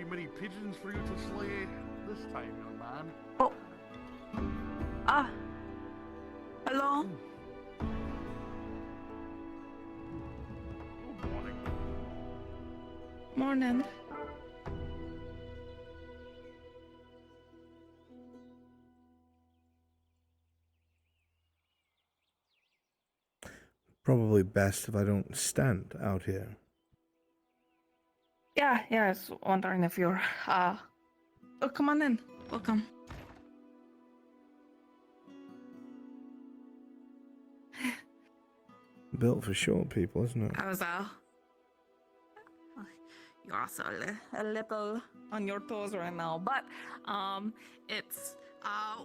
many pigeons for you to slay this time, young man? Oh. Hello? Good morning. Morning. Probably best if I don't stand out here. Yeah, I was wondering if you're, oh, come on in. Welcome. Built for short people, isn't it? How's that? You're also a little on your toes right now, but it's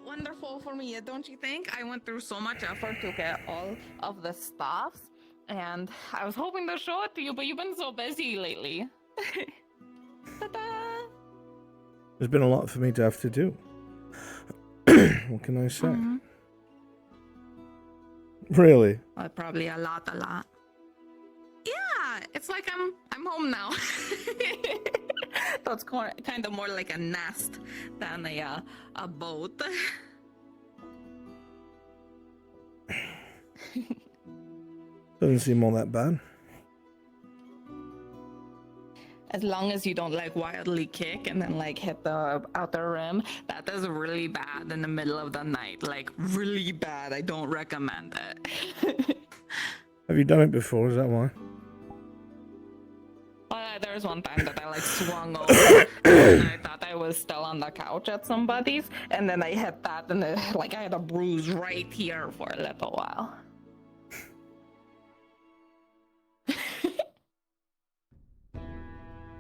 wonderful for me, don't you think? I went through so much effort to get all of the stuff, and I was hoping to show it to you, but you've been so busy lately. Ta-da! There's been a lot for me to have to do. What can I say? Mm-hmm. Really? Probably a lot. Yeah, it's like I'm home now. That's kind of more like a nest than a boat. Doesn't seem all that bad. As long as you don't like wildly kick and then like hit the outer rim, that is really bad in the middle of the night. Like really bad. I don't recommend it. Have you done it before? Is that why? There was one time that I like swung over and I thought I was still on the couch at somebody's, and then I hit that and like I had a bruise right here for a little while.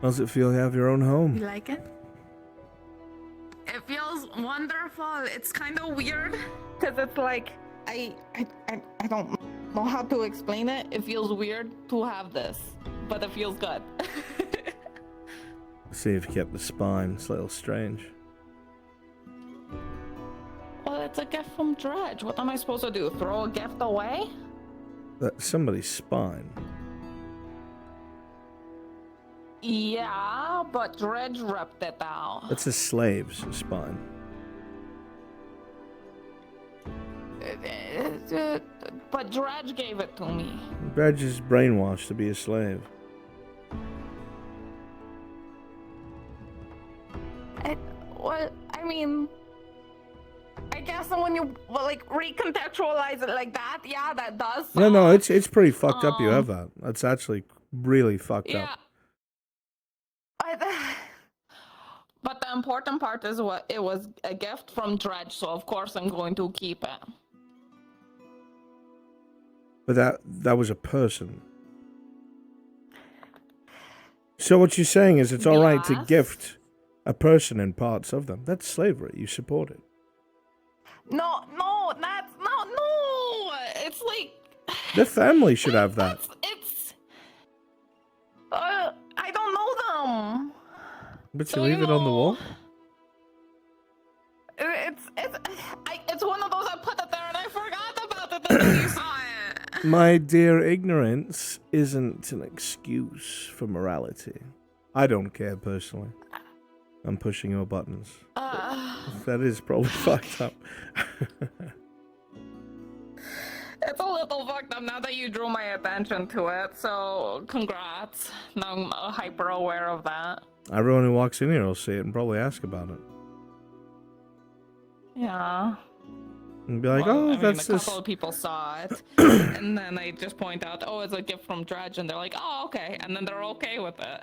How's it feel to have your own home? You like it? It feels wonderful. It's kind of weird because it's like I don't know how to explain it. It feels weird to have this, but it feels good. See if you kept the spine. It's a little strange. Well, it's a gift from Dredge. What am I supposed to do? Throw a gift away? That's somebody's spine. Yeah, but Dredge ripped it out. That's a slave's spine. But Dredge gave it to me. Dredge is brainwashed to be a slave. I mean, I guess when you like recontextualize it like that, yeah, that does. No, it's pretty fucked up. You have that. That's actually really fucked up. But the important part is what it was a gift from Dredge, so of course I'm going to keep it. But that was a person. So what you're saying is it's all right to gift a person in parts of them. That's slavery. You support it. No. It's like The family should have that. I don't know them. But you leave it on the wall? It's one of those I put it there and I forgot about it until you saw it. My dear, ignorance isn't an excuse for morality. I don't care personally. I'm pushing your buttons. That is probably fucked up. It's a little fucked up now that you drew my attention to it, so congrats. Now I'm hyper aware of that. Everyone who walks in here will see it and probably ask about it. Yeah. And be like, oh, that's a this. couple of people saw it, and then they just point out, oh, it's a gift from Dredge, and they're like, oh, okay, and then they're okay with it.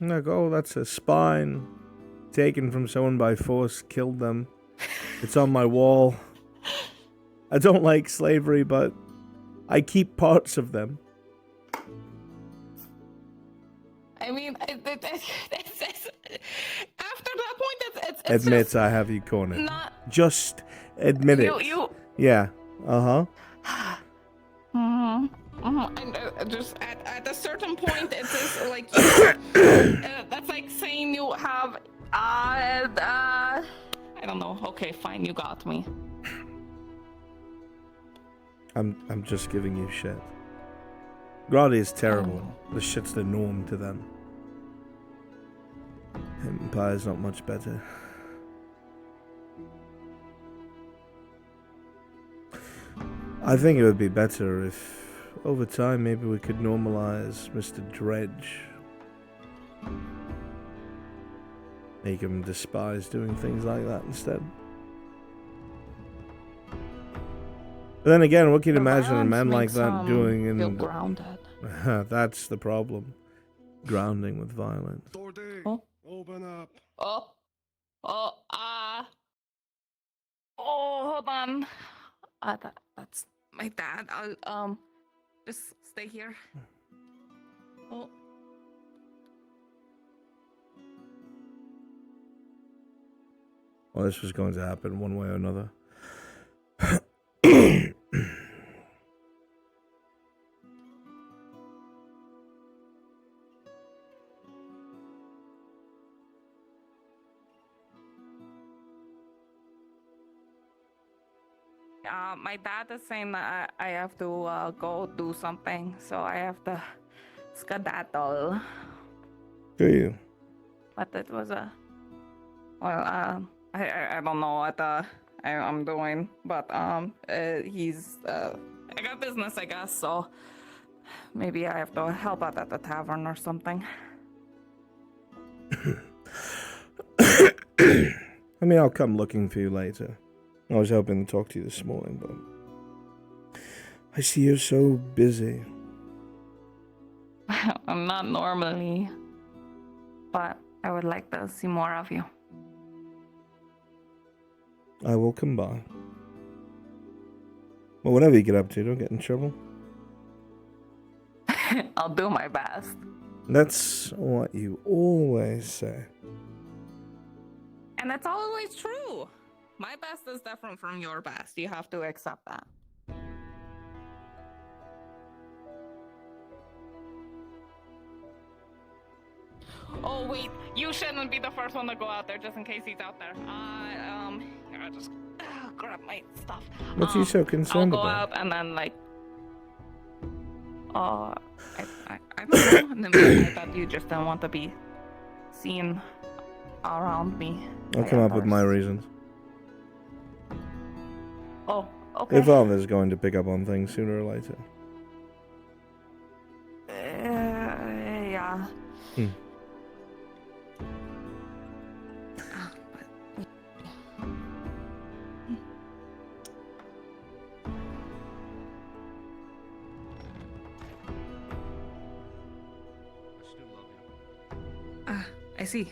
I'm like, oh, that's a spine taken from someone by force, killed them. It's on my wall. I don't like slavery, but I keep parts of them. I mean, after that point, it's Admit just I have you cornered. not. Just admit it. You. Yeah. Uh-huh. And just at a certain point, it's just like that's like saying you have I don't know. Okay, fine, you got me. I'm just giving you shit. Grotty is terrible. This shit's the norm to them. Empire's not much better. I think it would be better if, over time, maybe we could normalize Mr. Dredge. Make him despise doing things like that instead. But then again, what can you imagine a man like that doing in... Feel grounded. That's the problem. Grounding with violence. Oh. Open up. Oh, hold on. That's my dad. I'll just stay here. Oh. Well, this was going to happen one way or another. My dad is saying that I have to go do something, so I have to skedaddle. Do you? But it was I don't know what I'm doing, but he's I got business, I guess, so maybe I have to help out at the tavern or something. I mean, I'll come looking for you later. I was hoping to talk to you this morning, but I see you're so busy. I'm not normally, but I would like to see more of you. I will come by. Well, whatever you get up to, don't get in trouble. I'll do my best. That's what you always say. And that's always true. My best is different from your best. You have to accept that. Oh, wait. You shouldn't be the first one to go out there just in case he's out there. Here, I'll just grab my stuff. What's he so concerned I'll go about? out and then, like... I don't know. And then I thought you just didn't want to be seen around me. I'll come up with my reasons. Oh, okay. Your father's going to pick up on things sooner or later. Yeah. I see.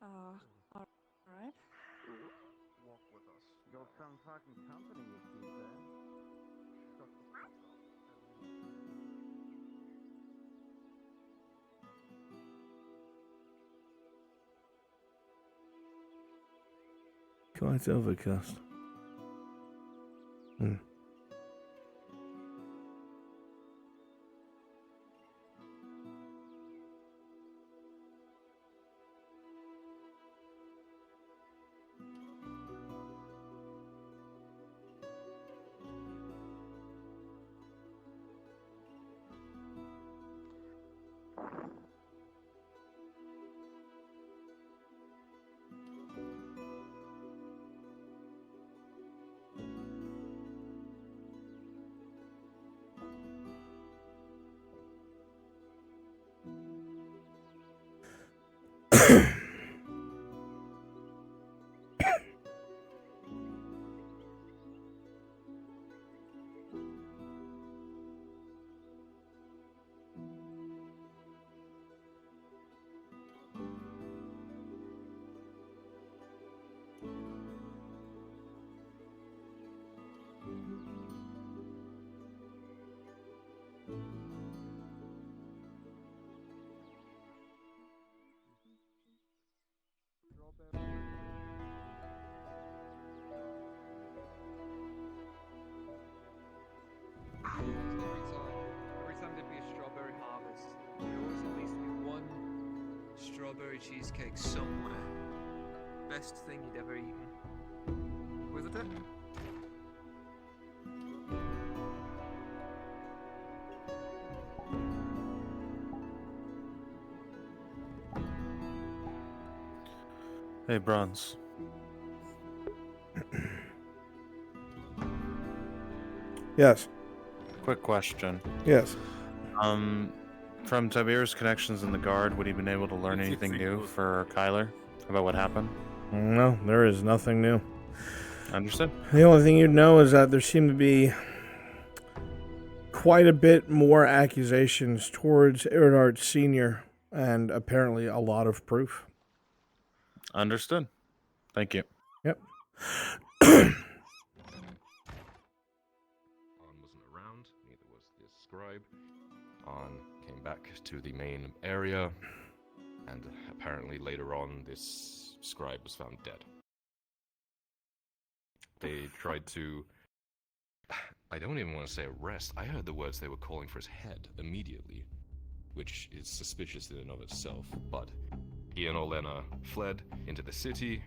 All right. Walk with us. Got some fucking company with you there. Quite overcast. Every time there'd be a strawberry harvest, there'd always at least be one strawberry cheesecake somewhere. Best thing you'd ever eaten. Was it? Hey, Bruns. Yes. Quick question. Yes. From Tiberius' connections in the guard, would he been able to learn anything new for Kyler about what happened? No, there is nothing new. Understood. The only thing you'd know is that there seem to be quite a bit more accusations towards Iridart Sr. and apparently a lot of proof. Understood. Thank you. Yep. On wasn't around, neither was this scribe. On came back to the main area, and apparently later on this scribe was found dead. They tried to... I don't even want to say arrest. I heard the words they were calling for his head immediately, which is suspicious in and of itself, but he and Olena fled into the city.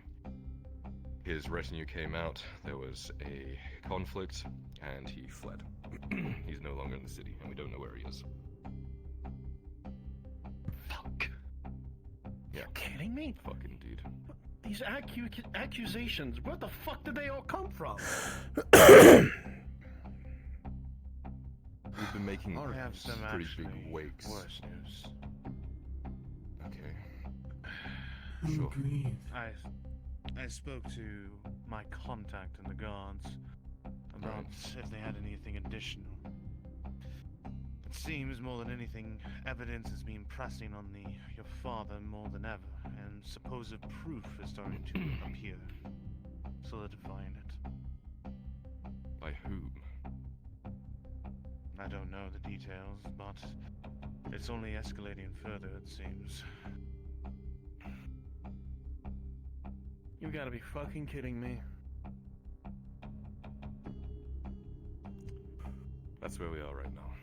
His retinue came out, there was a conflict, and he fled. He's no longer in the city, and we don't know where he is. Fuck. Yeah. You're kidding me? Fucking dude. These accusations, where the fuck did they all come from? We've been making I have some pretty actually big wakes. worse news. Okay. Sure. I spoke to my contact in the guards about if they had anything additional. It seems more than anything, evidence has been pressing on your father more than ever, and supposed proof is starting to appear, solidifying it. By whom? I don't know the details, but it's only escalating further, it seems. You gotta be fucking kidding me. That's where we are right now.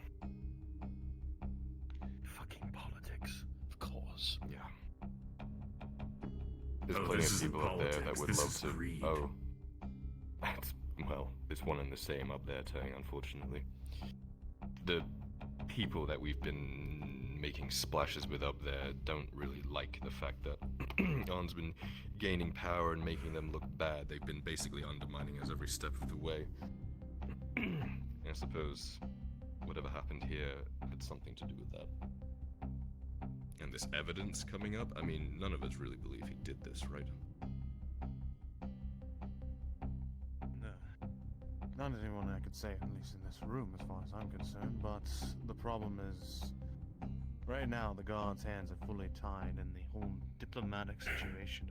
Fucking politics, of course. Yeah. There's plenty of people up there that would love to... greed. Oh. That's... Well, it's one and the same up there, Tang, unfortunately. The people that we've been making splashes with up there don't really like the fact that On's been gaining power and making them look bad. They've been basically undermining us every step of the way. I suppose whatever happened here had something to do with that. And this evidence coming up, I mean, none of us really believe he did this, right? No. Not anyone I could say, at least in this room, as far as I'm concerned, but the problem is, right now the guards' hands are fully tied in the whole diplomatic situation.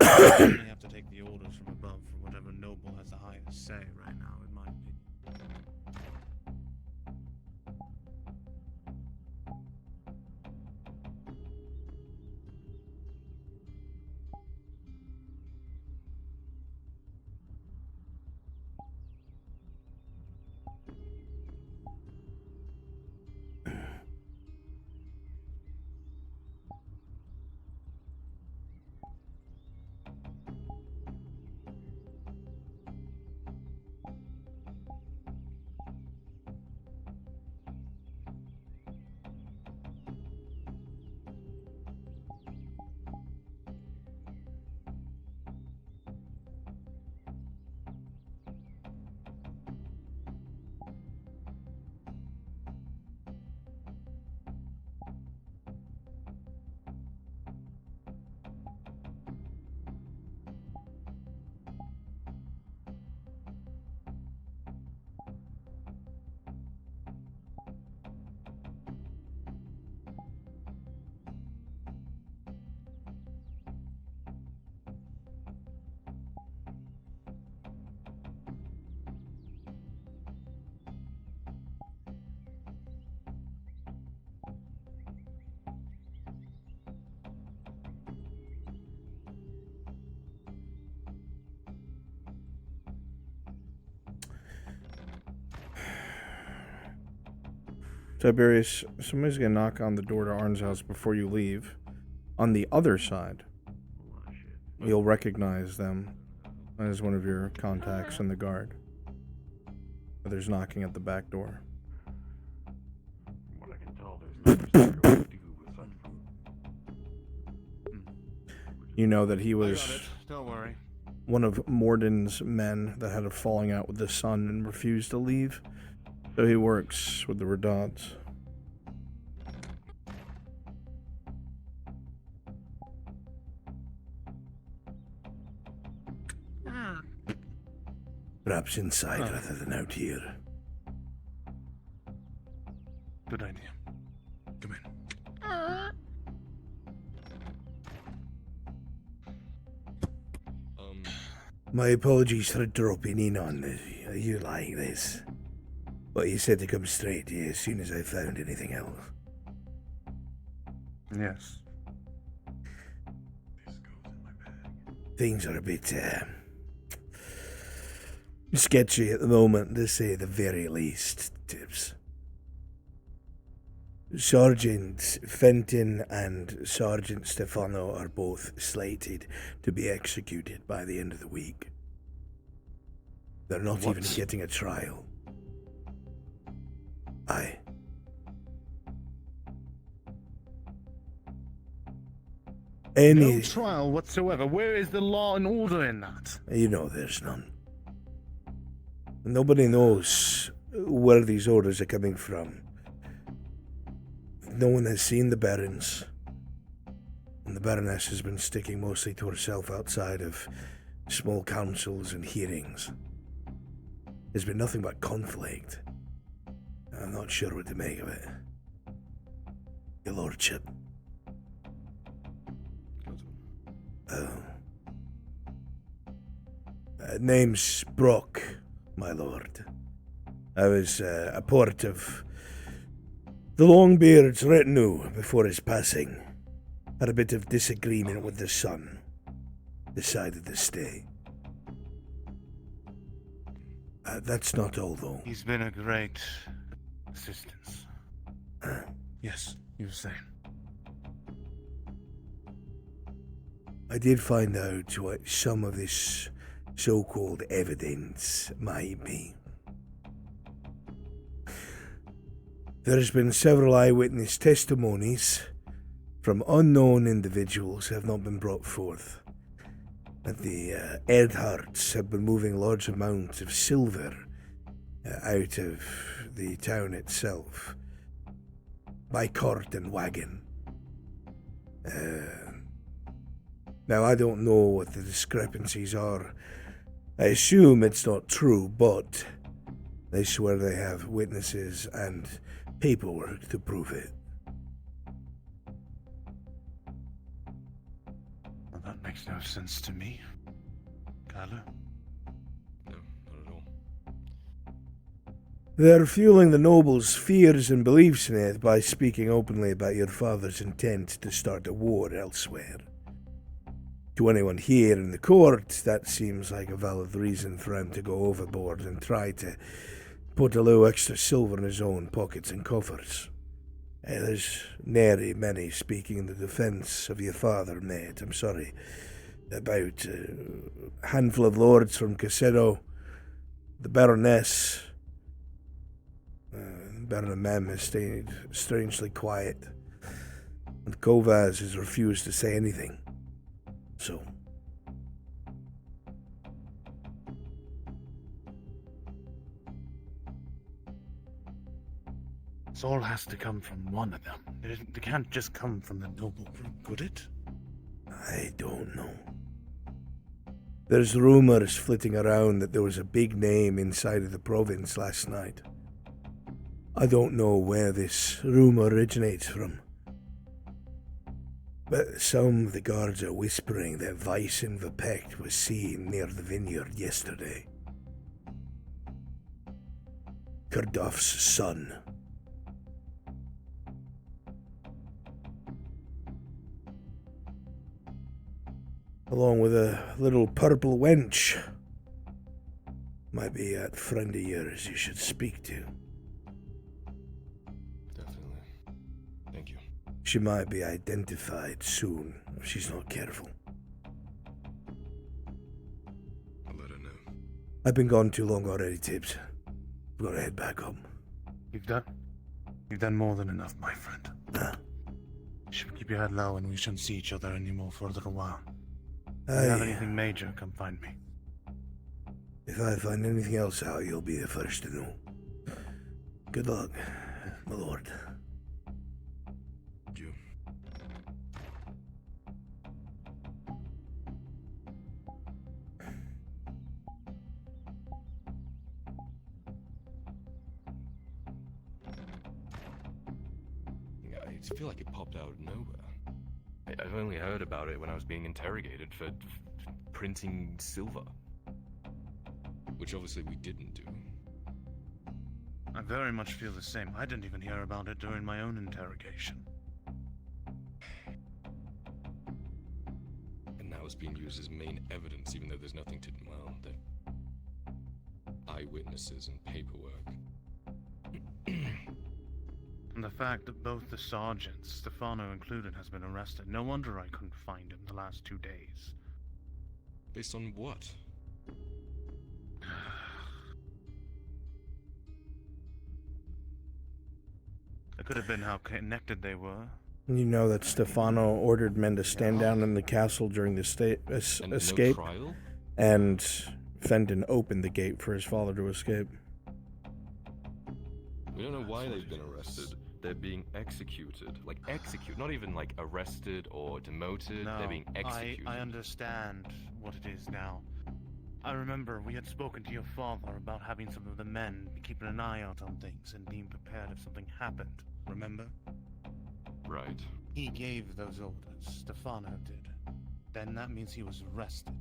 They only have to take the orders from above for whatever noble has the highest say right now, in my opinion. Tiberius, somebody's gonna knock on the door to Arn's house before you leave. On the other side, you'll recognize them as one of your contacts in the guard. Others knocking at the back door. From what I can tell, there's nothing to do with such food. You know that he I was got it. Don't worry. one of Morden's men that had a falling out with the sun and refused to leave. So he works with the Redots. Perhaps inside rather than out here. Good idea. Come in. My apologies for dropping in on you like this. But you said to come straight to you as soon as I found anything else. Yes. Things are a bit sketchy at the moment, to say the very least, Tibbs. Sergeant Fenton and Sergeant Stefano are both slated to be executed by the end of the week. They're not even getting a trial. Aye. No trial whatsoever. Where is the law and order in that? You know there's none. Nobody knows where these orders are coming from. No one has seen the Barons. And the Baroness has been sticking mostly to herself outside of small councils and hearings. There's been nothing but conflict. I'm not sure what to make of it. Your Lordship. Name's Brock, my lord. I was a part of the Longbeard's retinue before his passing. Had a bit of disagreement with the son. Decided to stay. That's not all, though. He's been a great assistance. Yes, you were saying. I did find out what some of this so-called evidence might be. There's been several eyewitness testimonies from unknown individuals who have not been brought forth. That the Erdharts have been moving large amounts of silver out of the town itself by cart and wagon. Now, I don't know what the discrepancies are. I assume it's not true, but they swear they have witnesses and paperwork to prove it. Well, that makes no sense to me. Kyler? No, not at all. They're fueling the nobles' fears and beliefs in it by speaking openly about your father's intent to start a war elsewhere. To anyone here in the court, that seems like a valid reason for him to go overboard and try to put a little extra silver in his own pockets and coffers. There's nary many speaking in the defence of your father, mate. I'm sorry. About a handful of lords from Casero, the Baroness. Baron Mem has stayed strangely quiet, and Kovaz has refused to say anything. So, this all has to come from one of them. It can't just come from the noble group, could it? I don't know. There's rumors flitting around that there was a big name inside of the province last night. I don't know where this rumor originates from. But some of the guards are whispering that Vysen Vapekt was seen near the vineyard yesterday. Kurdov's son. Along with a little purple wench. Might be that friend of yours you should speak to. Definitely. Thank you. She might be identified soon if she's not careful. I'll let her know. I've been gone too long already, Tibbs. I've got to head back home. You've done more than enough, my friend. Huh? You should keep your head low and we shouldn't see each other anymore for a little while. If you have anything major, come find me. If I find anything else out, you'll be the first to know. Good luck, my lord. You. I feel like it popped out of nowhere. I've only heard about it when I was being interrogated for printing silver. Which obviously we didn't do. I very much feel the same. I didn't even hear about it during my own interrogation. And now it's being used as main evidence, even though there's nothing to, well, the eyewitnesses and paperwork. And the fact that both the sergeants, Stefano included, has been arrested. No wonder I couldn't find him the last 2 days. Based on what? It could have been how connected they were. You know that Stefano ordered men to stand down in the castle during the And escape, no trial? and Fenton opened the gate for his father to escape. We don't know why they've been arrested. They're being executed. Like, not even, like, arrested or demoted. No, They're being executed. I understand what it is now. I remember we had spoken to your father about having some of the men be keeping an eye out on things and being prepared if something happened. Remember? Right. He gave those orders. Stefano did. Then that means he was arrested.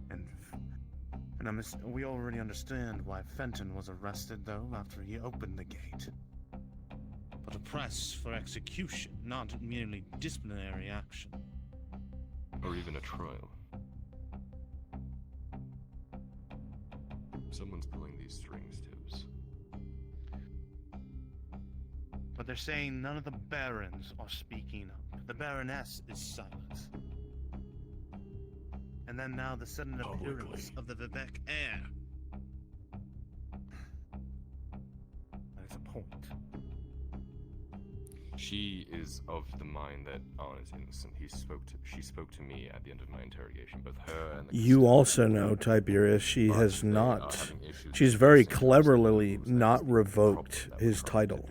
Damn it. And we already understand why Fenton was arrested, though, after he opened the gate. But a press for execution, not merely disciplinary action. Or even a trial. Someone's pulling these strings, Tibbs. But they're saying none of the barons are speaking up. The baroness is silent. And then now the sudden appearance of the Vivek heir. That is a point. She is of the mind that Anna is innocent. She spoke to me at the end of my interrogation, both her and the You also know, Tiberius, she has not. She's very cleverly not revoked his title.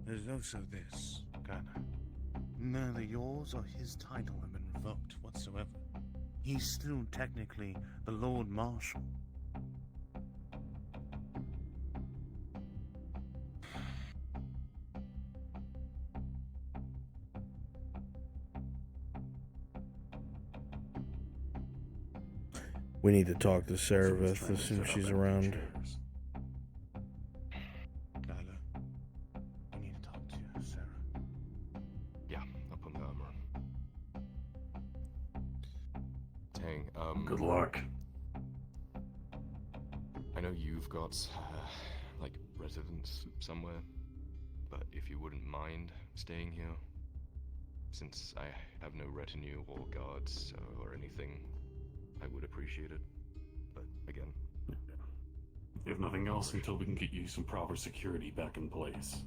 There's also this, Ghana. Neither yours or his title have been revoked whatsoever. He's still technically the Lord Marshal. We need to talk to Seraph as soon as she's around. Lila, we need to talk to Sarah. Yeah, up on the armor. Tang, Good luck. I know you've got, like, residence somewhere, but if you wouldn't mind staying here, since I have no retinue or guards or anything, I would appreciate it. But again, If nothing else, until we can get you some proper security back in place.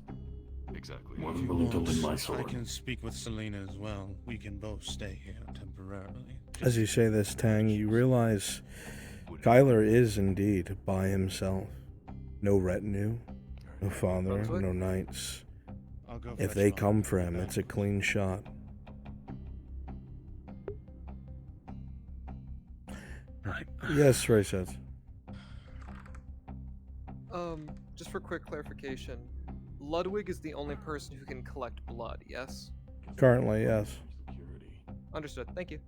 exactly. More than willing to lend my sword. I can speak with Selena as well. We can both stay here temporarily. As you say this, Tang, you realize Kyler is indeed by himself. No retinue, no father, Brunswick? no knights. I'll go If fetch they my come for him, back. it's a clean shot. Right. Yes, Rayset. Just for quick clarification, Ludwig is the only person who can collect blood, yes? Currently, yes. Security. Understood, thank you.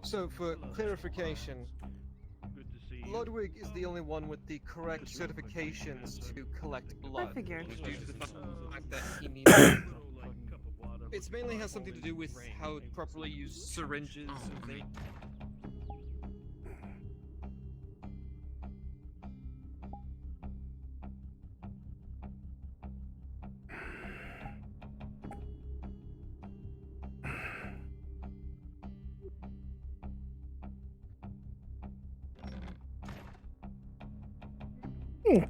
So, for clarification, Ludwig is the only one with the correct certifications to collect blood. I figured. Due to the fact that he needs It's mainly has something to do with how to properly use syringes and things. Don't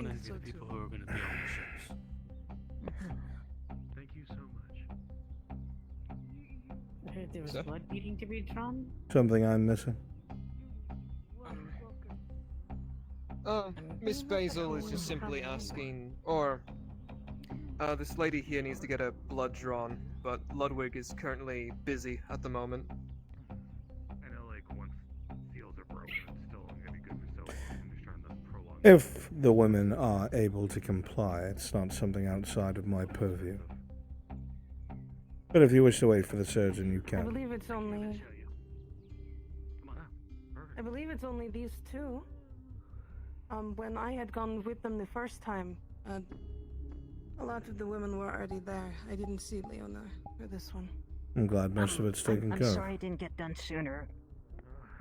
envy the people who are going to be on the ships. Thank you so much. I heard there was Sir? blood needing to be drawn. Something I'm missing. Miss Basil is just simply asking, or this lady here needs to get her blood drawn, but Ludwig is currently busy at the moment. I know, like, once seals are broken, it's still gonna be good for so long. I'm just trying to prolong. If the women are able to comply, it's not something outside of my purview. But if you wish to wait for the surgeon, you I can. believe it's only. Come on out. Perfect. I believe it's only these two. When I had gone with them the first time, a lot of the women were already there. I didn't see Leona for this one. I'm glad most of it's taken I'm care sorry it didn't get done sooner.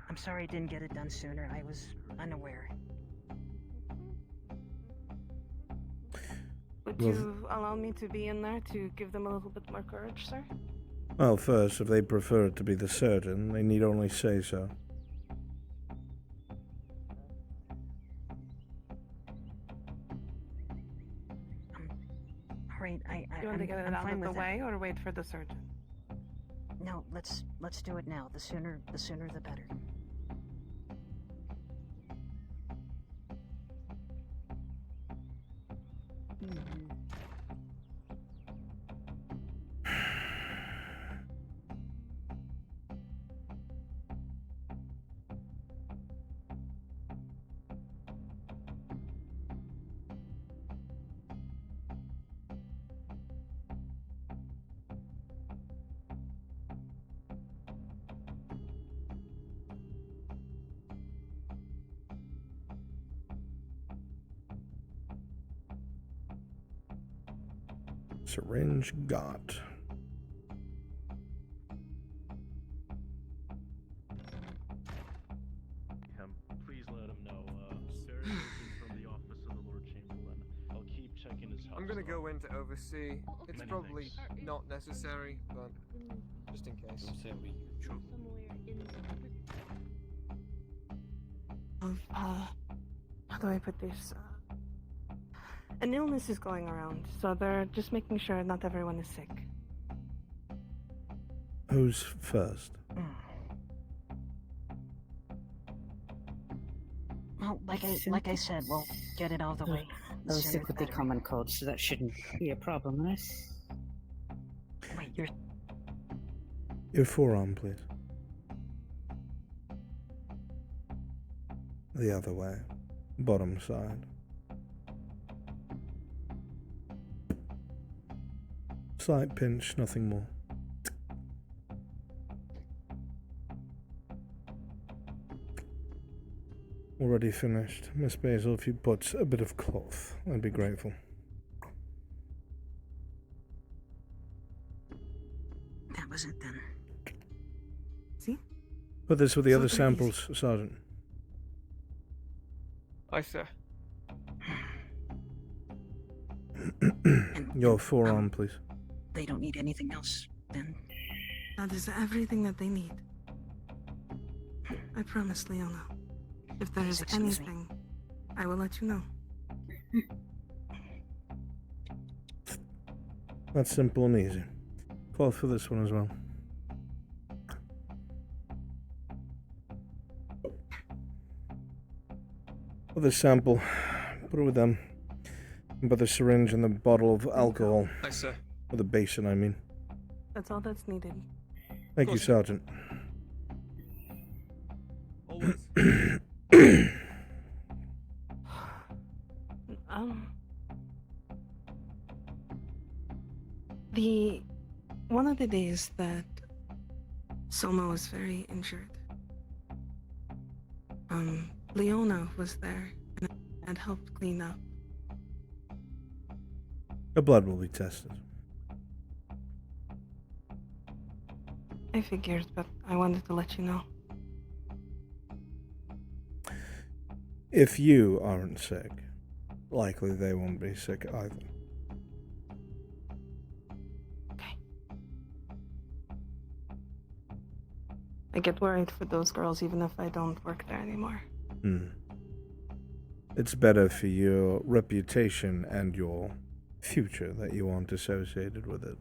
I'm sorry I didn't get it done sooner. I was unaware. Would Well, you allow me to be in there to give them a little bit more courage, sir? Well, first, if they prefer it to be the surgeon, they need only say so. Alright, You want to get it I'm out fine of the with that. way or wait for the surgeon? No, let's do it now. The sooner the better. Syringe got. Please let him know. Sarah is from the office of the Lord Chamberlain. I'll keep checking his house. I'm gonna go in to oversee. It's Many probably thanks. not necessary, but just in case. How do I put this? An illness is going around, so they're just making sure not everyone is sick. Who's first? Well, like I said, we'll get it out of the way. I was sick with the common cold, so that shouldn't be a problem, right? Wait, Your forearm, please. The other way. Bottom side. Slight pinch, nothing more. Already finished. Miss Basil, if you put a bit of cloth, I'd be grateful. that was it then. See? Put this with the So other please. samples, Sergeant. Aye, sir. Your forearm, please. They don't need anything else, then. That is everything that they need. I promise, Leona. If there is Excuse me. anything, I will let you know. That's simple and easy. Cloth for this one as well. For this sample, put it with them. And put the syringe and the bottle of alcohol. Aye, sir. Or the basin, I mean. That's all that's needed. Thank you, course. Sergeant. Always. One of the days that Soma was very injured, Leona was there and helped clean up. The blood will be tested. I figured, but I wanted to let you know. If you aren't sick, likely they won't be sick either. I get worried for those girls even if I don't work there anymore. It's better for your reputation and your future that you aren't associated with it.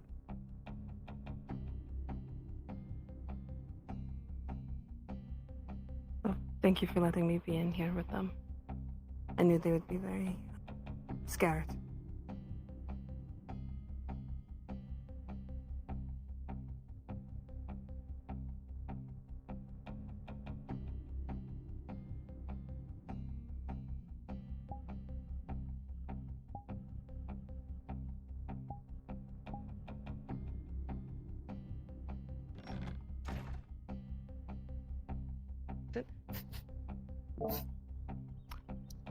Oh, thank you for letting me be in here with them. I knew they would be very scared.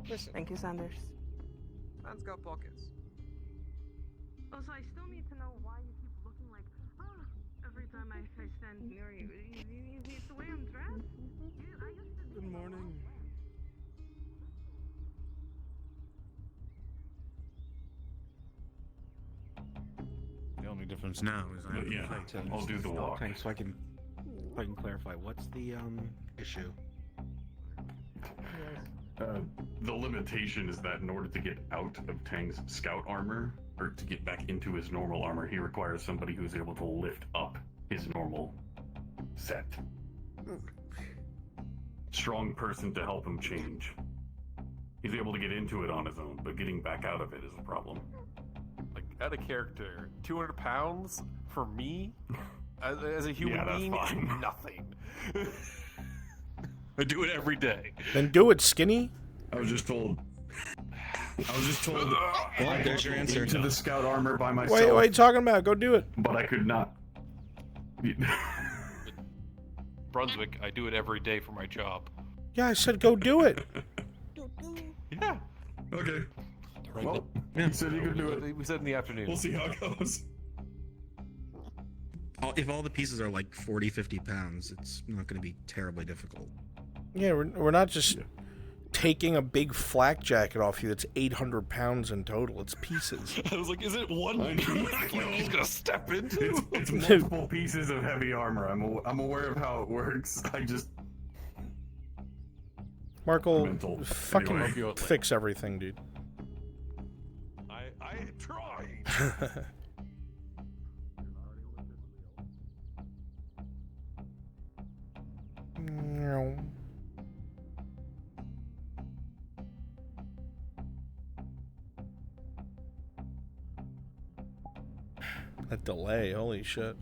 Listen, Thank you, Sanders. man's got pockets. Also, I still need to know why you keep looking like, every time I stand near you. It's the way I'm dressed. Good morning. The only difference now is I have Yeah, plate. I'll do the walk. Okay, so I can clarify. What's the issue? The limitation is that in order to get out of Tang's scout armor, or to get back into his normal armor, he requires somebody who's able to lift up his normal set. Strong person to help him change. He's able to get into it on his own, but getting back out of it is a problem. Like, out of character, 200 pounds for me, as a human Yeah, that's being, fine. is nothing. I do it every day. Then do it, skinny. I was just told. Well, there's your answer. Into the scout armor by myself. Wait, what are you talking about? Go do it. But I could not. Brunswick, I do it every day for my job. Yeah, I said go do it. Yeah. Okay. Right. Well, you said you could do it. We said in the afternoon. We'll see how it goes. If all the pieces are like 40, 50 pounds, it's not going to be terribly difficult. Yeah, we're not just taking a big flak jacket off you that's 800 pounds in total. It's pieces. I was like, is it one piece like he's gonna step into? It's multiple pieces of heavy armor. I'm aware of how it works. I just. Markle, Mental. fucking Anyway. fix everything, dude. I tried. No. That delay, holy shit.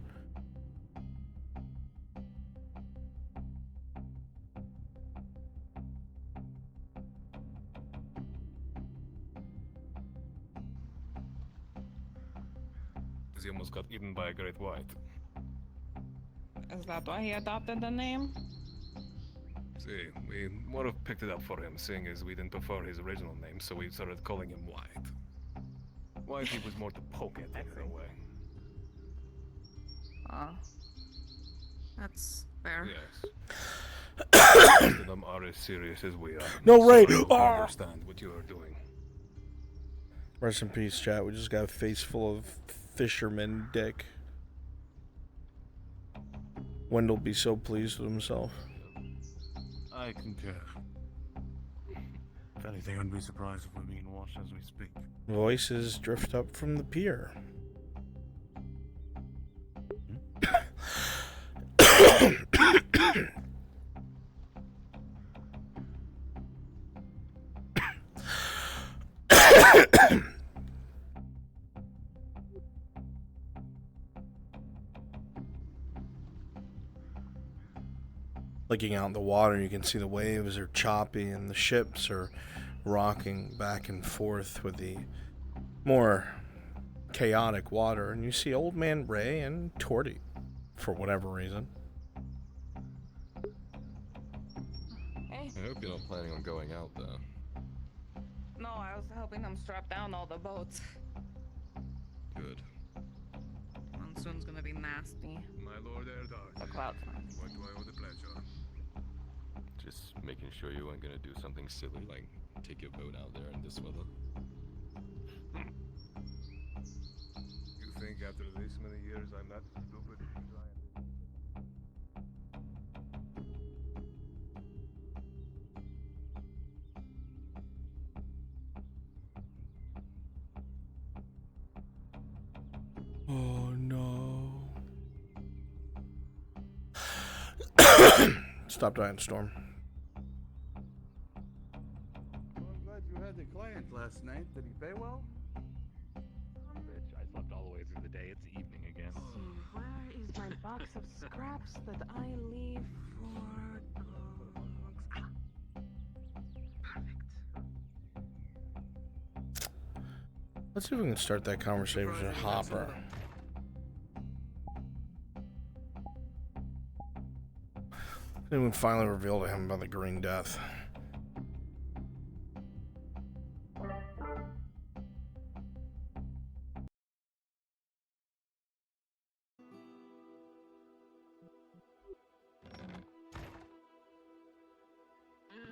He almost got eaten by a great white. Is that why he adopted the name? See, we would have picked it up for him, seeing as we didn't prefer his original name, so we started calling him White. Whitey was more to poke at in a way. That's fair. Yes. Most of them are as serious as we are. No, Ray! So I understand what you are doing. Rest in peace, chat. We just got a face full of fisherman dick. Wendell be so pleased with himself. I concur. If anything, I'd be surprised if we're being watched as we speak. Voices drift up from the pier. Looking out in the water, you can see the waves are choppy and the ships are rocking back and forth with the more chaotic water. And you see Old Man Ray and Torty, for whatever reason. Hey. I hope you're not planning on going out there. No, I was helping them strap down all the boats. Good. Once soon's gonna be nasty. My lord Erdar. The clouds. What do I owe the pleasure? Just making sure you weren't gonna do something silly like take your boat out there in this weather. You think after this many years I'm not stupid? Oh no. Stop dying, Storm. I'm glad you had the client last night. Did he pay well? Bitch, I slept all the way through the day. It's evening again. Where is my box of scraps that I leave for dogs? Ah. Perfect. Let's see if we can start that conversation with Hopper. Then we finally reveal to him about the Green Death.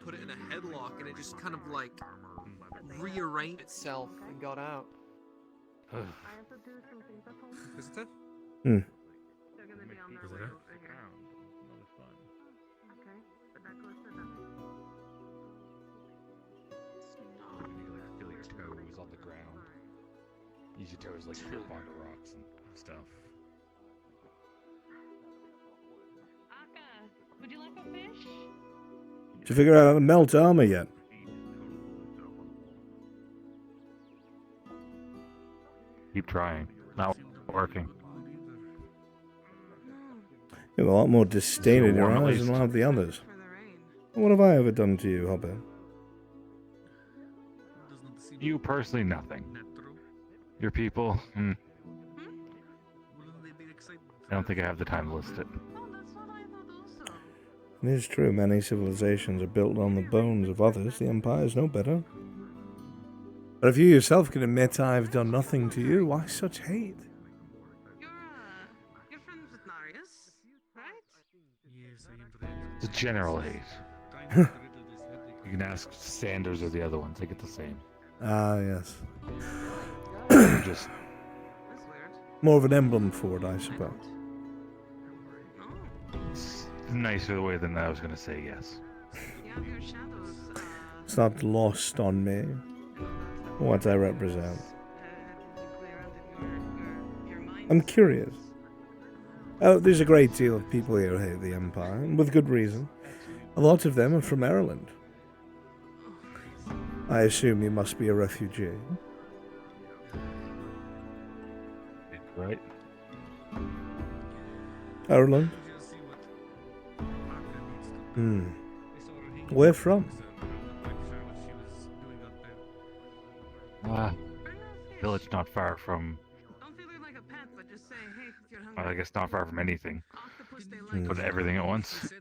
Put it in a headlock and it just kind of like rearranged itself and got out. Visitor? Hmm. Visitor? Feel your toes on the ground. Use your toes like grip onto rocks and stuff. Aka, would you like a fish? Did you figure out how to melt armor yet? Keep trying. Not working. You have a lot more disdain in your warm at eyes than a least. lot of the others. What have I ever done to you, Hopper? You personally, nothing. Your people, I don't think I have the time to list it. It is true, many civilizations are built on the bones of others. The Empire is no better. But if you yourself can admit I've done nothing to you, why such hate? You're friends with Narius, right? Yes, I am It's a general hate. You can ask Sanders or the other ones; they get the same. Ah, yes. Just More of an emblem for it, I suppose. it's nicer way than I was going to say yes. It's not lost on me what I represent. I'm curious. Oh, there's a great deal of people here who hate the Empire, and with good reason. A lot of them are from Ireland. I assume you must be a refugee. Right? Ireland? Where from? Village not far from. Well, I guess not far from anything. Go to everything at once.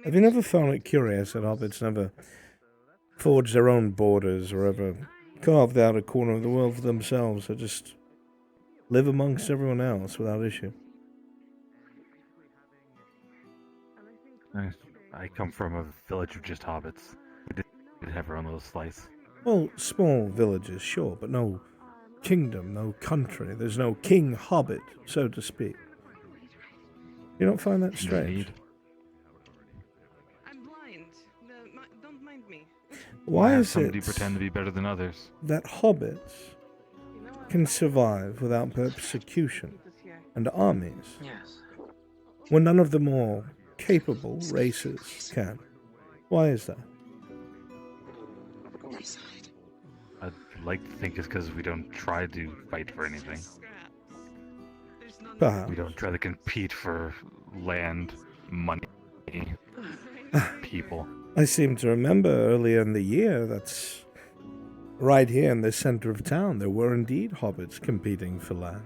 Have you never found it curious that hobbits never forged their own borders or ever carved out a corner of the world for themselves, or just live amongst everyone else without issue? I come from a village of just hobbits. We did have our own little slice. Well, small villages, sure, but no kingdom, no country. There's no king hobbit, so to speak. You don't find that strange? I'm blind. Don't mind me. Why is somebody it pretend to be better than others? that hobbits can survive without persecution and armies, when none of the more capable races can? Why is that? I'd like to think it's because we don't try to fight for anything. Perhaps. We don't try to compete for land, money, people. I seem to remember earlier in the year that's right here in the center of town, there were indeed hobbits competing for land.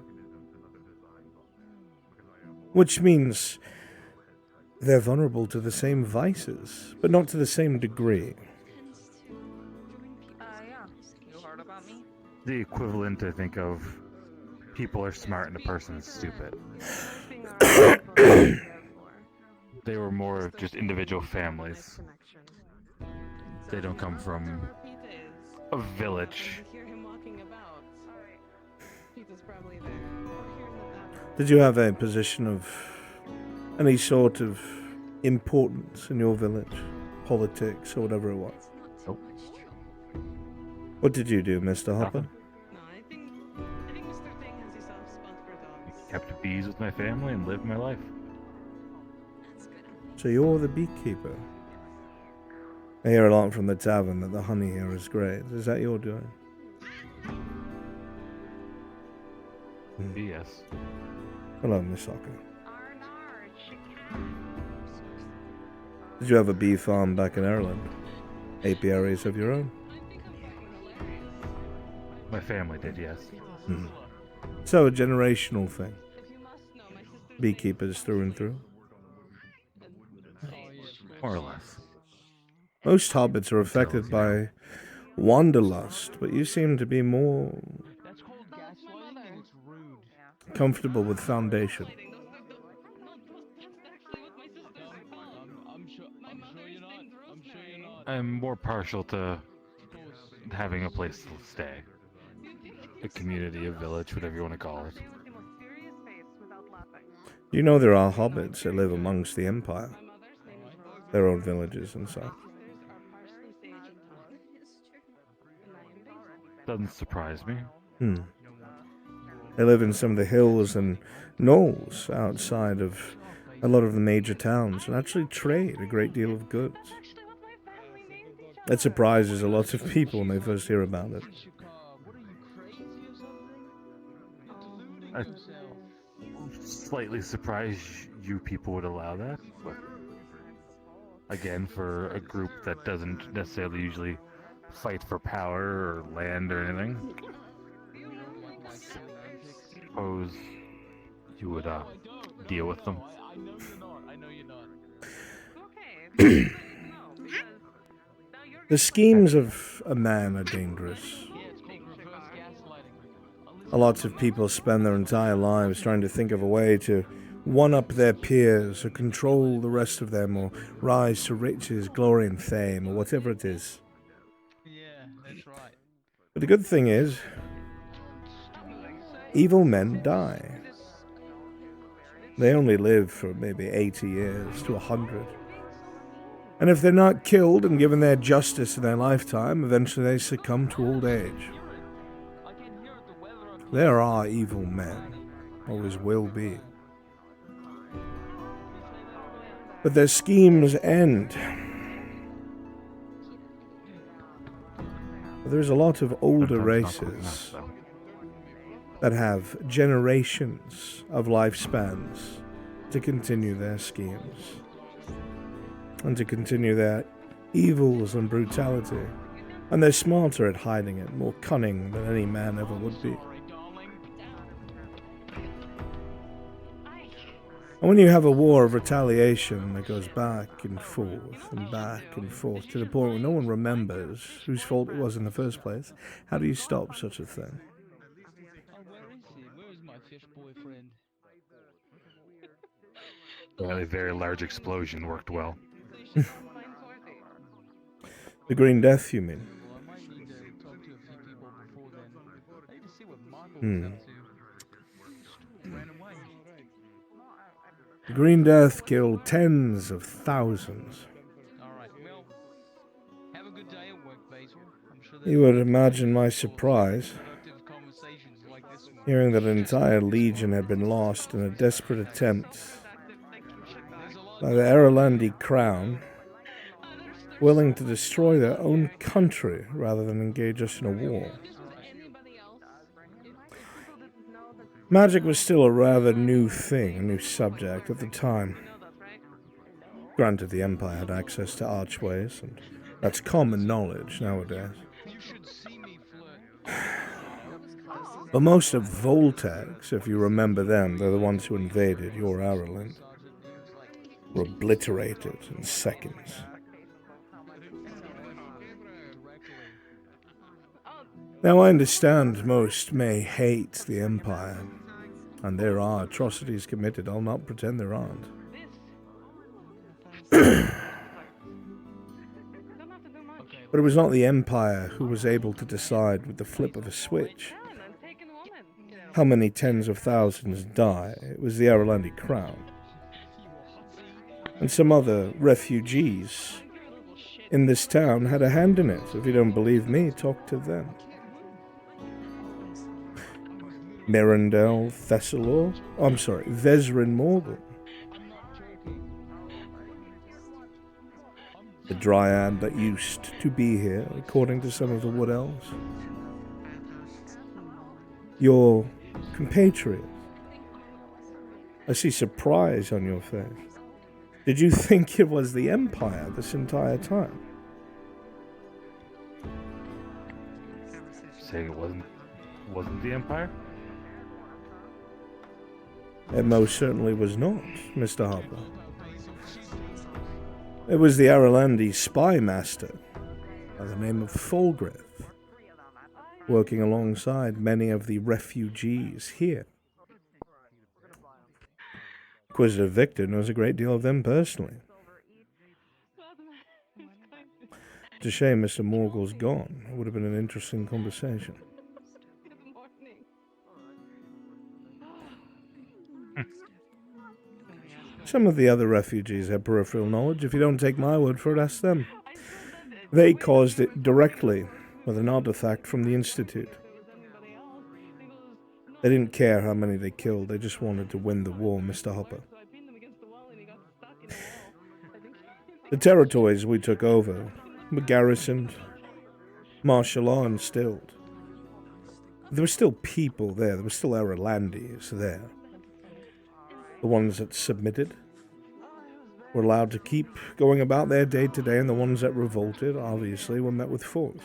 Which means they're vulnerable to the same vices, but not to the same degree. Yeah. You heard about me? The equivalent, I think, of people are smart and a person is stupid. They were more just individual families. They don't come from a village. Did you have a position of any sort of importance in your village? Politics or whatever it was? Nope. What did you do, Mr. Hopper? Kept bees with my family and lived my life. So you're the beekeeper. I hear a lot from the tavern that the honey here is great. Is that your doing? Yes. Hello, Miss Hawker. Did you have a bee farm back in Ireland? Apiaries of your own? My family did, yes. So a generational thing. Beekeepers through and through. More or less. Most hobbits are affected by wanderlust, but you seem to be more comfortable with foundation. I'm more partial to having a place to stay. A community, a village, whatever you want to call it. You know there are hobbits that live amongst the Empire. Their own villages and such. Doesn't surprise me. They live in some of the hills and knolls outside of a lot of the major towns and actually trade a great deal of goods. It surprises a lot of people when they first hear about it. I'm slightly surprised you people would allow that, but again, for a group that doesn't necessarily usually fight for power or land or anything, suppose you would deal with them. The schemes of a man are dangerous. A lot of people spend their entire lives trying to think of a way to one-up their peers or control the rest of them or rise to riches, glory and fame or whatever it is. But the good thing is, evil men die. They only live for maybe 80 years to 100. And if they're not killed and given their justice in their lifetime, eventually they succumb to old age. There are evil men, always will be. But their schemes end. There's a lot of older races that have generations of lifespans to continue their schemes and to continue their evils and brutality. And they're smarter at hiding it, more cunning than any man ever would be. And when you have a war of retaliation that goes back and forth to the point where no one remembers whose fault it was in the first place, how do you stop such a thing? Well, a very large explosion worked well. The Green Death, you mean? The Green Death killed tens of thousands. You would imagine my surprise, hearing that an entire legion had been lost in a desperate attempt by the Erelandi crown, willing to destroy their own country rather than engage us in a war. Magic was still a rather new thing, a new subject at the time. Granted, the Empire had access to archways, and that's common knowledge nowadays. But most of Voltax, if you remember them, they're the ones who invaded your Ireland, were obliterated in seconds. Now, I understand most may hate the Empire, and there are atrocities committed. I'll not pretend there aren't. But it was not the Empire who was able to decide with the flip of a switch how many tens of thousands die. It was the Aralandi Crown. And some other refugees in this town had a hand in it. If you don't believe me, talk to them. Mirandel Thessalor? Oh, I'm sorry, Vezrin Morgan. The dryad that used to be here, according to some of the wood elves. Your compatriot. I see surprise on your face. Did you think it was the Empire this entire time? Saying it wasn't the Empire? It most certainly was not, Mr. Harper. It was the Aralandi spy master by the name of Fulgrith, working alongside many of the refugees here. Inquisitor Victor knows a great deal of them personally. It's a shame Mr. Morgul's gone. It would have been an interesting conversation. Some of the other refugees have peripheral knowledge. If you don't take my word for it, ask them. They caused it directly with an artifact from the Institute. They didn't care how many they killed. They just wanted to win the war, Mr. Hopper. The territories we took over were garrisoned, martial law instilled. There were still people there. There were still Aralandis there. The ones that submitted were allowed to keep going about their day-to-day, and the ones that revolted, obviously, were met with force.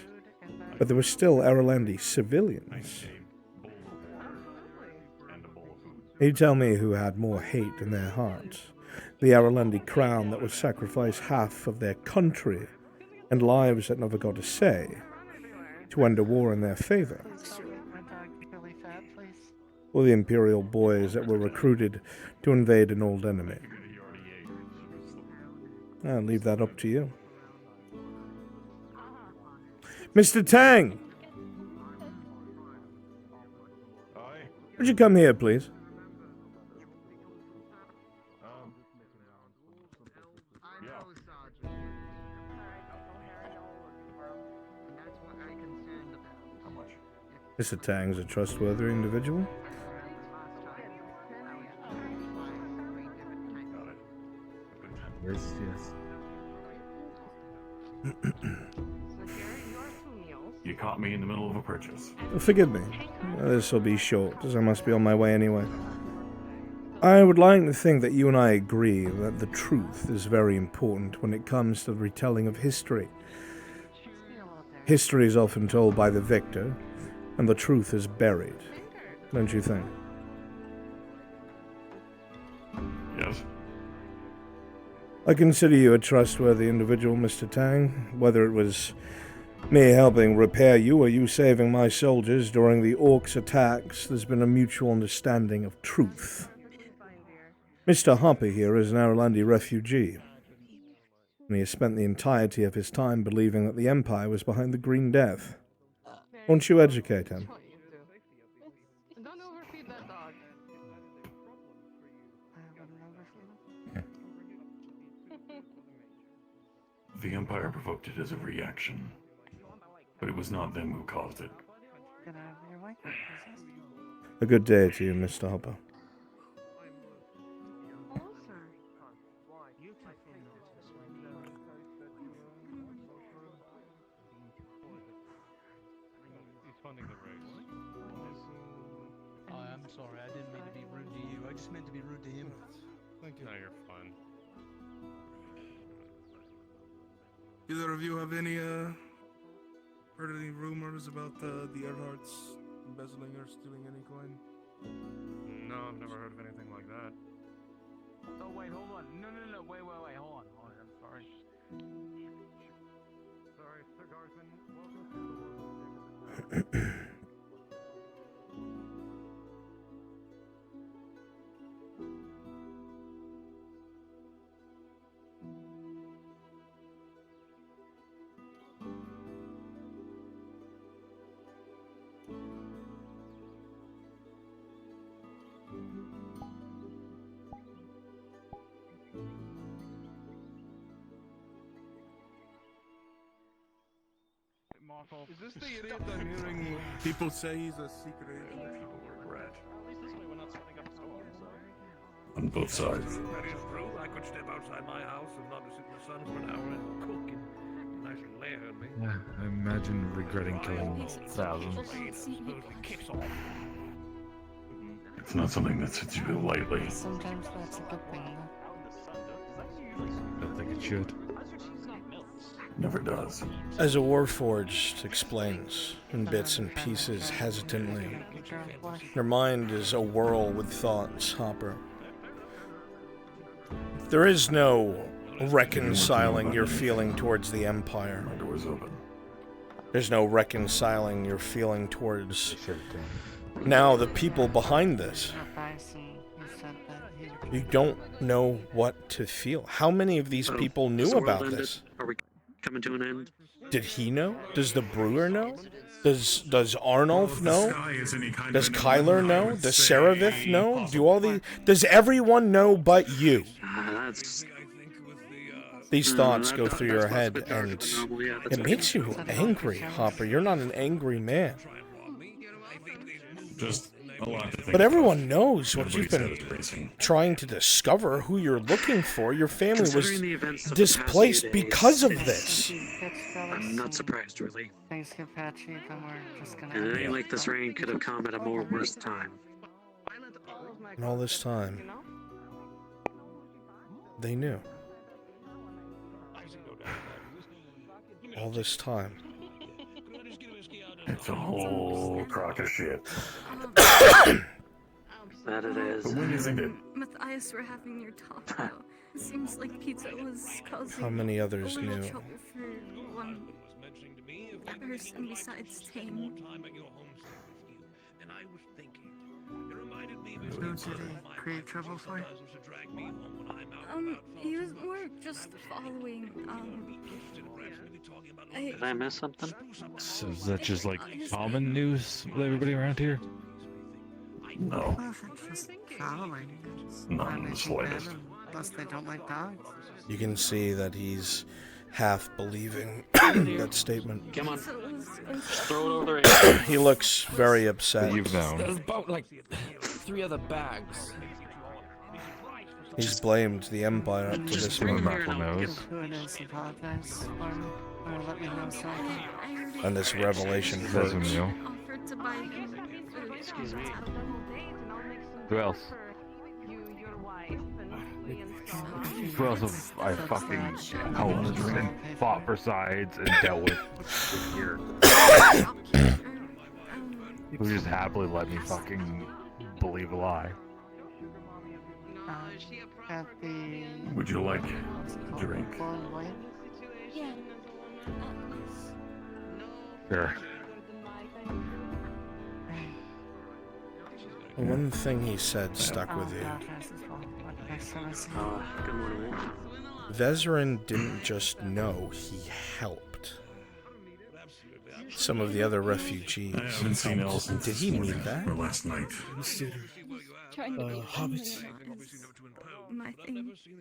But there were still Aralandi civilians. You tell me who had more hate in their hearts. The Aralandi crown that would sacrifice half of their country and lives that never got a say to end a war in their favor. Or the Imperial boys that were recruited to invade an old enemy. I'll leave that up to you. Mr. Tang! Would you come here, please? Mr. Tang's a trustworthy individual. Yes. You caught me in the middle of a purchase. Forgive me. This will be short, as I must be on my way anyway. I would like to think that you and I agree that the truth is very important when it comes to the retelling of history. History is often told by the victor, and the truth is buried. Don't you think? Yes. I consider you a trustworthy individual, Mr. Tang. Whether it was me helping repair you or you saving my soldiers during the Orcs' attacks, there's been a mutual understanding of truth. Mr. Harper here is an Aralandi refugee, and he has spent the entirety of his time believing that the Empire was behind the Green Death. Won't you educate him? The Empire provoked it as a reaction, but it was not them who caused it. A good day to you, Mr. Hopper. I'm sorry, I didn't mean to be rude to you. I just meant to be rude to him. Thank you. No, you're fine. Either of you have any, heard any rumors about the Earharts embezzling or stealing any coin? No, I've never heard of anything like that. Oh, wait, hold on. No, wait, hold on. I'm sorry. Sorry, Sir Garthman. Welcome to the world. Is this the idiot I'm hearing people say he's a secret agent? People regret. At least this way we're not setting up a storm, so. On both sides. That is true. I could step outside my house and not sit in the sun for an hour and cook and nice little lair on me. Yeah, I imagine regretting killing thousands. It's not something that sits you lightly. Sometimes that's a good thing, I don't think it should. Never does. As a Warforged explains, in bits and pieces, hesitantly, your mind is a whirl with thoughts, Hopper. There is no reconciling your feeling towards the Empire. My door's open. There's no reconciling your feeling towards now the people behind this. You don't know what to feel. How many of these people knew about this? Are we coming to an end? Did he know? Does the brewer know? Does Arnulf know? Does Kyler know? Does Saravith know? Does everyone know but you? These thoughts go through your head, and it makes you angry, Hopper. You're not an angry man. Just a lot to think But everyone knows what Everybody's you've head is been racing. trying to discover, who you're looking for. Your family was Considering the events of the past displaced few days, because of this. I'm not surprised, really. Things get patchy, then we're just gonna... And it ain't like this rain could have come at a more worse time. And all this time, they knew. All this time. It's a whole crock of shit. That it is. But when isn't it? Matthias, we're having your talk now. It seems like pizza was causing How many a others little knew? trouble for one person besides Tame. So did he create trouble for you? He was more just following, Did I miss something? So is that just like common news with everybody around here? No. Well, if it's just following, it's Not not in the anything bad slightest. unless they don't like dogs. You can see that he's half believing that statement. Come on. Throw it over there. He looks very upset. You've There's known. about like 3 other bags. He's blamed the Empire up to Just this bring him moment. here and I'll give Who it is, apologize for me, or let me know so I can... And this revelation hurts. Doesn't you? Offered to buy him food. Excuse me. Who else? Who else have I fucking helped and fought for sides and dealt with here? Who just happily let me fucking believe a lie? At the... Would you like a drink? Yeah. Sure. One thing he said stuck with you. Good morning, Wolf. Vezerin didn't just know, he helped. Some of the other refugees. I haven't seen Elle helped. since Did this he morning, mean that? or last night. Trying to be hobbits. my thing. Excuse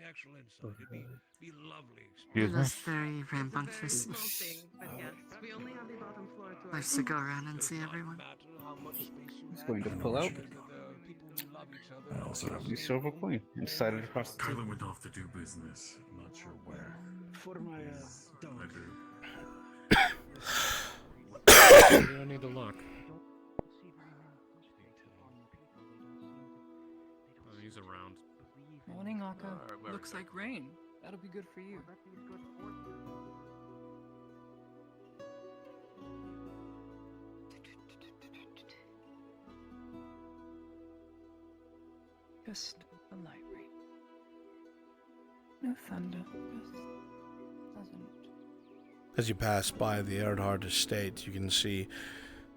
me? That's very rambunctious. Likes to go around and see everyone. He's going to pull out. I also have You silver coin. And slide it across the Kyler table. went off to do business. I'm not sure where. For my I do. You don't need to look. Oh, he's around. Morning, Aka. Looks like rain. That'll be good for you. Just a light rain. No thunder. Just pleasant. As you pass by the Erdhard estate, you can see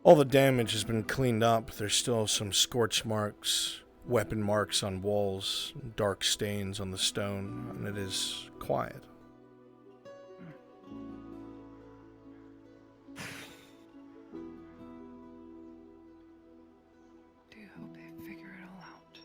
All the damage has been cleaned up. There's still some scorch marks, weapon marks on walls, dark stains on the stone, and it is quiet. Do hope they figure it all out.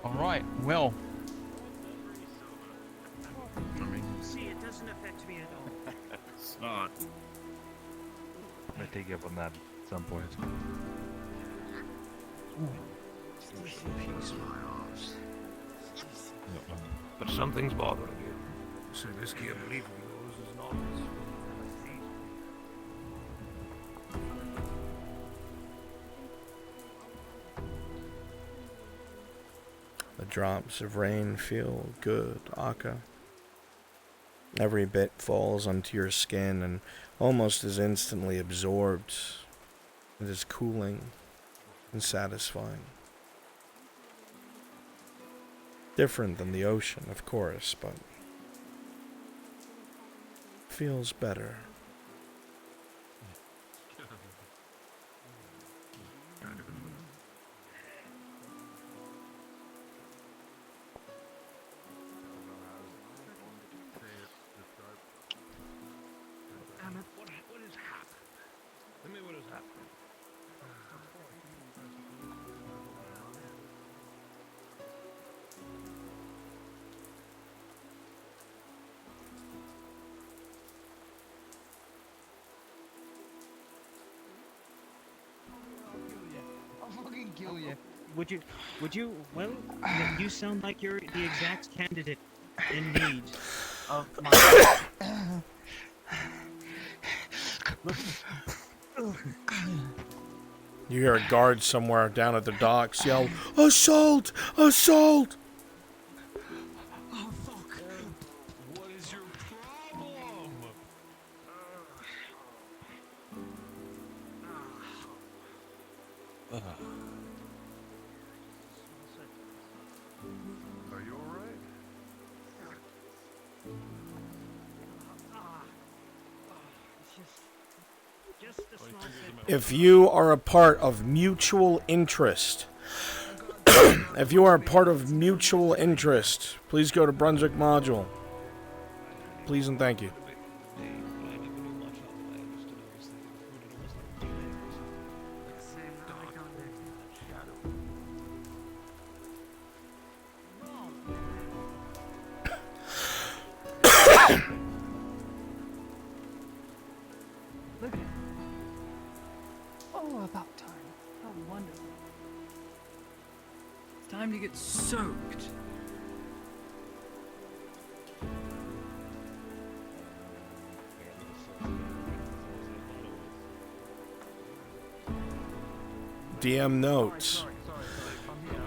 Alright, well. See, it doesn't affect me at all. It's not. I'm gonna take you up on that at some point. But something's bothering you. So this key of belief of yours is not. The drops of rain feel good, Akka. Every bit falls onto your skin and almost is instantly absorbed. It is cooling and satisfying. Different than the ocean, of course, but feels better. What has happened? Tell me what has happened. I'll fucking kill you. Would you, well, you sound like you're the exact candidate in need of my... You hear a guard somewhere down at the docks yell, "Assault! Assault!" Oh, fuck. What is your problem? Are you alright? Just a small If you are a part of mutual interest, if you are a part of mutual interest, please go to Brunswick module. Please and thank you. Look at it. Oh, about time. How wonderful. It's time to get soaked. DM notes.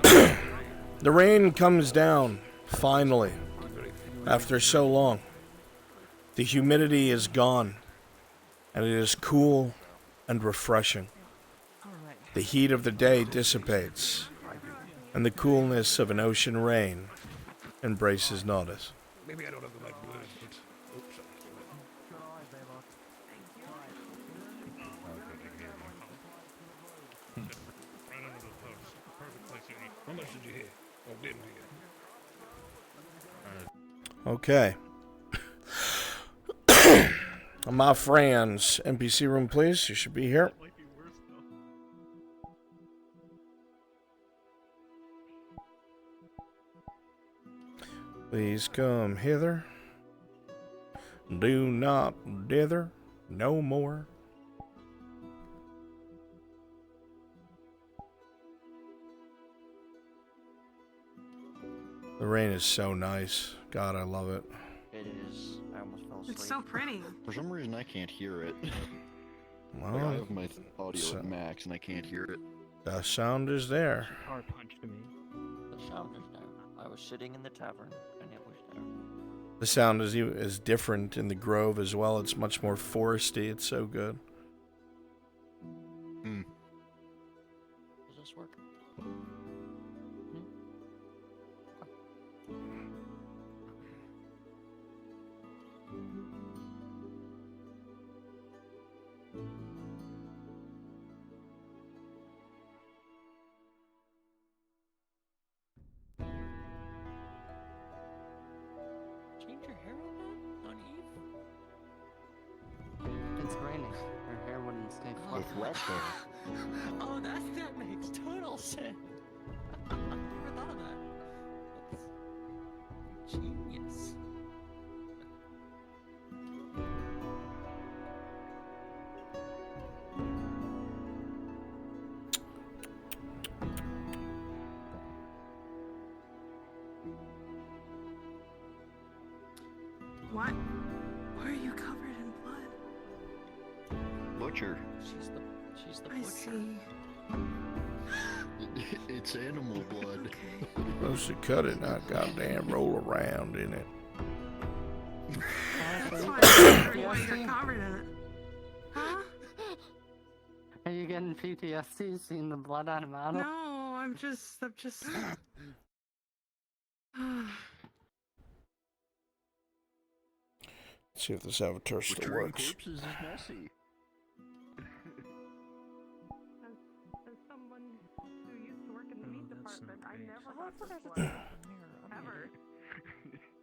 The rain comes down, finally, after so long. The humidity is gone, and it is cool and refreshing. The heat of the day dissipates, and the coolness of an ocean rain embraces notice. Maybe I don't have the right words, but... Oops, right under the post. Perfect place to eat. How much did you hear? Or didn't hear? Okay. My friends, NPC room, please. You should be here. Please come hither. Do not dither no more. The rain is so nice. God, I love it. It is. I almost fell asleep. It's so pretty. For some reason, I can't hear it. Well, Like, I have my audio so- at max, and I can't hear it. The sound is there. Power punch to me. The sound is there. I was sitting in the tavern, and it was there. The sound is different in the grove as well. It's much more foresty. It's so good. Hmm. Does this work? Change your hair on Eve? It's raining. Her hair wouldn't stay flat. It's wet there. Oh, that makes total sense. I never thought of that. That's genius. What? Why are you covered in blood? Butcher. She's the I butcher. see. It's animal blood. Supposed to cut it, not goddamn roll around in it. That's why you're covered in it. Huh? Are you getting PTSD seeing the blood on him out? No, I'm just. Let's see if this avatar still Butchering works. corpses is messy. As someone who used to work in the meat department, I never got this blood. Ever.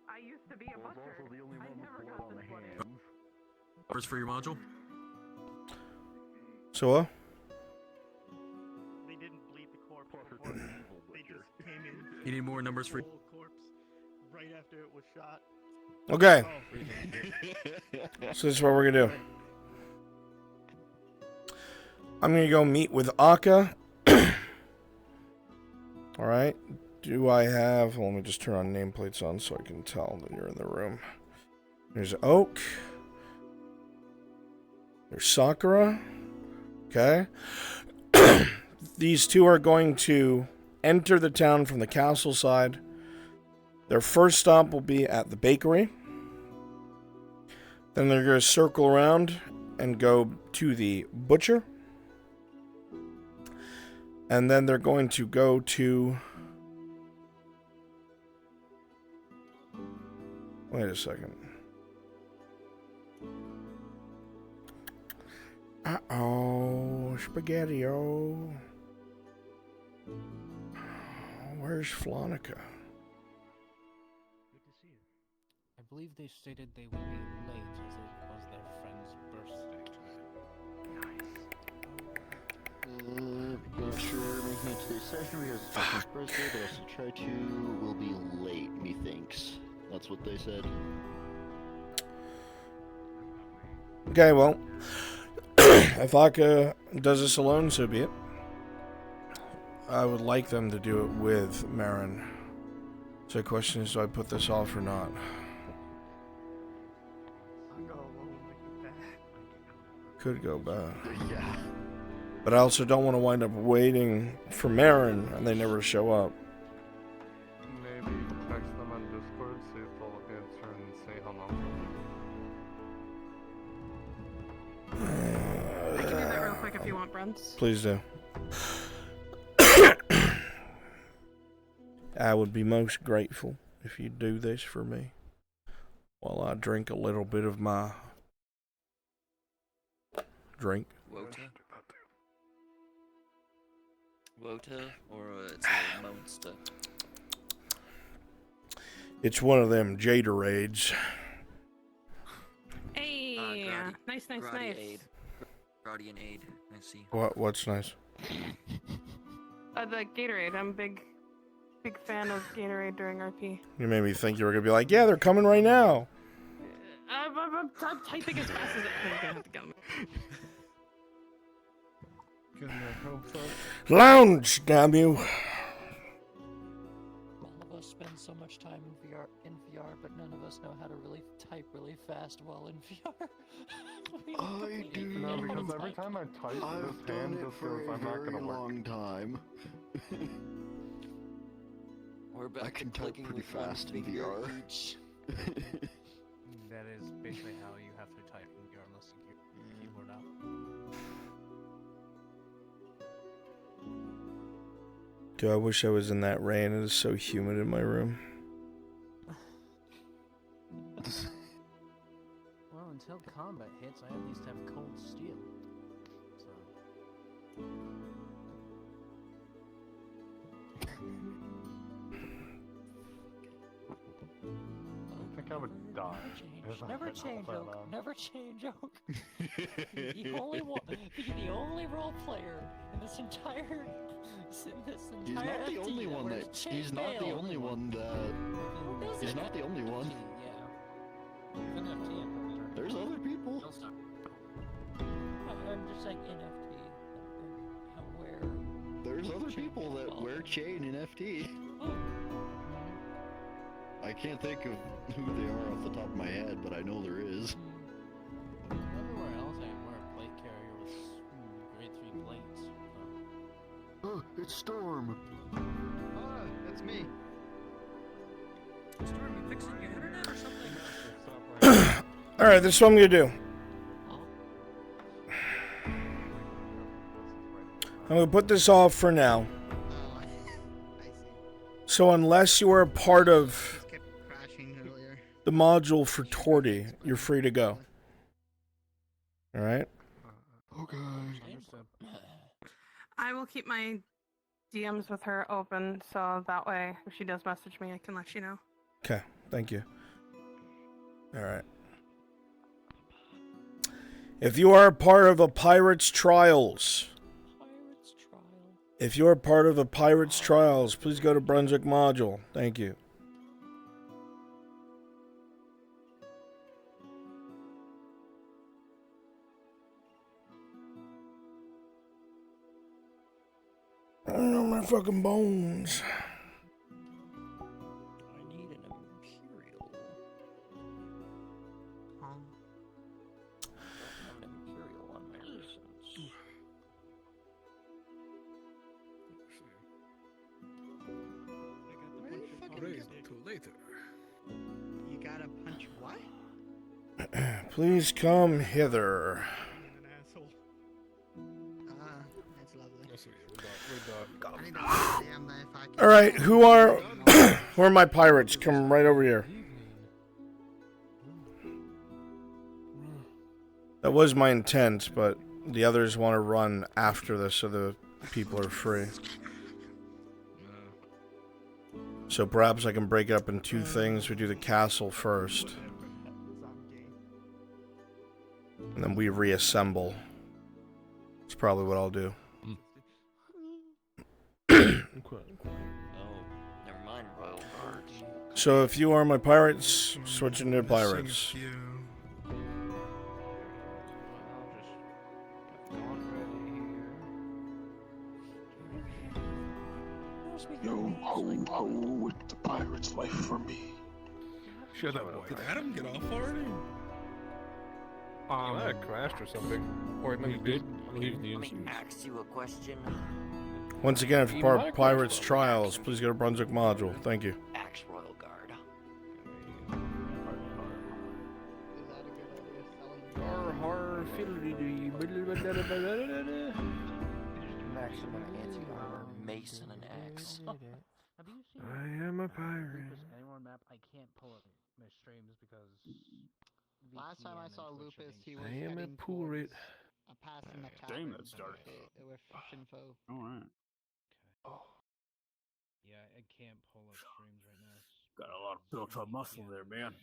I used to be a butcher. I never got this blood. Numbers for your module? So what? They didn't bleed the corpse before. They just came in. You need more numbers for. Whole corpse right after it was shot. Okay. Oh. So this is what we're gonna do. I'm gonna go meet with Akka. Alright. Do I have... Well, let me just turn on nameplates on so I can tell that you're in the room. There's Oak. There's Sakura. Okay. These two are going to enter the town from the castle side. Their first stop will be at the bakery. Then they're going to circle around and go to the butcher. And then they're going to go to... Wait a second. Uh-oh, spaghetti-o. Where's Flonica? Good to see you. I believe they stated they would be late as it was their friend's birthday tonight. Not sure making it to this session because it's my friend's birthday, but also try to will be late, methinks. That's what they said. Okay, well, if Akka does this alone, so be it. I would like them to do it with Marin. So the question is, do I put this off or not? Could go bad. Yeah. But I also don't want to wind up waiting for Marin and they never show up. Maybe text them on Discord, see if they'll answer and say hello. I can do that real quick if you want, Bruns. Please do. I would be most grateful if you do this for me while I drink a little bit of my drink. Wota, or it's a monster? It's one of them Jaderades. Hey, nice. Guardian Aid, I see. What's nice? The Gatorade. I'm a big fan of Gatorade during RP. You made me think you were gonna be like, yeah, they're coming right now. I'm typing as fast as I can. I have to get them. Getting their hopes up. Lounge, damn you. All of us spend spend so much time in VR, but none of us know how to really type really fast while in VR. I do. No, because every time I type, I've this done hand it just for goes, a I'm not very gonna work. long time. We're back I can to type clicking pretty with one fast in finger VR. each. That is basically how you have to type in VR unless you keep your keyboard out. Dude, I wish I was in that rain. It is so humid in my room. Well, until combat hits, I at least have cold steel. So. I think I would die. Never change, Oak. Never change, Oak. The only role player in this entire. He's not the only one that. He's not the only one that. He's not the only one. There's other people. I'm just saying NFT. Where. There's other people that wear chain in FT. I can't think of who they are off the top of my head, but I know there is. Everywhere else, I wear a plate carrier with grade 3 plates. Oh, it's Storm. Ah, that's me. Storm, you fixing your internet or something? Alright, this is what I'm gonna do. I'm gonna put this off for now. So unless you are a part of the module for Torty, you're free to go. Alright? Okay. I will keep my DMs with her open, so that way, if she does message me, I can let you know. Okay, thank you. Alright. If you are a part of a Pirate's Trials, if you're part of a Pirate's Trials, please go to Brunswick Module. Thank you. Oh, my fucking bones. I need an Imperial. I have an Imperial on my license. Raised to later. You gotta punch what? Please come hither. That's lovely. All right, who are who are my pirates? Come right over here. That was my intent, but the others want to run after this, so the people are free. So perhaps I can break it up in two things. We do the castle first, and then we reassemble. That's probably what I'll do. Never mind, Royal Guards. So if you are my pirates, switch into pirates. Yo ho ho with the pirate's life for me. Shut up, did Adam get off already? He might have crashed or something. Or maybe did. Let me ask you a question. Once again, if you're part of Pirates Trials, please go to Brunswick Module. Thank you. Axe Royal Guard. Maximum anti-armor, mace, and an axe. I am a pirate. Anyone map, I can't pull up my streams because. Last time I saw Lupus, he was I am a heading pirate. a pass in the Damn, cavern that's dark. with Shinfo. Alright. Yeah, I can't pull up streams right now. Got a lot of built-up muscle there, man.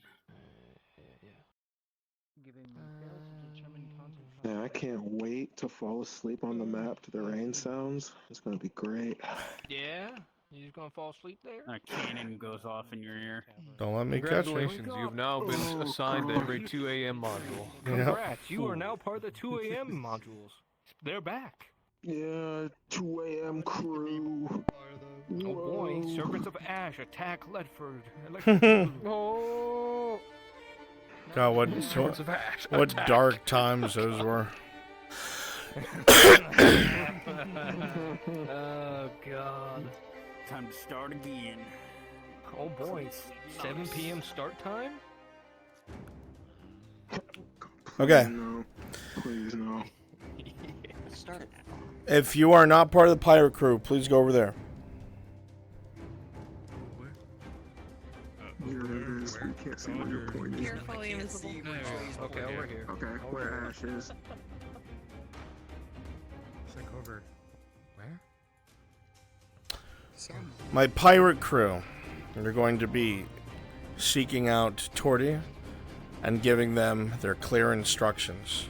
Giving fails to determine content. Yeah, I can't wait to fall asleep on the map to the rain sounds. It's gonna be great. Yeah? You just gonna fall asleep there? A cannon goes off in your ear. Don't let me catch me. Congratulations, you've now been assigned to every 2 a.m. module. Congrats, you are now part of the 2 a.m. modules. They're back. Yeah, 2 a.m. crew. Oh boy, Servants of Ash attack Ledford. Oh. Oh. God, Servants of Ash what attack. dark times those were. Oh god. Time to start again. Oh boy, 7 p.m. start time? Okay. No. Please, no. Start it. If you are not part of the pirate crew, please go over there. Here it is. We can't see where you're pointing. You're fully invisible. Okay, over here. Okay, where Ash is. It's like over. Where? My pirate crew are going to be seeking out Torty and giving them their clear instructions.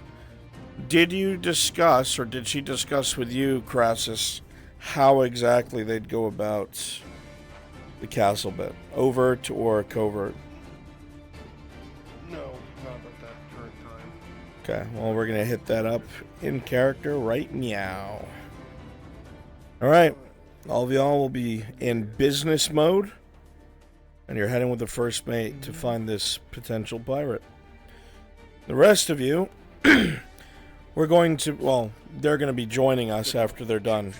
Did you discuss, or did she discuss with you, Crassus, how exactly they'd go about the castle bit? Overt or covert? No, not at that current time. Okay, well, we're going to hit that up in character right meow. Alright, all of y'all will be in business mode, and you're heading with the first mate to find this potential pirate. The rest of you, we're going to, well, they're going to be joining us after they're done.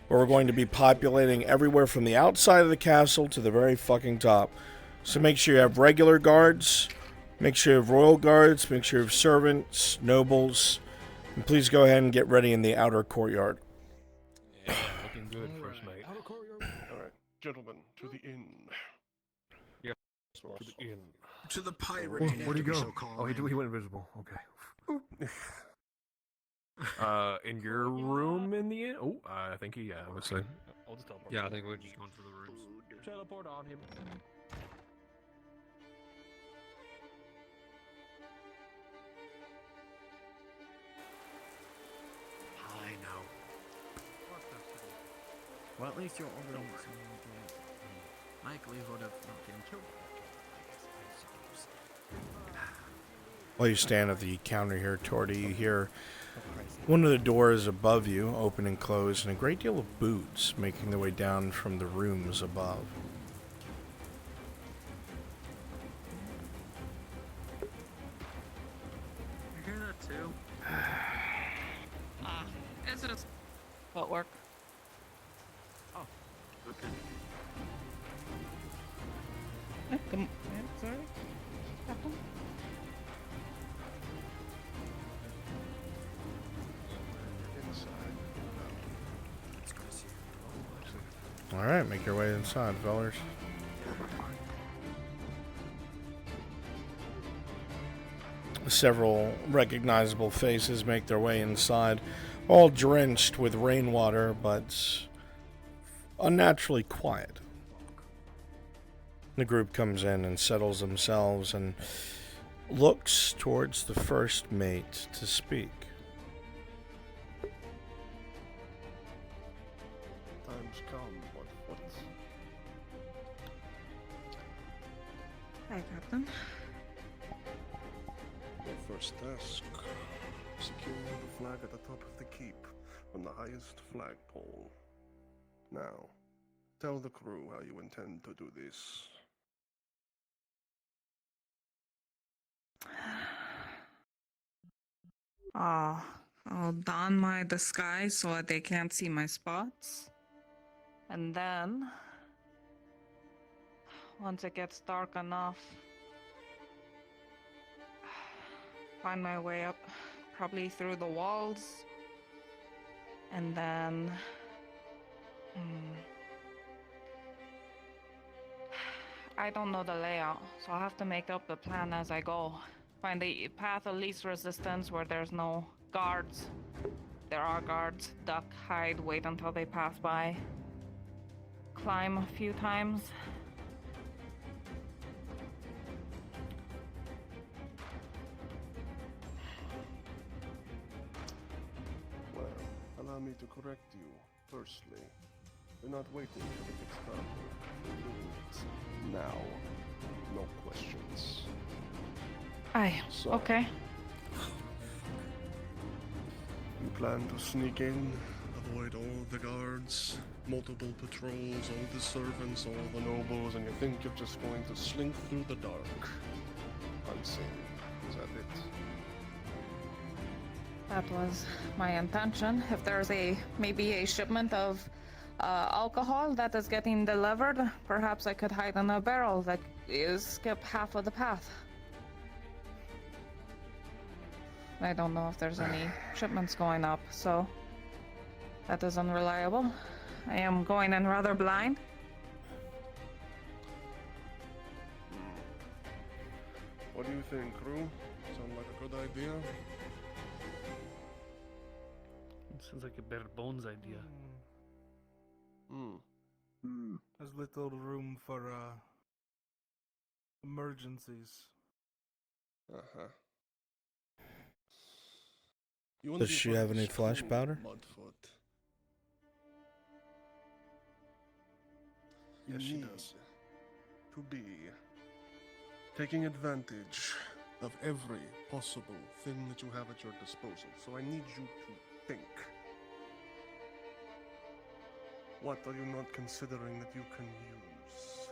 But we're going to be populating everywhere from the outside of the castle to the very fucking top. So make sure you have regular guards, make sure you have royal guards, make sure you have servants, nobles, and please go ahead and get ready in the outer courtyard. Yeah, looking good, first mate. Alright, gentlemen, to the inn. Yeah, to the inn. To the pirate. Where'd he go? Oh, he went invisible. Okay. In your room in the inn? Oh, I think he, let's see. I'll just teleport. Yeah, I think we're just going for the rooms. Teleport on him. I know. Well, at least you're already likelihood of not getting killed. I suppose. While you stand at the counter here, Torty, you hear one of the doors above you open and close, and a great deal of boots making their way down from the rooms above. You hear that too? It's just footwork. Oh, okay. Come, sorry. Alright, make your way inside, fellers. Several recognizable faces make their way inside, all drenched with rainwater, but unnaturally quiet. The group comes in and settles themselves and looks towards the first mate to speak. Time's come, what? Hi, Captain. Your first task. Secure the flag at the top of the keep on the highest flagpole. Now, tell the crew how you intend to do this. I'll don my disguise so that they can't see my spots. And then, once it gets dark enough, find my way up, probably through the walls. And then, I don't know the layout, so I'll have to make up the plan as I go. Find the path of least resistance where there's no guards. There are guards. Duck, hide, wait until they pass by. Climb a few times. Well, allow me to correct you. Firstly, we're not waiting till it gets dark. We're doing it now. No questions. Aye, okay. You plan to sneak in deployed all the guards, multiple patrols, all the servants, all the nobles, and you think you're just going to slink through the dark unseen. Is that it? That was my intention. If there's maybe a shipment of alcohol that is getting delivered, perhaps I could hide in a barrel that is skip half of the path. I don't know if there's any shipments going up, so that is unreliable. I am going in rather blind. What do you think, crew? Sound like a good idea? It sounds like a bare bones idea. There's little room for emergencies. Uh-huh. Does she have any flash powder? Mudfoot. Yes, she does. To be taking advantage of every possible thing that you have at your disposal. So I need you to think. What are you not considering that you can use?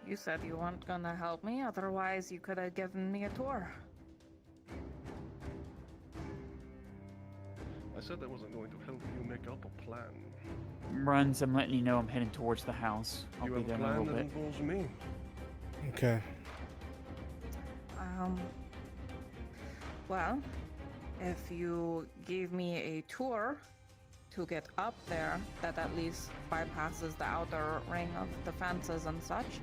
You said you weren't gonna help me, otherwise you could have given me a tour. I said I wasn't going to help you make up a plan. Runs, I'm letting you know I'm heading towards the house. I'll You be have there a in a plan little that bit. involves me. Okay. Well, if you gave me a tour to get up there that at least bypasses the outer ring of the fences and such,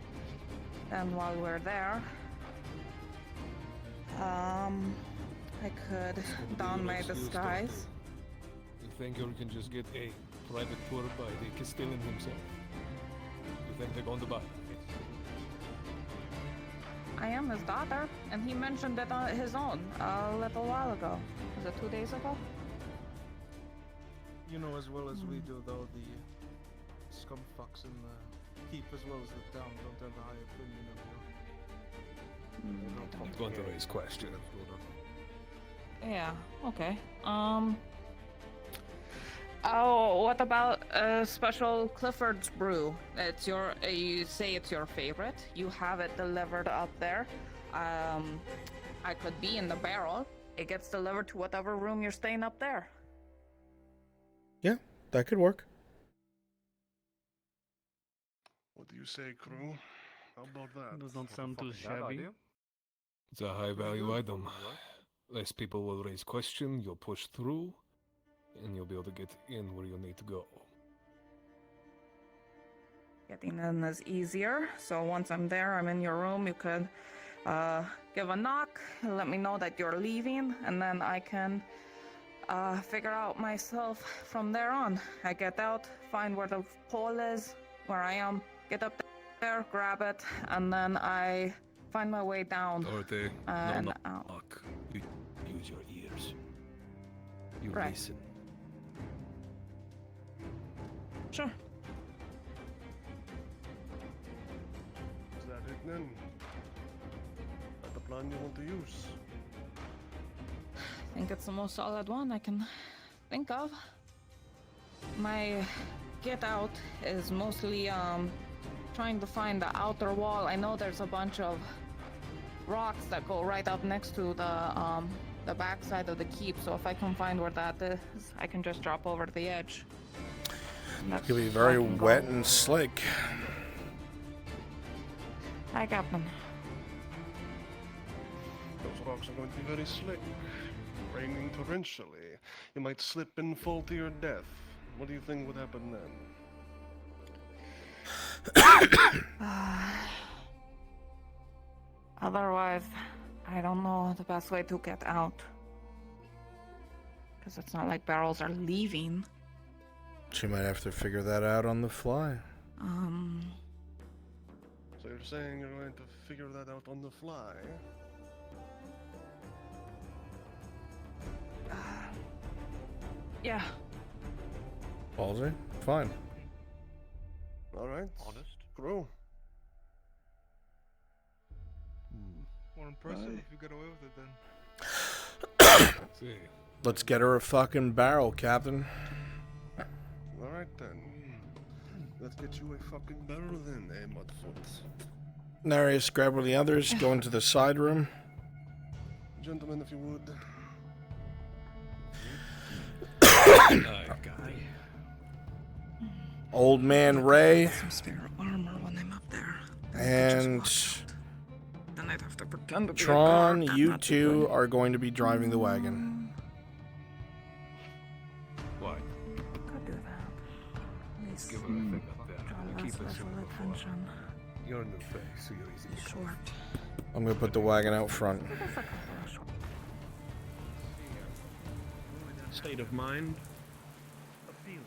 then while we're there, I could don my disguise. You think you can just get a private tour by the Castellan himself? You think they're going to buy? I am his daughter, and he mentioned it on his own a little while ago. Was it 2 days ago? You know as well as we do, though, the scumfucks in the keep as well as the town don't have a high opinion of you. I'm going to raise questions. Yeah, okay. Oh, what about special Clifford's brew? It's you say it's your favorite. You have it delivered up there. I could be in the barrel. It gets delivered to whatever room you're staying up there. Yeah, that could work. What do you say, crew? How about that? Does not sound too shabby. It's a high value item. Less people will raise questions, you'll push through, and you'll be able to get in where you need to go. Getting in is easier. So once I'm there, I'm in your room. You could give a knock, let me know that you're leaving, and then I can figure out myself from there on. I get out, find where the pole is, where I am, get up there, grab it, and then I find my way down. Dorothy, and no out. knock. You use your ears. You Right. listen. Sure. Is that it then? That the plan you want to use? I think it's the most solid one I can think of. My get out is mostly trying to find the outer wall. I know there's a bunch of rocks that go right up next to the back side of the keep, so if I can find where that is, I can just drop over to the edge. It could be very wet and slick. Hi, Captain. Those rocks are going to be very slick. Raining torrentially. You might slip and fall to your death. What do you think would happen then? Otherwise, I don't know the best way to get out. Because it's not like barrels are leaving. She might have to figure that out on the fly. So you're saying you're going to figure that out on the fly? Yeah. Ballsy? Fine. Alright. Honest. Crew. More impressive if you get away with it then. See, Let's get her a fucking barrel, Captain. Alright then. Let's get you a fucking barrel then, eh, Mudfoot? Narius, grab one of the others, go into the side room. Gentlemen, if you would. Old man Ray. Some spare armor when I'm up there. And Then I'd have to pretend to be a Tron, guard. you two are going to be driving the wagon. Why? Could do that. Let's give her a thing up there. Draw Keep it special simple. attention. You're a new face, so you're easy to Short. I'm gonna put the wagon out front. State of mind. A feeling.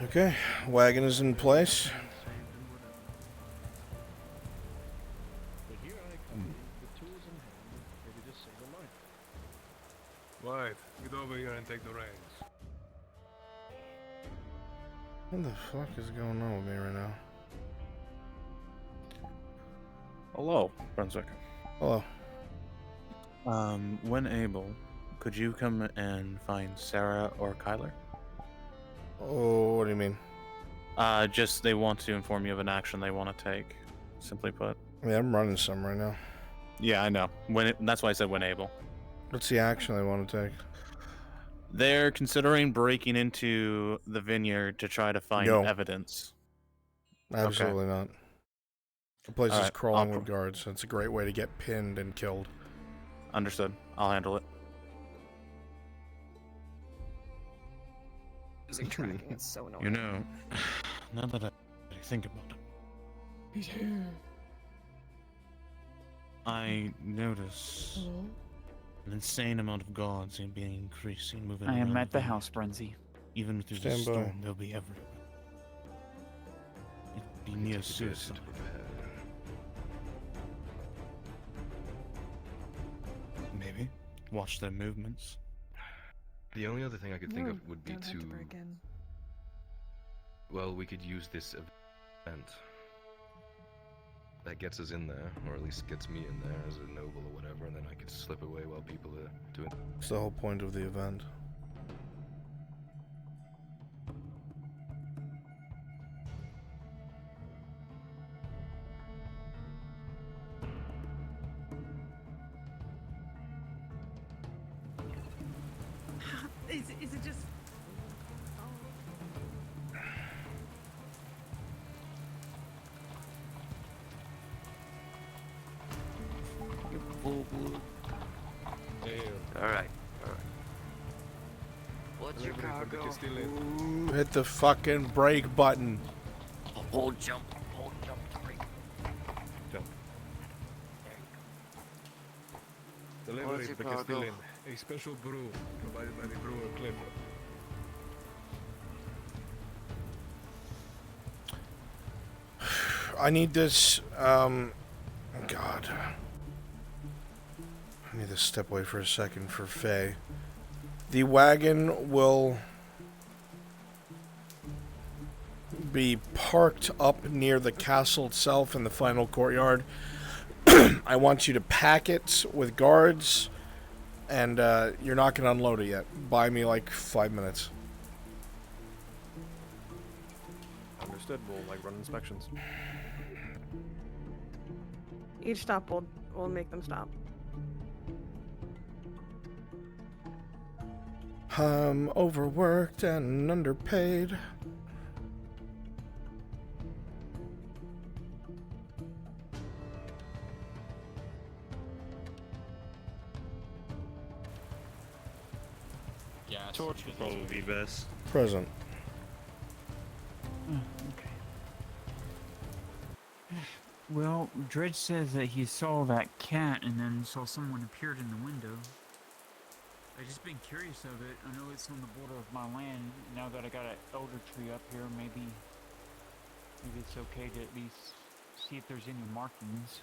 Okay, wagon is in place. White, get over here and take the reins. What the fuck is going on with me right now? Hello, Brunswick. Hello. When able, could you come and find Sarah or Kyler? Oh, what do you mean? Just they want to inform you of an action they want to take. Simply put. Yeah, I'm running some right now. Yeah, I know. That's why I said when able. What's the action they want to take? They're considering breaking into the vineyard to try to find evidence. Absolutely not. The place is Alright, crawling with guards. That's a great way to get pinned and killed. Understood. I'll handle it. Using tracking is so annoying. You know, now that I think about it, He's here. I notice an insane amount of guards being increasing, moving I am around at the vineyard. house, Brenzy. Even through the Stand by. storm, they'll be everywhere. It'd be near suicide. Maybe. Watch their movements. The only other thing I could think of would be Don't have to... to break in. Well, we could use this event. That gets us in there, or at least gets me in there as a noble or whatever, and then I could slip away while people are doing... It's the whole point of the event. Is it just... You full blue. Alright. What's your cargo? Hit the fucking brake button. Hold jump to break. Jump. Delivery wait, the Chicago. Castellan. A special brew provided by the brewer Clifford. I need this, God. I need to step away for a second for Faye. The wagon will be parked up near the castle itself in the final courtyard. I want you to pack it with guards, and you're not going to unload it yet. Buy me like 5 minutes. Understood. We'll like run inspections. Each stop will make them stop. I'm overworked and underpaid. Yeah, Torch would probably be best. Present. Okay. Well, Dredge says that he saw that cat and then saw someone appeared in the window. I've just been curious of it. I know it's on the border of my land. Now that I got an elder tree up here, maybe it's okay to at least see if there's any markings.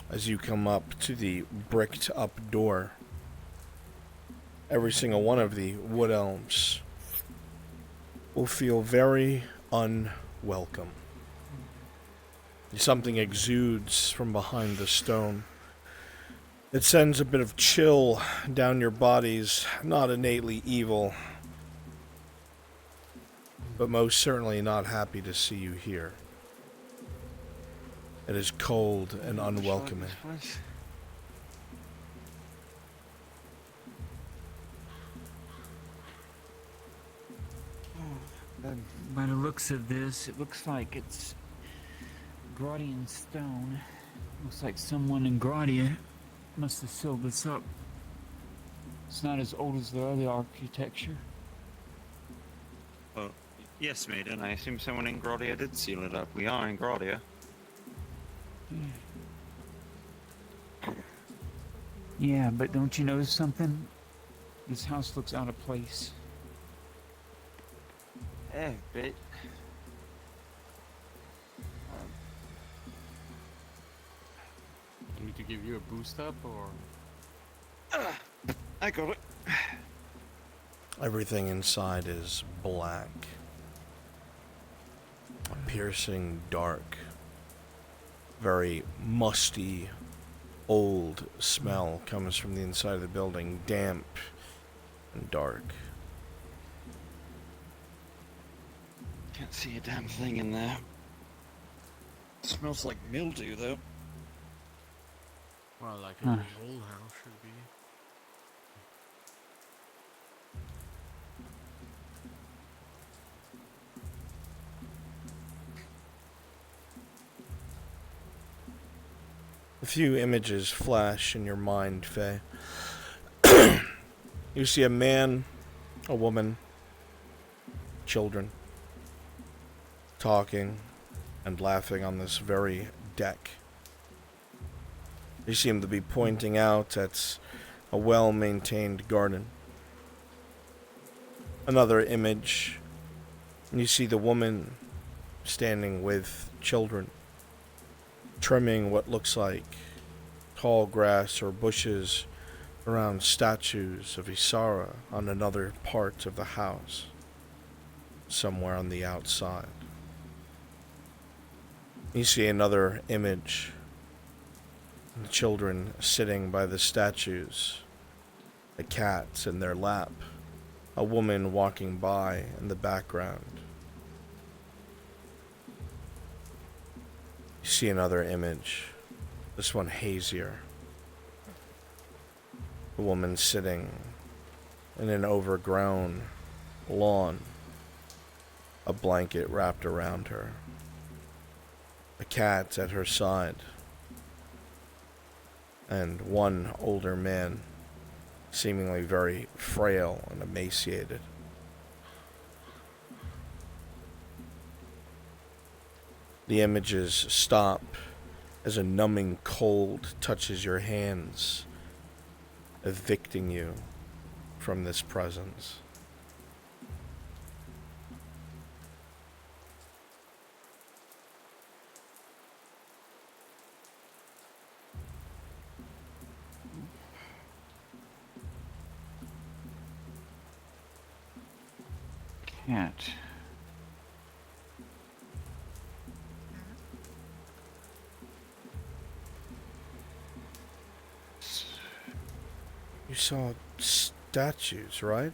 As you come up to the bricked up door, every single one of the wood elms will feel very unwelcome. Something exudes from behind the stone. It sends a bit of chill down your bodies, not innately evil, but most certainly not happy to see you here. It is cold and unwelcoming. By the looks of this, it looks like it's Gradian stone. Looks like someone in Gradia must have sealed this up. It's not as old as the other architecture. Well, yes, maiden. I assume someone in Gradia did seal it up. We are in Gradia. Yeah, but don't you notice something? This house looks out of place. Eh, bit. You need to give you a boost up, or? I got it. Everything inside is black. A piercing dark. Very musty, old smell comes from the inside of the building. Damp and dark. Can't see a damn thing in there. Smells like mildew, though. Well, like a old house should be. A few images flash in your mind, Faye. You see a man, a woman, children, talking and laughing on this very deck. They seem to be pointing out at a well-maintained garden. Another image, and you see the woman standing with children, trimming what looks like tall grass or bushes around statues of Isara on another part of the house, somewhere on the outside. You see another image, the children sitting by the statues, the cats in their lap, a woman walking by in the background. You see another image, this one hazier. A woman sitting in an overgrown lawn, a blanket wrapped around her. A cat at her side, and one older man, seemingly very frail and emaciated. The images stop as a numbing cold touches your hands, evicting you from this presence. Cat. You saw statues, right?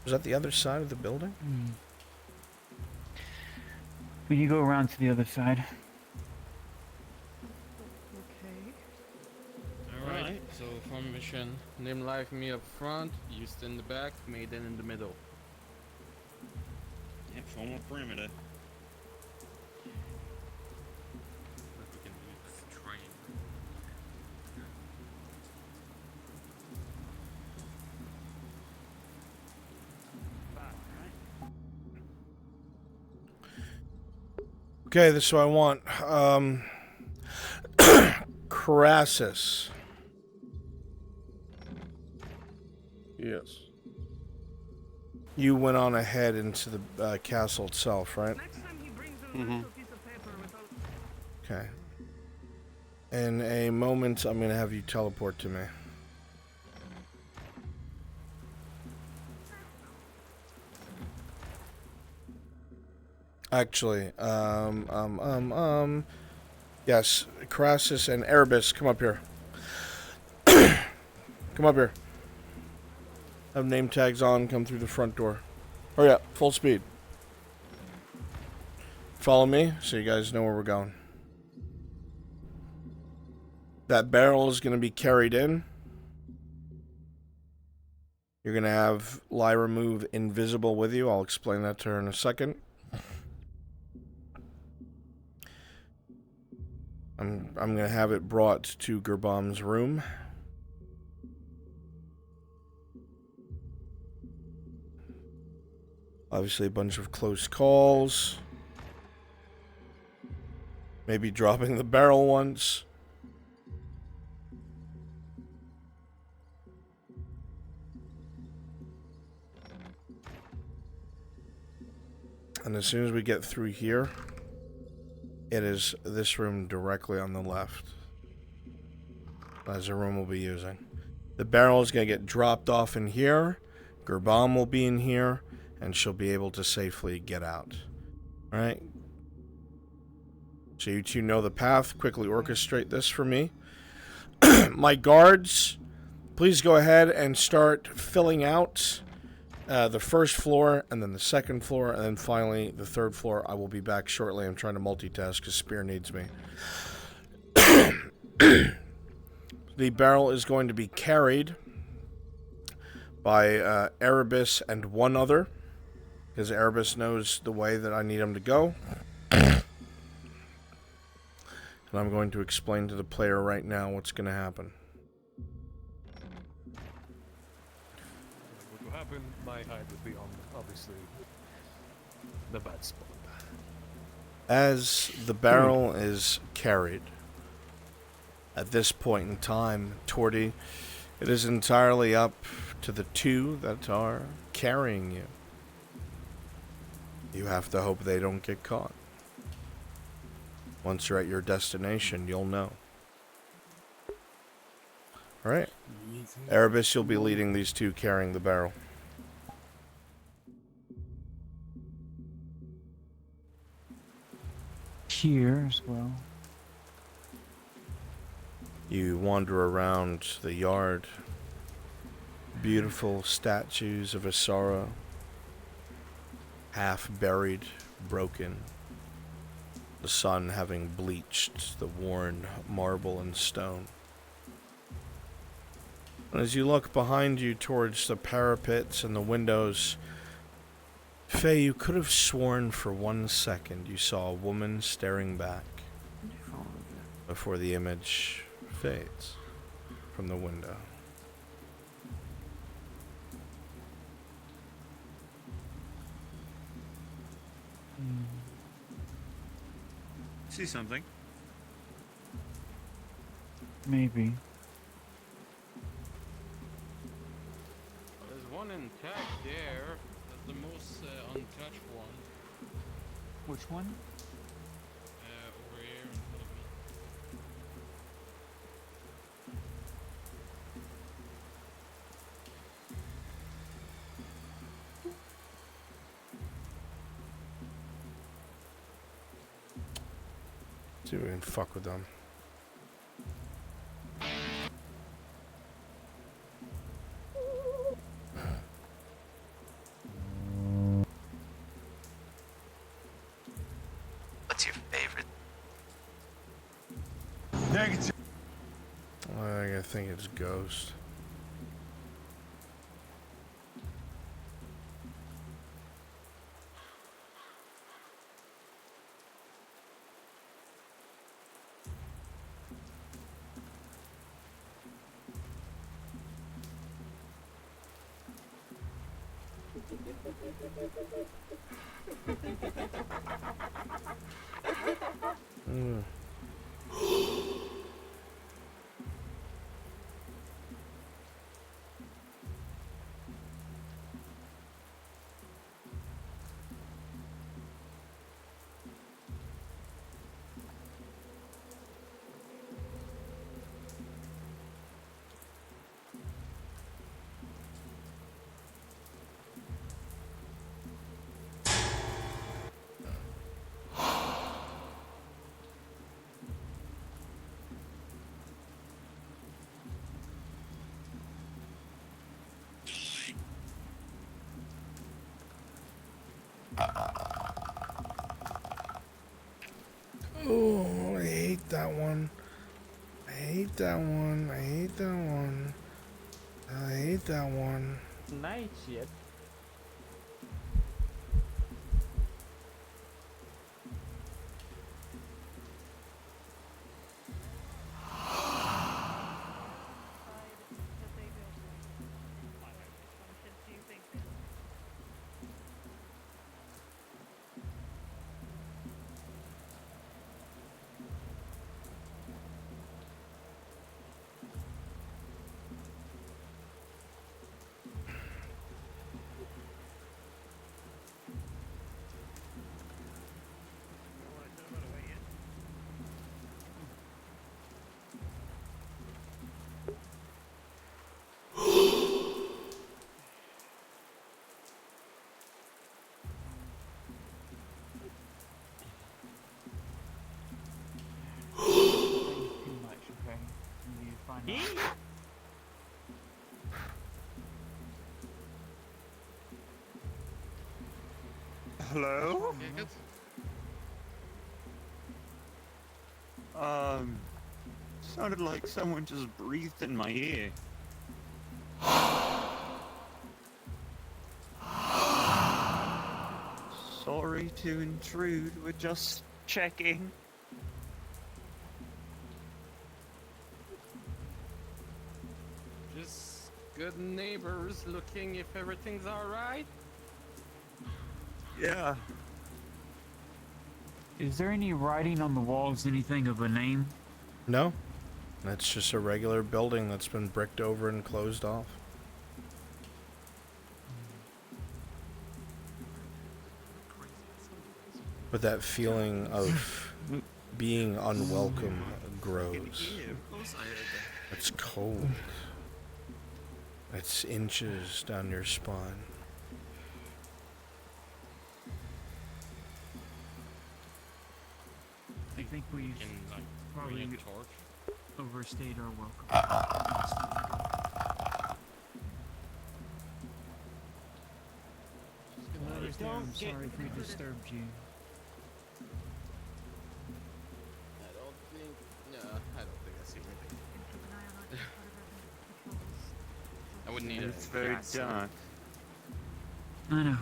Was that the other side of the building? Will you go around to the other side? Alright, so formation. Name live me up front, you stand in the back, Maiden in the middle. Yeah, form a perimeter. Okay, this is what I want. Crassus. Yes. You went on ahead into the castle itself, right? Mm-hmm. Okay. In a moment, I'm going to have you teleport to me. Actually, yes, Crassus and Erebus, come up here. Come up here. Have name tags on, come through the front door. Hurry up, full speed. Follow me, so you guys know where we're going. That barrel is going to be carried in. You're going to have Lyra move invisible with you. I'll explain that to her in a second. I'm going to have it brought to Gerbom's room. Obviously a bunch of close calls. Maybe dropping the barrel once. And as soon as we get through here, it is this room directly on the left. That's the room we'll be using. The barrel is going to get dropped off in here. Gerbom will be in here, and she'll be able to safely get out. Alright? So you two know the path. Quickly orchestrate this for me. My guards, please go ahead and start filling out the first floor, and then the second floor, and then finally the third floor. I will be back shortly. I'm trying to multitask because Spear needs me. The barrel is going to be carried by Erebus and one other, because Erebus knows the way that I need him to go. And I'm going to explain to the player right now what's going to happen. What will happen? My hide would be on, obviously, the bad spot. As the barrel is carried, at this point in time, Torty, it is entirely up to the two that are carrying you. You have to hope they don't get caught. Once you're at your destination, you'll know. Alright. Erebus, you'll be leading these two carrying the barrel. Here as well. You wander around the yard. Beautiful statues of Asara. Half buried, broken. The sun having bleached the worn marble and stone. And as you look behind you towards the parapets and the windows, Faye, you could have sworn for 1 second you saw a woman staring back before the image fades from the window. See something? Maybe. There's one intact there. That's the most untouched one. Which one? Over here in front of me. See if we can fuck with them. What's your favorite? Negative. I think it's Ghost. Mm. Oh, I hate that one. I hate that one. I hate that one. I hate that one. Night shit. Hello? Sounded like someone just breathed in my ear. Sorry to intrude, we're just checking. Just good neighbors looking if everything's alright. Yeah. Is there any writing on the walls, anything of a name? No. That's just a regular building that's been bricked over and closed off. But that feeling of being unwelcome grows. It's cold. It's inches down your spine. I think we've probably overstayed our welcome. I'm sorry if we disturbed you. I don't think. No, I don't think I see anything. I wouldn't need it. It's very dark. I know.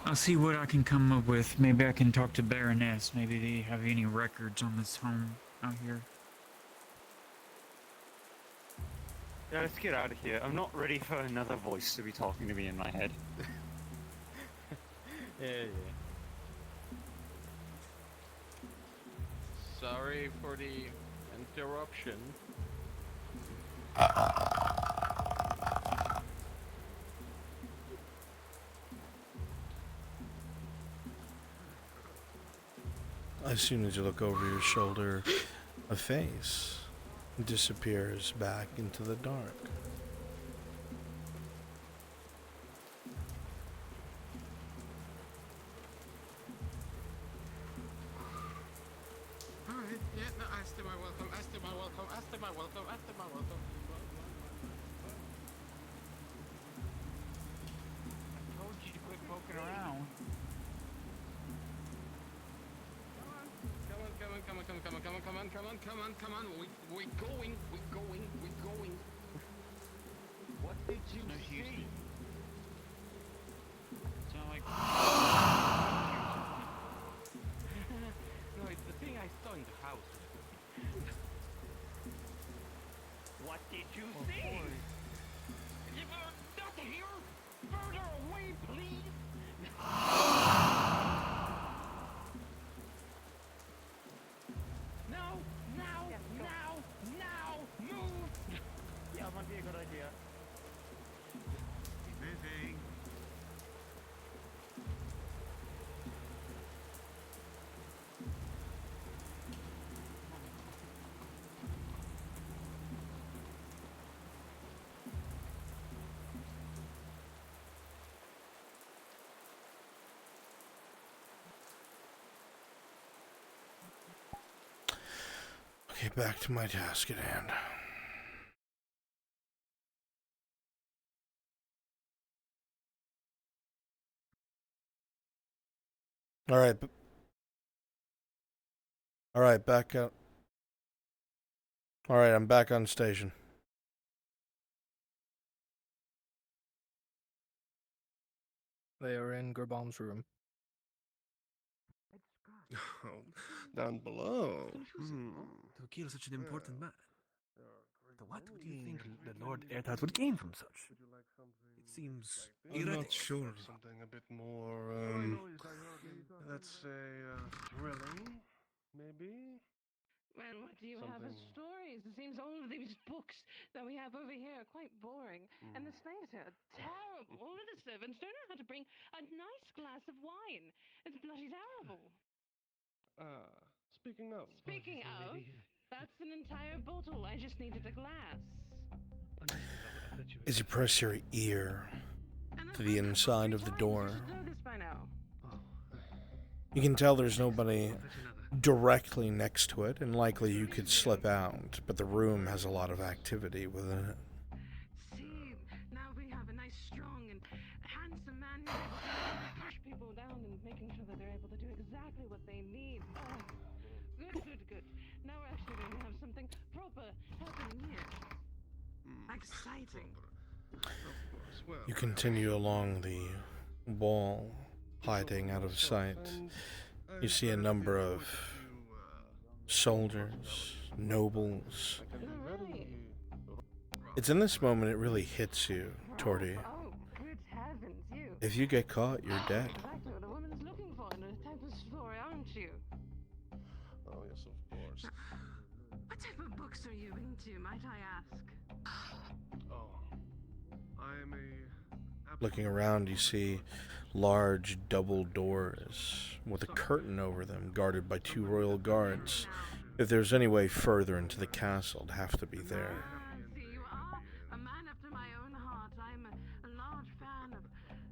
I'll see what I can come up with. Maybe I can talk to Baroness. Maybe they have any records on this home out here. Yeah, let's get out of here. I'm not ready for another voice to be talking to me in my head. Yeah. Sorry for the interruption. As soon as you look over your shoulder, a face disappears back into the dark. Alright, yeah, no, I still my welcome, I still my welcome, I still my welcome, I still my welcome. I told you to quit poking around. Come on, we're going. What did you see? Sound like... No, it's the thing I saw in the house. What did you see? Not here! Further away, please! Now! Move! Yeah, might be a good idea. Keep moving. Okay, back to my task at hand. Alright, back up. Alright, I'm back on station. They are in Gerbom's room. Oh, down below. To kill such an important man. What would you think the Lord Erthard would gain from such? It seems I'm not sure. Something a bit more, let's say, thrilling, maybe? Well, what do you have as stories? It seems all of these books that we have over here are quite boring. And the slaves are terrible. All of the servants don't know how to bring a nice glass of wine. It's bloody terrible. Speaking of. Speaking of, that's an entire bottle. I just needed a glass. As you press your ear to the inside of the door, You should know this by now. you can tell there's nobody directly next to it, and likely you could slip out, but the room has a lot of activity within it. See, now we have a nice, strong, and handsome man who's able to push people down and making sure that they're able to do exactly what they need. Oh, good. Now we're actually going to have something proper happening here. Exciting. You continue along the wall, hiding out of sight. You see a number of soldiers, nobles. It's in this moment it really hits you, Torty. Oh, good heavens, you. If you get caught, you're dead. Exactly what a woman's looking for in a type of story, aren't you? Oh, yes, of course. What type of books are you into, might I ask? Oh, I am a... Looking around, you see large double doors with a curtain over them, guarded by 2 royal guards. If there's any way further into the castle, it'd have to be there. See, you are a man after my own heart. I'm a large fan of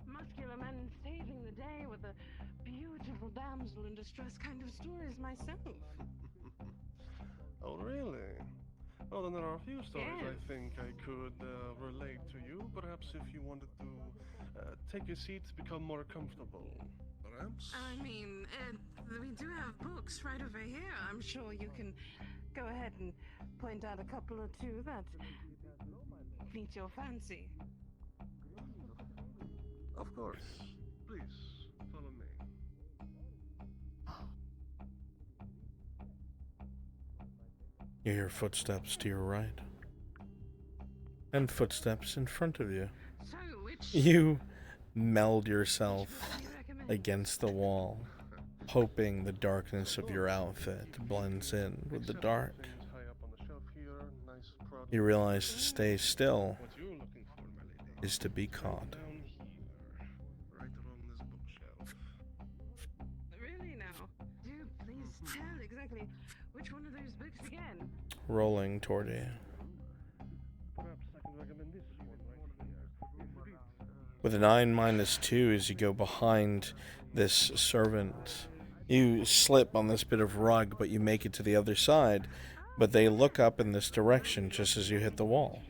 muscular men saving the day with a beautiful damsel in distress kind of stories myself. Oh, really? Well, then there are a few stories Yes. I think I could relate to you. Perhaps if you wanted to take a seat, become more comfortable. Perhaps? I mean, we do have books right over here. I'm sure you can go ahead and point out a couple or two that meet your fancy. Of course. Please, follow me. You hear footsteps to your right, and footsteps in front of you. So, which You meld yourself against the wall, hoping the darkness of your outfit blends in with the dark. You realize to stay still is to be caught. Really now? Do please tell exactly which one of those books again? Rolling toward you. With a 9 minus 2 as you go behind this servant. You slip on this bit of rug, but you make it to the other side. But they look up in this direction just as you hit the wall.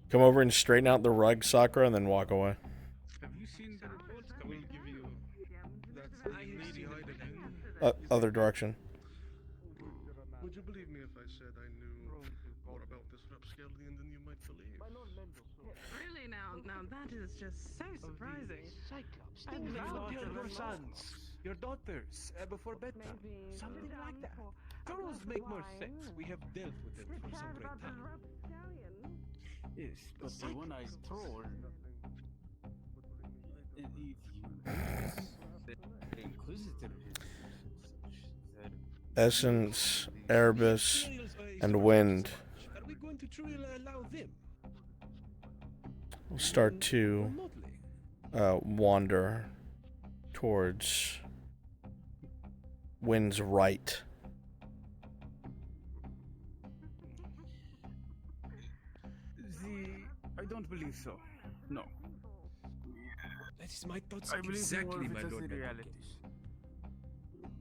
Come over and straighten out the rug, Sakura, and then walk away. Have you seen the reports? I will give you that lady hiding. Other direction. Would you believe me if I said I knew more about this rapscallion than you might believe? Really now that is just so surprising. Cyclops, think about your sons, your daughters, before bedtime. Something like that. Trolls make more sense. We have dealt with them for some great time. Yes, but the one-eyed troll. If you the Inquisitor Essence, Erebus, and Wind Are we going to truly allow them? will start to wander towards Wind's right. I don't believe so. No. That is my thoughts I believe exactly, my more of it as lord. the realities.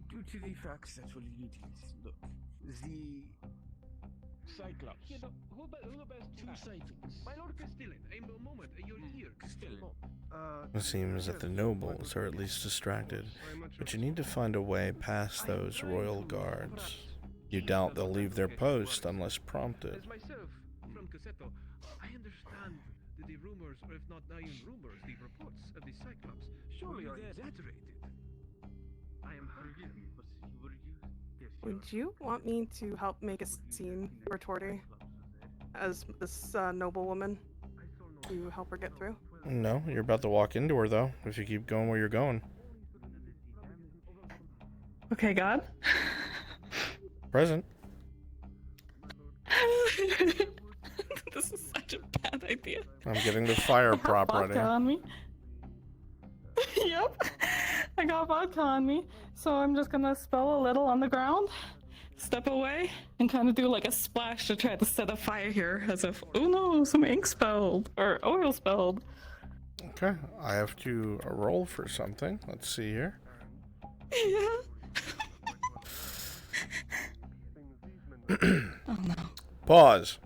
Due to the facts that will lead you to look. The Cyclops. Who best two sightings? My lord Castellan, I'm a moment, your ear, Castellan. It seems that the nobles are at least distracted, but you need to find a way past those royal guards. You doubt they'll leave their post unless prompted. As myself, from Cassetto, I understand that the rumors, or if not even rumors, the reports of the Cyclops surely are exaggerated. I am forgiven, but were you... Would you want me to help make a scene for Torty as this noblewoman to help her get through? No, you're about to walk into her, though, if you keep going where you're going. Okay, God. Present. This is such a bad idea. I'm getting the fire prop ready. Vodka on me. Yep. I got vodka on me, so I'm just gonna spill a little on the ground, step away, and kind of do like a splash to try to set a fire here, as if, oh no, some ink spilled, or oil spilled. Okay, I have to roll for something. Let's see here. Yeah. Oh no. Pause.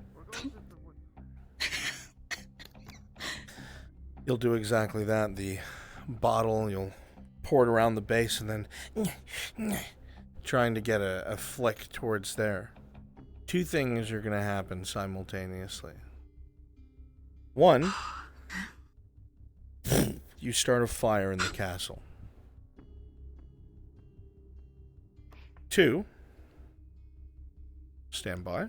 You'll do exactly that. The bottle, you'll pour it around the base and then trying to get a flick towards there. Two things are going to happen simultaneously. One, you start a fire in the castle. Two, stand by.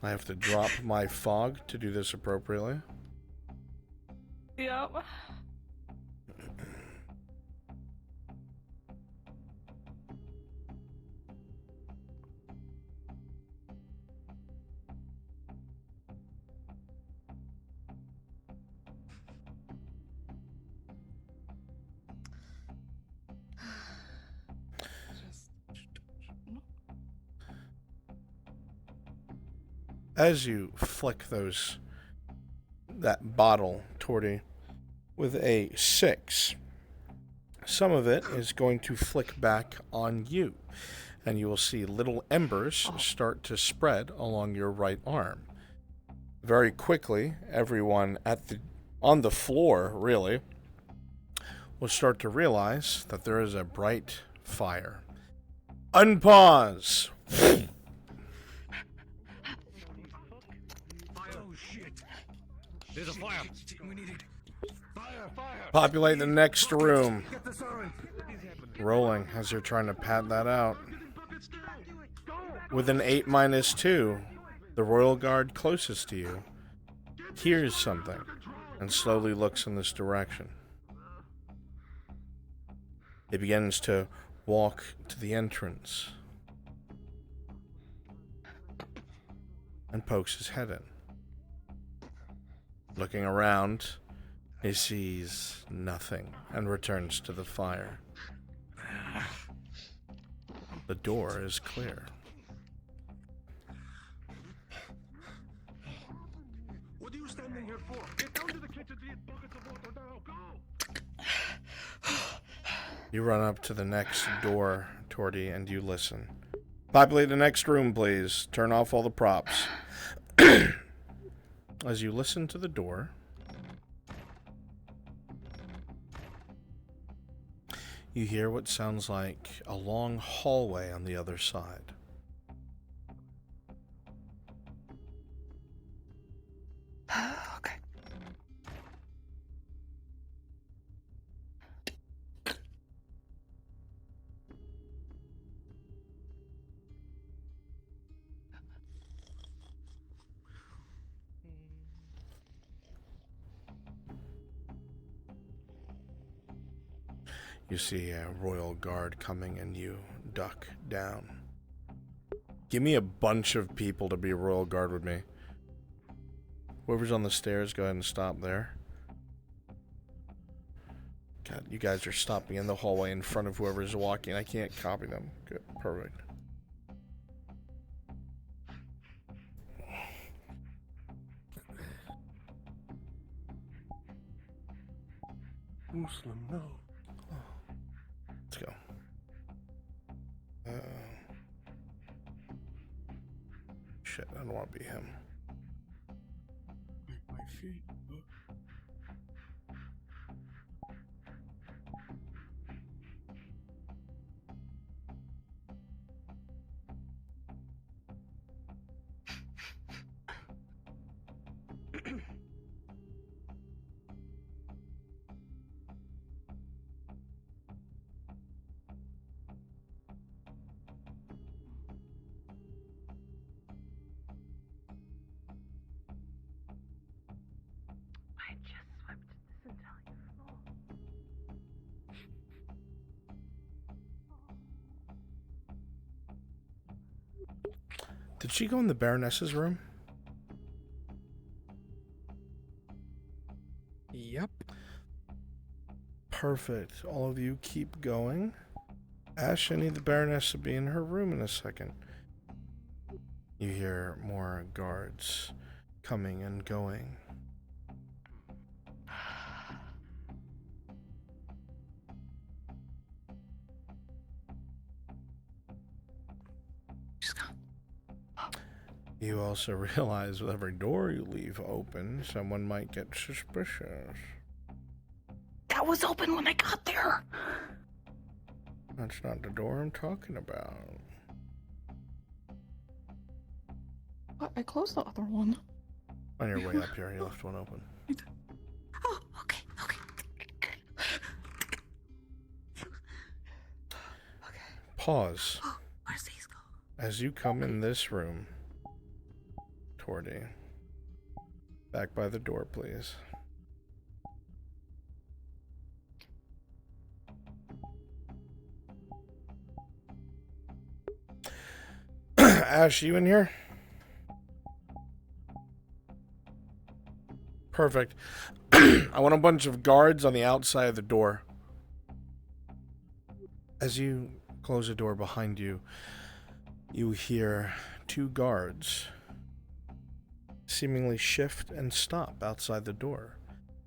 I have to drop my fog to do this appropriately. Yep. As you flick that bottle, Torty, with a 6, some of it is going to flick back on you, and you will see little embers start to spread along your right arm. Very quickly, everyone on the floor, really, will start to realize that there is a bright fire. Unpause! There's a fire! We need it! Fire! Fire! Populate the next room. Rolling as you're trying to pad that out. With an 8-2, the royal guard closest to you hears something and slowly looks in this direction. He begins to walk to the entrance and pokes his head in. Looking around, he sees nothing and returns to the fire. The door is clear. What are you standing here for? Get down to the kitchen to get buckets of water now. Go! You run up to the next door, Torty, and you listen. Populate the next room, please. Turn off all the props. As you listen to the door, you hear what sounds like a long hallway on the other side. Okay. You see a royal guard coming and you duck down. Give me a bunch of people to be a royal guard with me. Whoever's on the stairs, go ahead and stop there. God, you guys are stopping in the hallway in front of whoever's walking. I can't copy them. Good, perfect. Muslim, no. Let's go. Shit, I don't want to be him. My feet. I just swept this entire floor. Did she go in the Baroness's room? Yep. Perfect. All of you keep going. Ash, I need the Baroness to be in her room in a second. You hear more guards coming and going. You also realize with every door you leave open, someone might get suspicious. That was open when I got there. That's not the door I'm talking about. What? I closed the other one. On your way up here, you left one open. Oh, okay. Pause. Where's these go? As you come in this room, Torty, back by the door, please. Ash, you in here? Perfect. I want a bunch of guards on the outside of the door. As you close the door behind you, you hear two guards seemingly shift and stop outside the door.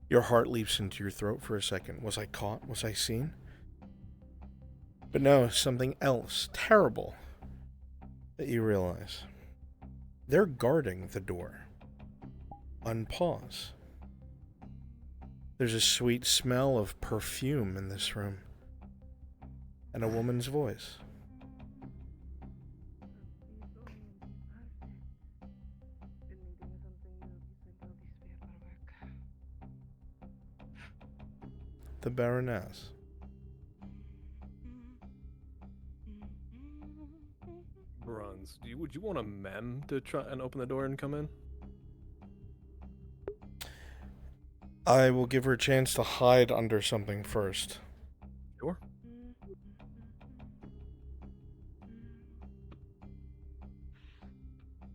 Your heart leaps into your throat for a second. Was I caught? Was I seen? But no, something else terrible that you realize. They're guarding the door. Unpause. There's a sweet smell of perfume in this room. And a woman's voice. The Baroness. Bruns, would you want a mem to try and open the door and come in? I will give her a chance to hide under something first. Sure.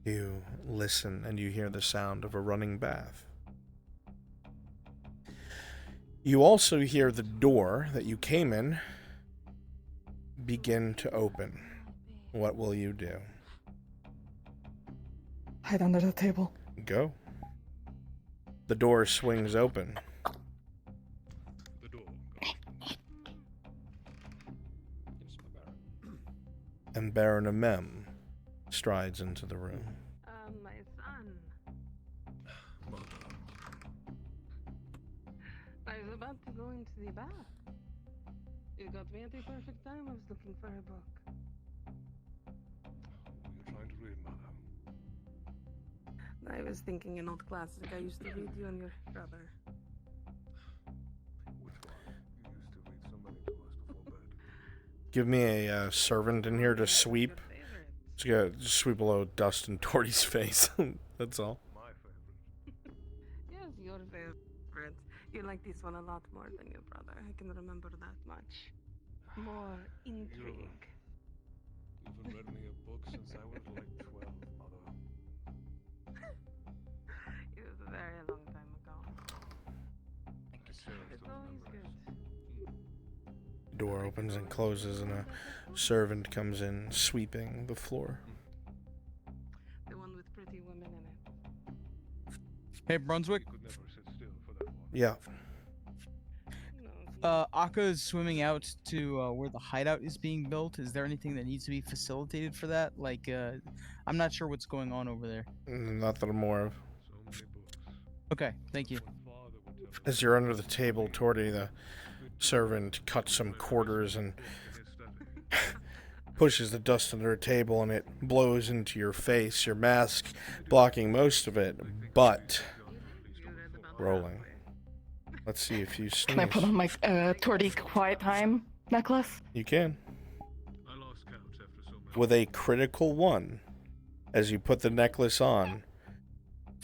You listen and you hear the sound of a running bath. You also hear the door that you came in begin to open. What will you do? Hide under the table. Go. The door swings open. And Baron Amem strides into the room. My son. I was about to go into the bath. You got me at the perfect time. I was looking for a book. What are you trying to read, Mother? I was thinking an old classic I used to read you and your brother. Which one? You used to read so many to us before bed. Give me a servant in here to sweep. Just sweep below dust in Torty's face. That's all. My favorite. Yes, your favorite. You like this one a lot more than your brother. I can remember that much. More intrigue. You haven't read me a book since I was like 12, Mother. It was a very long time ago. It's always good. Door opens and closes and a servant comes in, sweeping the floor. The one with pretty women in it. Hey, Brunswick. Yeah. Akka is swimming out to where the hideout is being built. Is there anything that needs to be facilitated for that? Like, I'm not sure what's going on over there. Not that I'm aware of. Okay, thank you. As you're under the table, Torty, the servant cuts some quarters and pushes the dust under a table, and it blows into your face, your mask blocking most of it, but rolling. Let's see if you sneeze. Can I put on my Torty quiet time necklace? You can. With a critical 1, as you put the necklace on,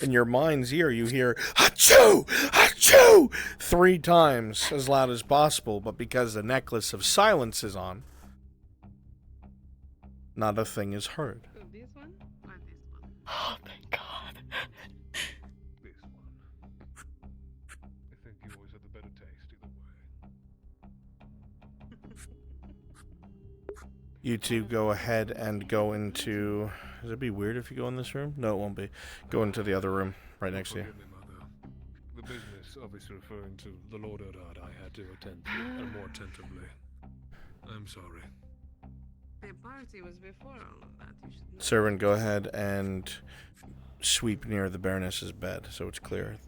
in your mind's ear you hear "Achoo! Achoo!" 3 times as loud as possible, but because the necklace of silence is on, not a thing is heard. This one or this one? Oh, thank God. This one. I think you always had the better taste either way. You two go ahead and go into... Does it be weird if you go in this room? No, it won't be. Go into the other room right next to you. Forgive me, Mother. The business, obviously referring to the Lord Erdard, I had to attend to more attentively. I'm sorry. The party was before all of that. You should know. Servant, go ahead and sweep near the Baroness's bed so it's clear.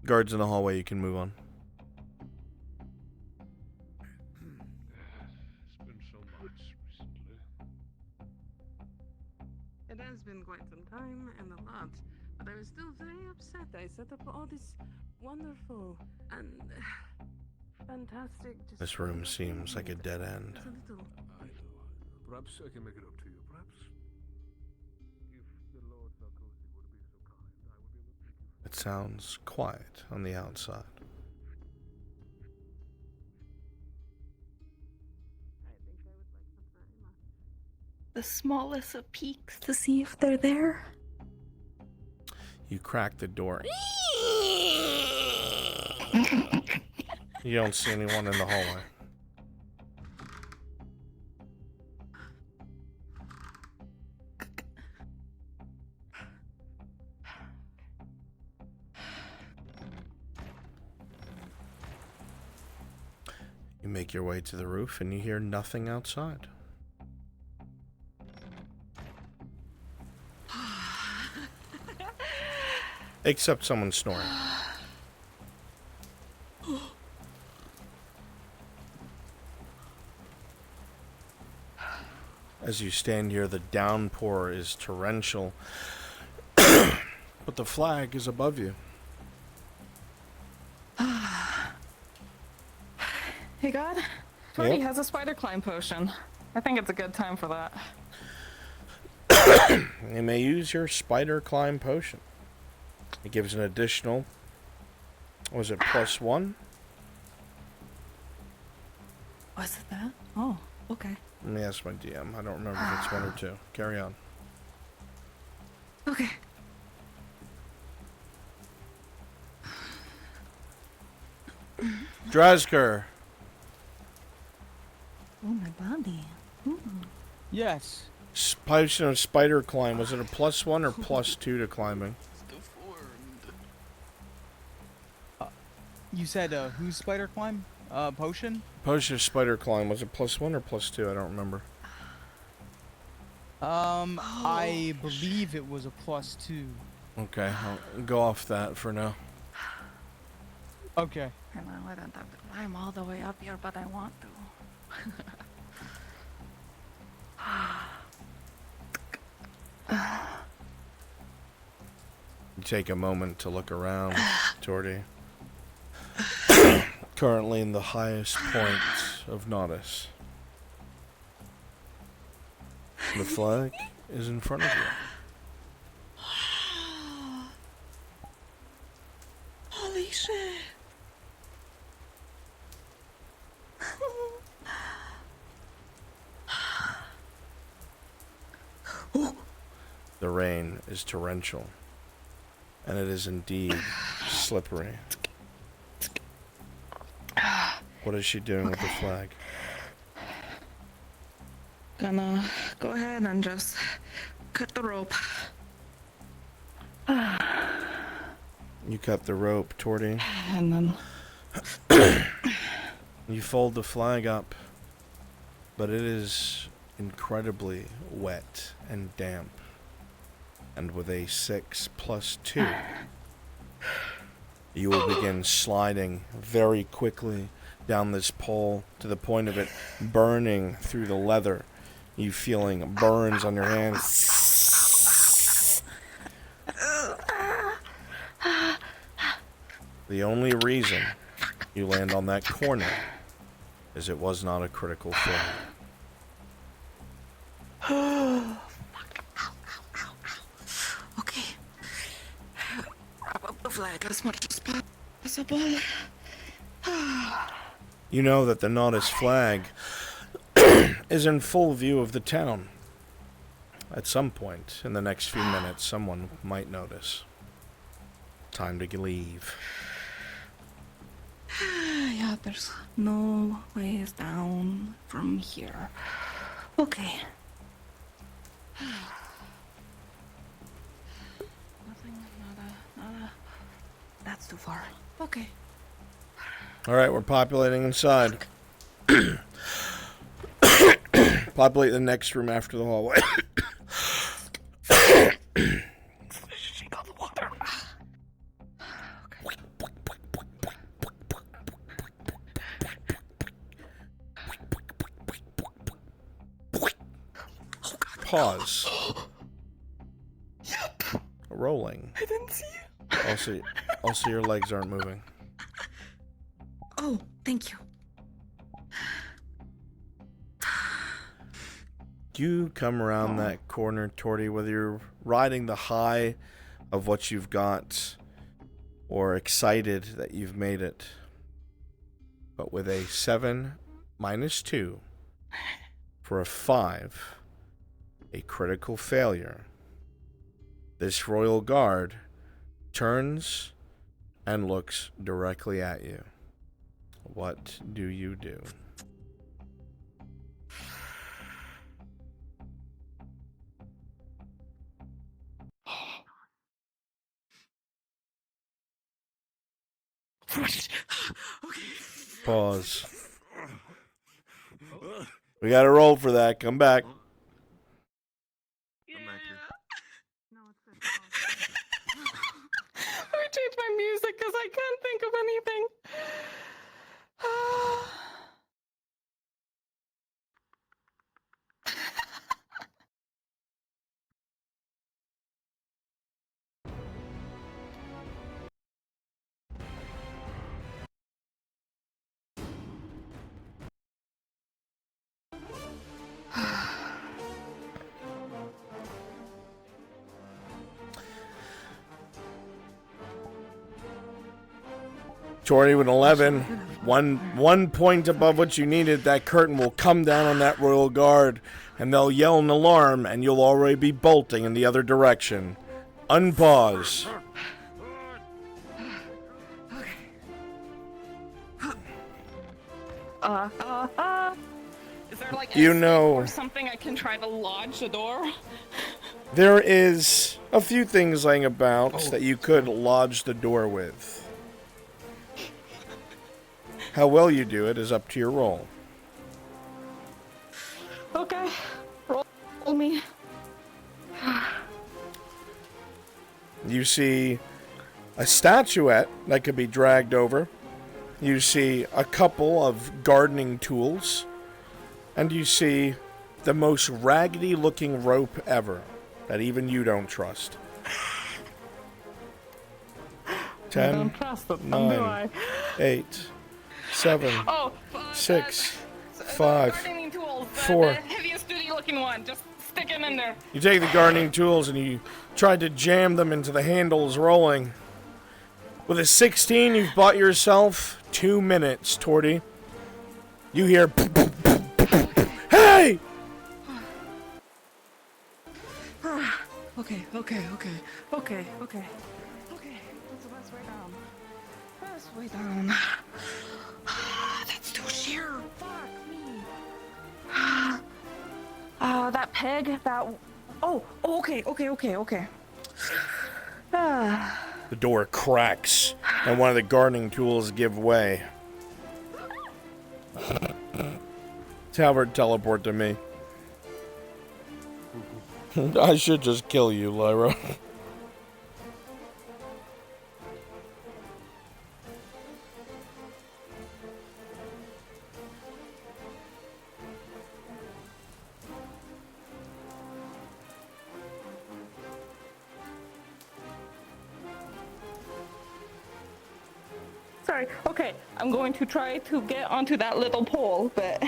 Guards in the hallway, you can move on. It's been so much recently. It has been quite some time and a lot, but I was still very upset. I set up all this wonderful and fantastic. This room seems like a dead end. It's a little. I know. Perhaps I can make it up to you. Perhaps if the Lord Sarkozy would be so kind, I would be able to take you. It sounds quiet on the outside. The smallest of peeks to see if they're there. You crack the door. You don't see anyone in the hallway. You make your way to the roof and you hear nothing outside. Except someone snoring. As you stand here, the downpour is torrential, but the flag is above you. Hey, God. Torty has a spider climb potion. I think it's a good time for that. You may use your spider climb potion. It gives an additional Was it +1? Was it that? Oh, okay. Let me ask my DM. I don't remember if it's 1 or 2. Carry on. Okay. Drazker. Oh, my body. Ooh. Yes. Potion of spider climb. Was it a +1 or +2 to climbing? You said who's spider climb? Potion? Potion of spider climb. Was it +1 or +2? I don't remember. I believe it was a +2. Okay, I'll go off that for now. Okay. And I don't have to climb all the way up here, but I want to. You take a moment to look around, Torty. Currently in the highest point of Nodus. The flag is in front of you. Holy shit. The rain is torrential, and it is indeed slippery. What is she doing with the flag? Gonna go ahead and just cut the rope. You cut the rope, Torty. And then You fold the flag up, but it is incredibly wet and damp. And with a 6 + 2, you will begin sliding very quickly down this pole to the point of it burning through the leather. You feeling burns on your hands. The only reason you land on that corner is it was not a critical failure. Okay. Wrap up the flag as much as possible. You know that the Nodus flag is in full view of the town. At some point in the next few minutes, someone might notice. Time to leave. Yeah, there's no ways down from here. Okay. Nothing, nada. That's too far. Okay. Alright, we're populating inside. Populate the next room after the hallway. She got the water. Pause. Yep. Rolling. I didn't see you. Also, your legs aren't moving. Oh, thank you. You come around that corner, Torty, whether you're riding the high of what you've got or excited that you've made it. But with a 7 - 2 for a 5, a critical failure, this royal guard turns and looks directly at you. What do you do? Pause. We gotta roll for that. Come back. Let me change my music because I can't think of anything. Tori with 11. One point above what you needed. That curtain will come down on that royal guard, and they'll yell an alarm, and you'll already be bolting in the other direction. Unpause. Is there like You a know- or something I can try to lodge the door? There is a few things laying about that you could lodge the door with. How well you do it is up to your roll. Okay, roll me. You see a statuette that could be dragged over. You see a couple of gardening tools. And you see the most raggedy looking rope ever that even you don't trust. 10, don't trust them, do 9, I? 8, 7, Oh, 6, the 5, gardening tools, the 4. heaviest duty looking one. Just stick him in there. You take the gardening tools and you try to jam them into the handles rolling. With a 16, you've bought yourself 2 minutes, Torty. You hear... Hey! Okay. That's the best way down. Best way down. That's too sheer. Fuck me. That peg, that... Oh, okay. The door cracks, and one of the gardening tools give way. Talbert, teleport to me. I should just kill you, Lyra. Sorry, okay. I'm going to try to get onto that little pole, but...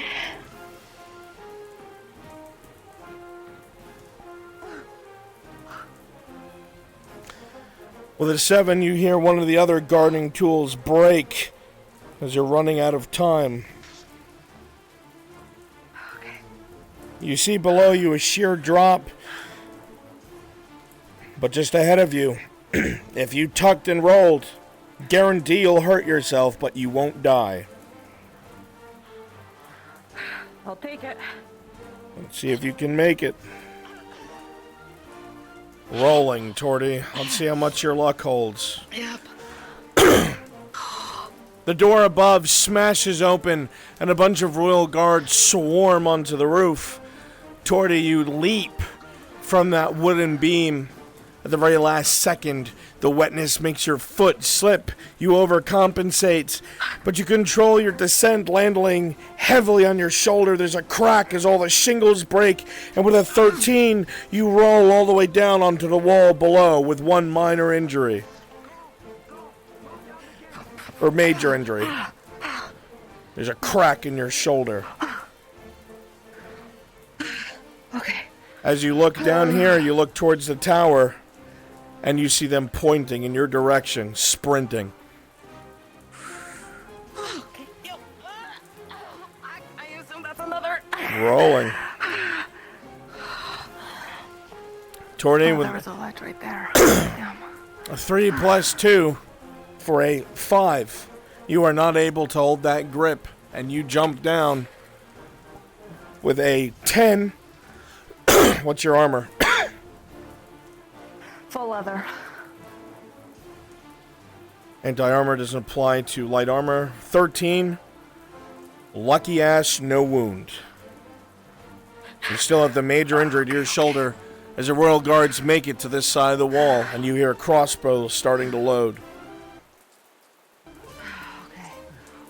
With a 7, you hear one of the other gardening tools break as you're running out of time. You see below you a sheer drop, but just ahead of you, if you tucked and rolled, guarantee you'll hurt yourself, but you won't die. I'll take it. Let's see if you can make it. Rolling, Torty. Let's see how much your luck holds. Yep. The door above smashes open, and a bunch of royal guards swarm onto the roof. Torty, you leap from that wooden beam. At the very last second, the wetness makes your foot slip. You overcompensate, but you control your descent, landing heavily on your shoulder. There's a crack as all the shingles break, and with a 13, you roll all the way down onto the wall below with one minor injury. Or major injury. There's a crack in your shoulder. Okay. As you look down here, you look towards the tower, and you see them pointing in your direction, sprinting. Okay. Yep. I assume that's another. Rolling. Torty with There was a ledge right there. a 3 plus 2 for a 5. You are not able to hold that grip, and you jump down with a 10. What's your armor? Full leather. Anti-armor doesn't apply to light armor. 13. Lucky ass, no wound. You still have the major injury to your shoulder as the royal guards make it to this side of the wall, and you hear crossbows starting to load. Okay.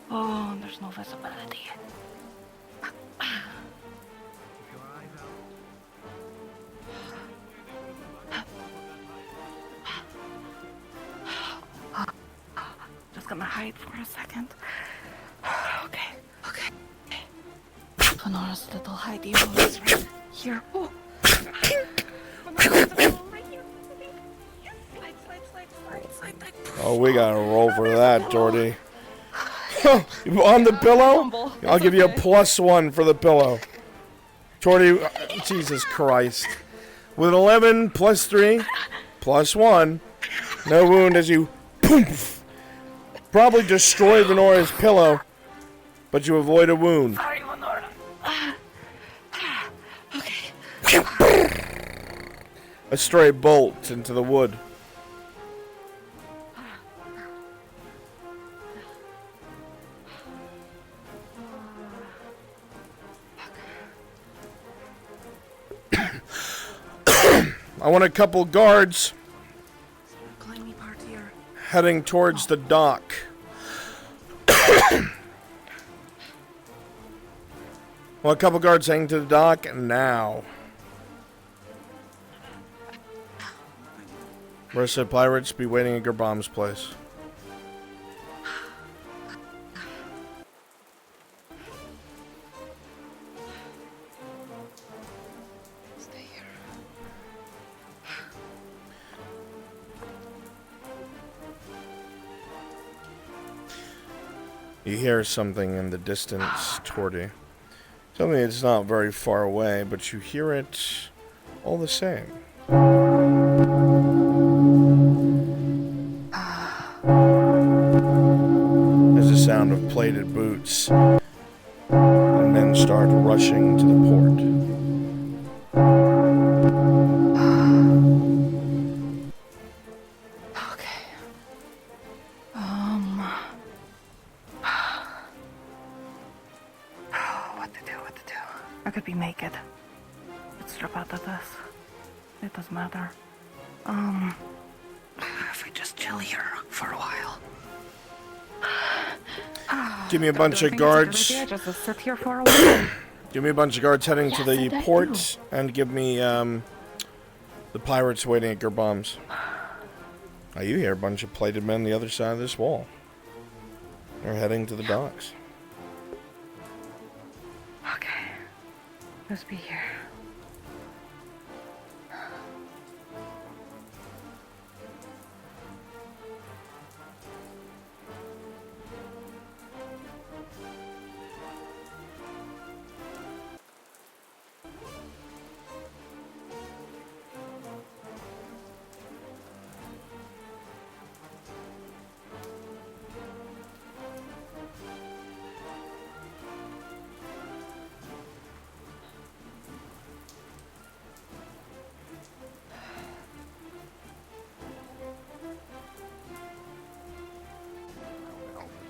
Oh, there's no visibility. Just gonna hide for a second. Okay. Fenora's little hidey hole is right here. Oh. Oh, we gotta roll for that, Torty. On the pillow? Humble. I'll It's give you a okay. +1 for the pillow. Torty, Jesus Christ. With an 11, +3, +1. No wound as you poof. Probably destroy Venora's pillow, but you avoid a wound. Sorry, Lenora. A stray bolt into the wood. I want a couple guards Climby part here. heading towards the dock. Well, a couple guards heading to the dock now. Rest of the pirates be waiting at Gerbom's place. Stay here. You hear something in the distance, Torty. Something that's not very far away, but you hear it all the same. There's a sound of plated boots, and men start rushing to the port. Okay. What to do? I could be naked. Let's drop out of this. It doesn't matter. If we just chill here for a while. Give me a bunch Do I of think it's a good guards. idea just to sit here for a while? Give me a bunch of guards heading to Yes, the I do. port, and give me the pirates waiting at Gerbom's. Now you hear a bunch of plated men on the other side of this wall. They're heading to the docks. Okay. Let's be here.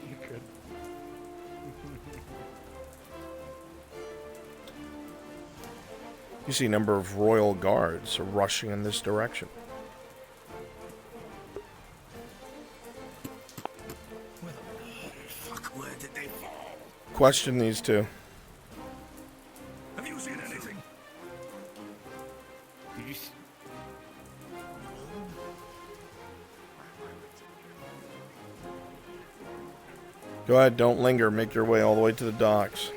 You could. You see a number of royal guards rushing in this direction. Where did they fall? Question these two. Have you seen anything? Did you Go ahead, don't linger. Make your way all the way to the docks.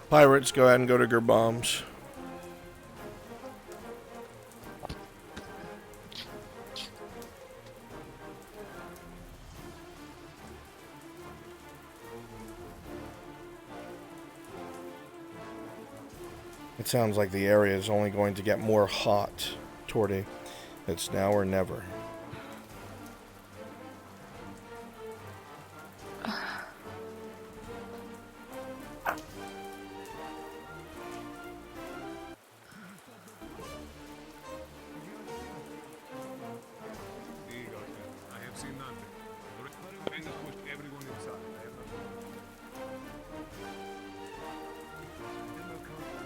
Pirates, go ahead and go to Gerbom's. It sounds like the area is only going to get more hot, Torty. It's now or never. Here you go, Ken. I have seen nothing. The ring has pushed everyone inside. I have nothing. I did not compromise.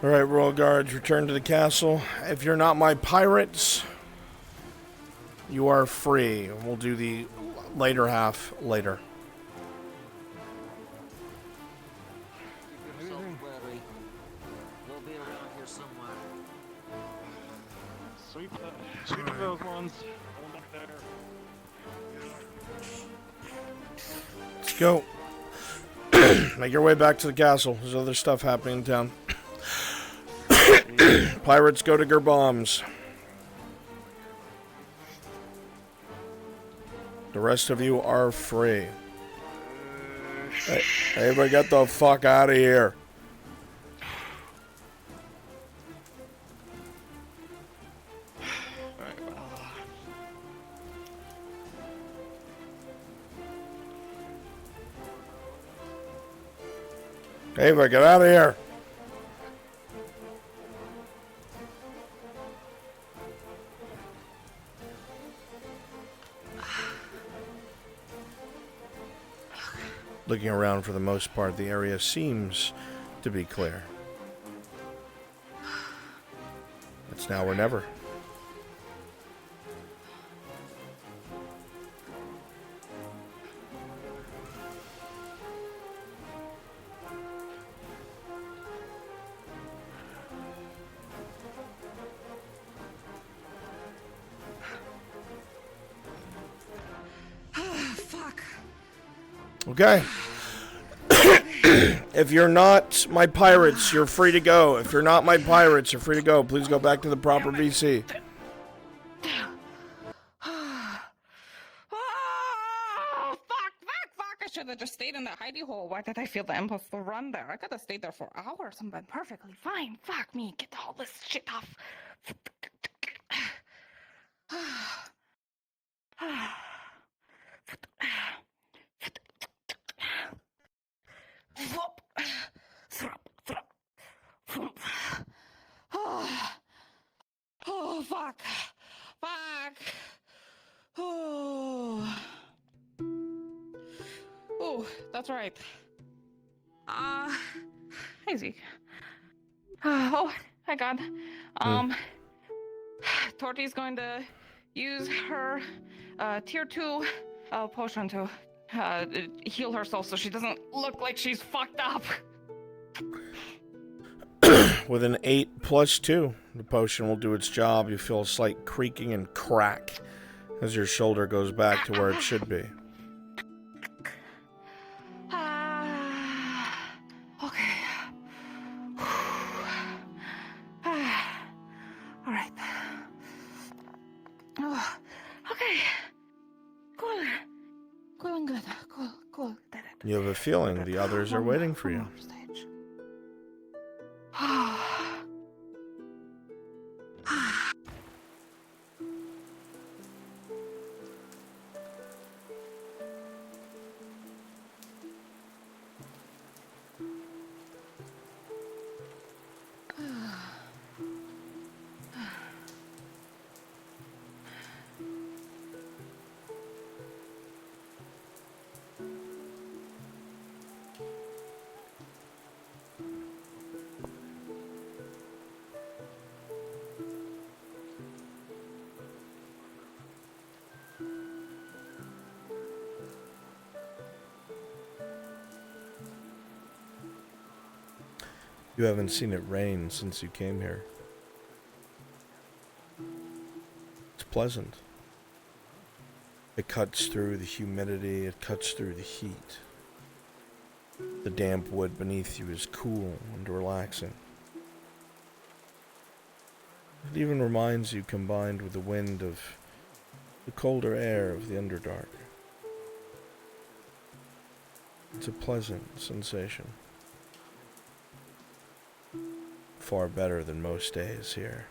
Alright, royal guards, return to the castle. If you're not my pirates, you are free. We'll do the later half later. Keep yourself wary. We'll be around here somewhere. Sweep those ones. Hold up there. Let's go. Make your way back to the castle. There's other stuff happening in town. Pirates go to Gerboms. The rest of you are free. Hey, everybody get the fuck out of here. Ava, get out of here. Looking around, for the most part, the area seems to be clear. It's now or never. Fuck. Okay. If you're not my pirates, you're free to go. If you're not my pirates, you're free to go. Please go back to the proper VC. Oh, fuck. I should have just stayed in that hidey hole. Why did I feel the impulse to run there? I could have stayed there for hours and been perfectly fine. Fuck me. Get all this shit off. Oh, fuck. Oh, that's right. Hey, Zeke. Oh, hi, God. Torty's going to use her tier 2 potion to heal herself so she doesn't look like she's fucked up. With an 8+2, the potion will do its job. You feel a slight creaking and crack as your shoulder goes back to where it should be. Okay. All right. Oh, okay. Cool. Cool and good. Cool. Did it. You have a feeling the others are waiting for you. You haven't seen it rain since you came here. It's pleasant. It cuts through the humidity, it cuts through the heat. The damp wood beneath you is cool and relaxing. It even reminds you, combined with the wind, of the colder air of the Underdark. It's a pleasant sensation. Far better than most days here.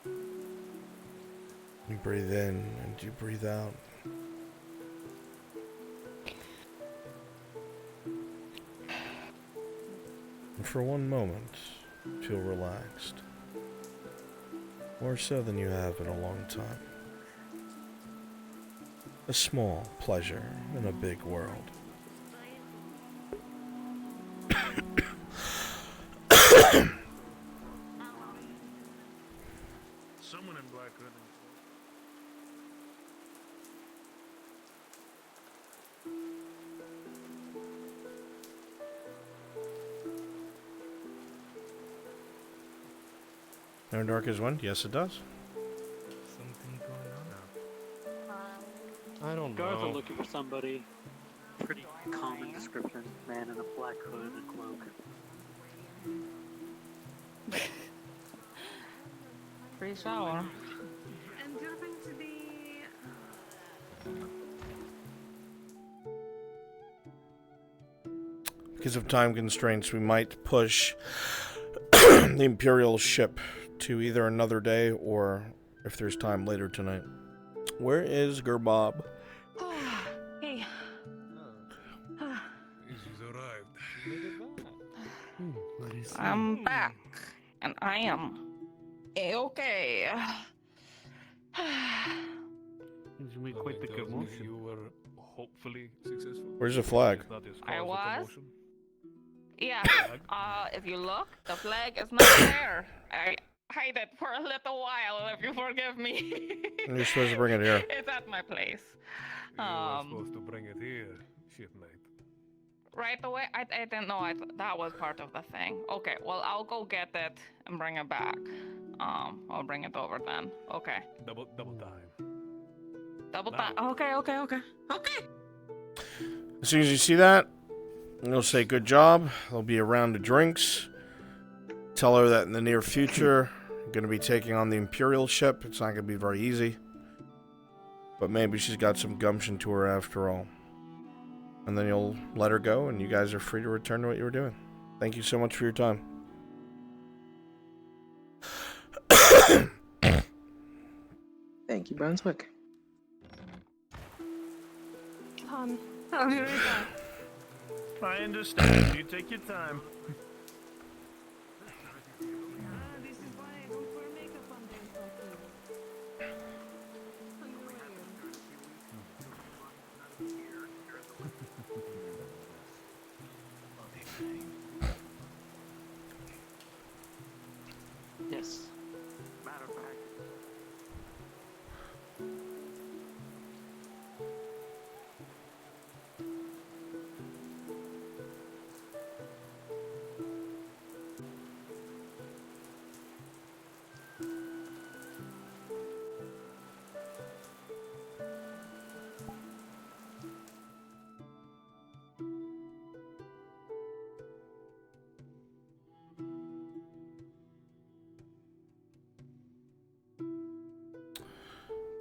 You breathe in and you breathe out. And for one moment, feel relaxed. More so than you have in a long time. A small pleasure in a big world. NOBLEDARK is one? Yes, it does. Something going on. I don't Guards are know. looking for somebody. Pretty common description. Man in a black hood and cloak. Free shower. And jumping to the Because of time constraints, we might push the Imperial ship to either another day or, if there's time, later tonight. Where is Gerbob? Hey. She's arrived. I'm back, and I am okay. Seems to be quite the commotion. You were hopefully successful. Where's the flag? That is I cause of was. commotion. Yeah. If you look, the flag is not there. I hide it for a little while, if you forgive me. You're supposed to bring it here. It's at my place. You were supposed to bring it here, shipmate. Right away? I didn't know that was part of the thing. Okay, well, I'll go get it and bring it back. I'll bring it over then. Okay. Double time. Double time. Okay. As soon as you see that, you'll say good job. There'll be a round of drinks. Tell her that in the near future, you're going to be taking on the Imperial ship. It's not going to be very easy. But maybe she's got some gumption to her after all. And then you'll let her go, and you guys are free to return to what you were doing. Thank you so much for your time. Thank you, Brunswick. I'll be right back. I understand. You take your time. this is why I don't wear makeup on days like this. Yes. Matter of fact.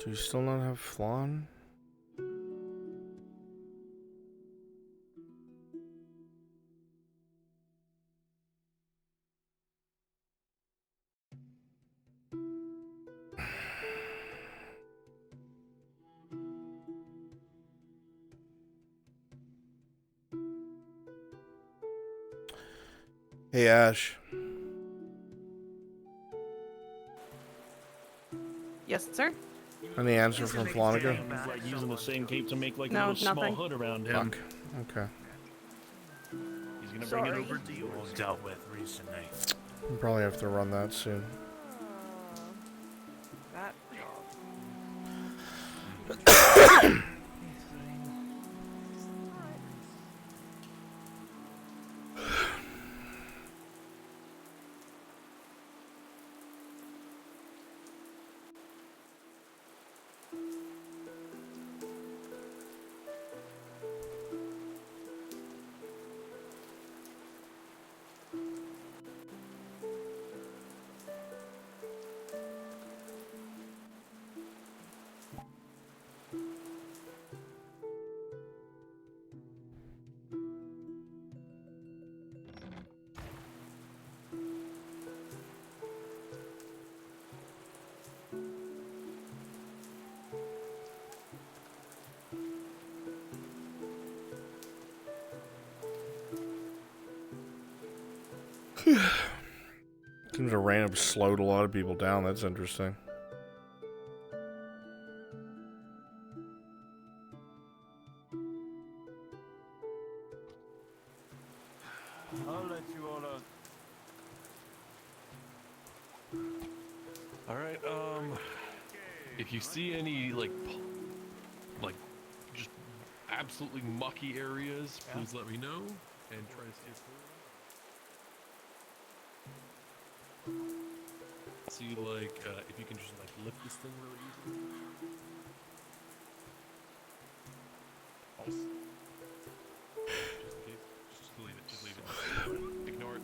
Do you still not have flan? Hey, Ash. Yes, sir. Any answer from Flanagan? He's like using the same cape to make like a No, little small nothing. hood around him. Fuck. Okay. He's gonna bring it Sorry. over to you. All dealt with recently. We'll probably have to run that soon. That Seems to rain have slowed a lot of people down. That's interesting. I'll let you all out. All right. If you see any like just absolutely mucky areas, please let me know and try to steer clear. See, like, if you can just like lift this thing really easily. Pulse. Just in case. Just leave it. Just leave it. Ignore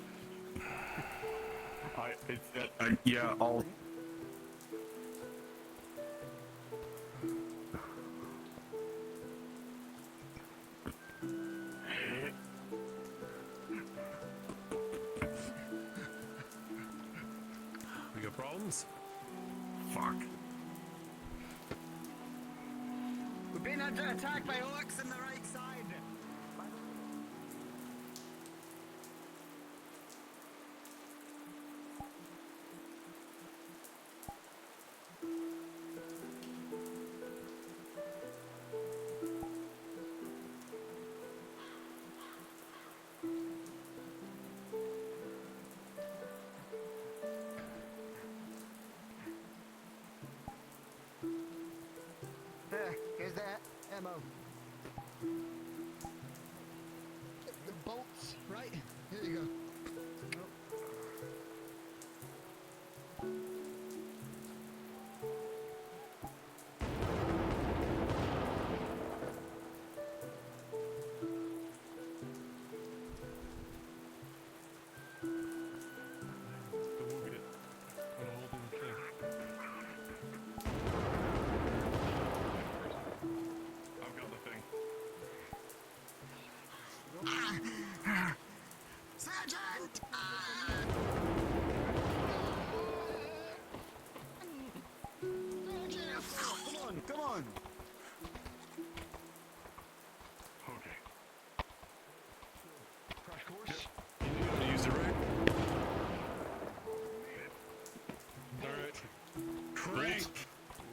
it. Yeah, I'll. We got problems? Fuck. We're being under attack by orcs on the right side. Here's that ammo. The bolts, right? Here you go. Don't move it. I'm gonna hold the thing. I've got the thing. Sergeant! Sergeant! Come on! Okay. Crash course? You know how to use it, right? Alright. Crank!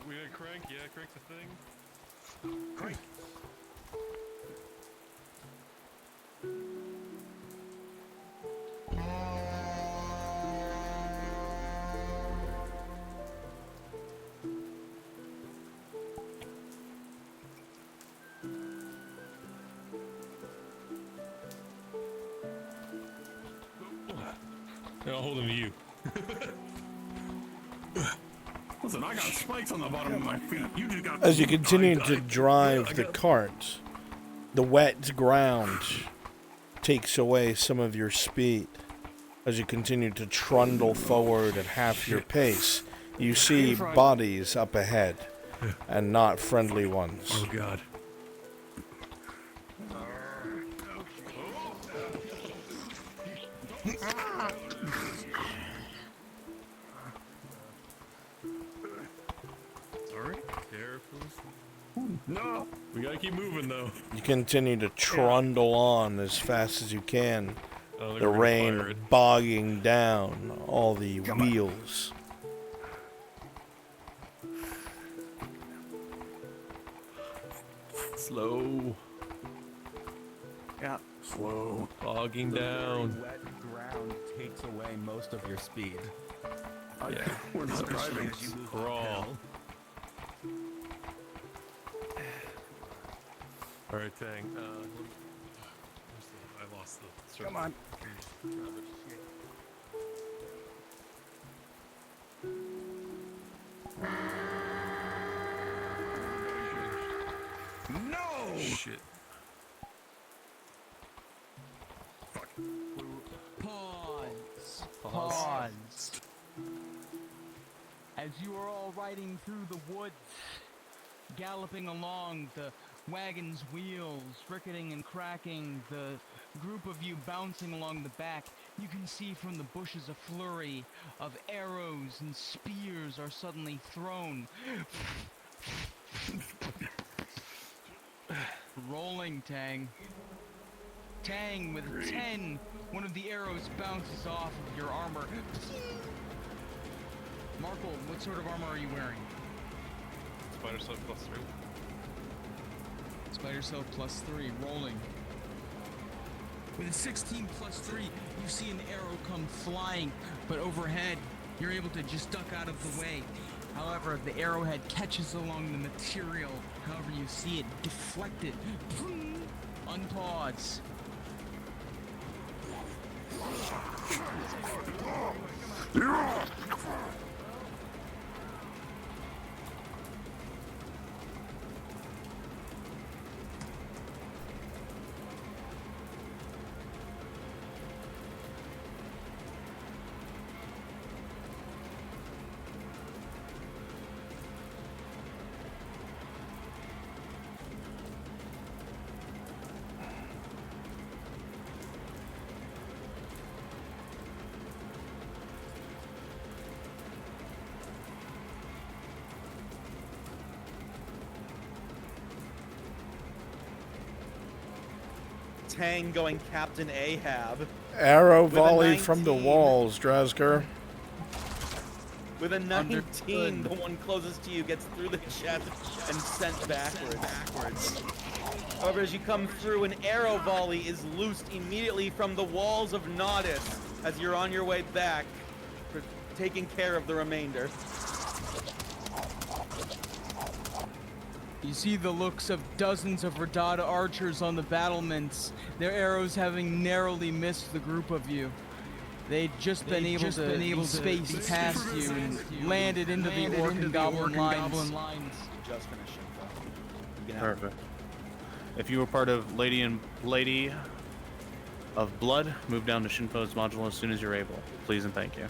We gonna crank? Yeah, crank the thing. Crank! I'll hold him to you. Listen, I got spikes on the bottom of my feet. You just got. As you continue to drive the cart, the wet ground takes away some of your speed. As you continue to trundle forward at half your pace, you see bodies up ahead, and not friendly ones. Oh God. Sorry. Careful. No. We gotta keep moving though. You continue to trundle on as fast as you can, Oh, the rain bogging down all the wheels. Slow. Yeah. Slow. Bogging down. Wet ground takes away most of your speed. Yeah. We're not driving. As you move Crawl. uphill. Alright, Tang. I lost the. Come on. No! Shit. Pause. As you are all riding through the woods, galloping along, the wagon's wheels ricketing and cracking, the group of you bouncing along the back, you can see from the bushes a flurry of arrows and spears are suddenly thrown. Rolling, Tang. Tang with a 10. One of the arrows bounces off of your armor. Markle, what sort of armor are you wearing? Spider Silk +3. Spider Silk +3, rolling. With a 16 +3, you see an arrow come flying, but overhead, you're able to just duck out of the way. However, the arrowhead catches along the material. However, you see it deflected, unpause. Tang going Captain Ahab. Arrow With a volley from the 19. walls, Drazger. With a 19, the one closest to you gets through the chest and sent backwards. However, as you come through, an arrow volley is loosed immediately from the walls of Nodis as you're on your way back for taking care of the remainder. You see the looks of dozens of Radada archers on the battlements, their arrows having narrowly missed the group of you. They'd just been able to space past you and landed into the orc and goblin lines. Just finishing. Perfect. If you were part of Lady of Blood, move down to Shinpo's module as soon as you're able. Please and thank you.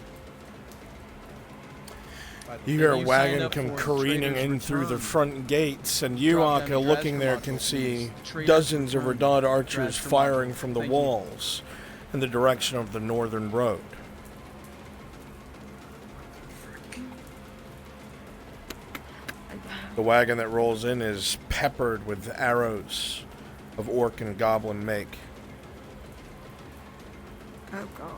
You hear a You wagon signed up come for careening Trader's in through the Return. front gates, and you, Drop Aka, down the looking Drazger there, module, can see please. Trader's dozens of Return. Radad archers Drazger firing module. from the Thank you. walls in the direction of the northern road. The wagon that rolls in is peppered with arrows of orc and goblin make. Oh god.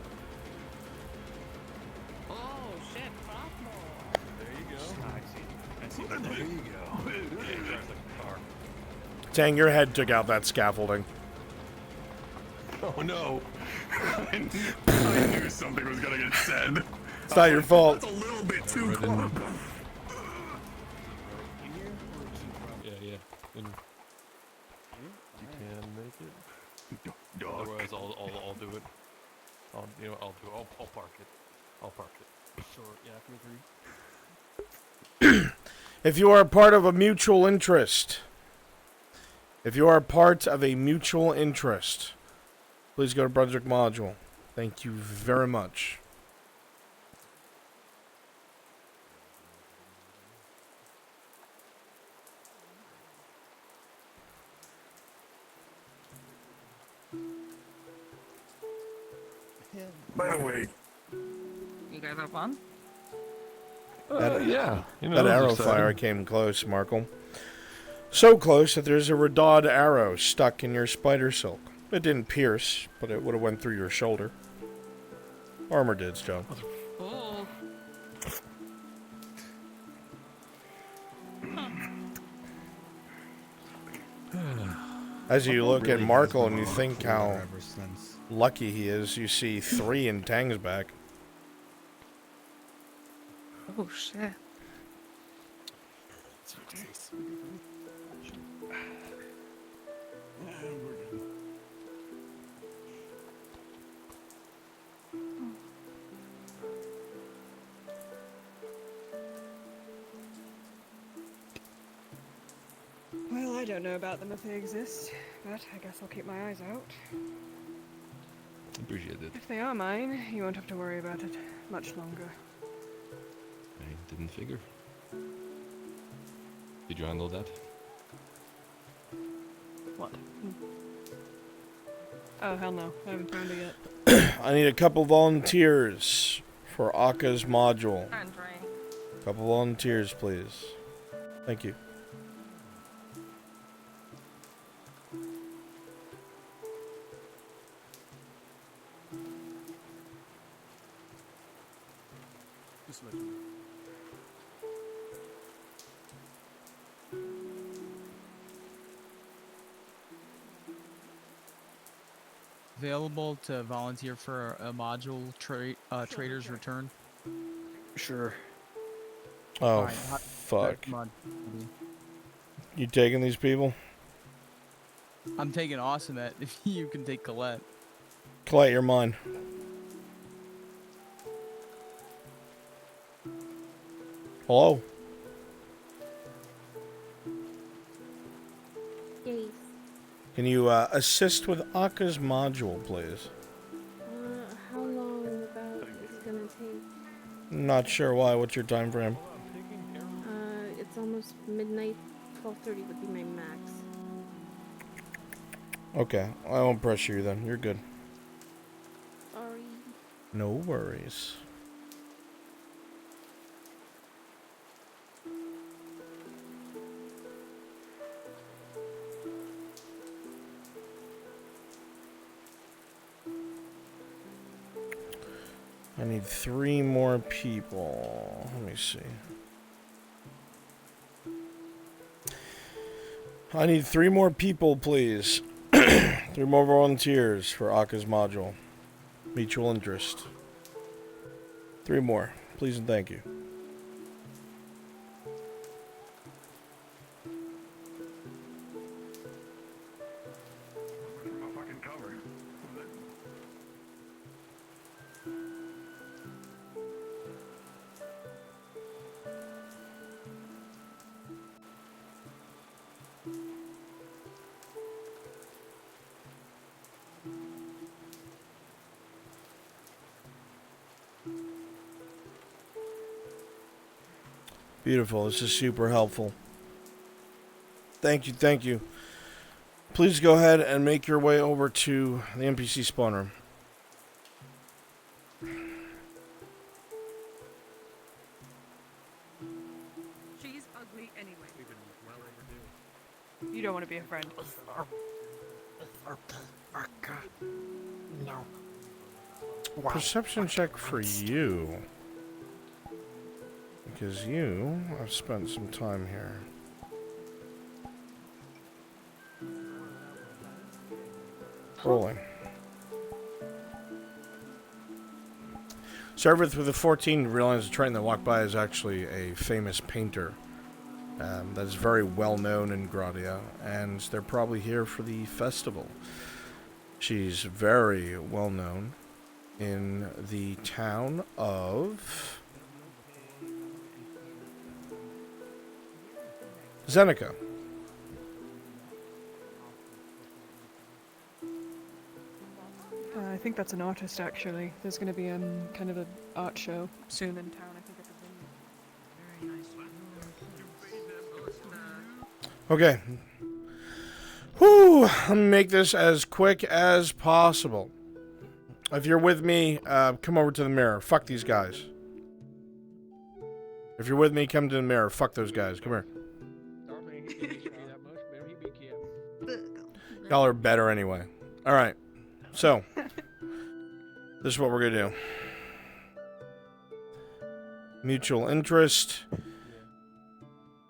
Oh shit, crossbow. There you go. I see. There you go. Yeah, it drives like a car. Tang, your head took out that scaffolding. Oh no. I knew something was gonna get said. It's not your fault. That's a little bit too close. Yeah. And you can make it. Otherwise, I'll do it. I'll park it. I'll park it. Sure. Yeah, after 3. If you are part of a mutual interest, please go to Brunswick module. Thank you very much. By the way, You guys have fun? Yeah. That arrow fire came close, Markle. So close that there's a Radad arrow stuck in your spider silk. It didn't pierce, but it would have went through your shoulder. Armor did, Joe. Oh. As you look at Really Markle has and you been think on how ever since. lucky he is, you see 3 in Tang's back. Oh shit. Well, I don't know about them if they exist, but I guess I'll keep my eyes out. Appreciate it. If they are mine, you won't have to worry about it much longer. I didn't figure. Did you handle that? What? Oh, hell no. I haven't found it yet. I need a couple volunteers for Aka's module. Andre. Couple volunteers, please. Thank you. Just let you know. Available to volunteer for a module Trader's Return. Sure. Oh, Alright, fuck. mod. You taking these people? I'm taking Awesomet if you can take Colette. Colette, you're mine. Hello? Yes. Can you assist with Akka's module, please? How long about is it gonna take? Not sure why. What's your time frame? It's almost midnight. 12:30 would be my max. Okay, I won't pressure you then. You're good. Sorry. No worries. I need 3 more people. Let me see. I need 3 more people, please. 3 more volunteers for Akka's module. Mutual interest. 3 more. Please and thank you. Beautiful. This is super helpful. Thank you, thank you. Please go ahead and make your way over to the NPC spawn room. She's ugly anyway. You don't want to be a friend. No. Perception check for you. Because you have spent some time here. Rolling. Serveth with a 14 realized the train that walked by is actually a famous painter. That's very well known in Gradia, and they're probably here for the festival. She's very well known in the town of Zeneca. I think that's an artist, actually. There's going to be kind of an art show soon in town. I think at the venue. Okay. Whew, let me make this as quick as possible. If you're with me, come over to the mirror. Fuck these guys. If you're with me, come to the mirror. Fuck those guys. Come here. Y'all are better anyway. Alright. So, this is what we're gonna do. Mutual interest.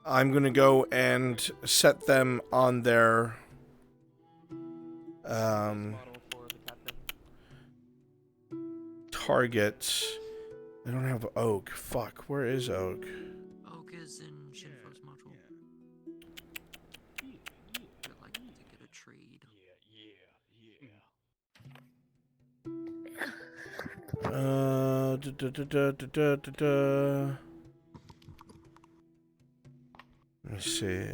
I'm gonna go and set them on their targets. I don't have Oak. Fuck, where is Oak? Oak is in Shinfo's module. I'd like to get a trade. Let me see.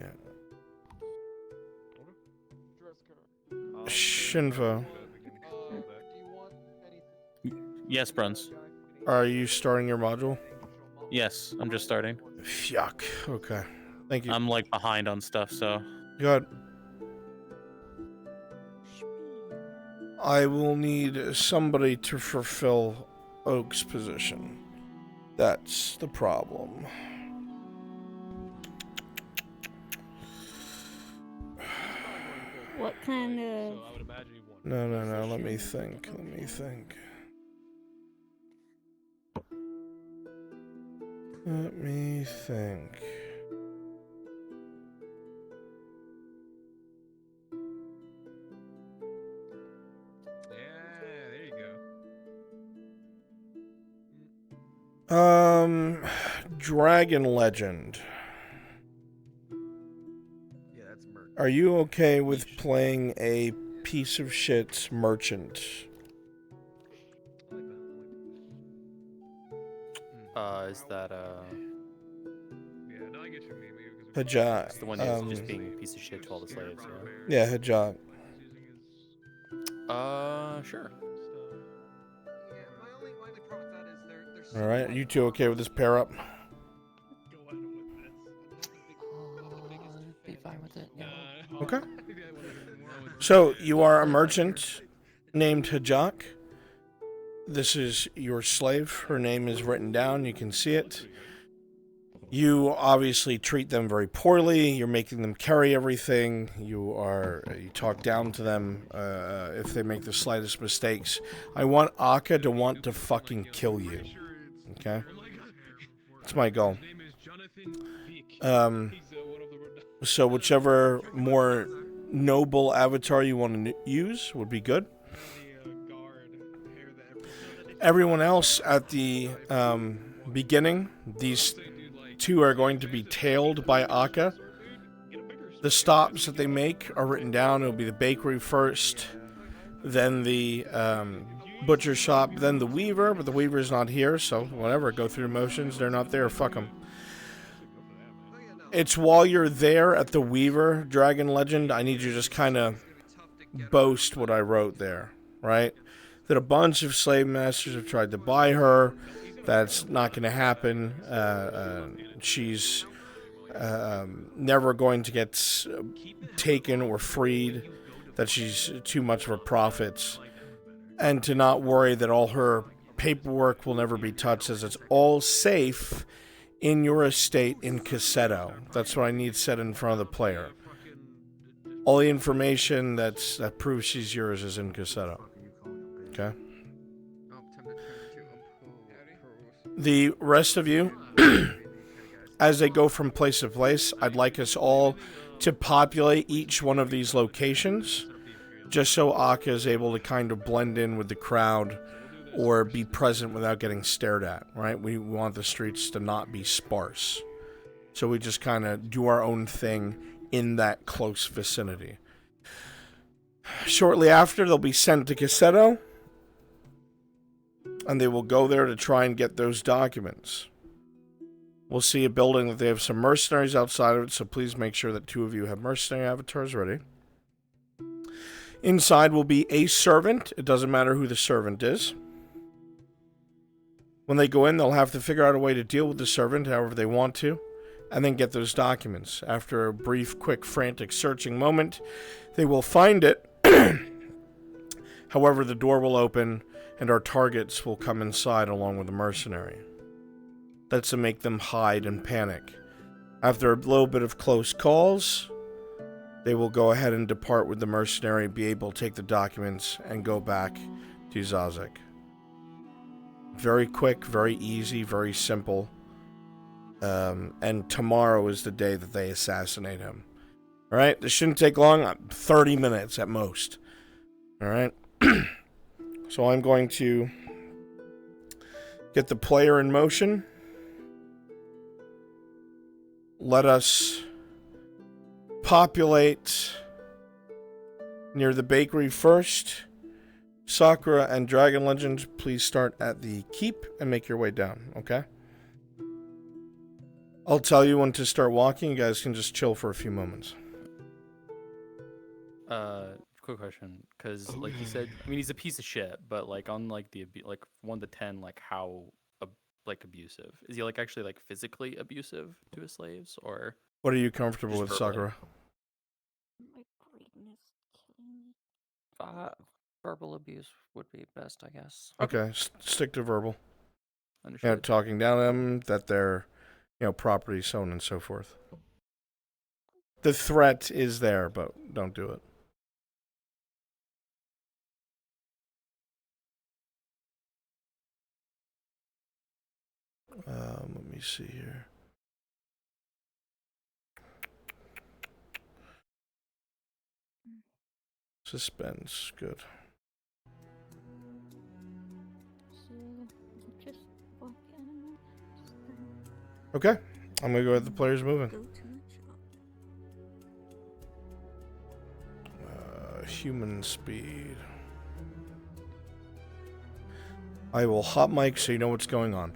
Shinfo. Yes, Bruns. Are you starting your module? Yes, I'm just starting. Yuck. Okay. Thank you. I'm like behind on stuff, so. Good. I will need somebody to fulfill Oak's position. That's the problem. What kind of... No, let me think. Let me think. Dragon Legend. Yeah, that's merch. Are you okay with playing a piece of shit merchant? Is that Yeah, no, I get you. Hijab. it's the one that's just being a piece of shit to all the slaves, Yeah, hijab. Sure. All right, are you two okay with this pair up? Be fine with it. Yeah. Okay. So you are a merchant named Hajak. This is your slave. Her name is written down. You can see it. You obviously treat them very poorly. You're making them carry everything. You talk down to them if they make the slightest mistakes. I want Akka to want to fucking kill you. Okay? That's my goal. So whichever more noble avatar you want to use would be good. Everyone else at the beginning, these two are going to be tailed by Akka. The stops that they make are written down. It'll be the bakery first, then the butcher shop, then the weaver, but the weaver's not here, so whatever, go through the motions. They're not there, fuck them. It's while you're there at the weaver, Dragon Legend, I need you to just kind of boast what I wrote there, right? That a bunch of slave masters have tried to buy her. That's not going to happen. She's never going to get taken or freed. That she's too much of a prophet. And to not worry that all her paperwork will never be touched, as it's all safe in your estate in Cassetto. That's what I need said in front of the player. All the information that proves she's yours is in Cassetto. Okay? The rest of you, as they go from place to place, I'd like us all to populate each one of these locations, just so Akka is able to kind of blend in with the crowd or be present without getting stared at, right? We want the streets to not be sparse. So we just kind of do our own thing in that close vicinity. Shortly after, they'll be sent to Cassetto, and they will go there to try and get those documents. We'll see a building that they have some mercenaries outside of it, so please make sure that 2 of you have mercenary avatars ready. Inside will be a servant. It doesn't matter who the servant is. When they go in, they'll have to figure out a way to deal with the servant however they want to, and then get those documents. After a brief, quick, frantic searching moment, they will find it. However, the door will open, and our targets will come inside along with the mercenary. That's to make them hide and panic. After a little bit of close calls, they will go ahead and depart with the mercenary, be able to take the documents, and go back to Zazek. Very quick, very easy, very simple. And tomorrow is the day that they assassinate him. Alright, this shouldn't take long, 30 minutes at most. Alright? So I'm going to get the player in motion. Let us populate near the bakery first. Sakura and Dragon Legend, please start at the keep and make your way down, okay? I'll tell you when to start walking. You guys can just chill for a few moments. Quick question, because like you said, I mean he's a piece of shit, but like on like the 1 to 10, like how like abusive is he? Like actually like physically abusive to his slaves, or what are you comfortable with, Sakura? My brain is killing me. Verbal abuse would be best, I guess. Okay, stick to verbal. Understood. Yeah, talking down to them that they're, property, so on and so forth. The threat is there, but don't do it. Let me see here. Suspense, good. So, just walk in. Okay, I'm gonna go with the players moving. Go to the shop. Human speed. I will hot mic so you know what's going on.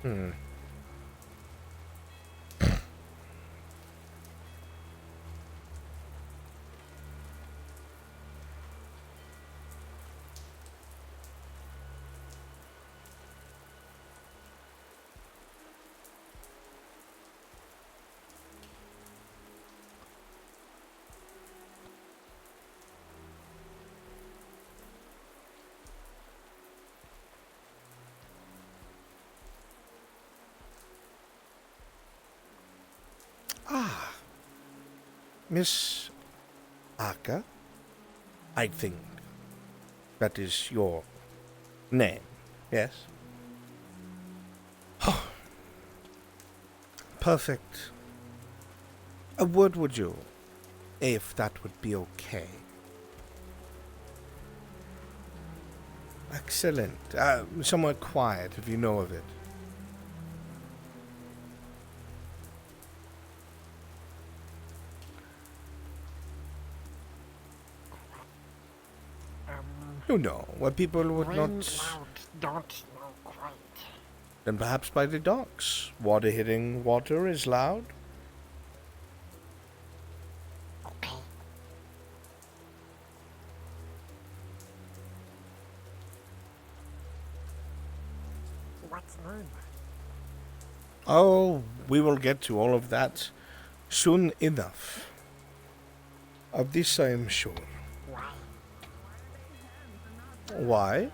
Hmm. Ah, Miss Aka, I think that is your name, yes? Perfect. A word, would you? If that would be okay. Excellent. Somewhere quiet, if you know of it. You know, where people would not... Don't know quite. Then perhaps by the docks. Water hitting water is loud. Okay. What's name? Oh, we will get to all of that soon enough. Of this I am sure. Why? Why?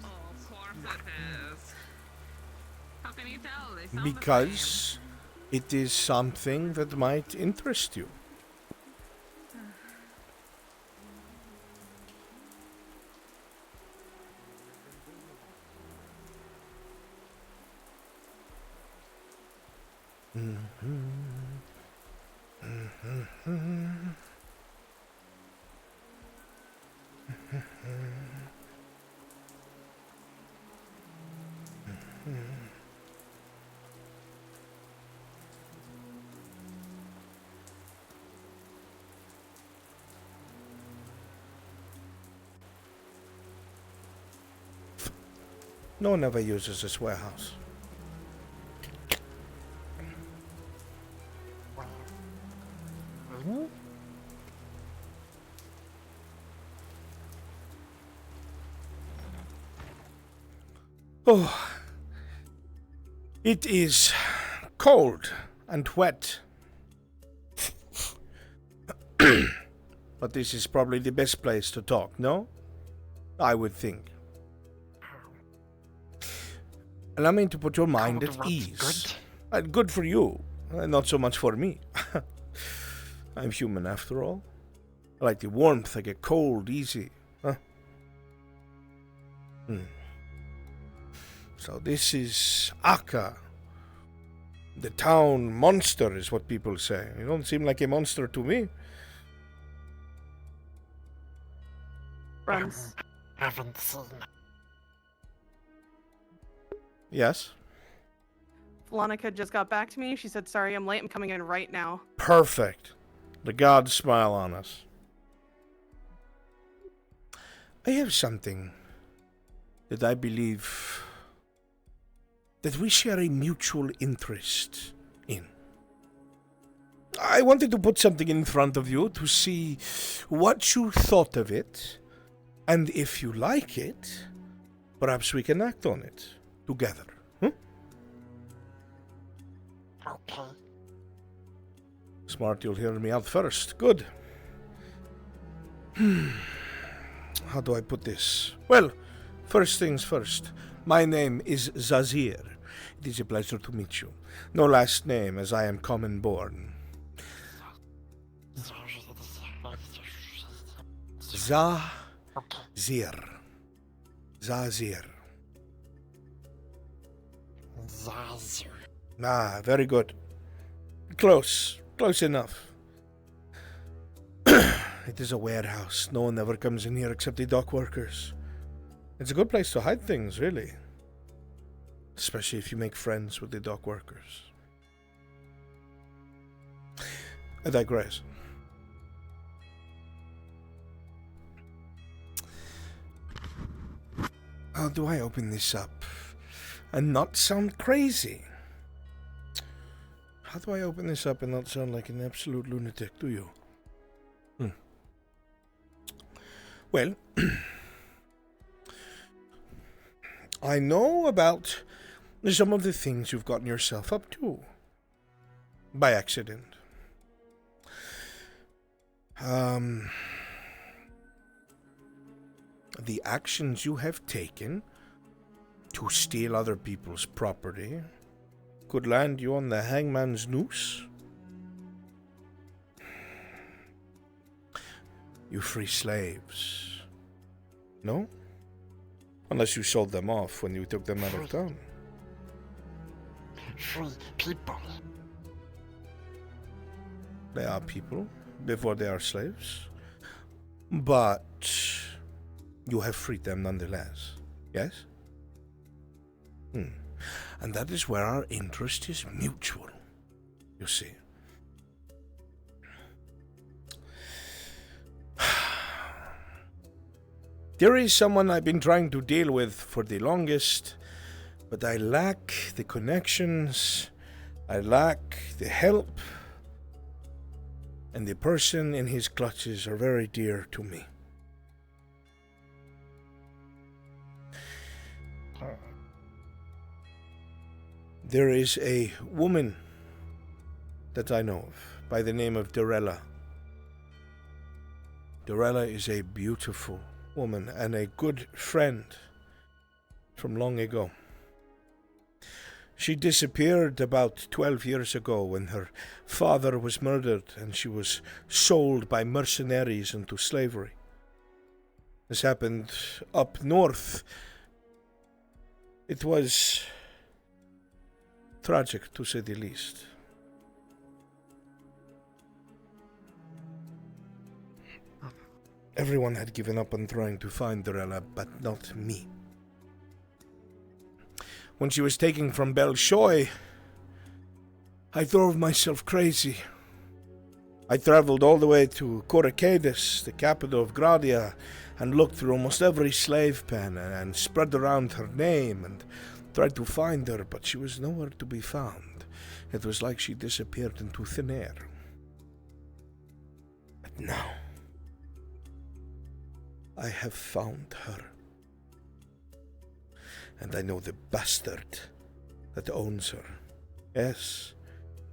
Oh, of course it is. How can you tell? They sound Because it is something that might interest you. No one ever uses this warehouse. Oh, it is cold and wet. But this is probably the best place to talk, no? I would think. Allow me to put your mind at ease. Good for you, not so much for me. I'm human after all. I like the warmth, I get cold easy. Huh? So this is Aka. The town monster is what people say. You don't seem like a monster to me. Friends. Haven't seen. Yes? Veronica just got back to me. She said, sorry, I'm late. I'm coming in right now. Perfect. The gods smile on us. I have something that I believe that we share a mutual interest in. I wanted to put something in front of you to see what you thought of it, and if you like it, perhaps we can act on it together. Okay. Smart, you'll hear me out first. Good. How do I put this? Well, first things first. My name is Zazir. It is a pleasure to meet you. No last name, as I am common born. Zazir. Zazir. Zazir. Ah, very good. Close. Close enough. It is a warehouse. No one ever comes in here except the dock workers. It's a good place to hide things, really. Especially if you make friends with the dock workers. I digress. How do I open this up and not sound crazy? How do I open this up and not sound like an absolute lunatic, do you? Well, I know about some of the things you've gotten yourself up to. By accident. The actions you have taken to steal other people's property could land you on the hangman's noose. You free slaves. No? Unless you sold them off when you took them out of town. Free people. They are people before they are slaves. But you have freed them nonetheless. Yes? And that is where our interest is mutual, you see. There is someone I've been trying to deal with for the longest, but I lack the connections, I lack the help, and the person in his clutches are very dear to me. There is a woman that I know of by the name of Dorella. Dorella is a beautiful woman and a good friend from long ago. She disappeared about 12 years ago when her father was murdered and she was sold by mercenaries into slavery. This happened up north. It was tragic, to say the least. Everyone had given up on trying to find Dorella, but not me. When she was taken from Belshoi, I drove myself crazy. I traveled all the way to Coracadis, the capital of Gradia, and looked through almost every slave pen and spread around her name and tried to find her, but she was nowhere to be found. It was like she disappeared into thin air. But now, I have found her. And I know the bastard that owns her. Yes,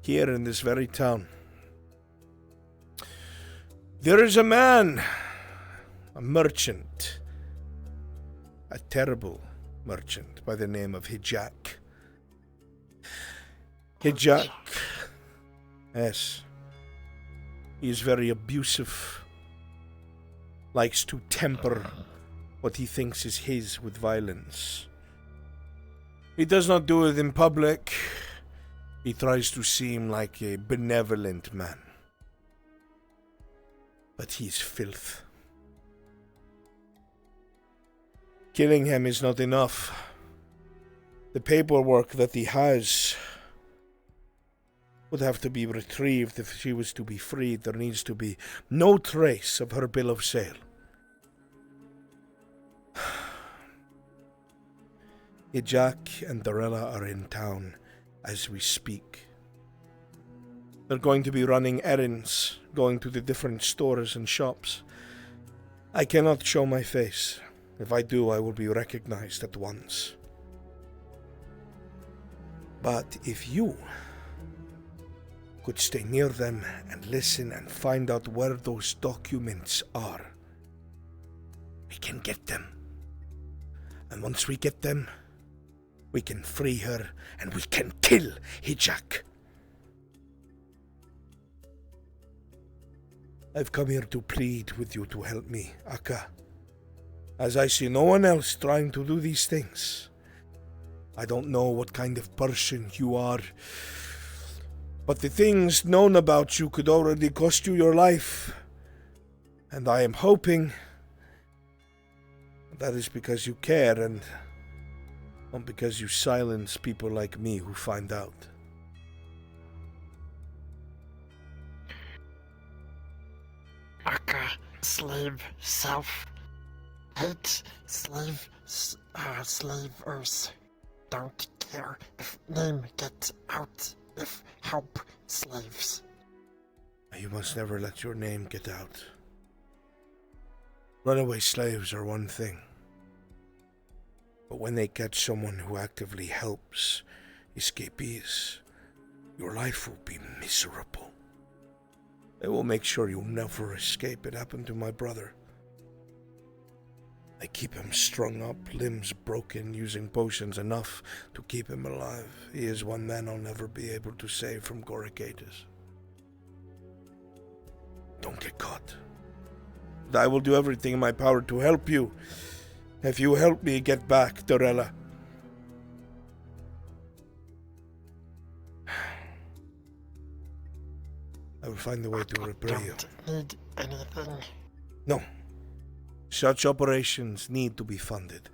here in this very town. There is a man, a merchant, a terrible merchant by the name of Hijak. Hijak, yes, he is very abusive, likes to temper what he thinks is his with violence. He does not do it in public. He tries to seem like a benevolent man. But he's filth. Killing him is not enough. The paperwork that he has would have to be retrieved if she was to be freed. There needs to be no trace of her bill of sale. Jack and Dorella are in town as we speak. They're going to be running errands, going to the different stores and shops. I cannot show my face. If I do, I will be recognized at once. But if you could stay near them and listen and find out where those documents are, We can get them. And once we get them, we can free her and we can kill Hijak. I've come here to plead with you to help me, Akka. As I see no one else trying to do these things. I don't know what kind of person you are, but the things known about you could already cost you your life. And I am hoping that is because you care and not because you silence people like me who find out. Akka, slave, self, hate, slavers. Don't care if name gets out, if help slaves. You must never let your name get out. Runaway slaves are one thing. But when they catch someone who actively helps escapees, your life will be miserable. They will make sure you'll never escape. It happened to my brother. I keep him strung up, limbs broken, using potions enough to keep him alive. He is one man I'll never be able to save from Gorikatus. Don't get caught. I will do everything in my power to help you. If you help me get back, Dorella. I will find a way to repay you. Need anything? No. Such operations need to be funded.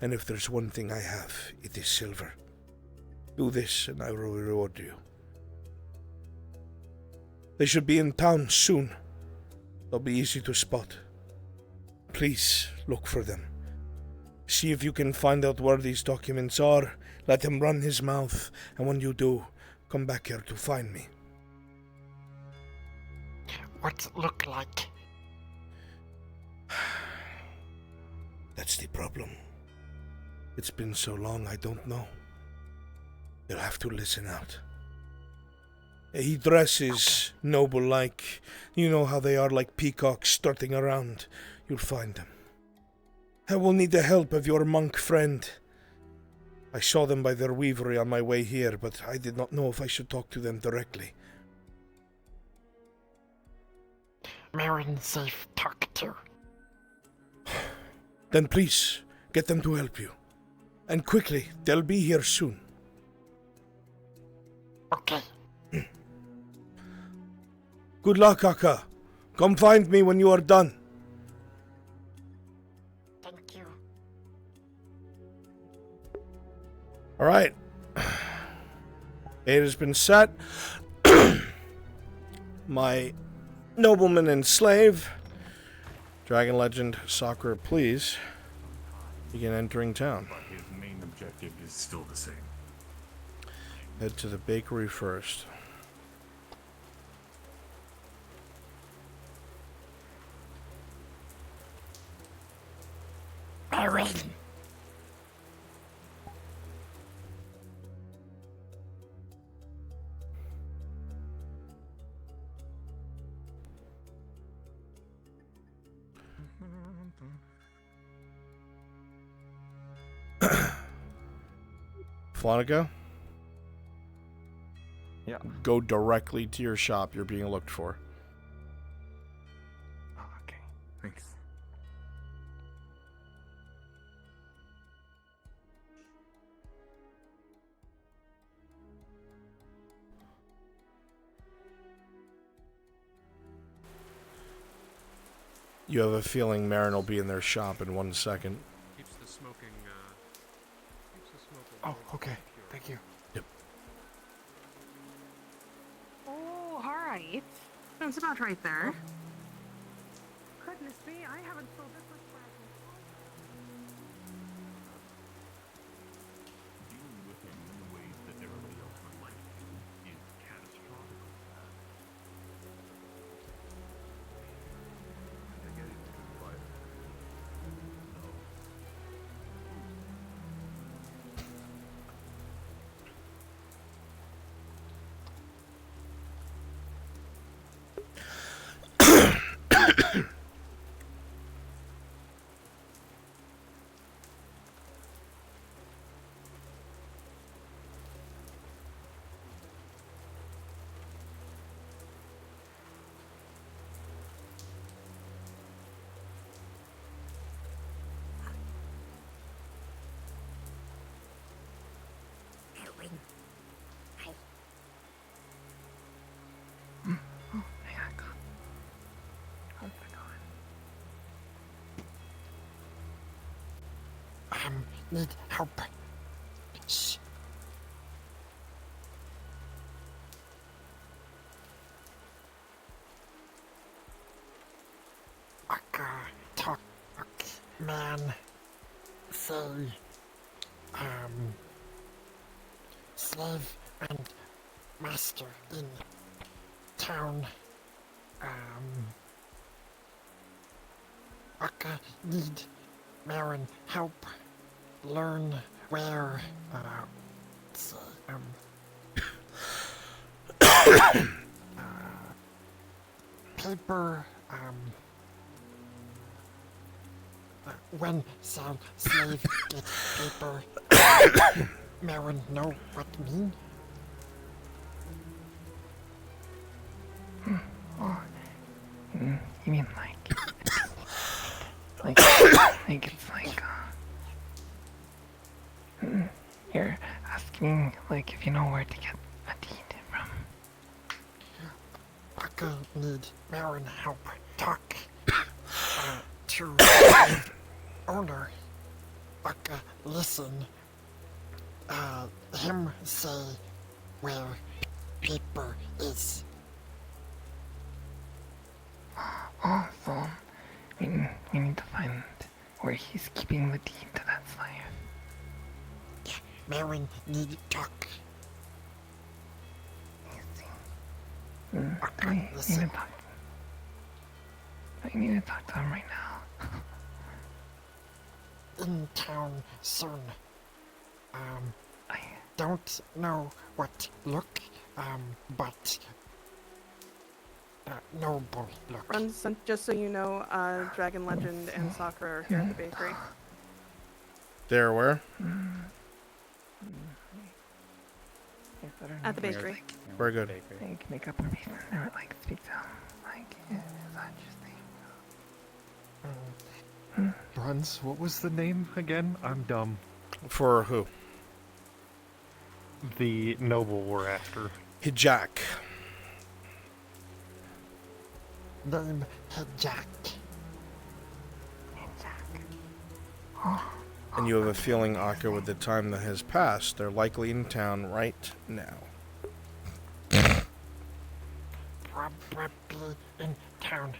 And if there's one thing I have, it is silver. Do this and I will reward you. They should be in town soon. They'll be easy to spot. Please look for them. See if you can find out where these documents are. Let him run his mouth. And when you do, come back here to find me. What's it look like? That's the problem. It's been so long, I don't know. You'll have to listen out. He dresses noble-like. You know how they are, like peacocks strutting around. You'll find them. I will need the help of your monk friend. I saw them by their weavery on my way here, but I did not know if I should talk to them directly. Marin safe talk to. Then please, get them to help you. And quickly, they'll be here soon. Okay. Good luck, Akka. Come find me when you are done. Thank you. Alright. It has been set. My nobleman and slave, Dragon Legend Sakura, please begin entering town. But his main objective is still the same. Head to the bakery first. Marin. Flonica? Yeah. Go directly to your shop. You're being looked for. Okay, thanks. You have a feeling Marin will be in their shop in 1 second. Keeps the smoking, Oh, okay. Thank you. Yep. Oh, alright. That's about right there. Goodness me, I haven't sold this much Dealing with him in ways that everybody else would like to is catastrophic. I get it, but no. need help. Shh. Talk, man. Say, slave and master in town. Aka need Marin help learn where, say, paper, when some slave get paper, Marin know what mean? Oh, you mean like it's like, you're asking, like, if you know where to get a deed from. Aka need Marin help talk, to the owner. Aka listen, him say where paper is. Oh, so we need to find where he's keeping the deed to that slave. Yeah, Marin need talk. I need to talk. I need to talk to him right now. In town soon. I don't know what look, but noble look. Runs, just so you know, Dragon Legend and Sakura are here at the bakery. There, where? At the bakery. We're good. I can make up a reason. I would like to speak to him. Like, is that interesting? Bruns, what was the name again? I'm dumb. For who? The noble we're after. Hijak. Name Hijak. And you have a feeling, Aka, with the time that has passed, they're likely in town right now. Probably in town.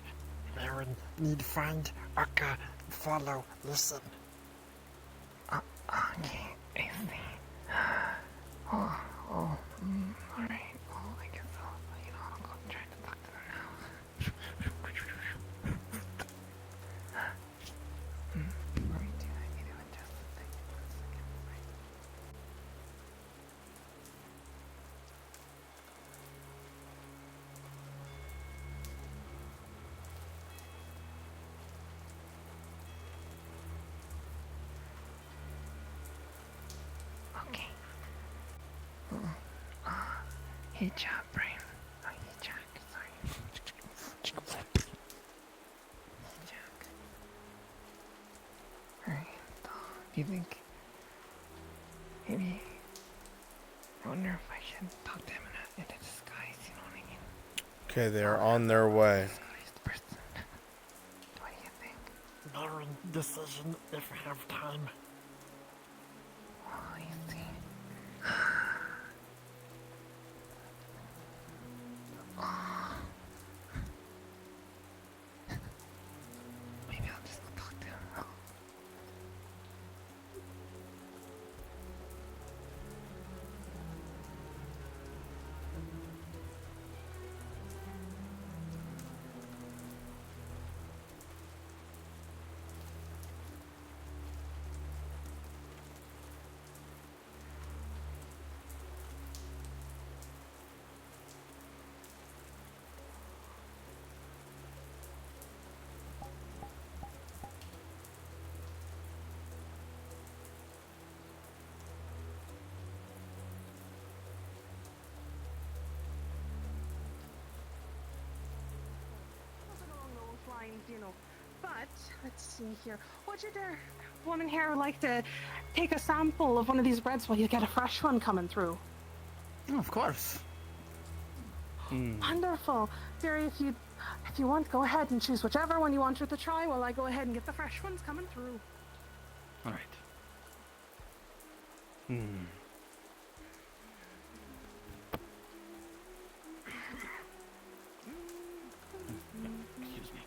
Marin need find Aka, follow, listen. Okay, I see. Alright. Well, I guess I'll go try to talk to them now. Let me do that. I need to adjust the thing. 1 second. Okay. Hey, Jack, brain. Oh, hey, Jack. Sorry. Hey, Jack. Alright. Do you think maybe? I wonder if I should talk to him in a disguise. You know what I mean? Okay, they are on their way. Disguised person. What do you think? Marin decision if we have time. Oh, I see. Maybe I'll just go talk to him. You know, but let's see here. Would you dare, woman here, like to take a sample of one of these breads while you get a fresh one coming through? Oh, of course. Wonderful. Dearie, if you want, go ahead and choose whichever one you want her to try while I go ahead and get the fresh ones coming through. All right. Excuse me.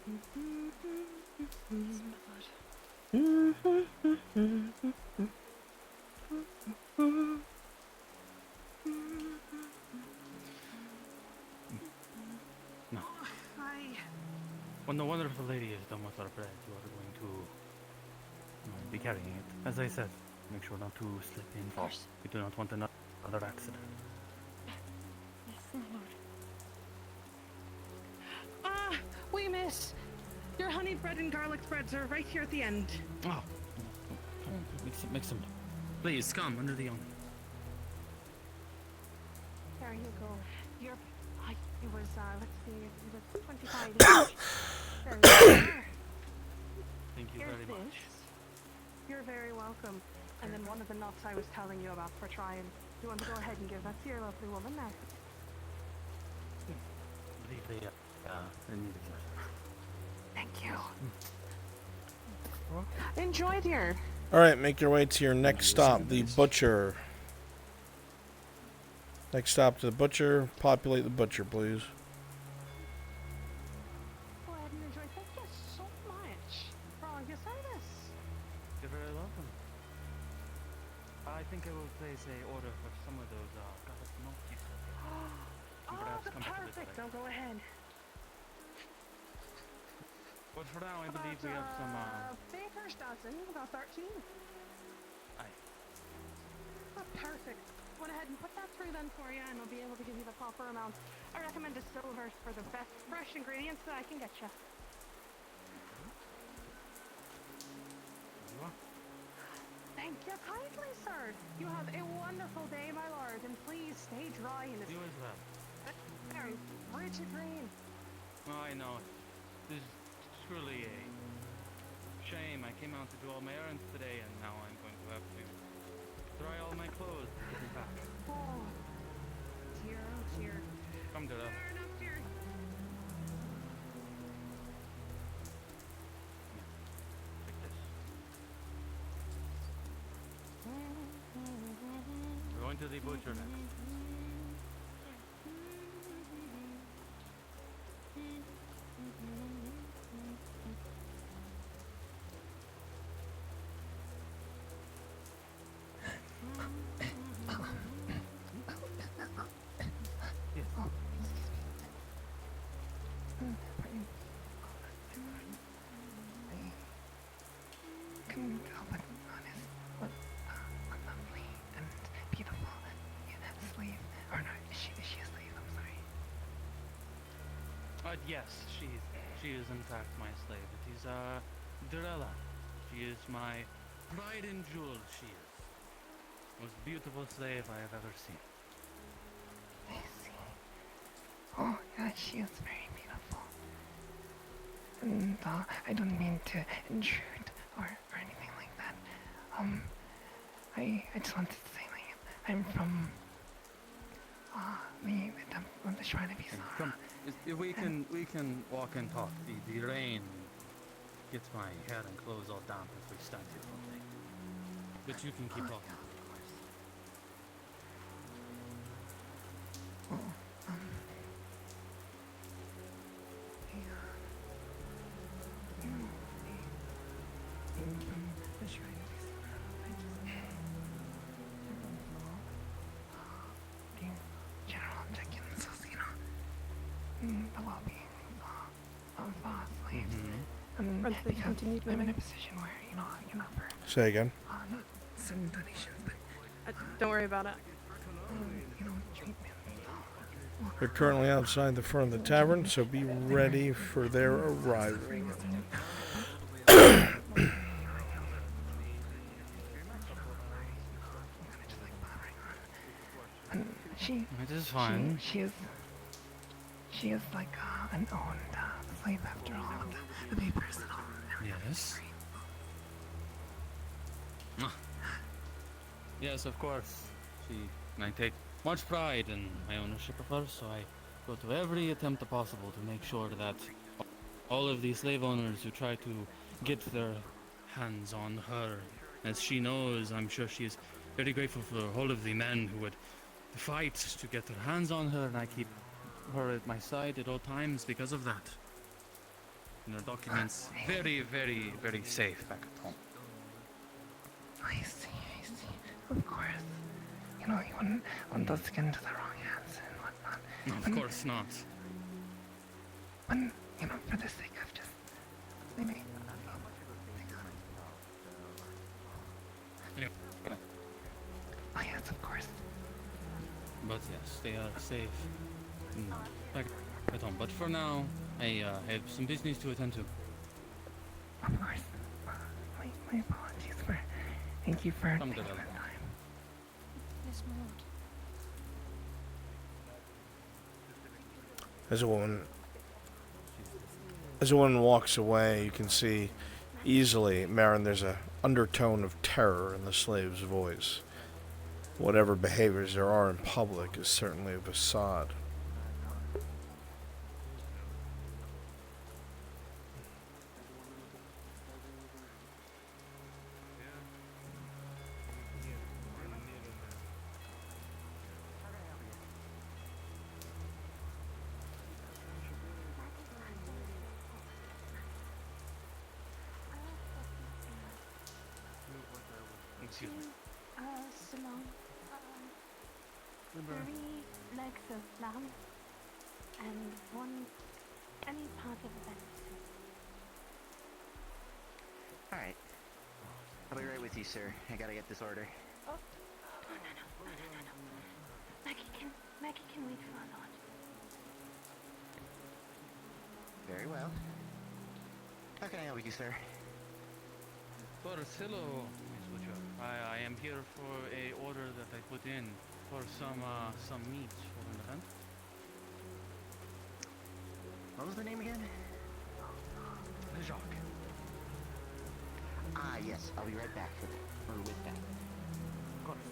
No. When the wonderful lady is done with our bread, you are going to be carrying it. As I said, make sure not to slip and fall. We do not want another accident. Yes, my lord. Ah, we miss. Your honey bread and garlic breads are right here at the end. Oh, mix them. Please come under the awning. There you go. It was, let's see, it was 25 each. There you are. Thank you Here's very much. this. You're very welcome. And then one of the nuts I was telling you about for trying. You want to go ahead and give that to your lovely woman now? Leave the need it. Thank you. Enjoy, dear. All right, make your way to your next stop, the butcher. Next stop to the butcher. Populate the butcher, please. Go ahead and enjoy. Thank you so much for all your service. You're very welcome. I think I will place a order for some of those garlic nuts you said. Oh, perfect. Don't go ahead. But for now, I believe we have some. Baker's dozen, about 13. Aye. Oh, perfect. Went ahead and put that through then for you, and I'll be able to give you the proper amount. I recommend a silver for the best fresh ingredients that I can get you. Thank you kindly, sir. You have a wonderful day, my lord, and please stay dry in this You as well. very rigid rain. Oh, I know. This is truly a shame. I came out to do all my errands today, and now I'm going to have to dry all my clothes and get them back. Oh, dear, oh dear. Come to that. Fair enough, dear. Take this. We're going to the butcher next. Couldn't help but notice what a lovely and beautiful slave, or no, is she a slave? I'm sorry. Yes, she is in fact my slave. It is Durella. She is my pride and jewel. She is most beautiful slave I have ever seen. I see. Oh, yeah, she is very beautiful. And I don't mean to intrude or anything like that. I just wanted to say, like, I'm from the Shrine of Isara. Come, we can walk and talk. The rain gets my hair and clothes all damp if we stand here all day. But you can keep talking. General objectives, you know, the well-being of slaves. And Brunswick because continued I'm in a moving. position where, for Say again. certain donations, but Don't worry about it. treatment. They're currently outside the front of the tavern, so be ready for their arrival. She. It is fine. She is like an owned slave after all. The papers and all. Yes. Yes, of course. I take much pride in my ownership of her, so I go to every attempt possible to make sure that all of the slave owners who try to get their hands on her, as she knows, I'm sure she is very grateful for all of the men who would fight to get their hands on her, and I keep her at my side at all times because of that. And her documents very, very, very safe back at home. I see. Of course. You know, you wouldn't want those to get into the wrong hands and whatnot. No, of course not. But, you know, for the sake of just maybe. Anyway. Oh yes, of course. But yes, they are safe back at home. But for now, I have some business to attend to. Of course. My apologies for. Thank you for taking the time. Yes, my lord. As a woman walks away, you can see easily, Marin, there's an undertone of terror in the slave's voice. Whatever behaviors there are in public is certainly a facade. Excuse me. Salon. 3 legs of lamb and 1 any part of the venison. Alright. I'll be right with you, sir. I gotta get this order. Oh, no. Maggie can wait for our lord. Very well. How can I help you, sir? Hello, Miss Butcher. I am here for a order that I put in for some meat for an event. What was the name again? Jacques. Ah, yes. I'll be right back for that. Or with that. Of course.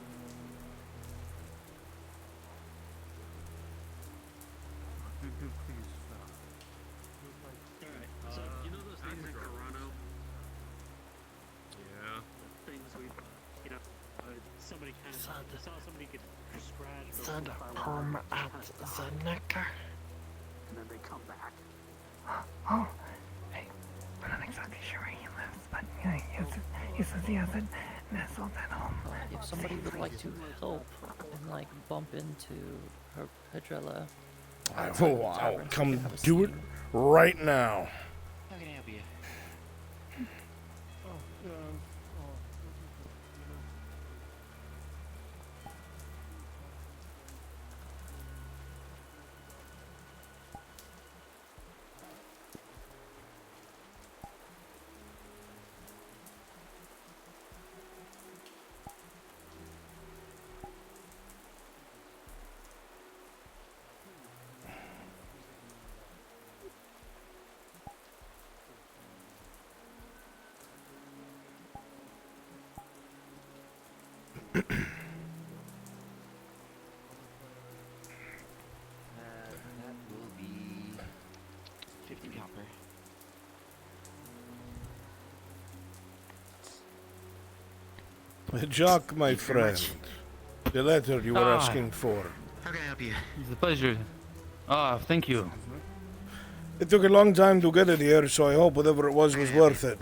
Alright, so you know those things in Toronto? Yeah. Things we, somebody kind of saw somebody get scratched. Is that a perm at the neck? And then they come back. Oh, hey, we're not exactly sure where he lives, but you know, he says he has it nestled at home. If somebody would like to help and like bump into her Pedrella, I'll come do it right now. How can I help you? That will be 50 copper. Jacques, my friend, the letter you were asking for. How can I help you? It's a pleasure. Thank you. It took a long time to get it here, so I hope whatever it was worth it.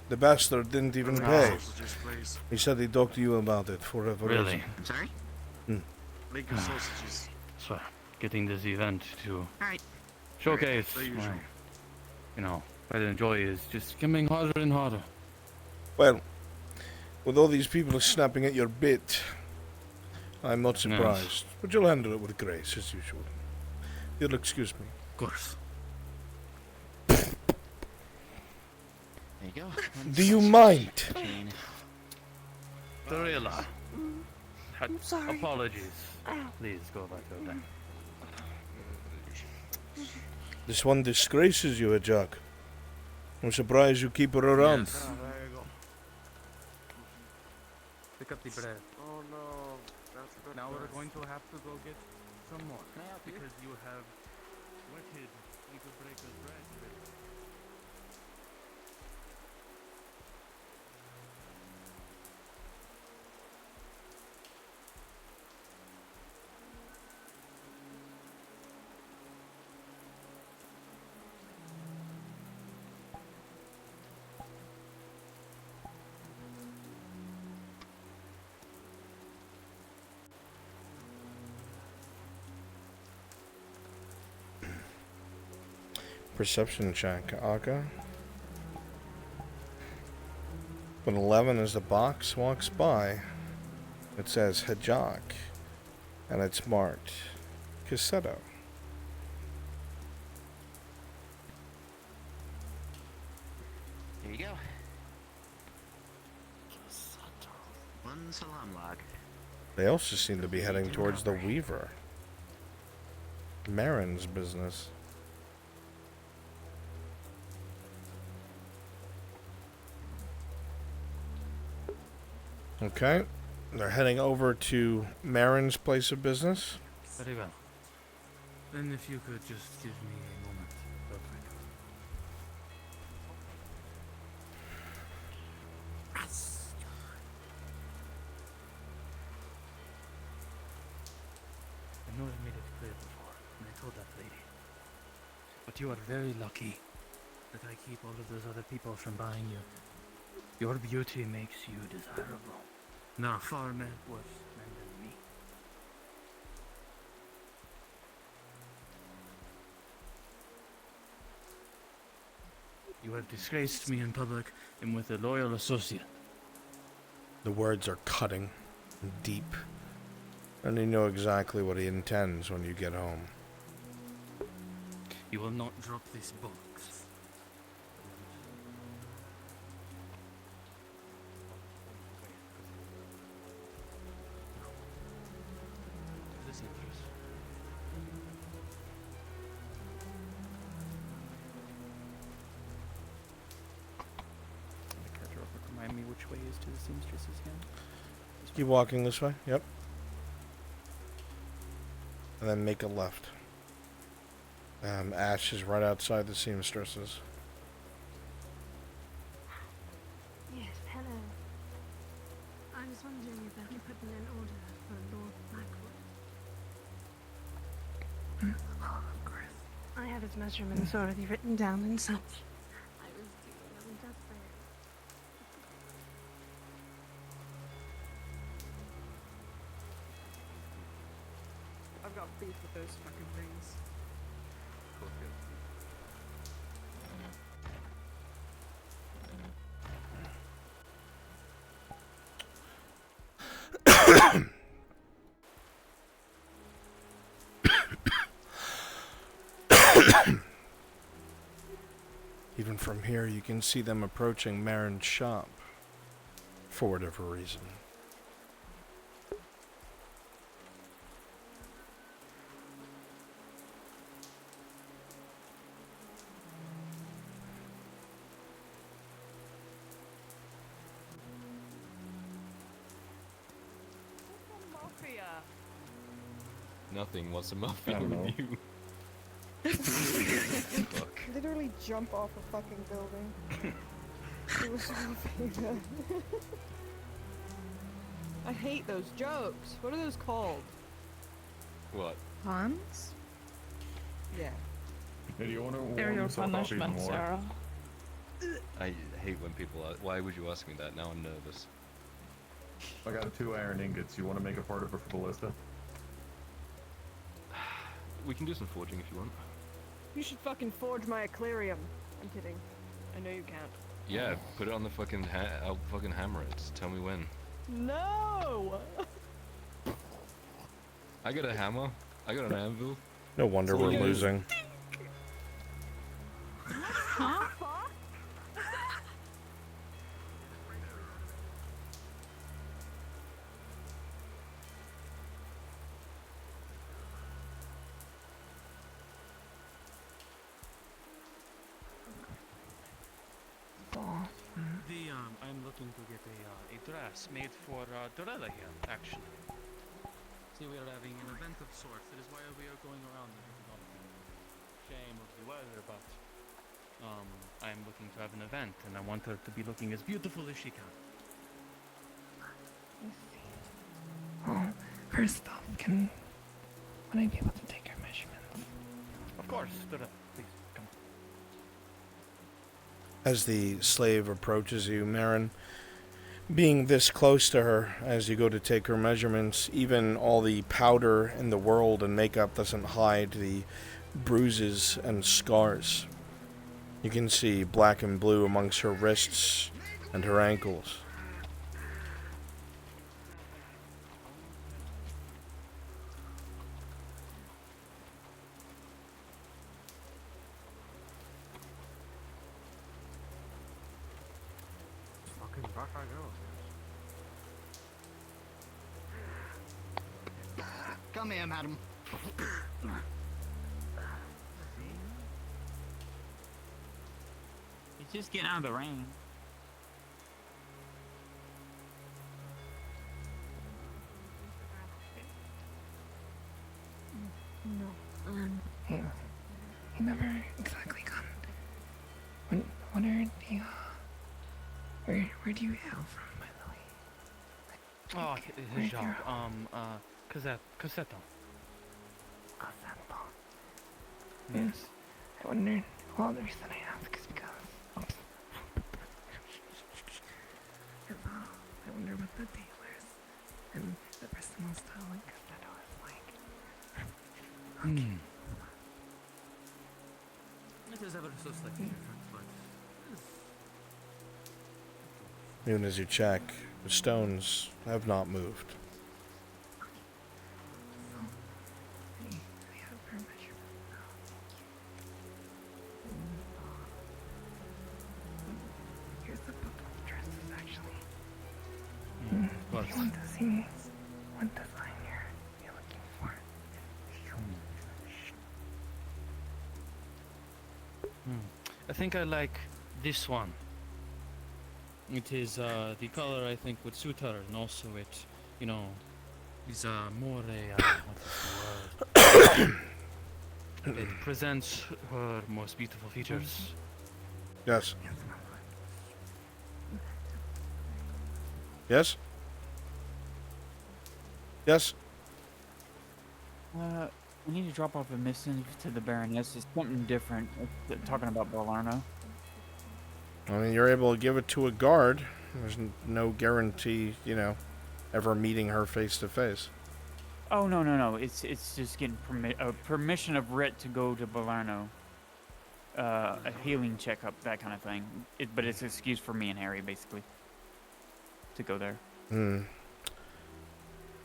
The bastard didn't even pay. He said he talked to you about it for whatever Really? reason. I'm sorry? Lincoln sausages. So, getting this event to Alright. showcase The usual. pride and joy is just coming harder and harder. Well, with all these people snapping at your bit, I'm not surprised. But you'll handle it with grace, as usual. You'll excuse me. Of course. There you go. Do you mind? Dorilla. I'm sorry. Apologies. Please go about your day. This one disgraces you, Jack. I'm surprised you keep her around. Yes. Pick up the bread. Oh no, that's good. Now we're going to have to go get some more. Can I help you? Because you have wetted Uncle Breaker's bread. perception check, Aka. When 11 as the box walks by, it says Hajak, and it's marked Cassetto. Here you go. One salam log. They also seem to be heading towards the Weaver. Marin's business. Okay, they're heading over to Marin's place of business. Very well. Then if you could just give me a moment. Perfect. I know I've made it clear before, and I told that lady. But you are very lucky that I keep all of those other people from buying you. Your beauty makes you desirable. There are far worse men than me. You have disgraced me in public and with a loyal associate. The words are cutting and deep, and you know exactly what he intends when you get home. You will not drop this box. This interest. The character remind me which way is to the seamstresses again? Keep walking this way, yep. And then make a left. Ash is right outside the seamstresses. Yes, hello. I was wondering if I could put in an order for Lord Blackwood. Of course. I have his measurements already written down and such. I was doing them just there. I've got beef with those fucking things. Even from here, you can see them approaching Marin's shop for whatever reason. Mafia. Nothing. What's a muffin with you? Literally jump off a fucking building. It was Mafia. I hate those jokes. What are those called? What? Puns? Yeah. Hey, do you want to warm They're your yourself up even punishment, more? Sarah. I hate when people ask, why would you ask me that? Now I'm nervous. I got 2 iron ingots. You want to make a part of it for ballista? We can do some forging if you want. You should fucking forge my aquarium. I'm kidding. I know you can't. Yeah, put it on the fucking I'll fucking hammer it. Just tell me when. No! I got a hammer. I got an anvil. No wonder we're Yeah. losing. Huh? I'm looking to get a dress made for Dorella here, actually. See, we are having an event of sorts. That is why we are going around here. Shame of the weather, but I'm looking to have an event, and I want her to be looking as beautiful as she can. Well, first off, would I be able to take your measurements? Of course, Dorella, please, come. As the slave approaches you, Marin, being this close to her as you go to take her measurements, even all the powder in the world and makeup doesn't hide the bruises and scars You can see black and blue amongst her wrists and her ankles. Fucking back I go. Come here, madam. He's just getting out of the rain. No. He never exactly got. What are the where do you hail from, by the way? Oh, Where's his job. your- Cassetto. Cassetto. Yes. I wonder. Well, the reason I ask is because. I wonder what the tailors and the personal style like Cassetto is like. Hmm. It is ever so slightly different, but Even as you check, the stones have not moved. I have her measurement now. Here's the book of dresses, actually. If you want to see what design you're looking for. I think I like this one. It is the color I think would suit her, and also it, you know, is more a what's the word? It presents her most beautiful features. Yes. Yes? Yes? We need to drop off a missive to the Baroness. It's something different. Talking about Belarno. I mean, you're able to give it to a guard. There's no guarantee, you know, ever meeting her face to face. Oh no! It's just getting permission of Writ to go to Belarno. A healing checkup, that kind of thing. But it's an excuse for me and Harry, basically, to go there. Hmm.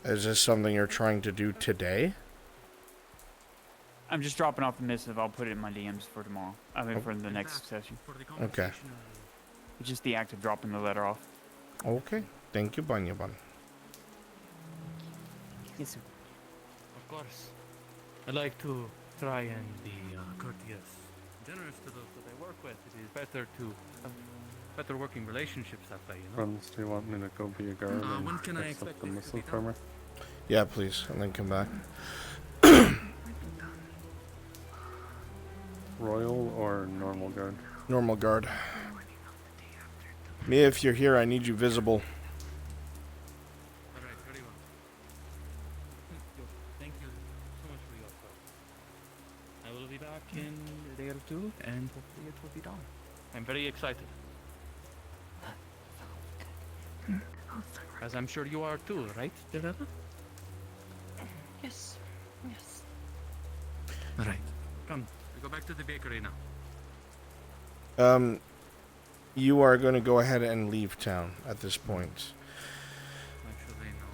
Is this something you're trying to do today? I'm just dropping off the missive. I'll put it in my DMs for tomorrow. I mean, for the next session. Okay. It's just the act of dropping the letter off. Okay. Thank you, Bunyaban. Yes, sir. Of course. I like to try and be courteous, generous to those that I work with. It is better to have better working relationships that way, you know. Friends, do you want me to go be a guard when and can I fix up expect the this to be missile for me? Yeah, please, and then come back. Royal or normal guard? Normal guard. Mia, if you're here, I need you visible. Alright, very well. Thank you so much for your help. I will be back in a day or two, and hopefully it will be done. I'm very excited. As I'm sure you are too, right, Delena? Yes. Yes. Alright, come. We go back to the bakery now. You are going to go ahead and leave town at this point. Actually, no.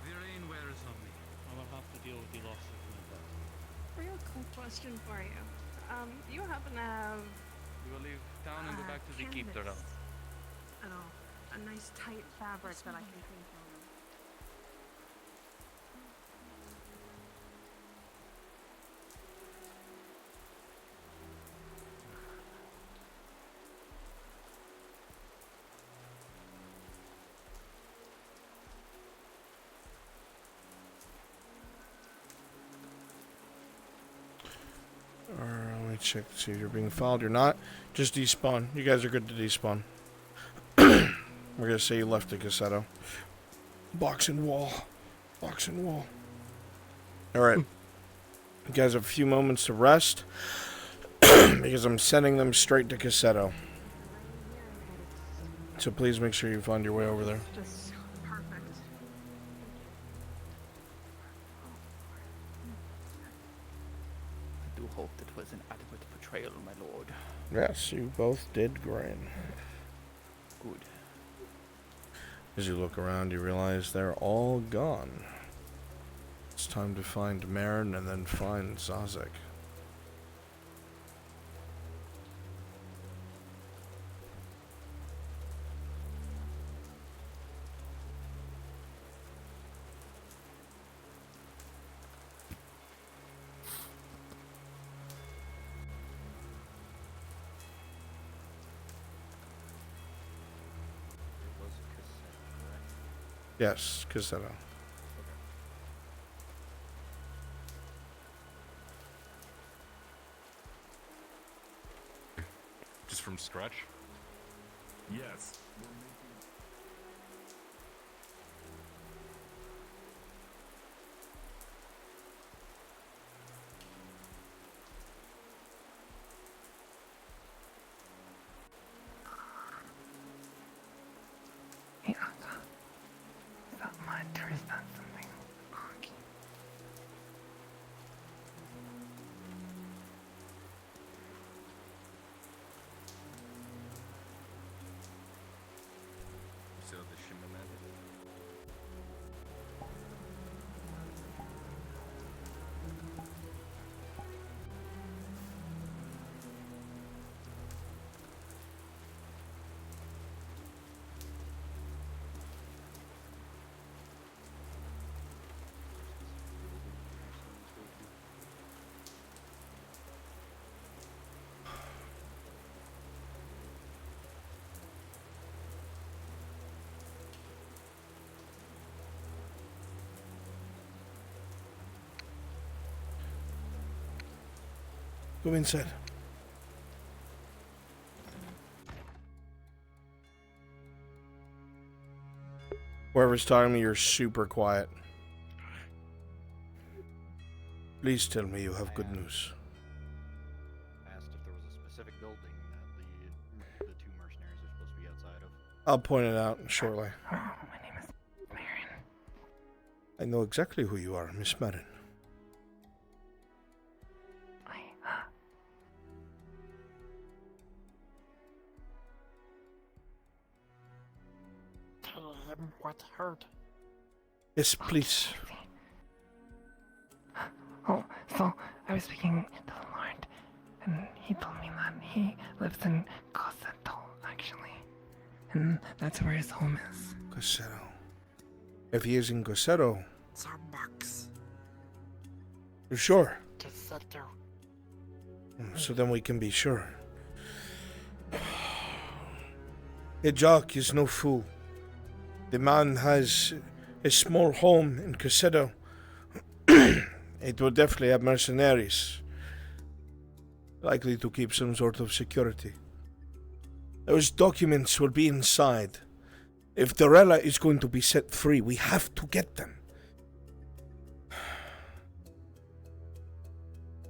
The rain wears on me. I will have to deal with the loss of my dad. Real cool question for you. You happen to have We will leave town and go back to the keep there. canvas at all? A nice tight fabric that I can paint on. Let me check to see if you're being followed or not. Just despawn. You guys are good to despawn. We're going to say you left the Cassetto. Box and wall. Box and wall. Alright. You guys have a few moments to rest. Because I'm sending them straight to Cassetto. So please make sure you find your way over there. Just perfect. I do hope that was an adequate portrayal, my lord. Yes, you both did great. Good. As you look around, you realize they're all gone. It's time to find Marin and then find Zazek. Yes, Cassetto. Just from scratch? Yes. Yeah, is that mud or is that something funky? So the shimmer man. Go inside. Whoever's talking to me, you're super quiet. Please tell me you have good news. Asked if there was a specific building that the two mercenaries are supposed to be outside of. I'll point it out shortly. Oh, my name is Marin. I know exactly who you are, Miss Marin. Tell him what hurt. Yes, please. Oh, so I was speaking to the Lord, and he told me that he lives in Cosetto, actually. And that's where his home is. Cosetto. If he is in Cosetto, Box. you're sure? Cosetto. So then we can be sure. Jacques is no fool. The man has a small home in Cosetto. It will definitely have mercenaries. Likely to keep some sort of security. Those documents will be inside. If Dorella is going to be set free, we have to get them.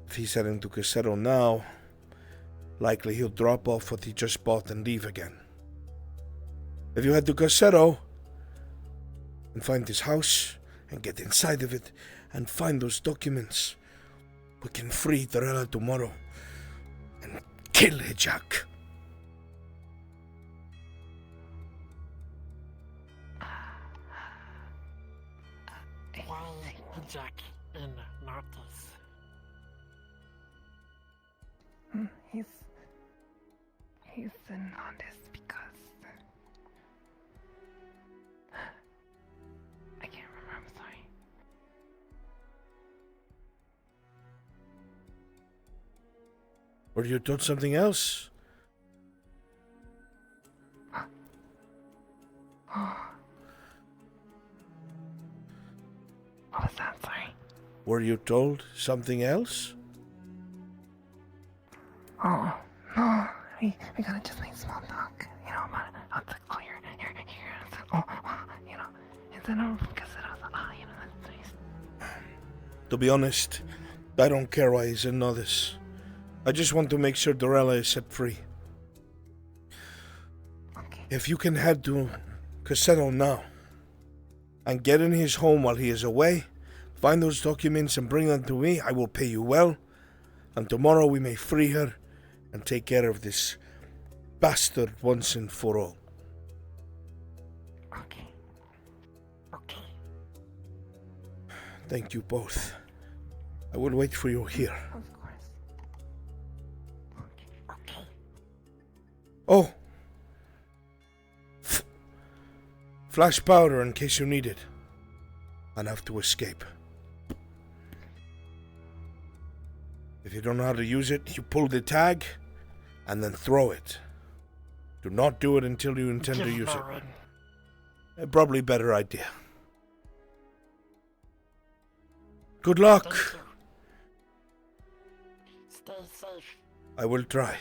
If he's heading to Cosetto now, likely he'll drop off what he just bought and leave again. If you head to Cosetto and find his house and get inside of it and find those documents, we can free Dorella tomorrow and kill Jack. Why Jack in Nartos? He's in Nartos because I can't remember, I'm sorry. Or you told something else? What was that, sorry? Were you told something else? Oh, no, we gotta just make small talk, you know, about all your oh, you know, instead of Caseros, you know, that's nice. To be honest, I don't care why he's in Nodis. I just want to make sure Dorella is set free. Okay. If you can head to Cosetto now and get in his home while he is away, find those documents and bring them to me, I will pay you well, And tomorrow we may free her and take care of this bastard once and for all. Okay. Okay. Thank you both. I will wait for you here. Of course. Okay. Oh! Flash powder in case you need it. And have to escape. If you don't know how to use it, you pull the tag and then throw it. Do not do it until you intend to use it. Probably better idea. Good luck. Stay safe. I will try.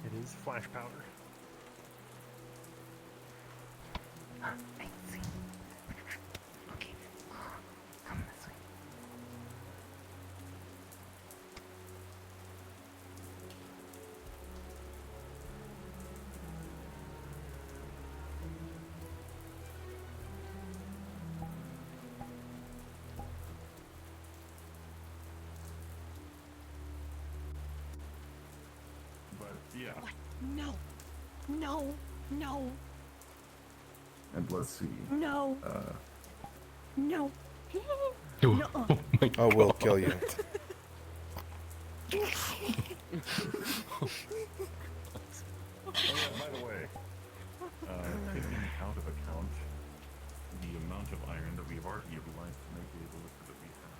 It is flash powder. I see. Okay. Come this way. But yeah. What? No. No. No. And let's see. No. No. No. I will kill you. Oh yeah, by the way, taking out of account the amount of iron that we've already utilized to make the liquor that we have.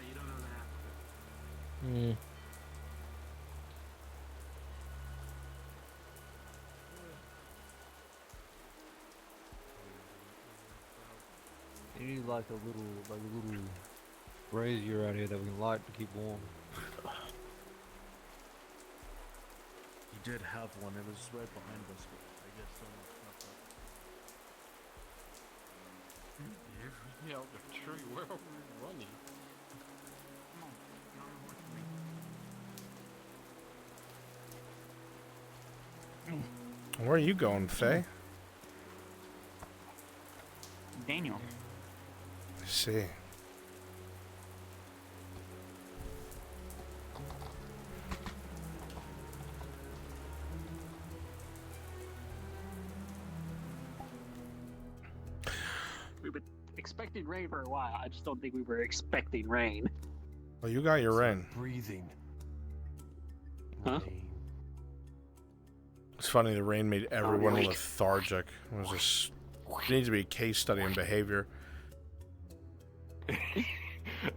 You don't know that. You need like a little brazier out here that we can light to keep warm. You did have one. It was right behind us, but I guess someone snuck up. Yeah, the tree. Where are we running? Where are you going, Faye? Daniel. I see. We've been expecting rain for a while. I just don't think we were expecting rain. Oh, you got your rain. Breathing. Huh? It's funny, the rain made everyone lethargic. It was just... It needs to be a case study in behavior.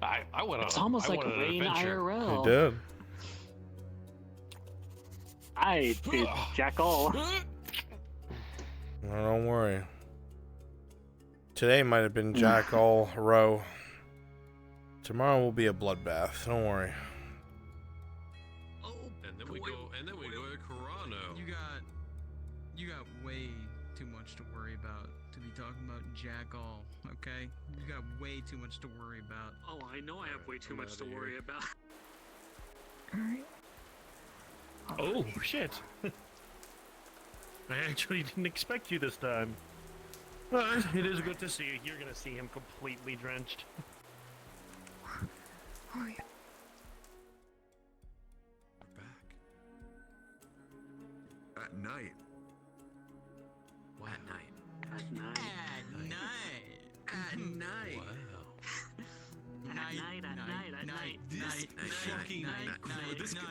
I went on. It's almost I like went on an rain adventure. IRL. You did. I did jack all. Well, don't worry. Today might have been Jack all row. Tomorrow will be a bloodbath. Don't worry. Oh, and then we go to Corano. You got way too much to worry about to be talking about Jack all, okay? You got way too much to worry about. Oh, I know I have way too much to worry about. Alright. Oh, shit. I actually didn't expect you this time. But it is good to see you. You're gonna see him completely drenched. Oh, yeah. At night. What? At night. At night. At night. Wow. At night. This fucking night. This night.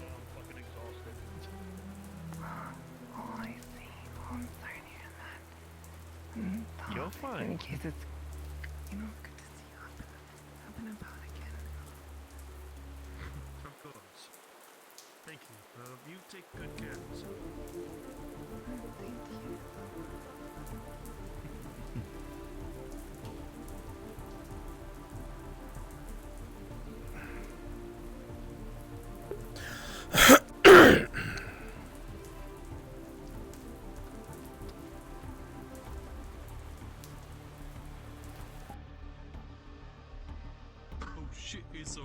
I'm fucking exhausted. Oh, I see. Oh, I'm sorry to hear that. You're fine. In case it's, good to see you up and about again. Of course. Thank you. You take good care of yourself. Thank you. shit is so.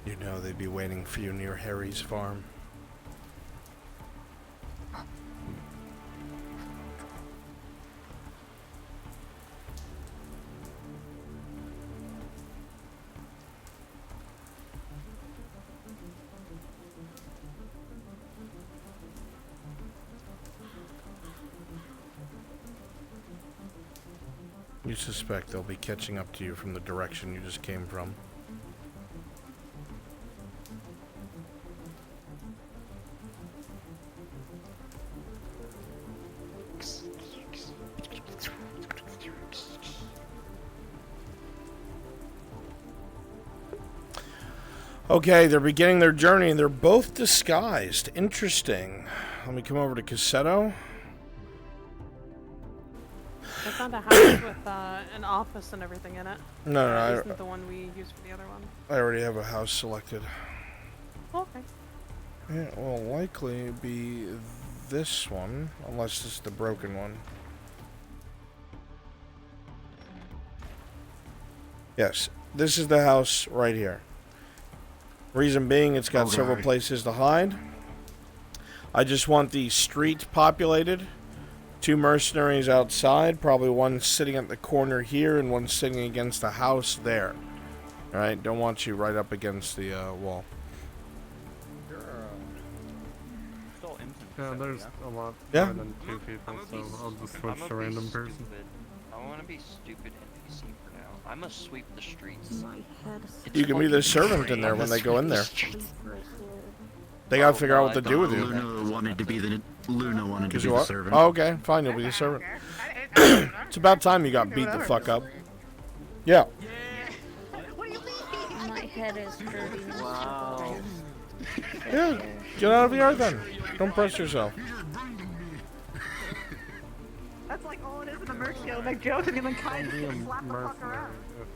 You know they'd be waiting for you near Harry's farm. You suspect they'll be catching up to you from the direction you just came from. Okay, they're beginning their journey and they're both disguised. Interesting. Let me come over to Cassetto. I found a house with an office and everything in it. No, That isn't the one we used for the other one. I already have a house selected. Okay. It will likely be this one, unless it's the broken one. Yes, this is the house right here. Reason being, it's got several places to hide. I just want the street populated. 2 mercenaries outside, probably one sitting at the corner here and one sitting against the house there. Alright, don't want you right up against the wall. Yeah, there's a lot Yeah. more than 2 people, so I'll just switch to random person. I want to be stupid NPC for now. I'm gonna sweep the streets. You can be the servant in there when they go in there. They gotta figure out what to do with you. Luna wanted to be the servant. Oh, okay, fine, you'll be the servant. It's about time you got beat the fuck up. Yeah. My head is hurting. Wow. Yeah, get out of the yard then. Don't press yourself. That's like all it is in the merch deal. Make jokes and then kind of slap the fuck around.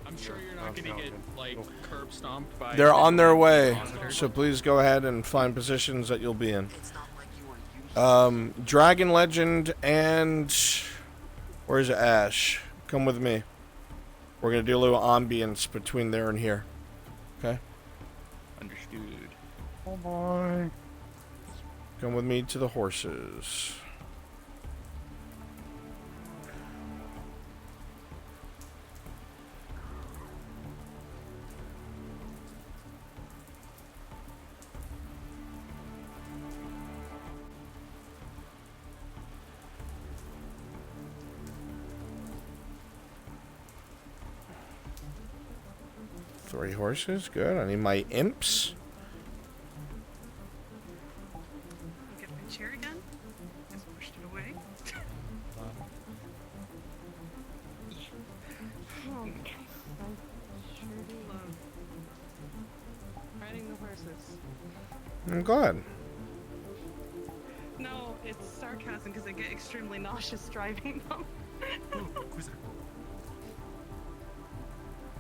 I'm sure you're not gonna get like curb stomped by. They're on their way, so please go ahead and find positions that you'll be in. Dragon Legend and where's Ash? Come with me. We're gonna do a little ambience between there and here. Okay. Understood. Oh boy. Come with me to the horses. Three horses, good. I need my imps. Get my chair again. Just pushed it away. Oh, I sure do love riding the horses. I'm glad. No, it's sarcasm because I get extremely nauseous driving them.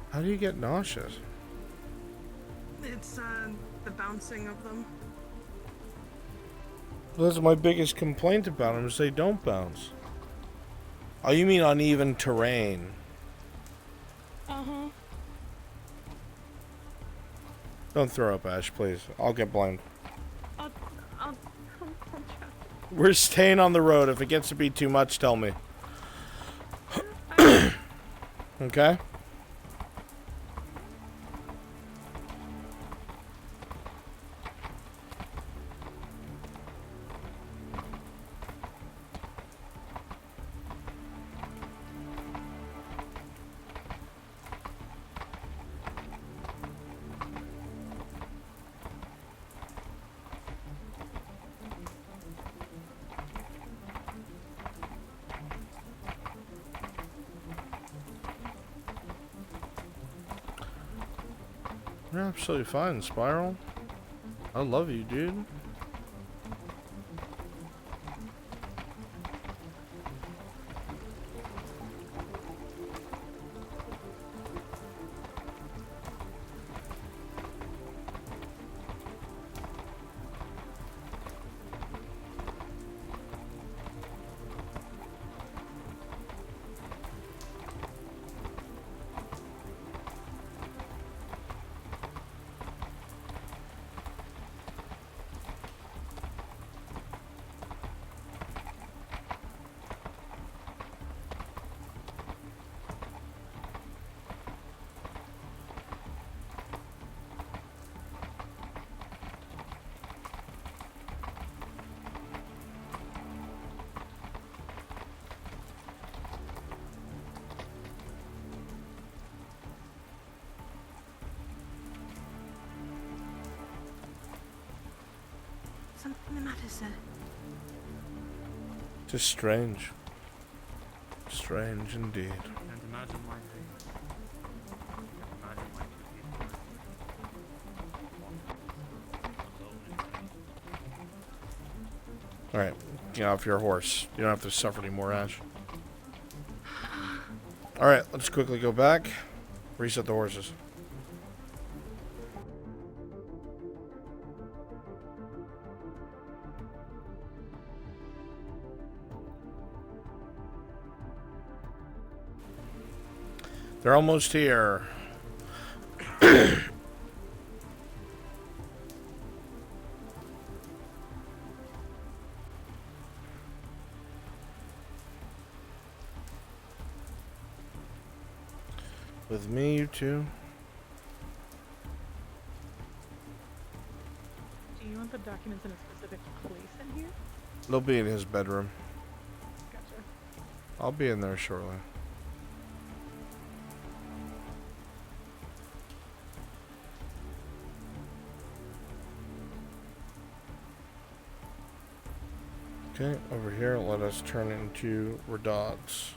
How do you get nauseous? It's the bouncing of them. Well, that's my biggest complaint about them is they don't bounce. Oh, you mean uneven terrain? Uh-huh. Don't throw up, Ash, please. I'll get blind. I'll try. We're staying on the road. If it gets to be too much, tell me. Okay? You're absolutely fine, Spiral. I love you, dude. something the matter, sir? Just strange. Strange indeed. Can't imagine why they. Imagine why two people are Alright, get off your horse. You don't have to suffer anymore, Ash. Alright, let's quickly go back. Reset the horses. They're almost here. With me, you two. Do you want the documents in a specific place in here? They'll be in his bedroom. Gotcha. I'll be in there shortly. Okay, over here, let us turn into Redots.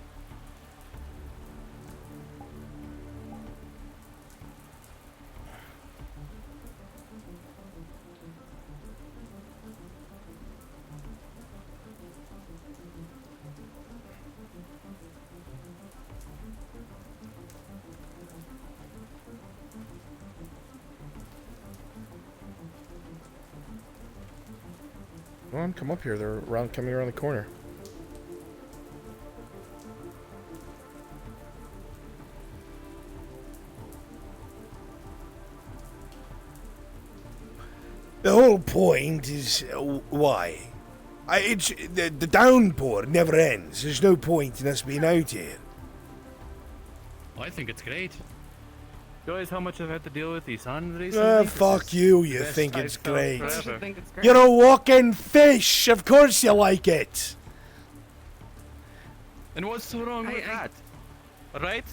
Come on, come up here. They're coming around the corner. The whole point is why. It's the downpour never ends. There's no point in us being out here. I think it's great. Realize how much I've had to deal with these sun recently? Fuck you. You Best think I've it's felt great. forever. You're a walking fish. Of course you like it. And what's so wrong with that? Right?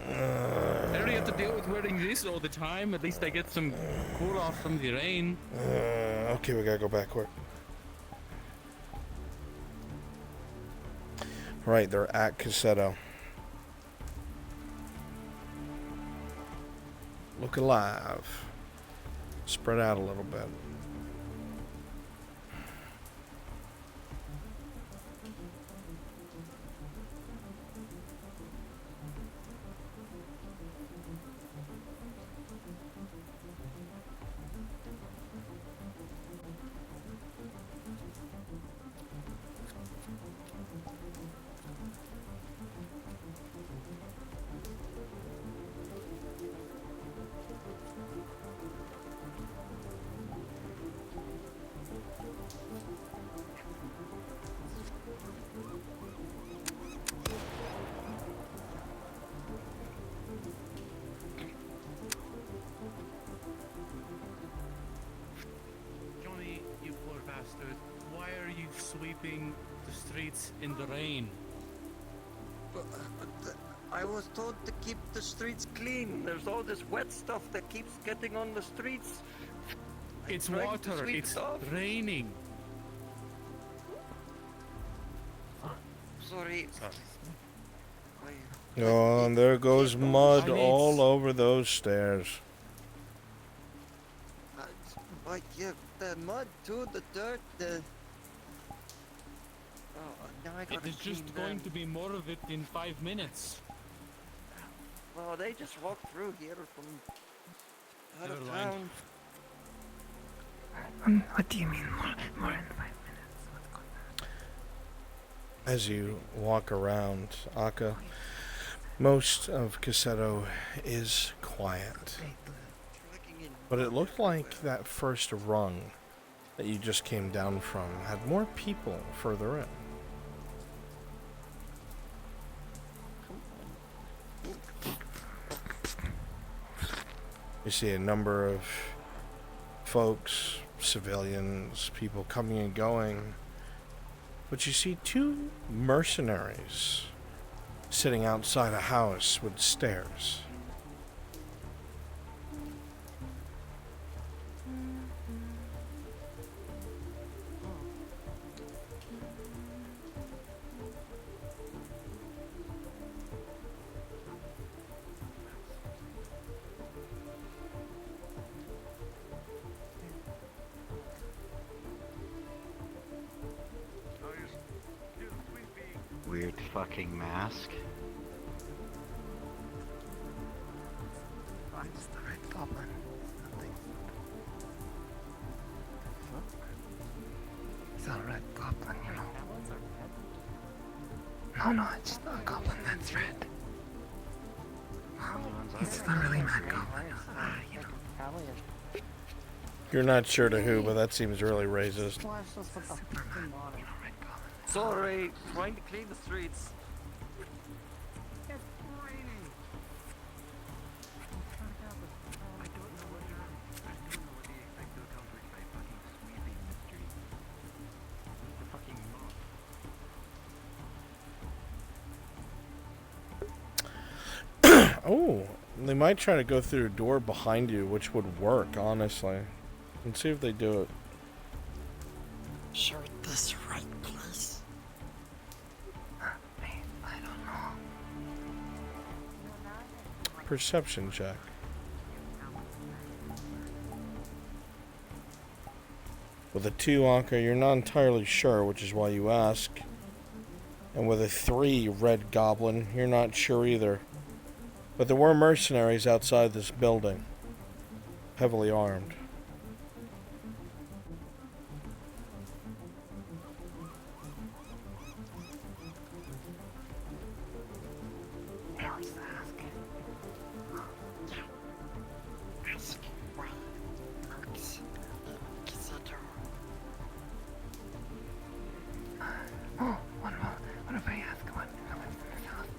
I don't have to deal with wearing this all the time. At least I get some cool off from the rain. Okay, we gotta go back quick. Right, they're at Cassetto. Look alive. Spread out a little bit. Johnny, you poor bastard. Why are you sweeping the streets in the rain? I was told to keep the streets clean. There's all this wet stuff that keeps getting on the streets. It's trying to water. sweep It's it off. raining. Sorry. Oh, and there goes mud all over those stairs. Like, yeah, the mud too, the dirt, the... Oh, now I gotta It is just clean going them. to be more of it in 5 minutes. Well, they just walked through here from out of Never mind. town. What do you mean more in 5 minutes? What's going on? As you walk around Akka, most of Cassetto is quiet. But it looked like that first rung that you just came down from had more people further in. You see a number of folks, civilians, people coming and going. But you see two mercenaries sitting outside a house with stairs. weird fucking mask. Oh, it's the red goblin. Nothing. It's a red goblin, you know. No, it's not a goblin that's red. He's just a really mad goblin. You know. You're not sure to who, but that seems really racist. Sorry, trying to clean the streets. It's raining. I don't know what you expect to accomplish by fucking sweeping the streets. The fucking mob. Oh, they might try to go through a door behind you, which would work, honestly. Let's see if they do it. Sure, this right place. I don't know. Perception check. With a 2, Anka, you're not entirely sure, which is why you ask. And with a 3, Red Goblin, you're not sure either. But there were mercenaries outside this building, heavily armed. Ask why mercs consider. Oh, what if I ask one who lives in this house?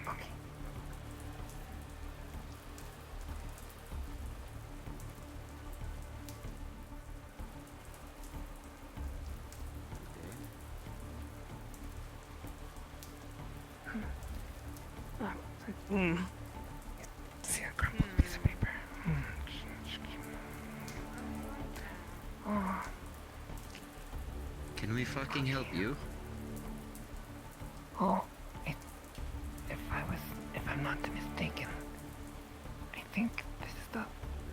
Okay. See a crumpled piece of paper. Oh. Can we fucking help you? Oh, if I'm not mistaken, I think this is the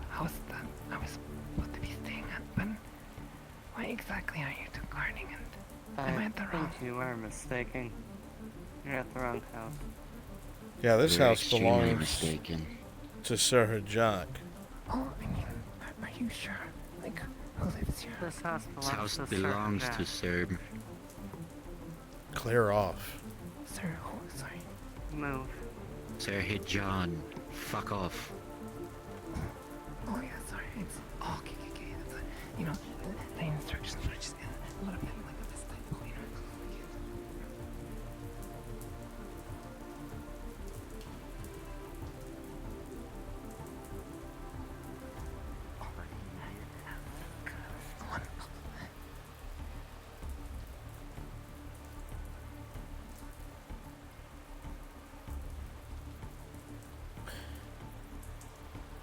house that I was supposed to be staying at, but why exactly are you two guarding and am I at the wrong? You are mistaken. You're at the wrong house. Yeah, this You're house extremely belongs mistaken. to Sir Jack. Oh, I mean, are you sure? Like, who lives here? This house This house belongs to Sir. Clear off. Sir, who? Sorry. Move. Sir John. Fuck off. Oh yeah, sorry. It's okay. That's you know, the instructions are just a little bit like this type of, you know.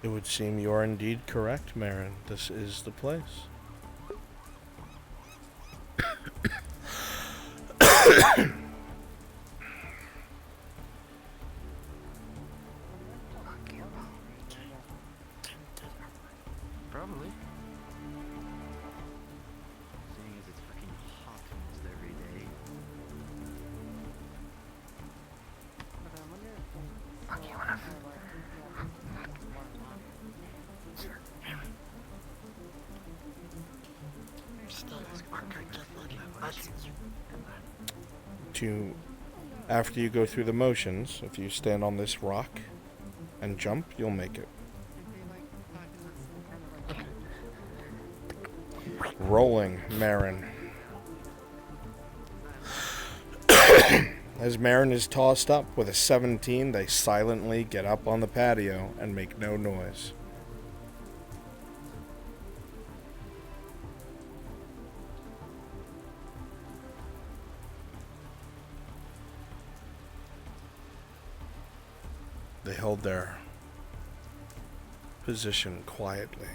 It would seem you are indeed correct, Marin. This is the place. Probably. Seeing as it's fucking hot almost every day. Okay, one of After you go through the motions, if you stand on this rock and jump, you'll make it. Rolling, Marin. As Marin is tossed up with a 17, they silently get up on the patio and make no noise. They hold their position quietly.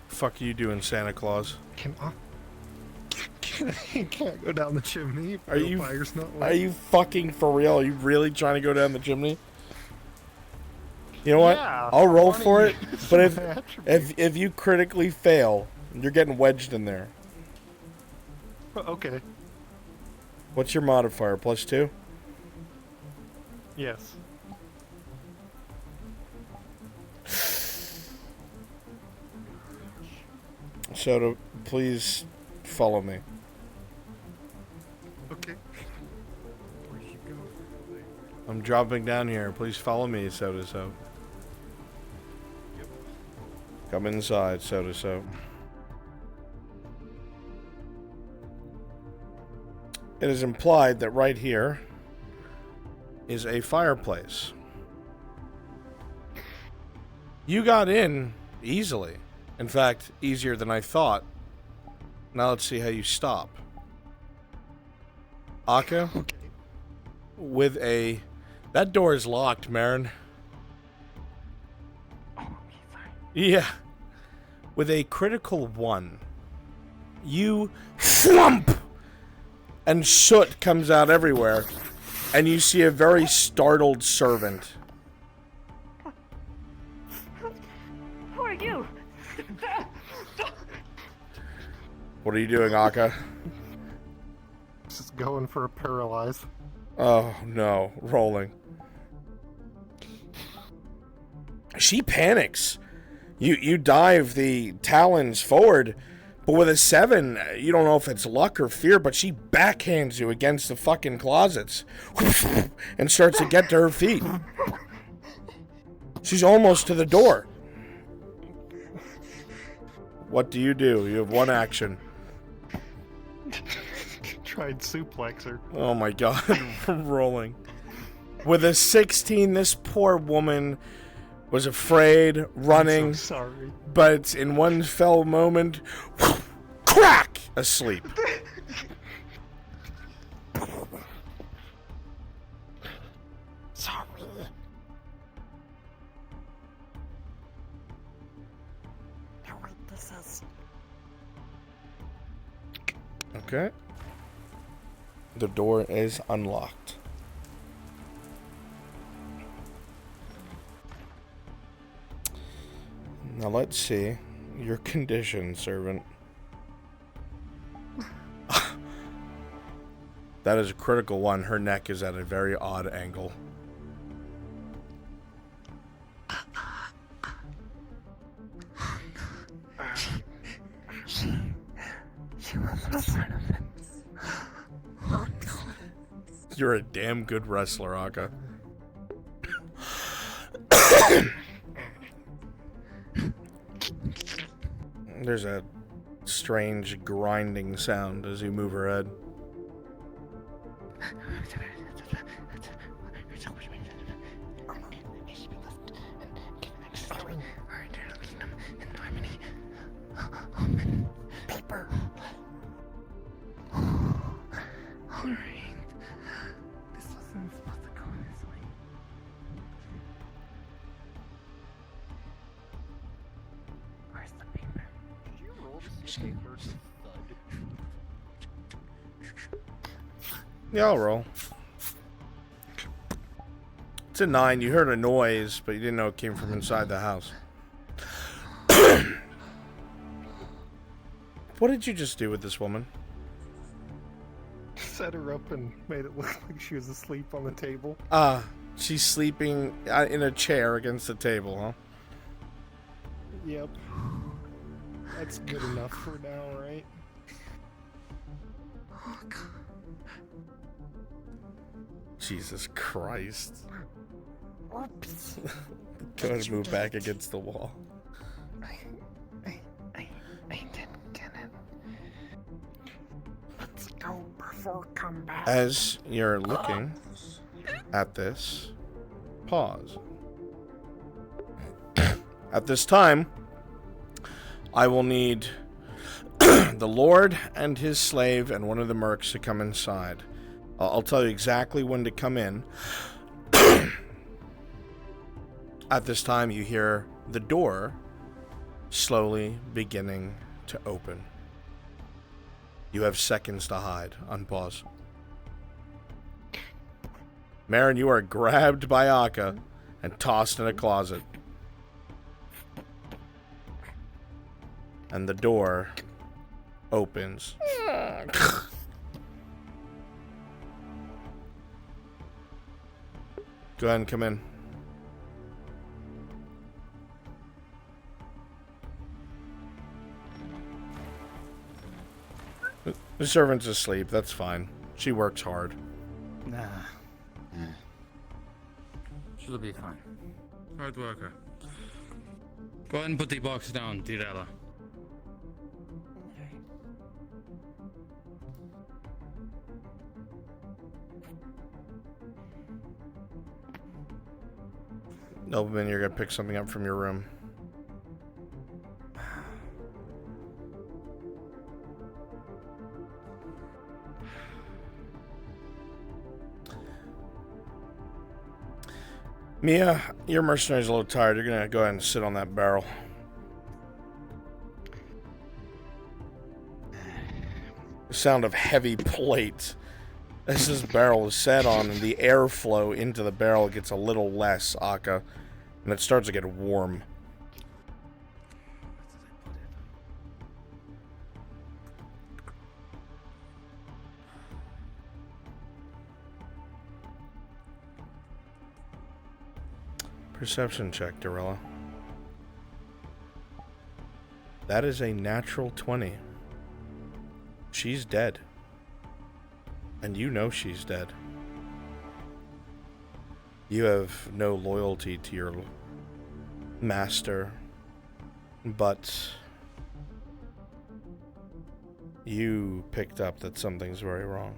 Fuck you doing, Santa Claus? Kim, You can't go down the chimney. Are you Fire's not are you fucking for real? Are you really trying to go down the chimney? You know what? Yeah, I'll roll I for wanna it. use But my if you critically fail, you're getting wedged in there. Okay. What's your modifier? +2? Yes. Soda, please follow me. Okay. I'm dropping down here. Please follow me, Soda. Come inside, Soda. It is implied that right here is a fireplace. You got in easily. In fact, easier than I thought. Now let's see how you stop. Aka? Okay. With a... That door is locked, Marin. Yeah. With a critical 1. You thump! And soot comes out everywhere. And you see a very startled servant. Who are you? What are you doing, Aka? Just going for a paralyze. Oh, no. Rolling. She panics. You dive the talons forward, but with a 7, you don't know if it's luck or fear, but she backhands you against the fucking closets and starts to get to her feet. She's almost to the door. What do? You have one action. Tried suplex her. Oh my god. Rolling. With a 16, this poor woman was afraid, running. I'm so sorry. But in one fell moment, crack! Asleep. Sorry. No, wait, this is... Okay. The door is unlocked. Now let's see your condition, servant. That is a critical 1. Her neck is at a very odd angle. She wasn't a part of it. Oh, God. You're a damn good wrestler, Aka. There's a strange grinding sound as you move her head. Paper. Alright. This wasn't supposed to go this way. Where's the paper? Did you roll to see if they heard the thud? Yeah, I'll roll. It's a 9. You heard a noise, but you didn't know it came from inside the house. What did you just do with this woman? Set her up and made it look like she was asleep on the table. She's sleeping in a chair against the table, huh? Yep. That's good enough for now, right? Oh, God. Jesus Christ. Oops. Go ahead and move back against the wall. I didn't get it. Let's go before combat. As you're looking at this, pause. At this time, I will need the Lord and his slave and one of the mercs to come inside. I'll tell you exactly when to come in. At this time, you hear the door slowly beginning to open. You have seconds to hide. Unpause. Marin, you are grabbed by Akka and tossed in a closet. And the door opens. Go ahead and come in. The servant's asleep. That's fine. She works hard. Nah. She'll be fine. Hard worker. Go ahead and put the box down, Tirella. Nobleman, you're gonna pick something up from your room. Mia, your mercenary's a little tired. You're gonna go ahead and sit on that barrel. The sound of heavy plate as this barrel is set on, and the airflow into the barrel gets a little less, Akka, and it starts to get warm. Perception check, Dorella. That is a natural 20. She's dead. And you know she's dead. You have no loyalty to your master, but you picked up that something's very wrong.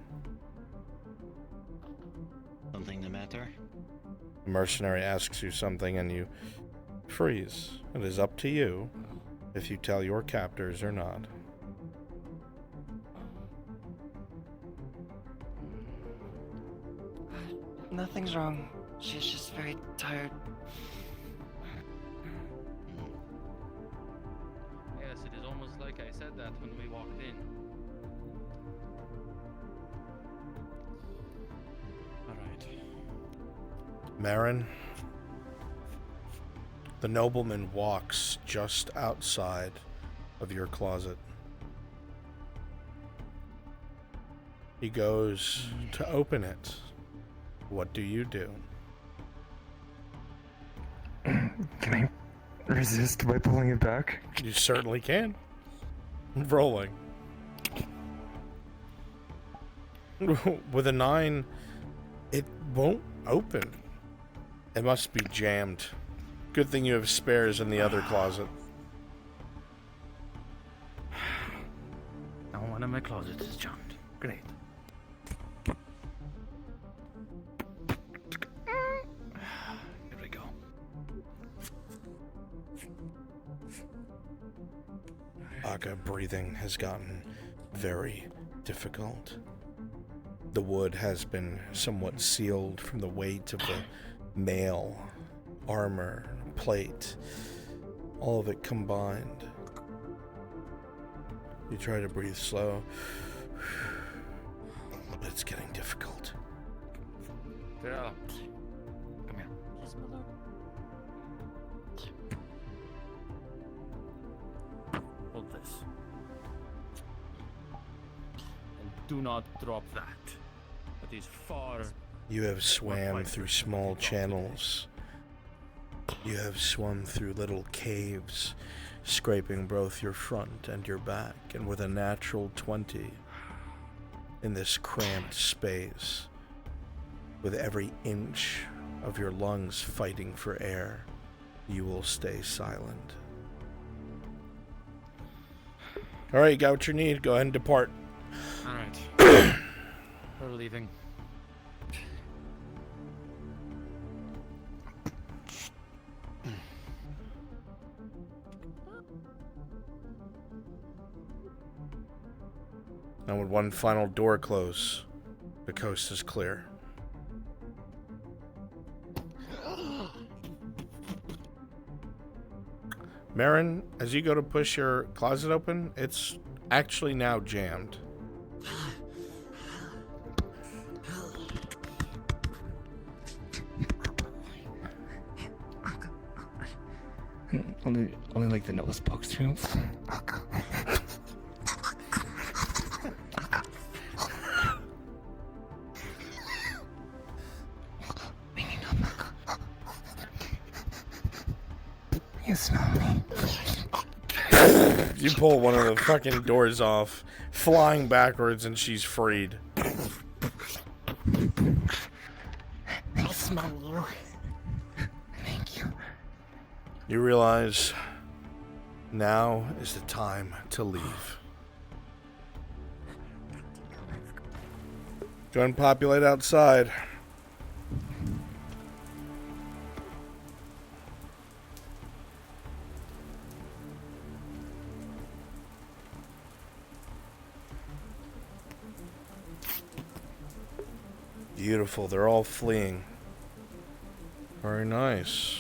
Something the matter? A mercenary asks you something and you freeze. It is up to you if you tell your captors or not. Nothing's wrong. She's just very tired. Yes, it is almost like I said that when we walked in. Alright. Marin, the nobleman walks just outside of your closet. He goes to open it. What do you do? Can I resist by pulling it back? You certainly can. Rolling. With a 9, it won't open. It must be jammed. Good thing you have spares in the other closet. Now one of my closets is jammed. Great. Here we go. Akka, breathing has gotten very difficult. The wood has been somewhat sealed from the weight of the mail, armor, plate, all of it combined. You try to breathe slow, but it's getting difficult. Come here. Hold this. And do not drop that. That is far. You have swam through small channels. You have swum through little caves, scraping both your front and your back, and with a natural 20 in this cramped space, with every inch of your lungs fighting for air, you will stay silent. Alright, you got what you need. Go ahead and depart. Alright. We're leaving. And with one final door close, the coast is clear. Marin, as you go to push your closet open, it's actually now jammed. Only like the nose pokes through. You smell me. You pull one of the fucking doors off, flying backwards, and she's freed. I smell you. Thank you. You realize now is the time to leave. Go and populate outside. Beautiful. They're all fleeing. Very nice.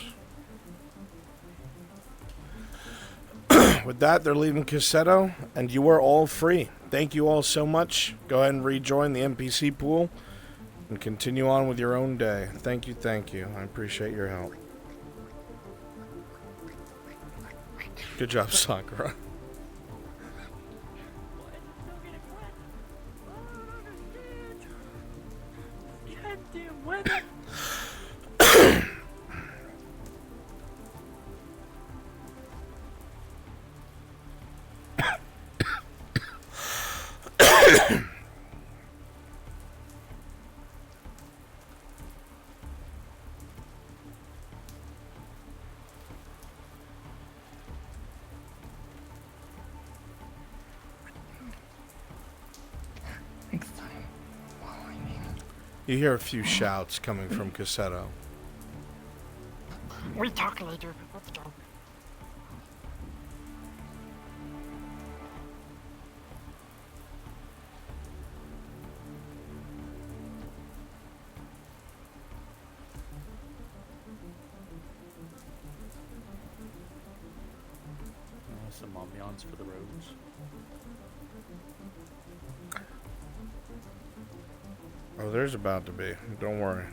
With that, they're leaving Cassetto, and you are all free. Thank you all so much. Go ahead and rejoin the NPC pool and continue on with your own day. Thank you, thank you. I appreciate your help. Good job, Sakura. Goddamn weather. Next time, while I'm here. You hear a few shouts coming from Cassetto. We talk later. Let's go. Some ambiance for the roads. Oh, there's about to be. Don't worry.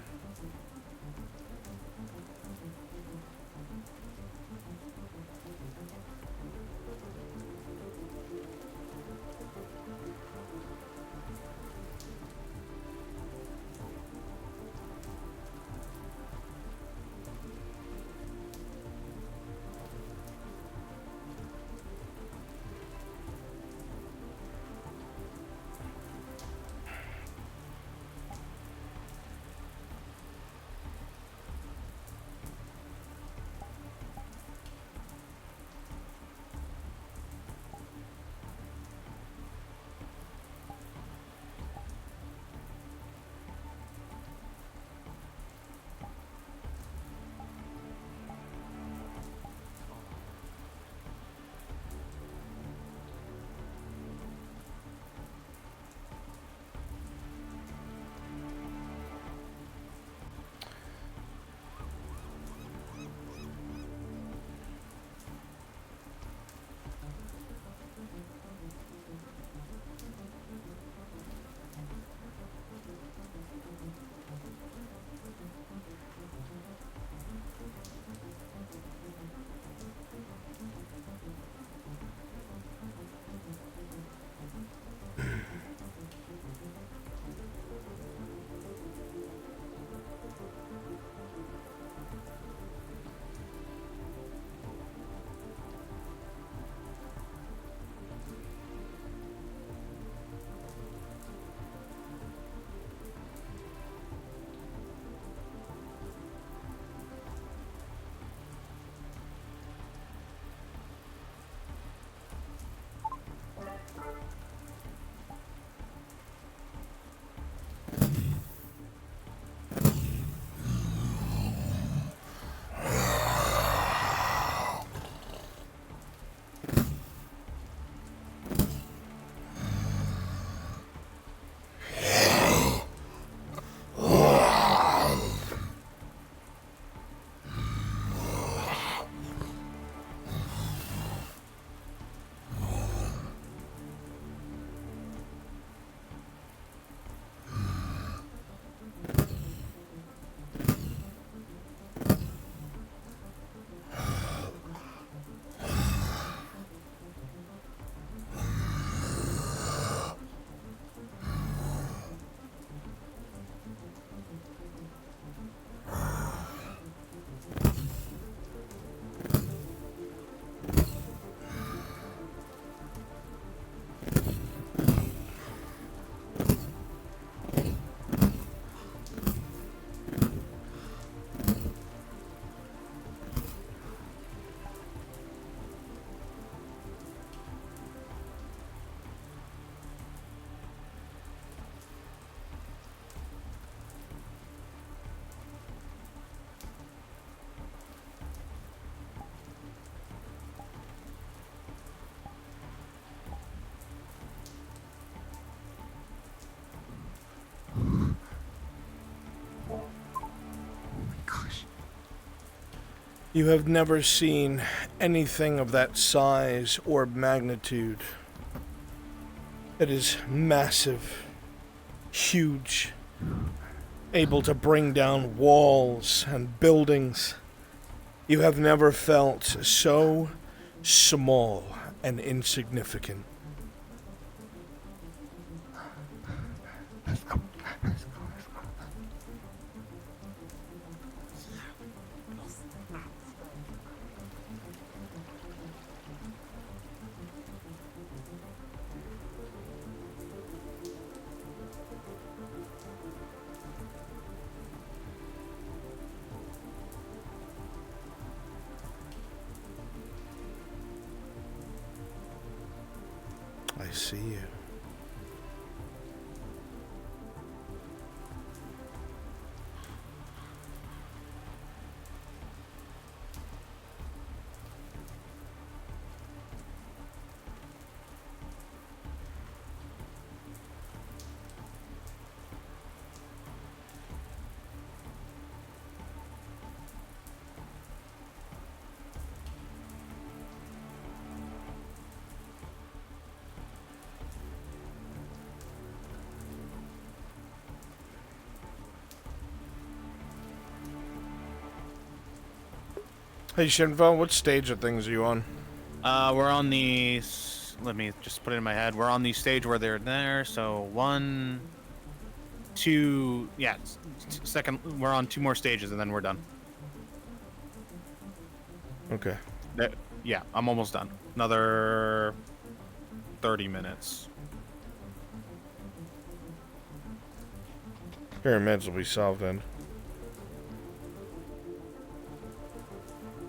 You have never seen anything of that size or magnitude. It is massive, huge, able to bring down walls and buildings. You have never felt so small and insignificant. Let's go. Let's go. I see you. Hey Shinvo, what stage of things are you on? We're on the. Let me just put it in my head. We're on the stage where they're there. So 1, 2. Yeah, second. We're on 2 more stages and then we're done. Okay. Yeah, I'm almost done. Another 30 minutes. Pyramids will be solved then.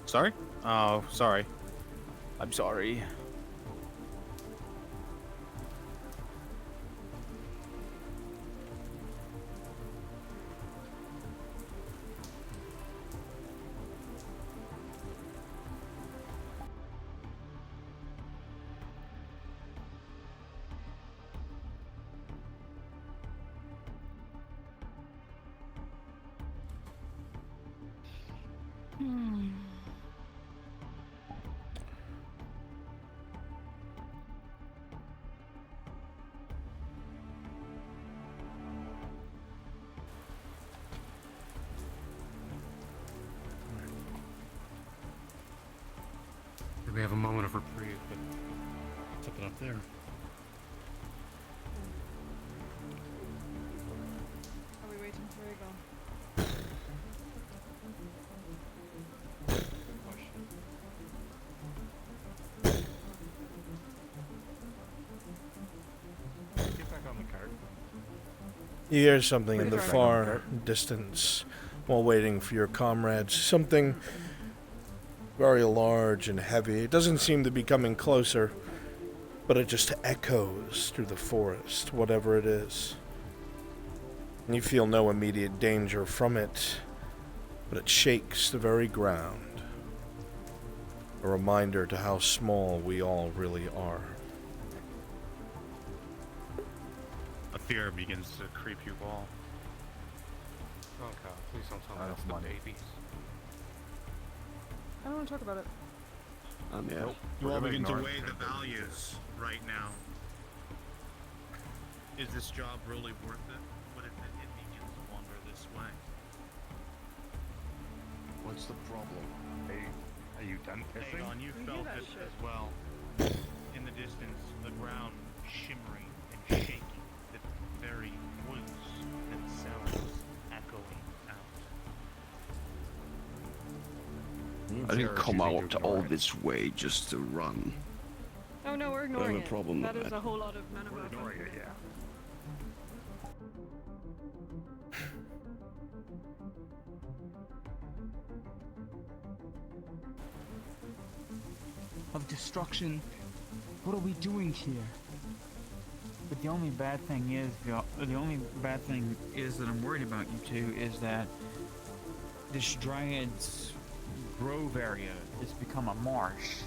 Sorry? Oh, sorry. I'm sorry. We have a moment of reprieve, but something up there. Are we waiting for Eagle? Get back on the cart. You hear something in the Back on far cart. distance while waiting for your comrades. Something very large and heavy. It doesn't seem to be coming closer, but it just echoes through the forest, whatever it is. And you feel no immediate danger from it, but it shakes the very ground. A reminder to how small we all really are. A fear begins to creep you all. Oh god, please don't tell me it's the babies. I don't want to talk about it. Yeah. Nope. You We're all gonna begin to ignore weigh it. the values right now. Is this job really worth it? What if it begins to wander this way? What's the problem? Hey, are you done pissing? Hang on, you We do felt that it shit. as well. In the distance, the ground shimmering and shaking, the very woods themselves echoing out. I didn't come out all this way just to run. Oh no, we're I ignoring have a problem That with is that. a whole lot of none of We're our ignoring it, yeah. Of destruction. What are we doing here? But the only bad thing is, that I'm worried about you two is that this Dryad's Grove area has become a marsh.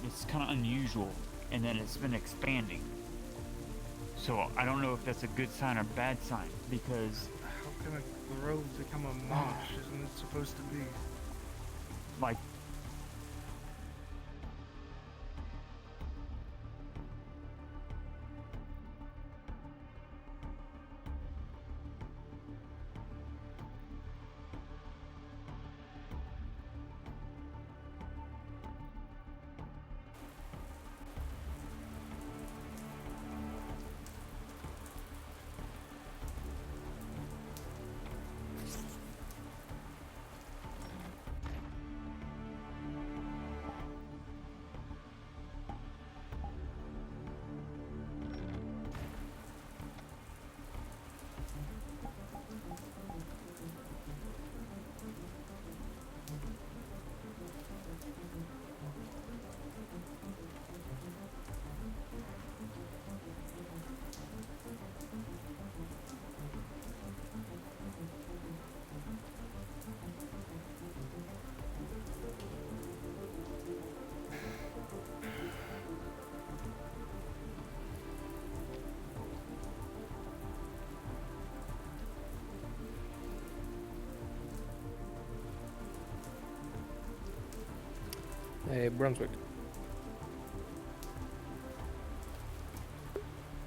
It's kind of unusual, and then it's been expanding. So I don't know if that's a good sign or bad sign, because How can a grove become a marsh? Isn't it supposed to be? like Hey, Brunswick.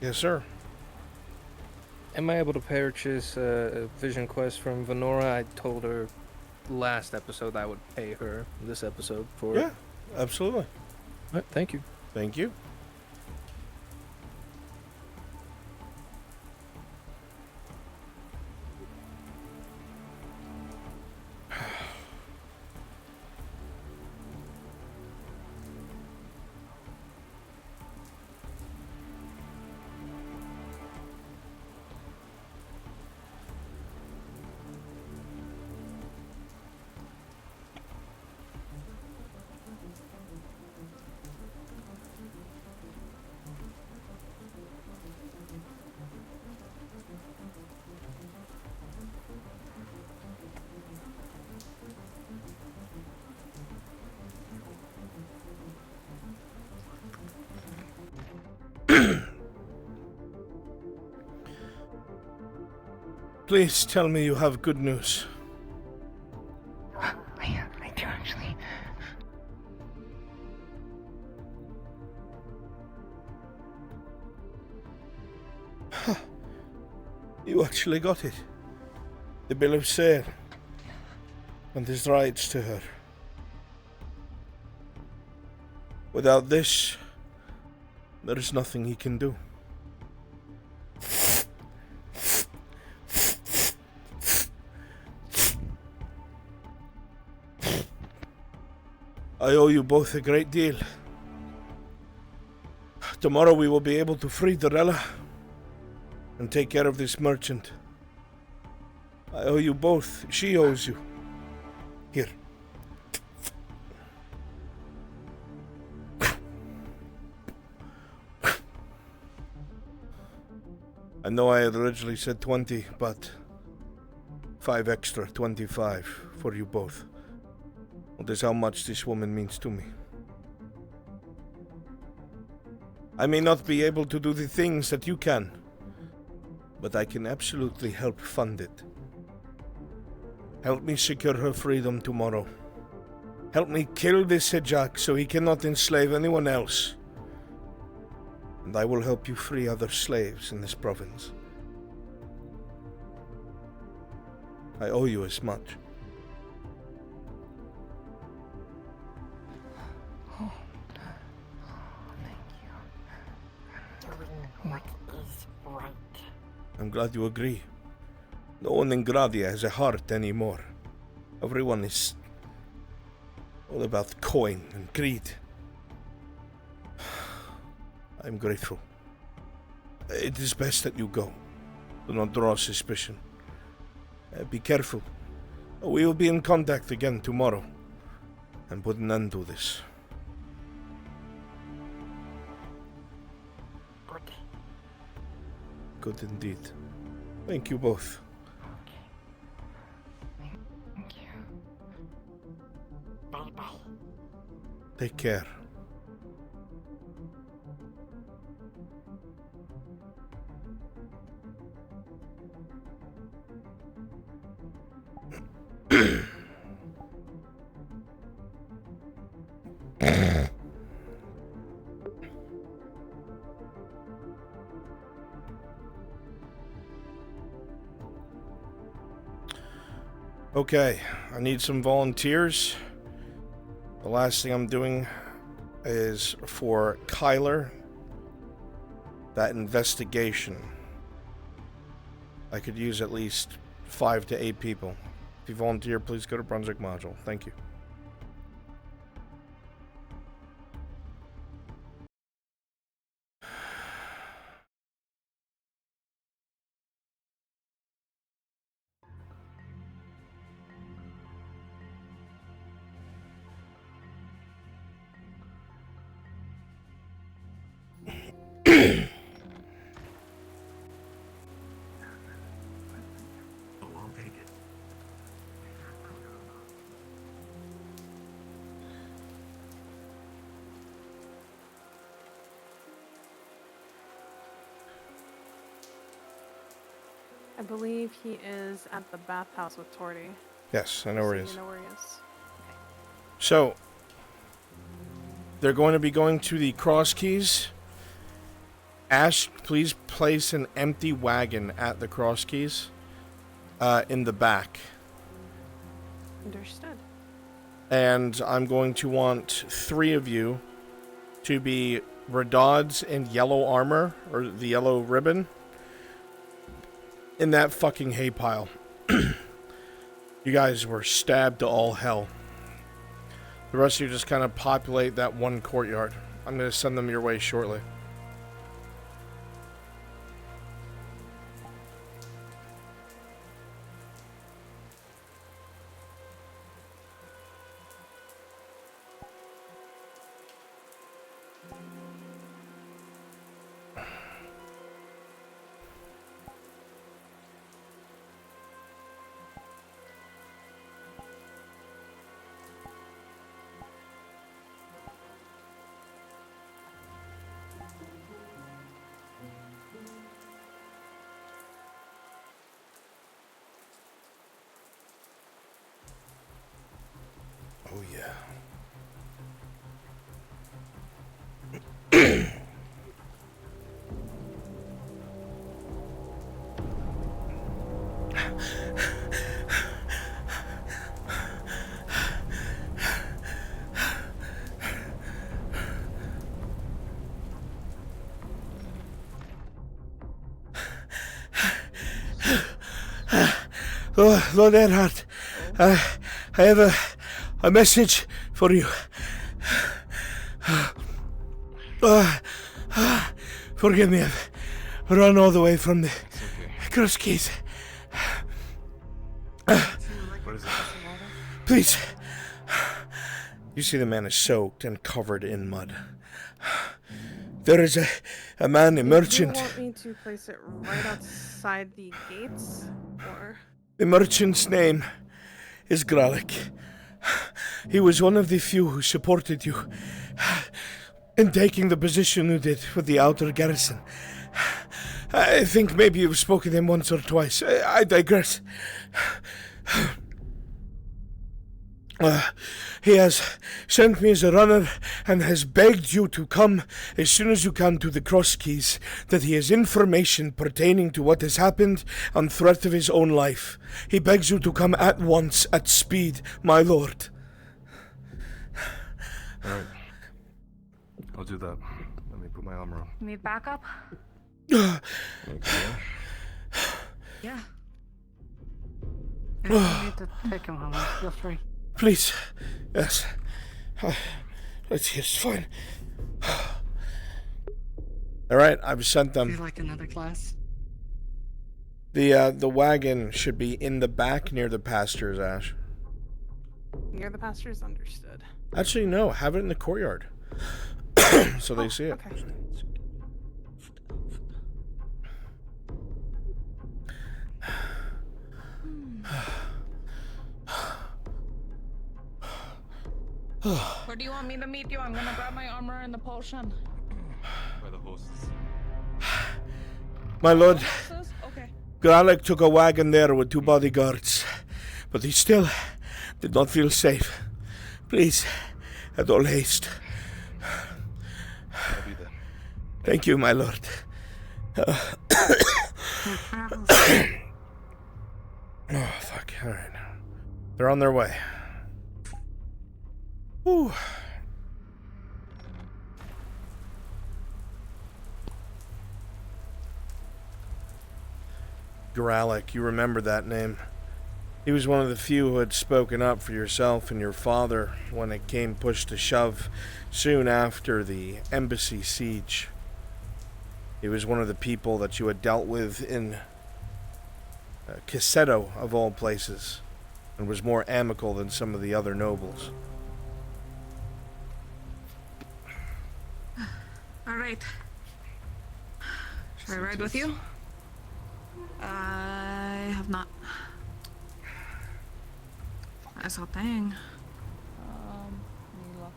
Yes, sir. Am I able to purchase a Vision Quest from Venora? I told her last episode I would pay her this episode for it. Yeah, absolutely. All right, thank you. Thank you. Please tell me you have good news. I do actually. You actually got it. The bill of sale. And his rights to her. Without this, there is nothing he can do. I owe you both a great deal. Tomorrow we will be able to free Dorella and take care of this merchant. I owe you both. She owes you. Here. I know I had originally said 20, but 5 extra, 25 for you both. That is how much this woman means to me. I may not be able to do the things that you can, but I can absolutely help fund it. Help me secure her freedom tomorrow. Help me kill this Hijak so he cannot enslave anyone else. And I will help you free other slaves in this province. I owe you as much. What is right? I'm glad you agree. No one in Gradia has a heart anymore. Everyone is all about coin and greed. I'm grateful. It is best that you go. Do not draw suspicion. Be careful. We will be in contact again tomorrow and put an end to this. Good. Good indeed. Thank you both. Thank you. Bye-bye. Take care. Okay, I need some volunteers. The last thing I'm doing is for Kyler, that investigation. I could use at least 5 to 8 people. If you volunteer, please go to Brunswick Module. Thank you. I believe he is at the bathhouse with Torty. Yes, I know where he So is. you know where he is. So, They're going to be going to the cross keys. Ash, please place an empty wagon at the cross keys in the back. Understood. And I'm going to want 3 of you to be Radod's in yellow armor, or the yellow ribbon, in that fucking hay pile. You guys were stabbed to all hell. The rest of you just kind of populate that one courtyard. I'm going to send them your way shortly. Oh, yeah. Oh, Lord Erhard, I have a message for you. Forgive me, I've run all the way from the cross keys. What is it? Please. You see the man is soaked and covered in mud. There is a man, a merchant. Do you want me to place it right outside the gates, or? The merchant's name is Gralik. He was one of the few who supported you in taking the position you did with the outer garrison. I think maybe you've spoken to him once or twice. I digress. He has sent me as a runner and has begged you to come as soon as you can to the cross keys, that he has information pertaining to what has happened on threat of his own life. He begs you to come at once, at speed, my lord. Alright. I'll do that. Let me put my armor on. Need backup? Okay. Yeah. If you need to take him home, feel free. Please. Yes. It's fine. Alright, I've sent them. Would you like another glass? The wagon should be in the back near the pastures, Ash. Near the pastures, understood. Actually, no. Have it in the courtyard. So they see it. Okay. Where do you want me to meet you? I'm gonna grab my armor and the potion. By the horses. My lord, Okay. Gralik took a wagon there with 2 bodyguards, but he still did not feel safe. Please, at all haste. I'll be there. Thank you, my lord. Oh, fuck. Alright. They're on their way. Whew. Gralik, you remember that name. He was one of the few who had spoken up for yourself and your father when it came push to shove soon after the embassy siege. He was one of the people that you had dealt with in Cassetto, of all places, and was more amicable than some of the other nobles. All right. Should I ride with you? I have not. That's a thing. Let me look.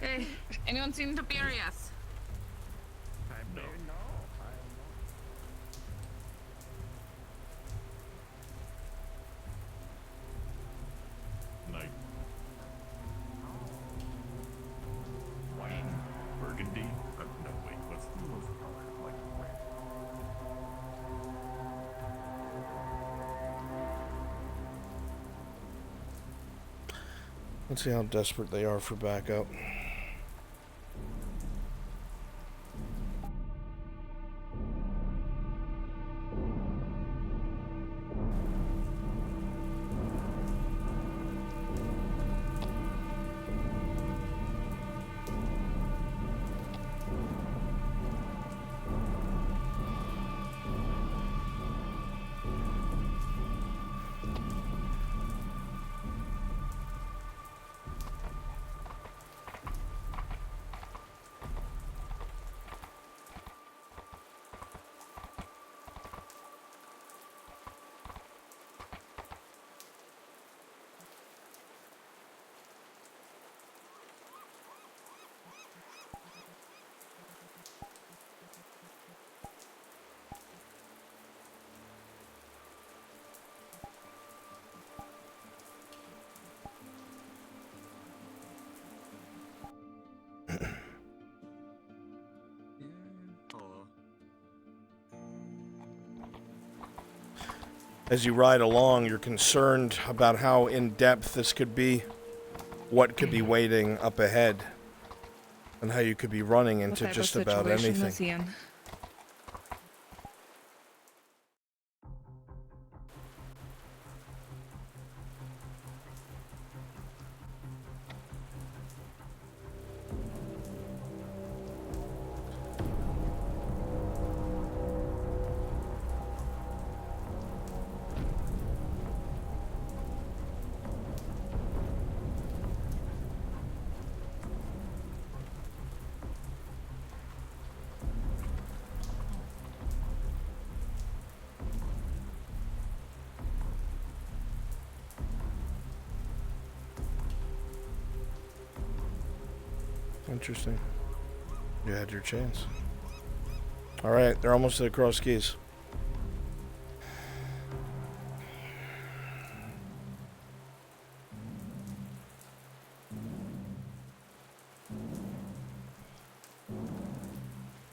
Hey, anyone seen Tiberius? I'm Let's see how desperate they are for backup. As you ride along, you're concerned about how in-depth this could be, what could be waiting up ahead, and how you could be running into just about anything. Interesting. You had your chance. Alright, they're almost to the cross keys.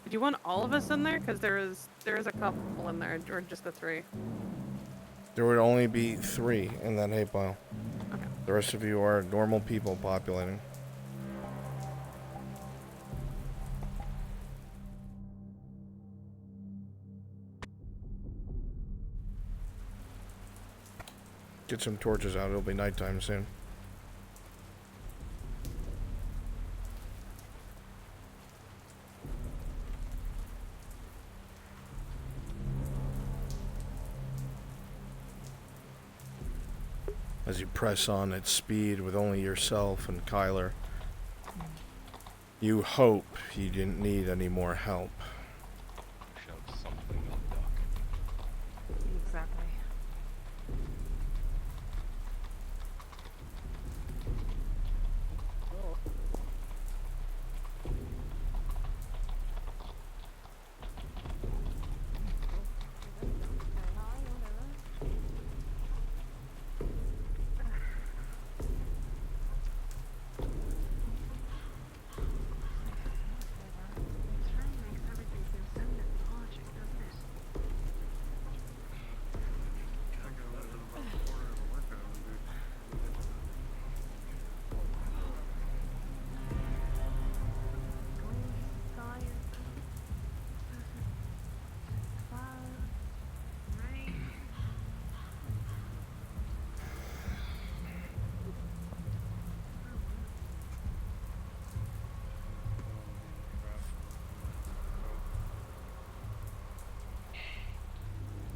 Do you want all of us in there? Because there is a couple in there, or just the 3? There would only be 3 in that hay pile. Okay. The rest of you are normal people populating. Get some torches out, it'll be nighttime soon. As you press on at speed with only yourself and Kyler, you hope you didn't need any more help. Shout something on dock. Exactly.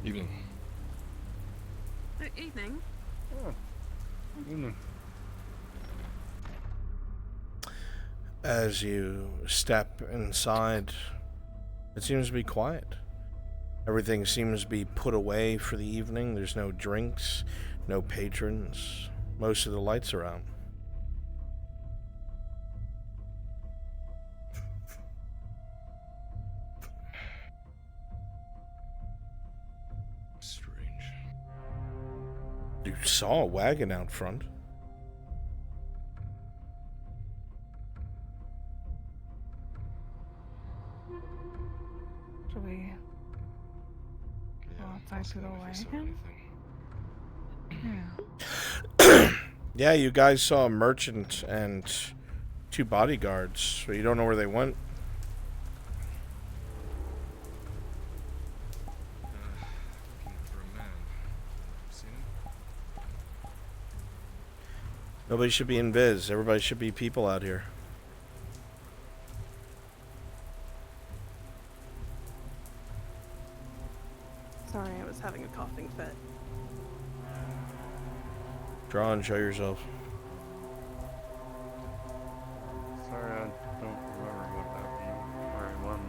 Evening. Evening. Oh. Evening. As you step inside, it seems to be quiet. Everything seems to be put away for the evening. There's no drinks, no patrons. Most of the lights are out. Strange. You saw a wagon out front. Should we go outside to the wagon? Yeah. Yeah, you guys saw a merchant and 2 bodyguards, but you don't know where they went. Looking for a man. Seen him? Nobody should be in Viz. Everybody should be people out here. Sorry, I was having a coughing fit. Draw and show yourself. Sorry, I don't remember what happened. Where I went.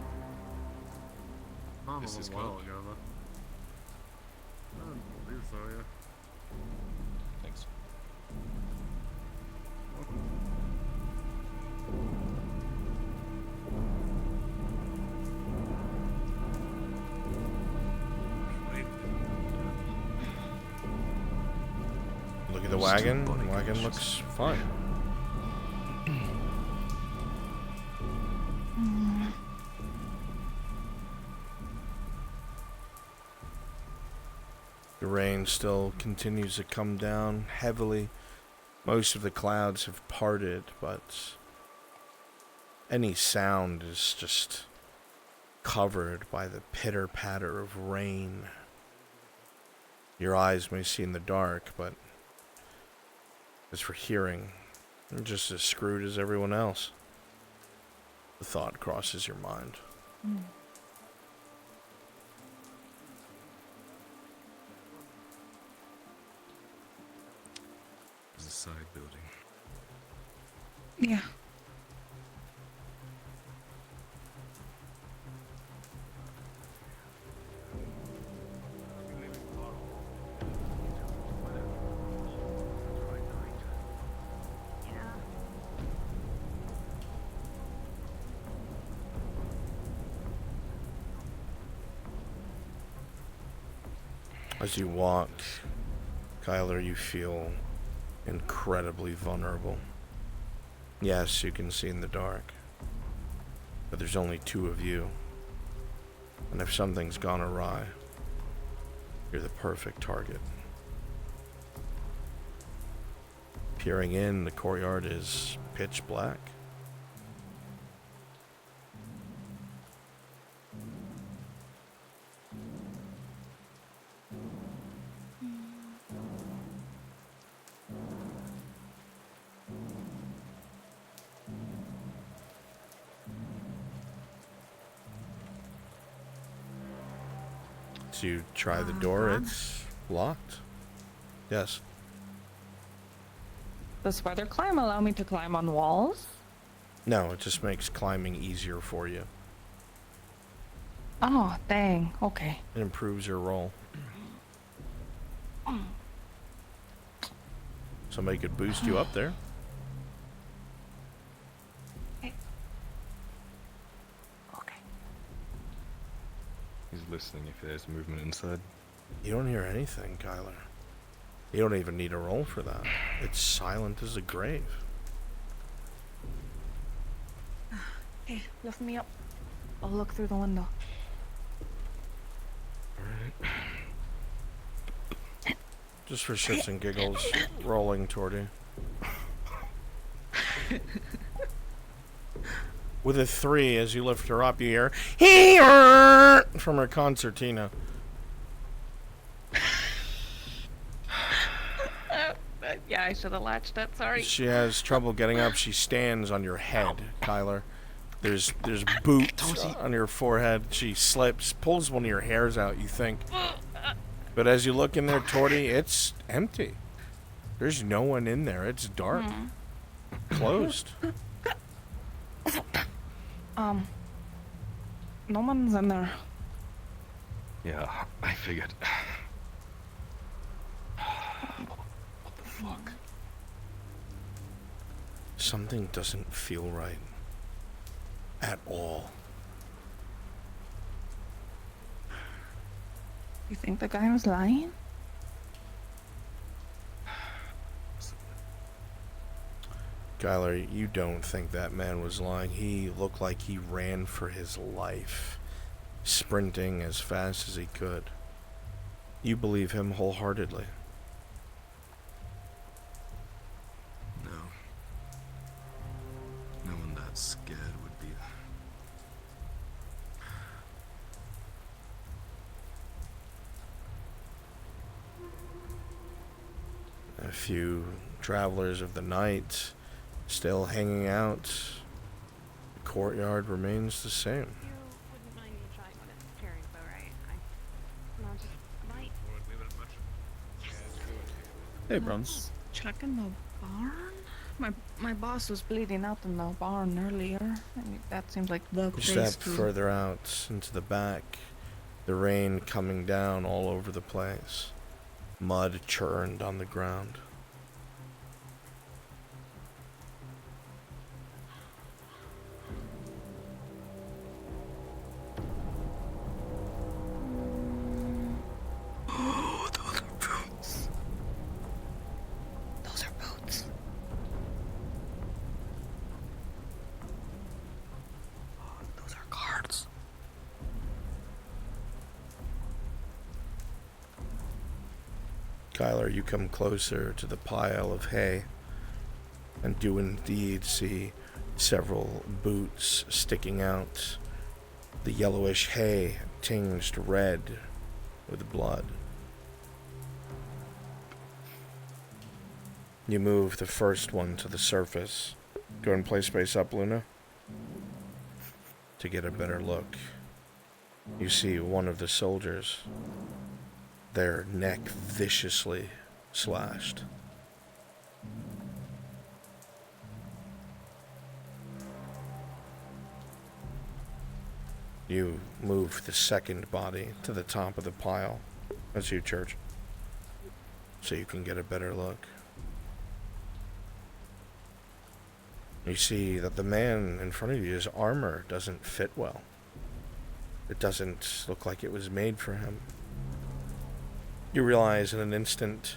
Not This a is little while good. ago, but I don't believe so, yeah. Thanks. Look at the wagon. The wagon looks fine. The rain still continues to come down heavily. Most of the clouds have parted, but any sound is just covered by the pitter-patter of rain. Your eyes may see in the dark, but as for hearing, you're just as screwed as everyone else. The thought crosses your mind. There's a side building. Yeah. As you walk, Kyler, you feel incredibly vulnerable. Yes, you can see in the dark, but there's only 2 of you. And if something's gone awry, you're the perfect target. Peering in, the courtyard is pitch black. So you try the door, it's locked. Yes. Does weather climb allow me to climb on walls? No, it just makes climbing easier for you. Oh, dang. Okay. It improves your roll. Somebody could boost you up there. He's listening if there's movement inside. You don't hear anything, Kyler. You don't even need a roll for that. It's silent as a grave. Hey, lift me up. I'll look through the window. Just for shits and giggles, rolling toward you. With a 3, as you lift her up, you hear "Here" from her concertina. Yeah, I should have latched that. Sorry. She has trouble getting up. She stands on your head, Kyler. There's boots on your forehead. She slips, pulls one of your hairs out, you think. But as you look in there, Torty, it's empty. There's no one in there. It's dark. Closed. No one's in there. Yeah, I figured. What the fuck? Something doesn't feel right. At all. You think the guy was lying? Skylar, you don't think that man was lying. He looked like he ran for his life, sprinting as fast as he could. You believe him wholeheartedly. a few travelers of the night still hanging out. The courtyard remains the same. You wouldn't mind me trying one of the cherries, though, right? No, just a bite. Hey, Bruns. Check in the barn? My boss was bleeding out in the barn earlier. I mean, that seems like the You place step to... further out into the back, the rain coming down all over the place. Mud churned on the ground. Oh, those are boots. Those are boots. Those are cards. Kyler, you come closer to the pile of hay and do indeed see several boots sticking out, the yellowish hay tinged red with blood. You move the first one to the surface. Go and play space up, Luna, to get a better look. You see one of the soldiers, their neck viciously slashed. You move the second body to the top of the pile. That's you, Church. So you can get a better look. You see that the man in front of you, his armor doesn't fit well. It doesn't look like it was made for him. You realize in an instant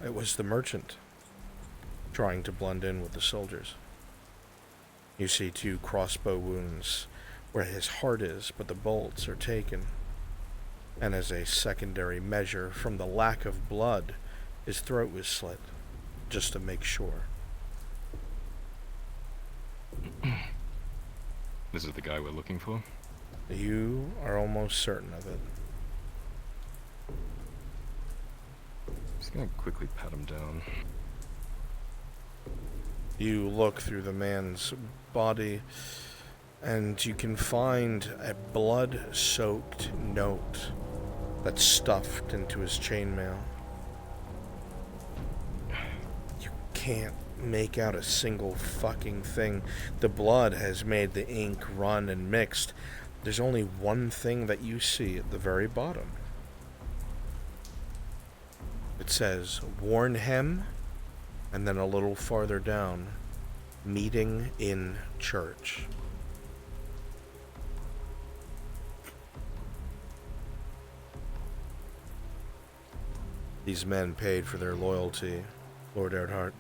it was the merchant trying to blend in with the soldiers. You see 2 crossbow wounds where his heart is, but the bolts are taken. And as a secondary measure, from the lack of blood, his throat was slit, just to make sure. This is the guy we're looking for? You are almost certain of it. Just gonna quickly pat him down. You look through the man's body, and you can find a blood-soaked note that's stuffed into his chainmail. You can't make out a single fucking thing. The blood has made the ink run and mixed. There's only one thing that you see at the very bottom. It says, Warnhem, and then a little farther down, meeting in church. These men paid for their loyalty, Lord Erdhart.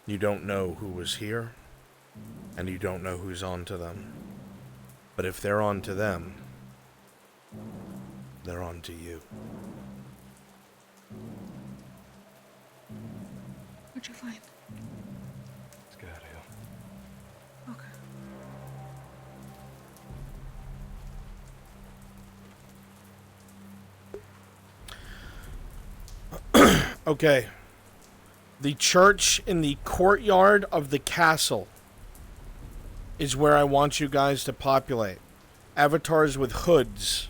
You don't know who was here, and you don't know who's on to them. But if they're on to them, they're on to you. What'd you find? Let's get out of here. Okay. Okay. The church in the courtyard of the castle is where I want you guys to populate. Avatars with hoods.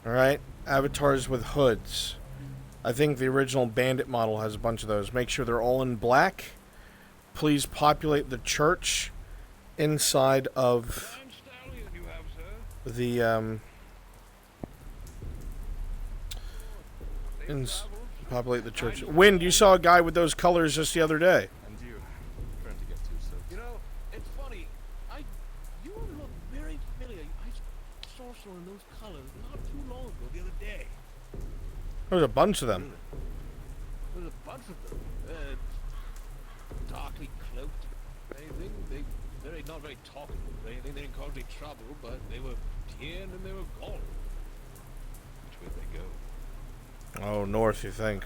Alright? Avatars with hoods. I think the original Bandit model has a bunch of those. Make sure they're all in black. Please populate the church inside of the populate the church. Wind, you saw a guy with those colors just the other day. And you, trying to get too soaked. You know, it's funny. You look very familiar. I saw someone in those colors not too long ago, the other day. There's a bunch of them. There's a bunch of them. Darkly cloaked. They're not very talkative. They didn't cause any trouble, but they were here and then they were gone. Which way they go? Oh, north, you think?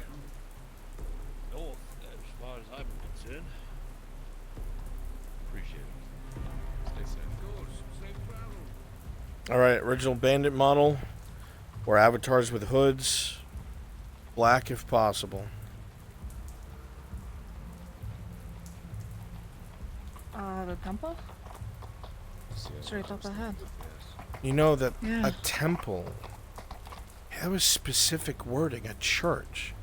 North, as far as I'm concerned. Appreciate it. Stay safe. Of course. Safe travel. Alright, original Bandit model. Or avatars with hoods. Black if possible. The temple? Straight up ahead. You know that Yeah. a temple, that was specific wording, a church.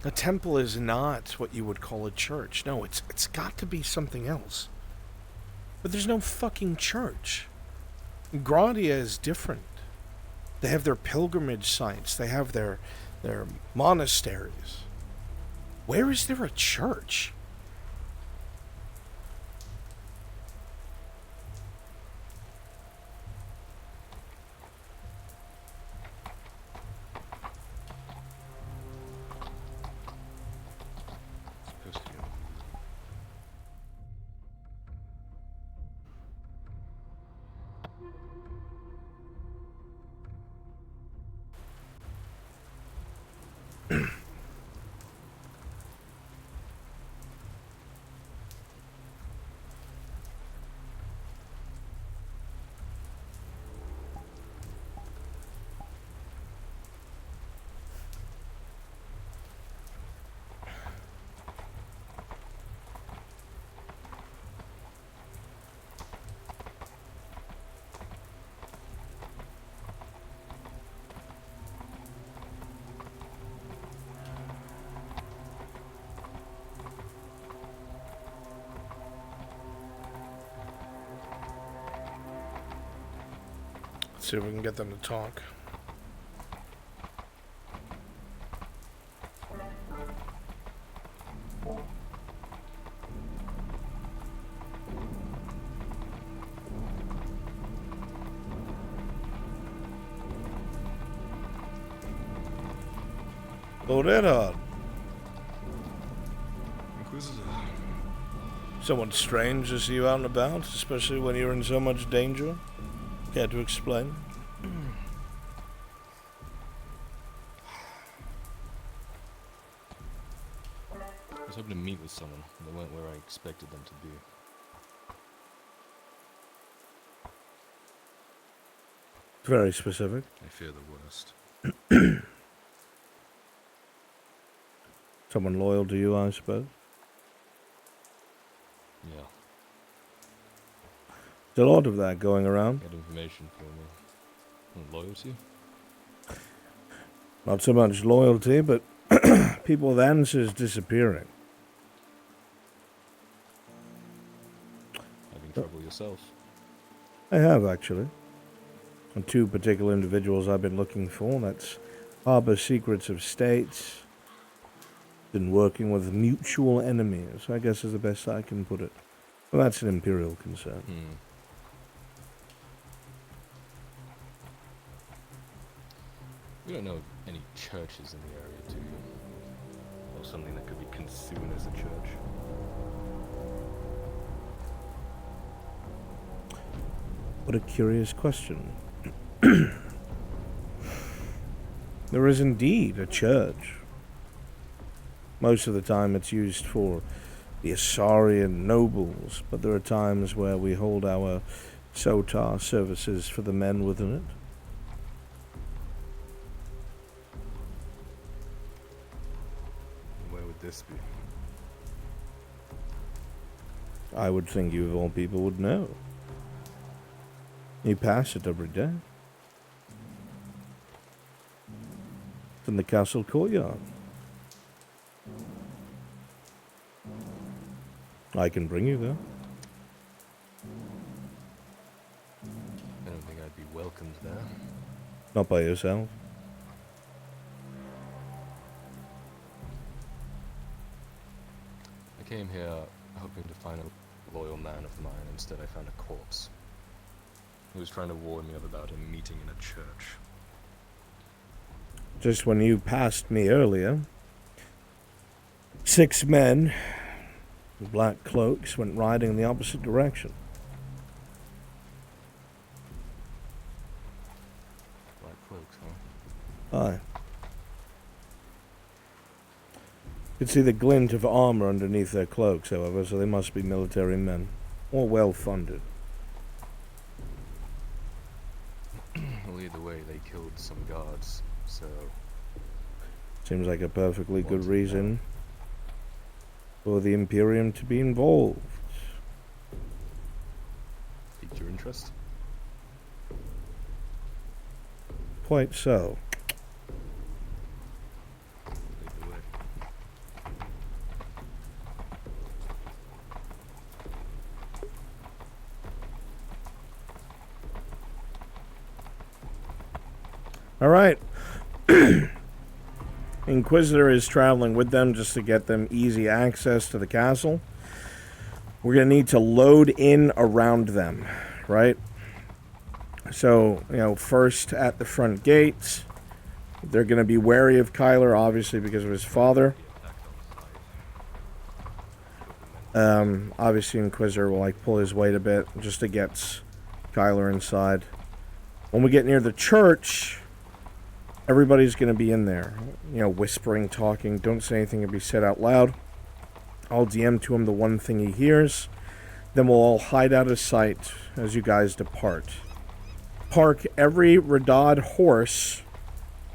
A temple is not what you would call a church. No, it's got to be something else. But there's no fucking church. Grandia is different. They have their pilgrimage sites. They have their monasteries. Where is there a church? Let's see if we can get them to talk. Lord Edhard. Inquisitor. Someone strange to see you out and about, especially when you're in so much danger. Care to explain? I was hoping to meet with someone, and they went where I expected them to be. Very specific. I fear the worst. Someone loyal to you, I suppose. Yeah. There's a lot of that going around. Get information for me. Loyalty? Not so much loyalty, but people with answers disappearing. Having trouble yourself? I have, actually. And two particular individuals I've been looking for. That's harbor secrets of states. Been working with mutual enemies, I guess is the best I can put it. Well, that's an imperial concern. We don't know of any churches in the area, do you? Or something that could be consumed as a church. What a curious question. There is indeed a church. Most of the time it's used for the Asarian nobles, but there are times where we hold our Sotar services for the men within it. Where would this be? I would think you of all people would know. You pass it every day. It's in the castle courtyard. I can bring you there. I don't think I'd be welcomed there. Not by yourself. I came here hoping to find a loyal man of mine. Instead, I found a corpse. He was trying to warn me about a meeting in a church. Just when you passed me earlier, 6 men in black cloaks went riding in the opposite direction. Black cloaks, huh? Aye. You could see the glint of armor underneath their cloaks, however, so they must be military men, or well-funded. Well, either way, they killed some guards, so Seems like a perfectly good reason for the Imperium to be involved. Piqued your interest? Quite so. Lead the way. All right. Inquisitor is traveling with them just to get them easy access to the castle. We're going to need to load in around them, right? So, first at the front gates, they're going to be wary of Kyler, obviously, because of his father. Obviously, Inquisitor will, pull his weight a bit just to get Kyler inside. When we get near the church, everybody's going to be in there, whispering, talking. Don't say anything to be said out loud. I'll DM to him the one thing he hears. Then we'll all hide out of sight as you guys depart. Park every Radad horse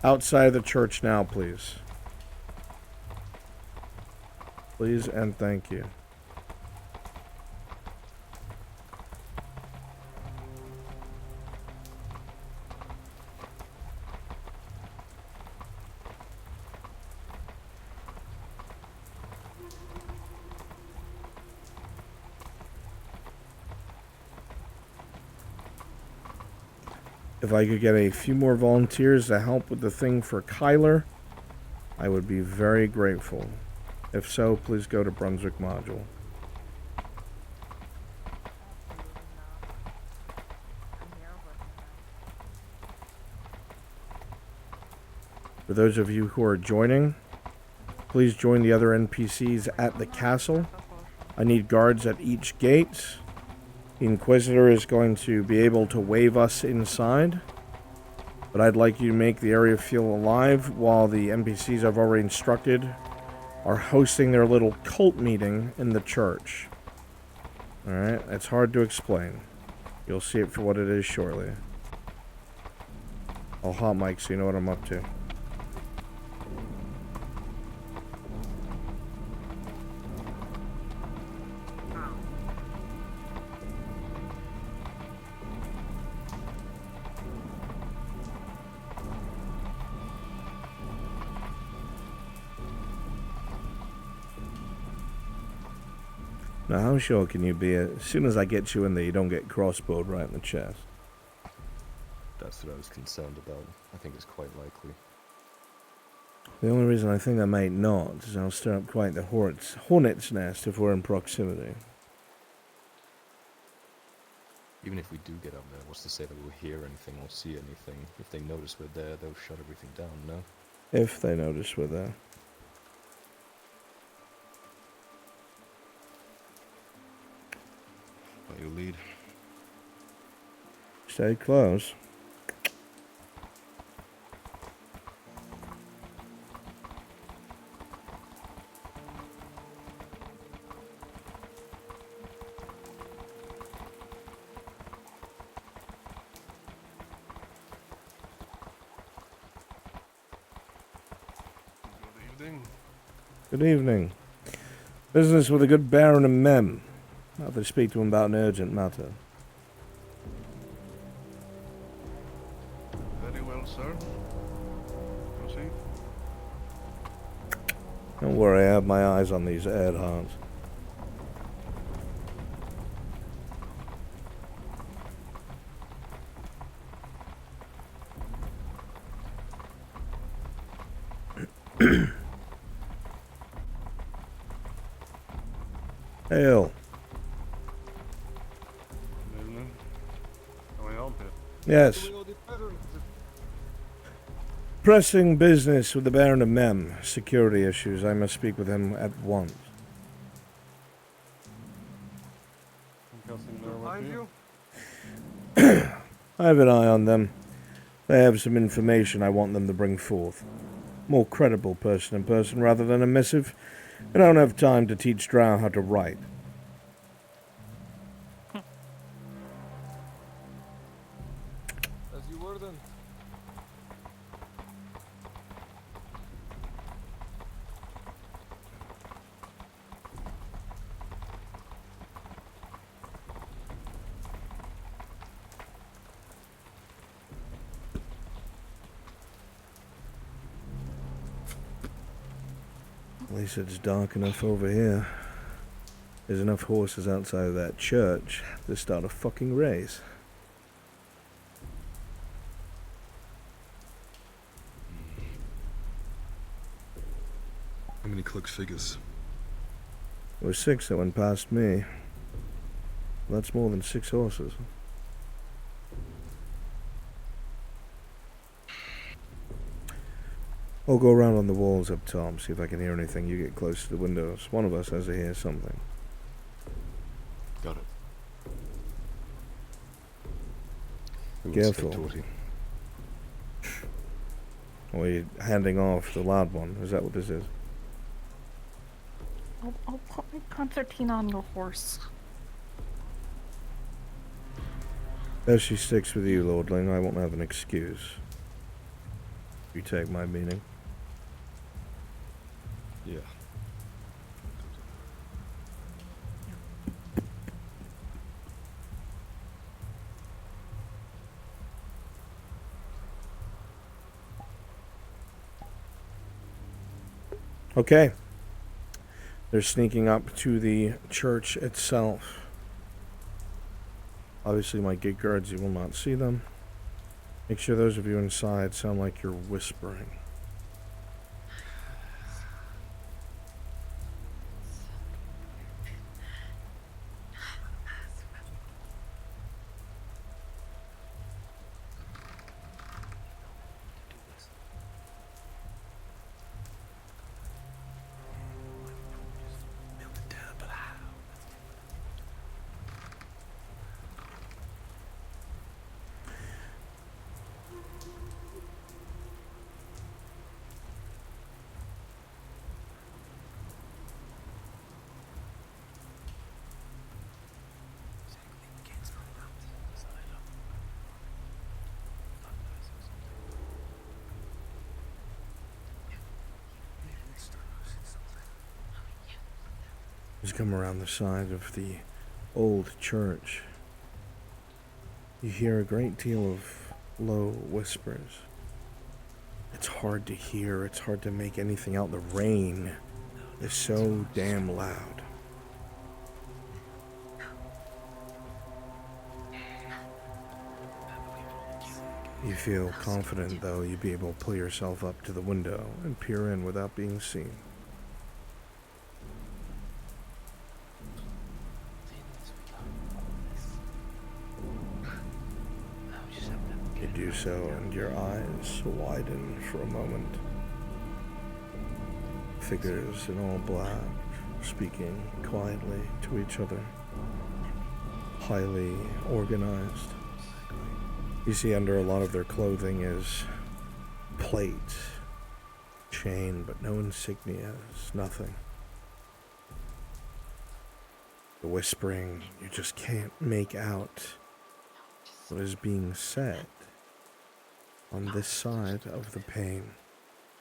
outside of the church now, please. Please and thank you. If I could get a few more volunteers to help with the thing for Kyler, I would be very grateful. If so, please go to Brunswick Module. For those of you who are joining, please join the other NPCs at the castle. I need guards at each gate. The Inquisitor is going to be able to wave us inside, but I'd like you to make the area feel alive while the NPCs I've already instructed are hosting their little cult meeting in the church. Alright, it's hard to explain. You'll see it for what it is shortly. I'll hot mic so you know what I'm up to. Now, how sure can you be as soon as I get you in there, you don't get crossbowed right in the chest? That's what I was concerned about. I think it's quite likely. The only reason I think I might not is I'll stir up quite the hornet's nest if we're in proximity. Even if we do get up there, what's to say that we'll hear anything or see anything? If they notice we're there, they'll shut everything down, no? If they notice we're there. Got your lead. Stay close. Good evening. Business with a good Baron and Mem. I'll have to speak to him about an urgent matter. Very well, sir. Proceed. Don't worry, I have my eyes on these Erdhards. Hail. Yes. Pressing business with the Baron of Mem. Security issues. I must speak with him at once. I have an eye on them. They have some information I want them to bring forth. More credible person in person rather than a missive. I don't have time to teach Drow how to write. As you were then. At least it's dark enough over here. There's enough horses outside of that church to start a fucking race. How many cloaked figures? There were 6 that went past me. That's more than 6 horses. I'll go around on the walls up top, see if I can hear anything. You get close to the windows. One of us has to hear something. Got it. Careful. Or are you handing off the loud one? Is that what this is? I'll put my concertina on your horse. If she sticks with you, Lordling, I won't have an excuse. You take my meaning. Yeah. Okay. They're sneaking up to the church itself. Obviously, my gate guards, you will not see them. Make sure those of you inside sound like you're whispering. Just come around the side of the old church. You hear a great deal of low whispers. It's hard to hear, it's hard to make anything out. The rain is so damn loud. You feel confident, though, you'd be able to pull yourself up to the window and peer in without being seen. You do so, and your eyes widen for a moment. Figures in all black, speaking quietly to each other. Highly organized. You see under a lot of their clothing is plate, chain, but no insignias, nothing. The whispering, you just can't make out what is being said on this side of the pane,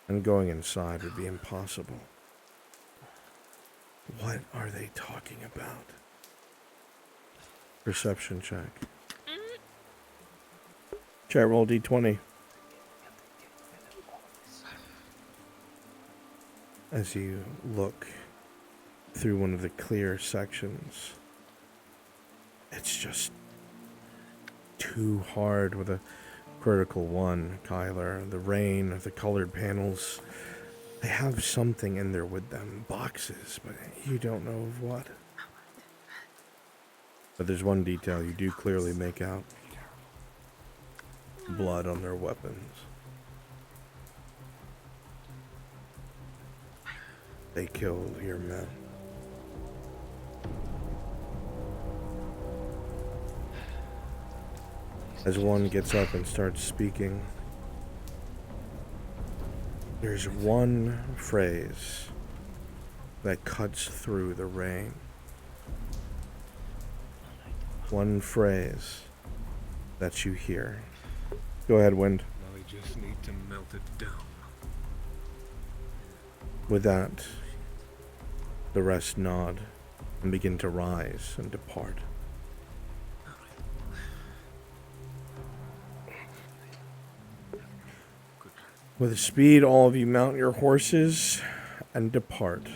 and going inside would be impossible. What are they talking about? Perception check. Chat, roll D20. As you look through one of the clear sections, it's just too hard with a critical 1, Kyler. The rain, the colored panels, they have something in there with them. Boxes, but you don't know of what. But there's one detail you do clearly make out. Blood on their weapons. They killed your men. As one gets up and starts speaking, there's one phrase that cuts through the rain. One phrase that you hear. Go ahead, Wind. Now we just need to melt it down. With that, the rest nod and begin to rise and depart. With speed, all of you mount your horses and depart.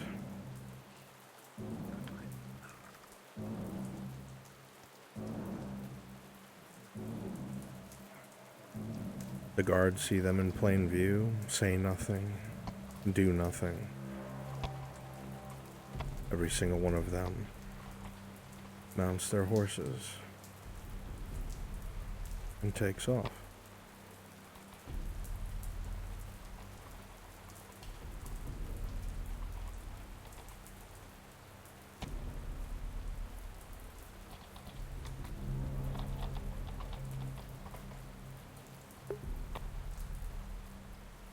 The guards see them in plain view, say nothing, do nothing. Every single one of them mounts their horses and takes off.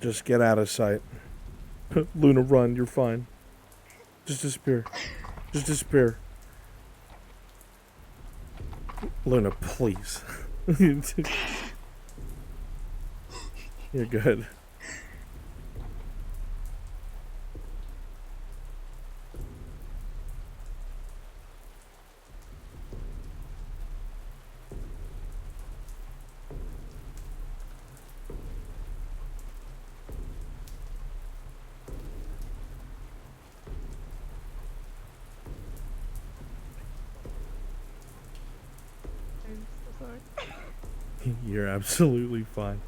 Just get out of sight. Luna, run, you're fine. Just disappear. Just disappear. Luna, please. You're good. I'm so sorry. You're absolutely fine.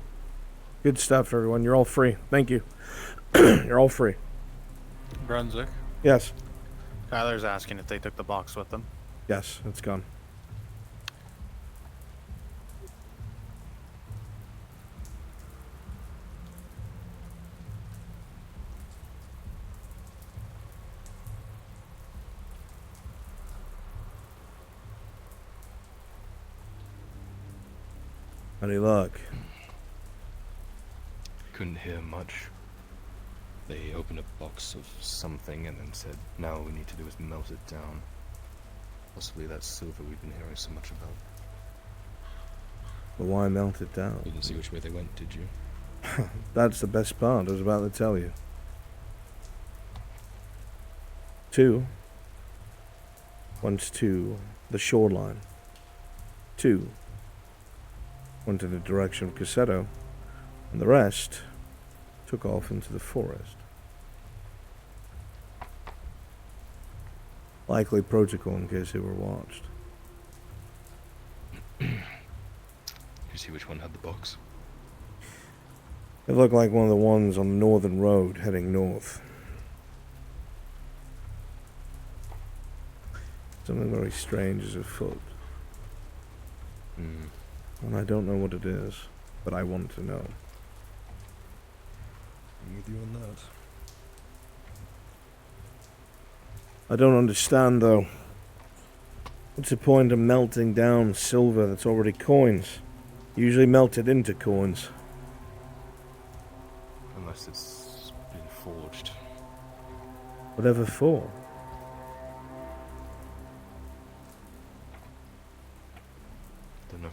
Good stuff, everyone. You're all free. Thank you. You're all free. Brunswick. Yes. Tyler's asking if they took the box with them. Yes, it's gone. Any luck? Couldn't hear much. They opened a box of something and then said, now all we need to do is melt it down. Possibly that silver we've been hearing so much about. But why melt it down? You didn't see which way they went, did you? That's the best part I was about to tell you. 2 went to the shoreline. 2 went in the direction of Cassetto, and the rest took off into the forest. Likely protocol in case they were watched. Did you see which one had the box? It looked like one of the ones on the northern road heading north. Something very strange is afoot. And I don't know what it is, but I want to know. I'm with you on that. I don't understand, though. What's the point of melting down silver that's already coins? Usually melted into coins. Unless it's been forged. Whatever for? Don't know.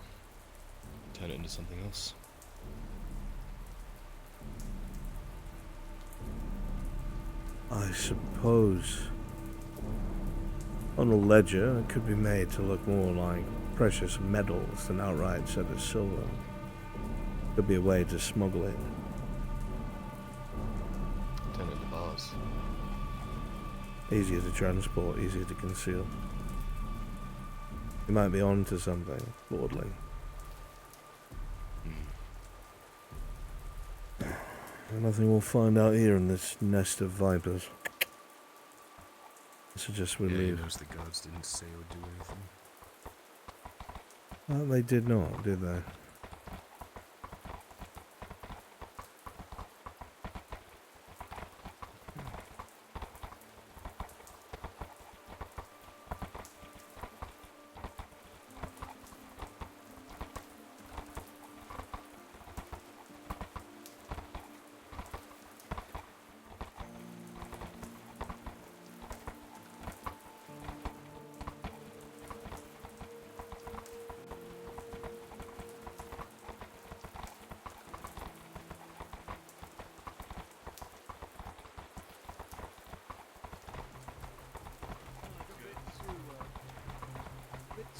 Turn it into something else. I suppose on a ledger it could be made to look more like precious metals than outright set as silver. Could be a way to smuggle it. Turn it into bars. Easier to transport, easier to conceal. You might be onto something, lordling. Nothing we'll find out here in this nest of vipers. I suggest we leave. Knows the guards didn't say or do anything. Well, they did not, did they?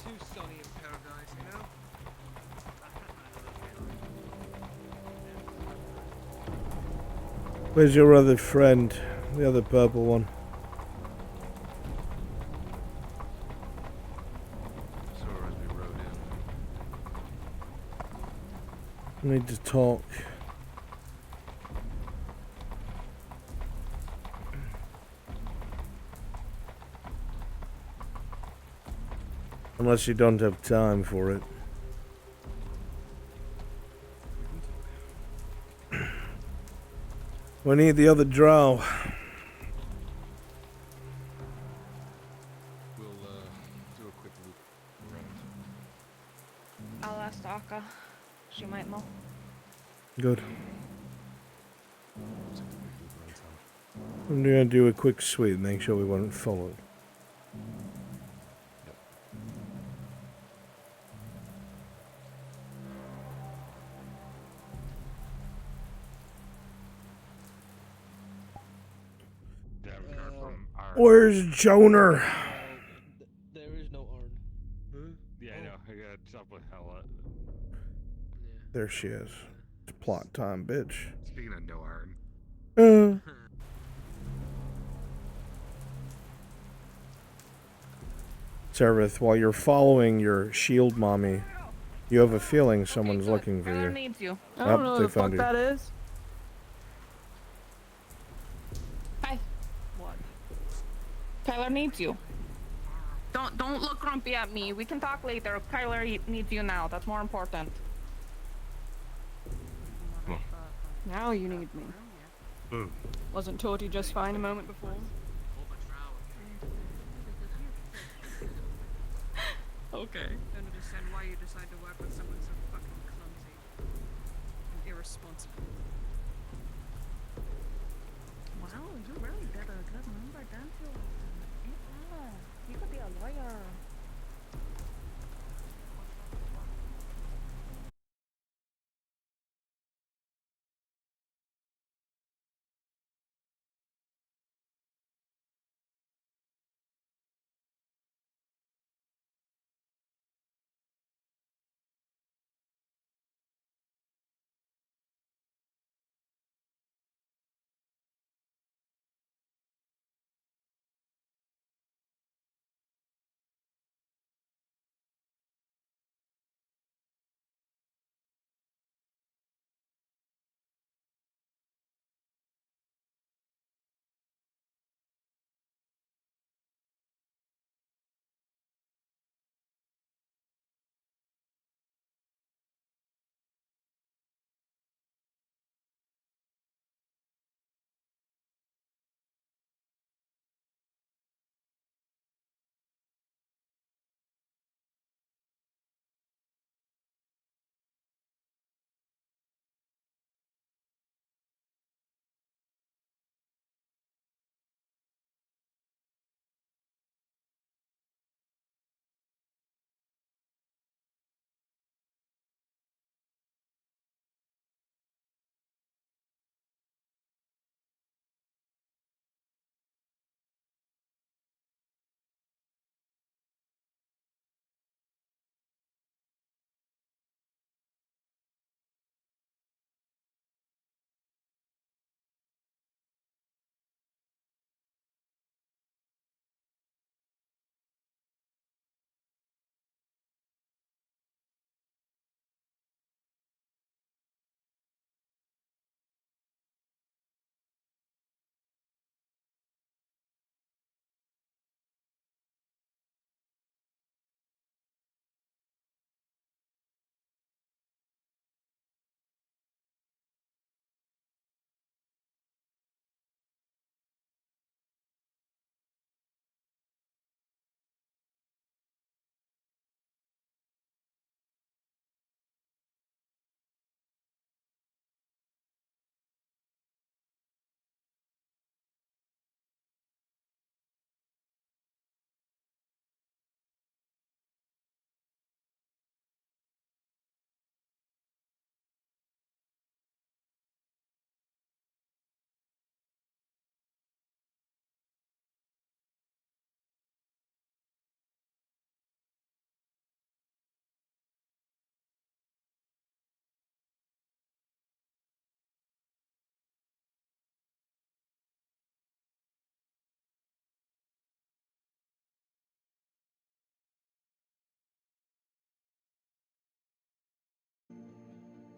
Too sunny in paradise, you know? Where's your other friend? The other purple one. So as we rode in. I need to talk. Unless you don't have time for it. We need the other drow. We'll do a quick loop around. I'll ask Aka. She might know. Good. Take a quick loop around town. I'm gonna do a quick sweep, make sure we weren't followed. Where's Joner? There is no Arn. Yeah, I know. I gotta stop with Hella. There she is. It's plot time, bitch. Speaking of no iron. Sereth, while you're following your shield mommy, you have a feeling someone's looking for Kyler you. needs you. I don't know they who the fuck found you. that is. Hi. What? Kyler needs you. Don't look grumpy at me. We can talk later. Kyler needs you now. That's more important. Now you need me. Wasn't Torty just fine a moment before? Okay. Don't understand why you decide to work with someone so fucking clumsy and irresponsible. Wow, you're really better. Good number, don't you? Yeah, you could be a lawyer.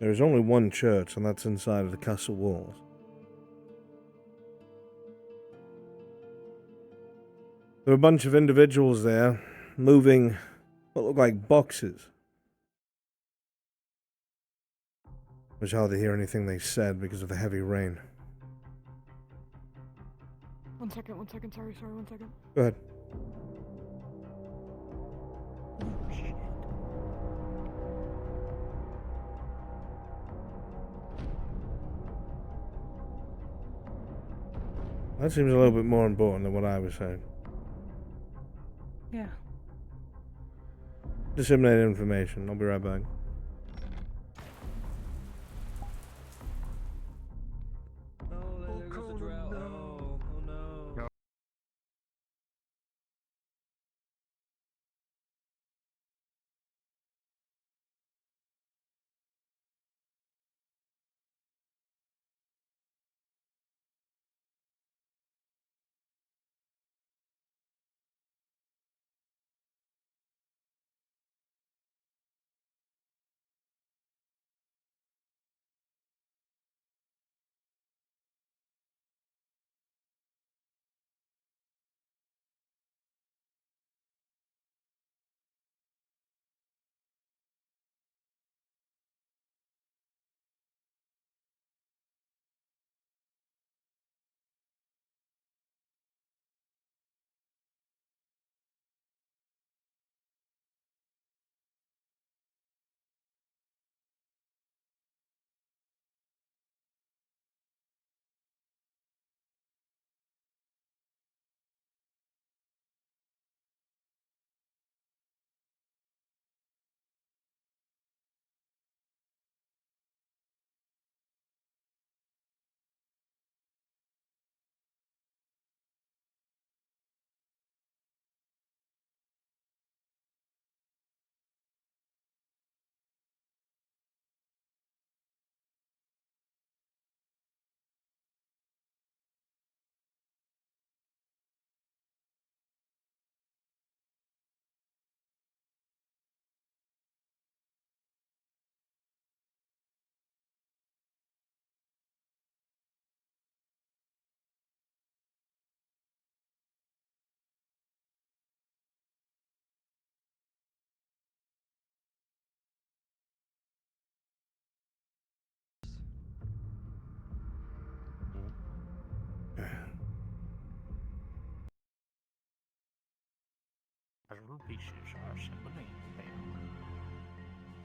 There is only one church, and that's inside of the castle walls. There were a bunch of individuals there, moving what looked like boxes. It was hard to hear anything they said because of the heavy rain. 1 second, 1 second, sorry, 1 second. Go ahead. That seems a little bit more important than what I was saying. Yeah. Disseminate information. I'll be right back.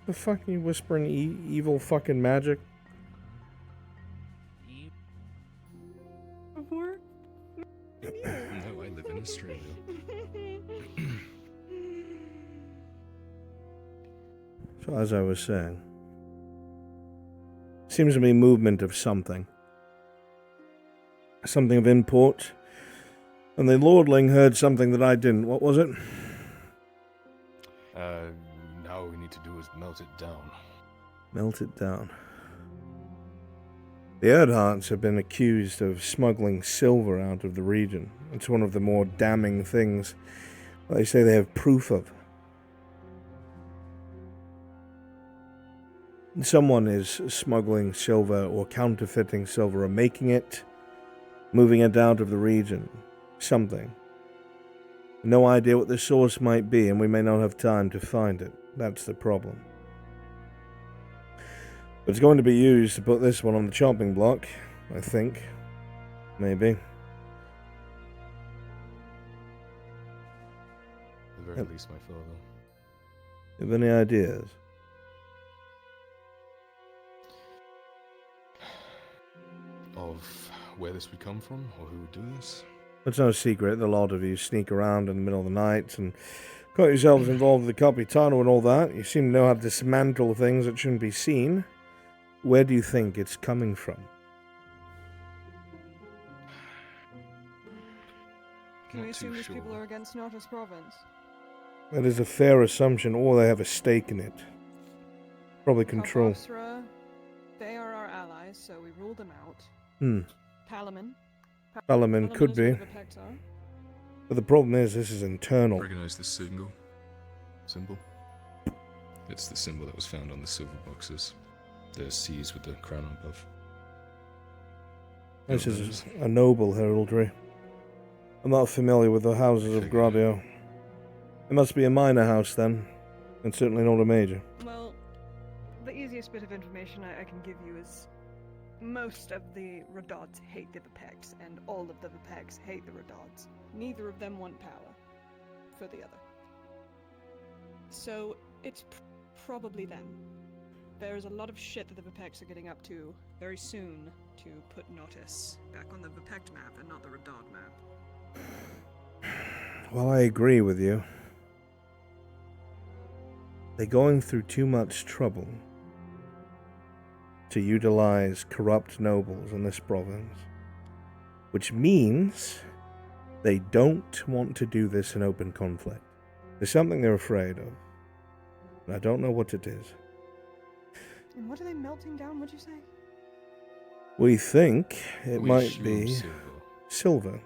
The fuck are you whispering evil fucking magic? Before? No, I live in Australia. So as I was saying, seems to be movement of something. Something of import. And the lordling heard something that I didn't. What was it? Now all we need to do is melt it down. Melt it down. The Erdharts have been accused of smuggling silver out of the region. It's one of the more damning things they say they have proof of. Someone is smuggling silver or counterfeiting silver or making it, moving it out of the region. Something. No idea what the source might be, and we may not have time to find it. That's the problem. But it's going to be used to put this one on the chopping block, I think. Maybe. At the very least, my father. Have any ideas? Of where this would come from, or who would do this? It's no secret that a lot of you sneak around in the middle of the night and got yourselves involved with the Capitano and all that. You seem to know how to dismantle things that shouldn't be seen. Where do you think it's coming from? Can we assume these people are against Nota's province? That is a fair assumption, or they have a stake in it. Probably control. Kalbosra, they are our allies, so we rule them out. Palaman. Palaman could be. But the problem is, this is internal. Recognize this symbol? It's the symbol that was found on the silver boxes. The C's with the crown above. This is a noble heraldry. I'm not familiar with the houses of Grabio. It must be a minor house then, and certainly not a major. Well, the easiest bit of information I can give you is most of the Radods hate the Vipeks, and all of the Vipeks hate the Radods. Neither of them want power for the other. So it's probably them. There's a lot of shit that the Vipeks are getting up to very soon to put Notice back on the Vipekt map and not the Radod map. Well, I agree with you. They're going through too much trouble to utilize corrupt nobles in this province, which means they don't want to do this in open conflict. There's something they're afraid of, and I don't know what it is. And what are they melting down, what'd you say? We think it might be silver.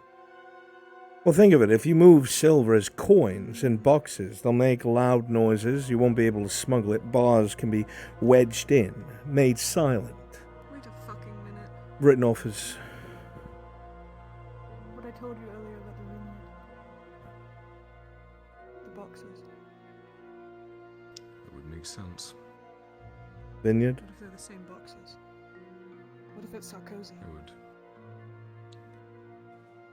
Well, think of it. If you move silver as coins in boxes, they'll make loud noises. You won't be able to smuggle it. Bars can be wedged in, made silent. Wait a fucking minute. Written off as... What I told you earlier about the vineyard. The boxes. That would make sense. Vineyard? What if they're the same boxes? What if it's Sarkozy? It would.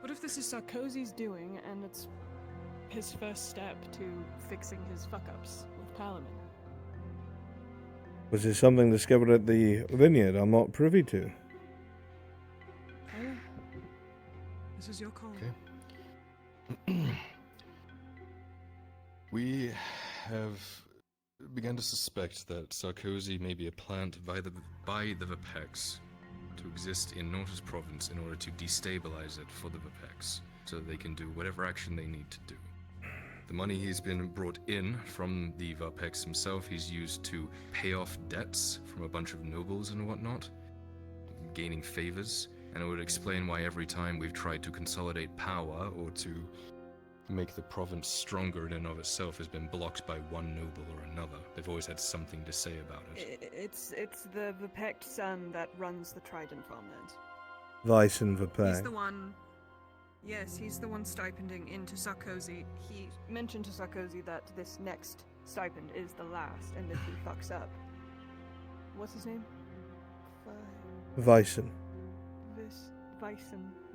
What if this is Sarkozy's doing, and it's his first step to fixing his fuck-ups with Palamon? Was there something discovered at the vineyard I'm not privy to? Hey, this is your call. Okay. We have begun to suspect that Sarkozy may be a plant by the Vipeks to exist in Nortus province in order to destabilize it for the Vipeks, so that they can do whatever action they need to do. The money he's been brought in from the Vipeks himself, he's used to pay off debts from a bunch of nobles and whatnot, gaining favors, and it would explain why every time we've tried to consolidate power or to make the province stronger in and of itself has been blocked by one noble or another. They've always had something to say about it. It's the Vipekt son that runs the Trident farmlands. Vysen He's Vipek. the one... Yes, he's the one stipending into Sarkozy. He mentioned to Sarkozy that this next stipend is the last, and if he fucks up... What's his name? Vysen.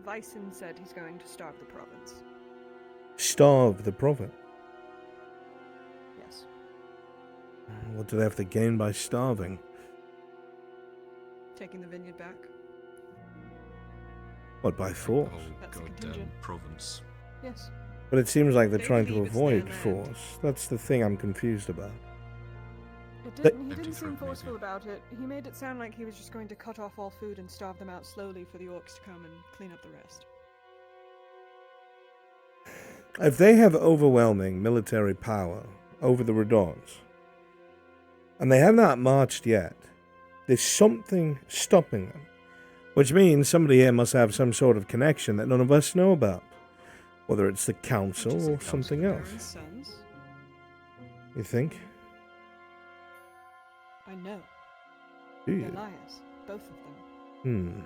Vysen said he's going to starve the province. Starve the province. Yes. What do they have to gain by starving? Taking the vineyard back. What, by force? That's the Goddamn contingent. province. Yes. But it seems like they're They trying to believe it's their avoid land. force. That's the thing I'm confused about. He Empty didn't seem throat, forceful about it. He made it sound like he was just going to cut off all food and starve them out slowly for the orcs to come and clean up the rest. If they have overwhelming military power over the Radods, and they have not marched yet, there's something stopping them. Which means somebody here must have some sort of connection that none of us know about. Whether it's the council or something else. Sons? You think? I know. Do you? They're liars. Both of them.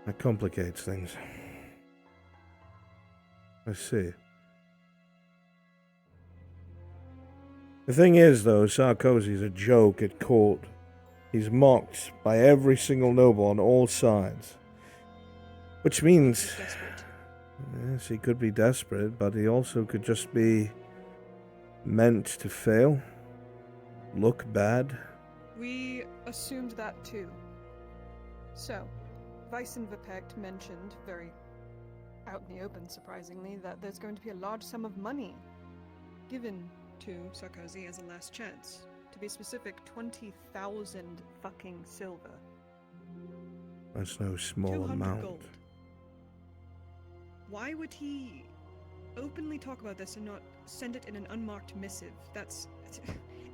That complicates things. I see. The thing is, though, Sarkozy's a joke at court. He's mocked by every single noble on all sides. Which means... Yes, he could be desperate, but he also could just be meant to fail. Look bad. We assumed that too. So, Vysen Vipekt mentioned, very out in the open surprisingly, that there's going to be a large sum of money given to Sarkozy as a last chance. To be specific, 20,000 fucking silver. That's no small 200 amount. gold. Why would he openly talk about this and not send it in an unmarked missive? That's...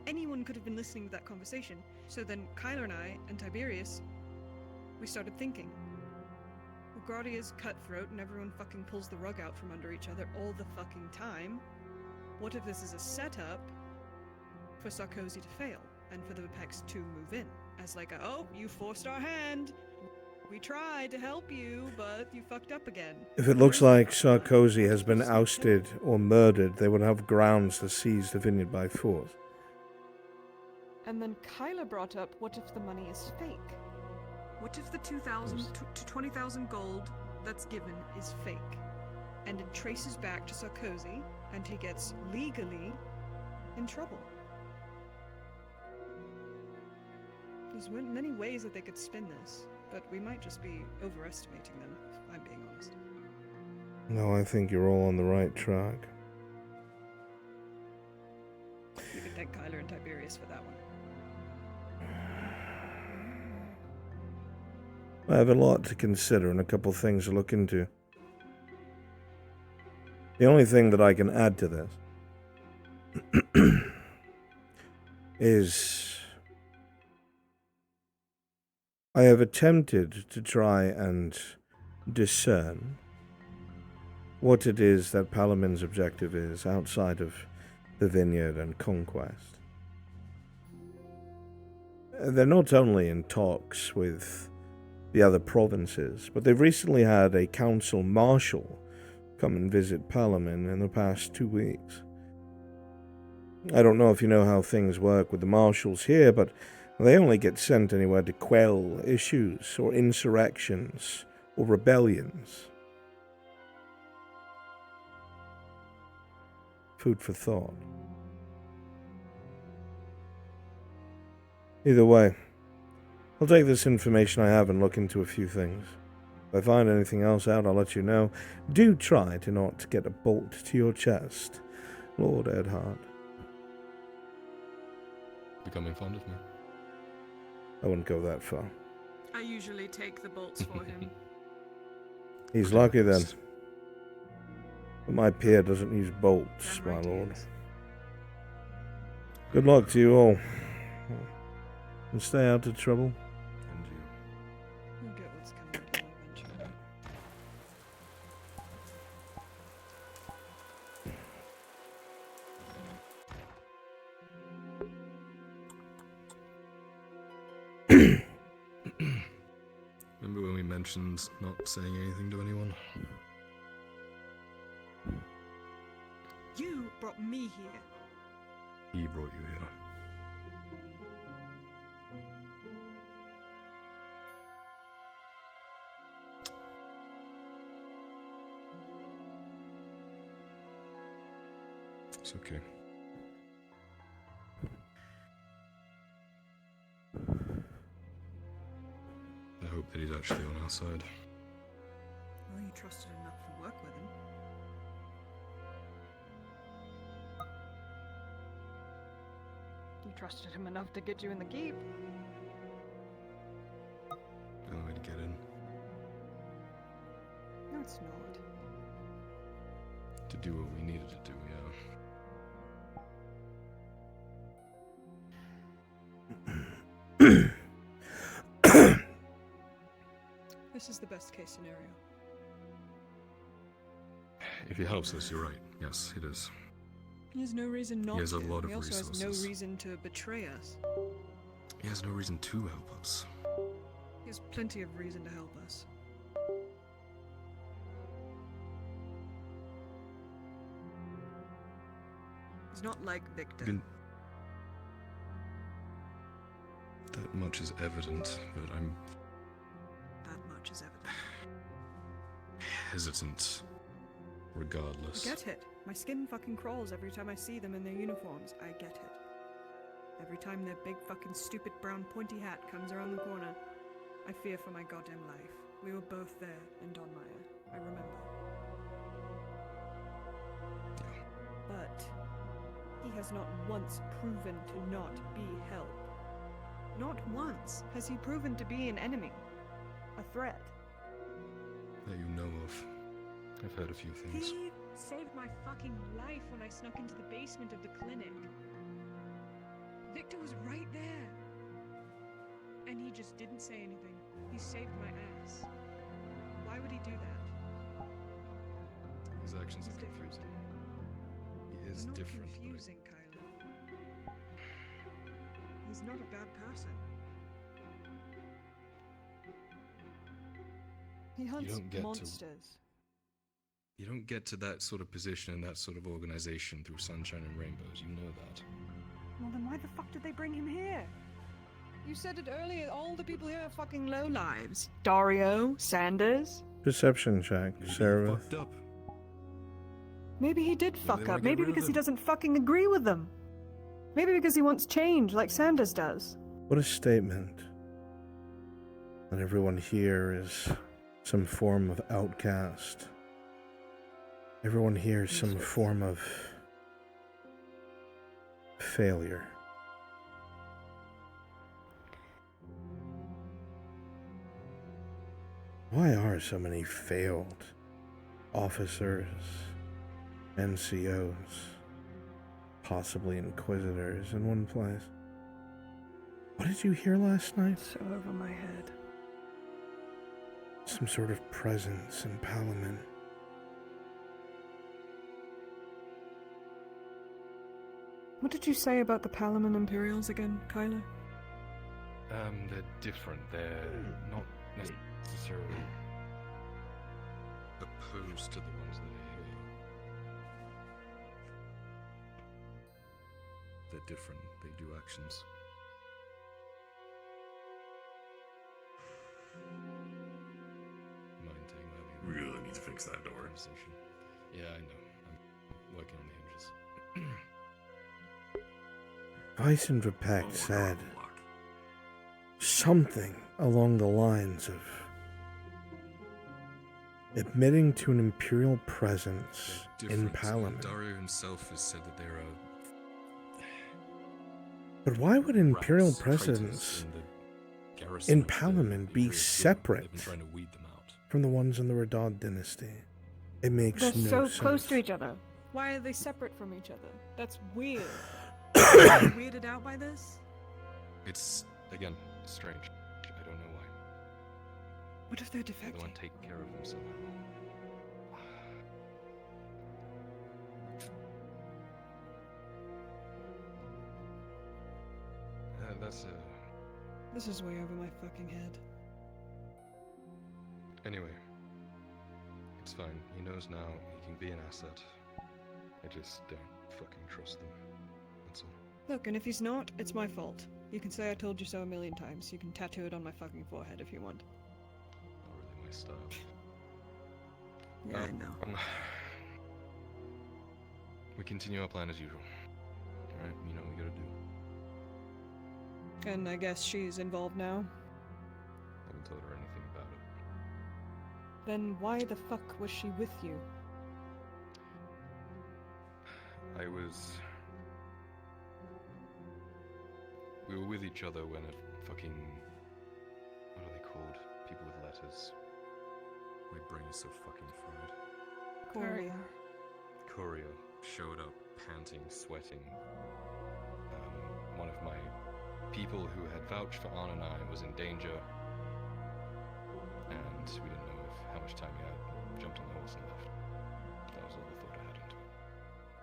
Anyone could have been listening to that conversation. So then Kyler and I and Tiberius, we started thinking. Ugradi is cutthroat and everyone fucking pulls the rug out from under each other all the fucking time. What if this is a setup for Sarkozy to fail? and for the Vepex to move in as like a, oh, you forced our hand. We tried to help you, but you fucked up again. If it looks like Sarkozy has been ousted or murdered, they would have grounds to seize the vineyard by force. And then Kyla brought up, what if the money is fake? What if the 2,000 to 20,000 gold that's given is fake? And it traces back to Sarkozy, and he gets legally in trouble. There's many ways that they could spin this, but we might just be overestimating them, if I'm being honest. No, I think you're all on the right track. You could thank Kyler and Tiberius for that one. I have a lot to consider and a couple things to look into. The only thing that I can add to this is I have attempted to try and discern what it is that Palamin's objective is outside of the vineyard and conquest. They're not only in talks with the other provinces, but they've recently had a council marshal come and visit Palamin in the past 2 weeks. I don't know if you know how things work with the marshals here, but they only get sent anywhere to quell issues or insurrections or rebellions. Food for thought. Either way, I'll take this information I have and look into a few things. If I find anything else out, I'll let you know. Do try to not get a bolt to your chest, Lord Edhard. Becoming fond of me? I wouldn't go that far. I usually take the bolts for him. He's lucky then. But my peer doesn't use bolts, my lord. Good luck to you all. And stay out of trouble. And you. We'll get what's coming to him eventually. Remember when we mentioned not saying anything to anyone? You brought me here. He brought you here. It's okay. I hope that he's actually on our side. Well, you trusted enough to work with him. You trusted him enough to get you in the keep. The only way to get in. No, it's not. To do what we needed to do, yeah. This is the best case scenario. If he helps us, you're right. Yes, it is. He has no reason not to. He has a lot of he also resources. has no reason to betray us. He has no reason to help us. He has plenty of reason to help us. He's not like Victor. That much is evident, but I'm That much is evident. hesitant regardless. I get it. My skin fucking crawls every time I see them in their uniforms. I get it. Every time their big fucking stupid brown pointy hat comes around the corner, I fear for my goddamn life. We were both there in Donmire. I remember. But he has not once proven to not be help. Not once has he proven to be an enemy. A threat. That you know of. I've heard a few things. He saved my fucking life when I snuck into the basement of the clinic. Victor was right there. And he just didn't say anything. He saved my ass. Why would he do that? His actions are confusing. He is They're not different. confusing, Kylo. He's not a bad person. He hunts don't get to- monsters. You don't get to that sort of position and that sort of organization through sunshine and rainbows. You know that. Well, then why the fuck did they bring him here? You said it earlier, all the people here are fucking lowlives. Dario, Sanders. Perception check, Sarah. Fucked up. Maybe he did Maybe fuck they wanna up. get Maybe rid of because he them. doesn't fucking agree with them. Maybe because he wants change like Sanders does. What a statement. That everyone here is some form of outcast. Everyone here is some form of failure. Why are so many failed officers, NCOs, possibly inquisitors in one place? What did you hear last night? So over my head. Some sort of presence in Palamon. What did you say about the Palamon Imperials again, Kyler? They're different. They're not necessarily opposed to the ones that are here. They're different. They do actions. Mind taking that? We really need to fix that door. Conversation. Yeah, I know. I'm working on the hinges. Weissenverpeck said something along the lines of admitting to an imperial presence in Palamon. Dario himself has said that there are But why would an imperial rats, traitors presence in the garrison in of the Palamon be Imperial Guild. separate They've been trying to weed them out. from the ones in the Radad dynasty? It makes They're no so sense. close to each other. Why are they separate from each other? That's weird. Are you weirded out by this? It's, again, strange. I don't know why. What if they're The defective? one taking care of himself. That's This is way over my fucking head. Anyway, it's fine. He knows now he can be an asset. I just don't fucking trust them. That's all. Look, and if he's not, it's my fault. You can say I told you so a million times. You can tattoo it on my fucking forehead if you want. Not really my style. Yeah, I know. We continue our plan as usual. Alright, you know what we gotta do. And I guess she's involved now. Haven't told her anything about it. Then why the fuck was she with you? We were with each other when a fucking... What are they called? People with letters. My brain is so fucking fried. Courier. Courier showed up, panting, sweating. One of my people who had vouched for Anna and I was in danger, and we didn't know how much time he had. Jumped on the horse and left. That was all the thought I had into it.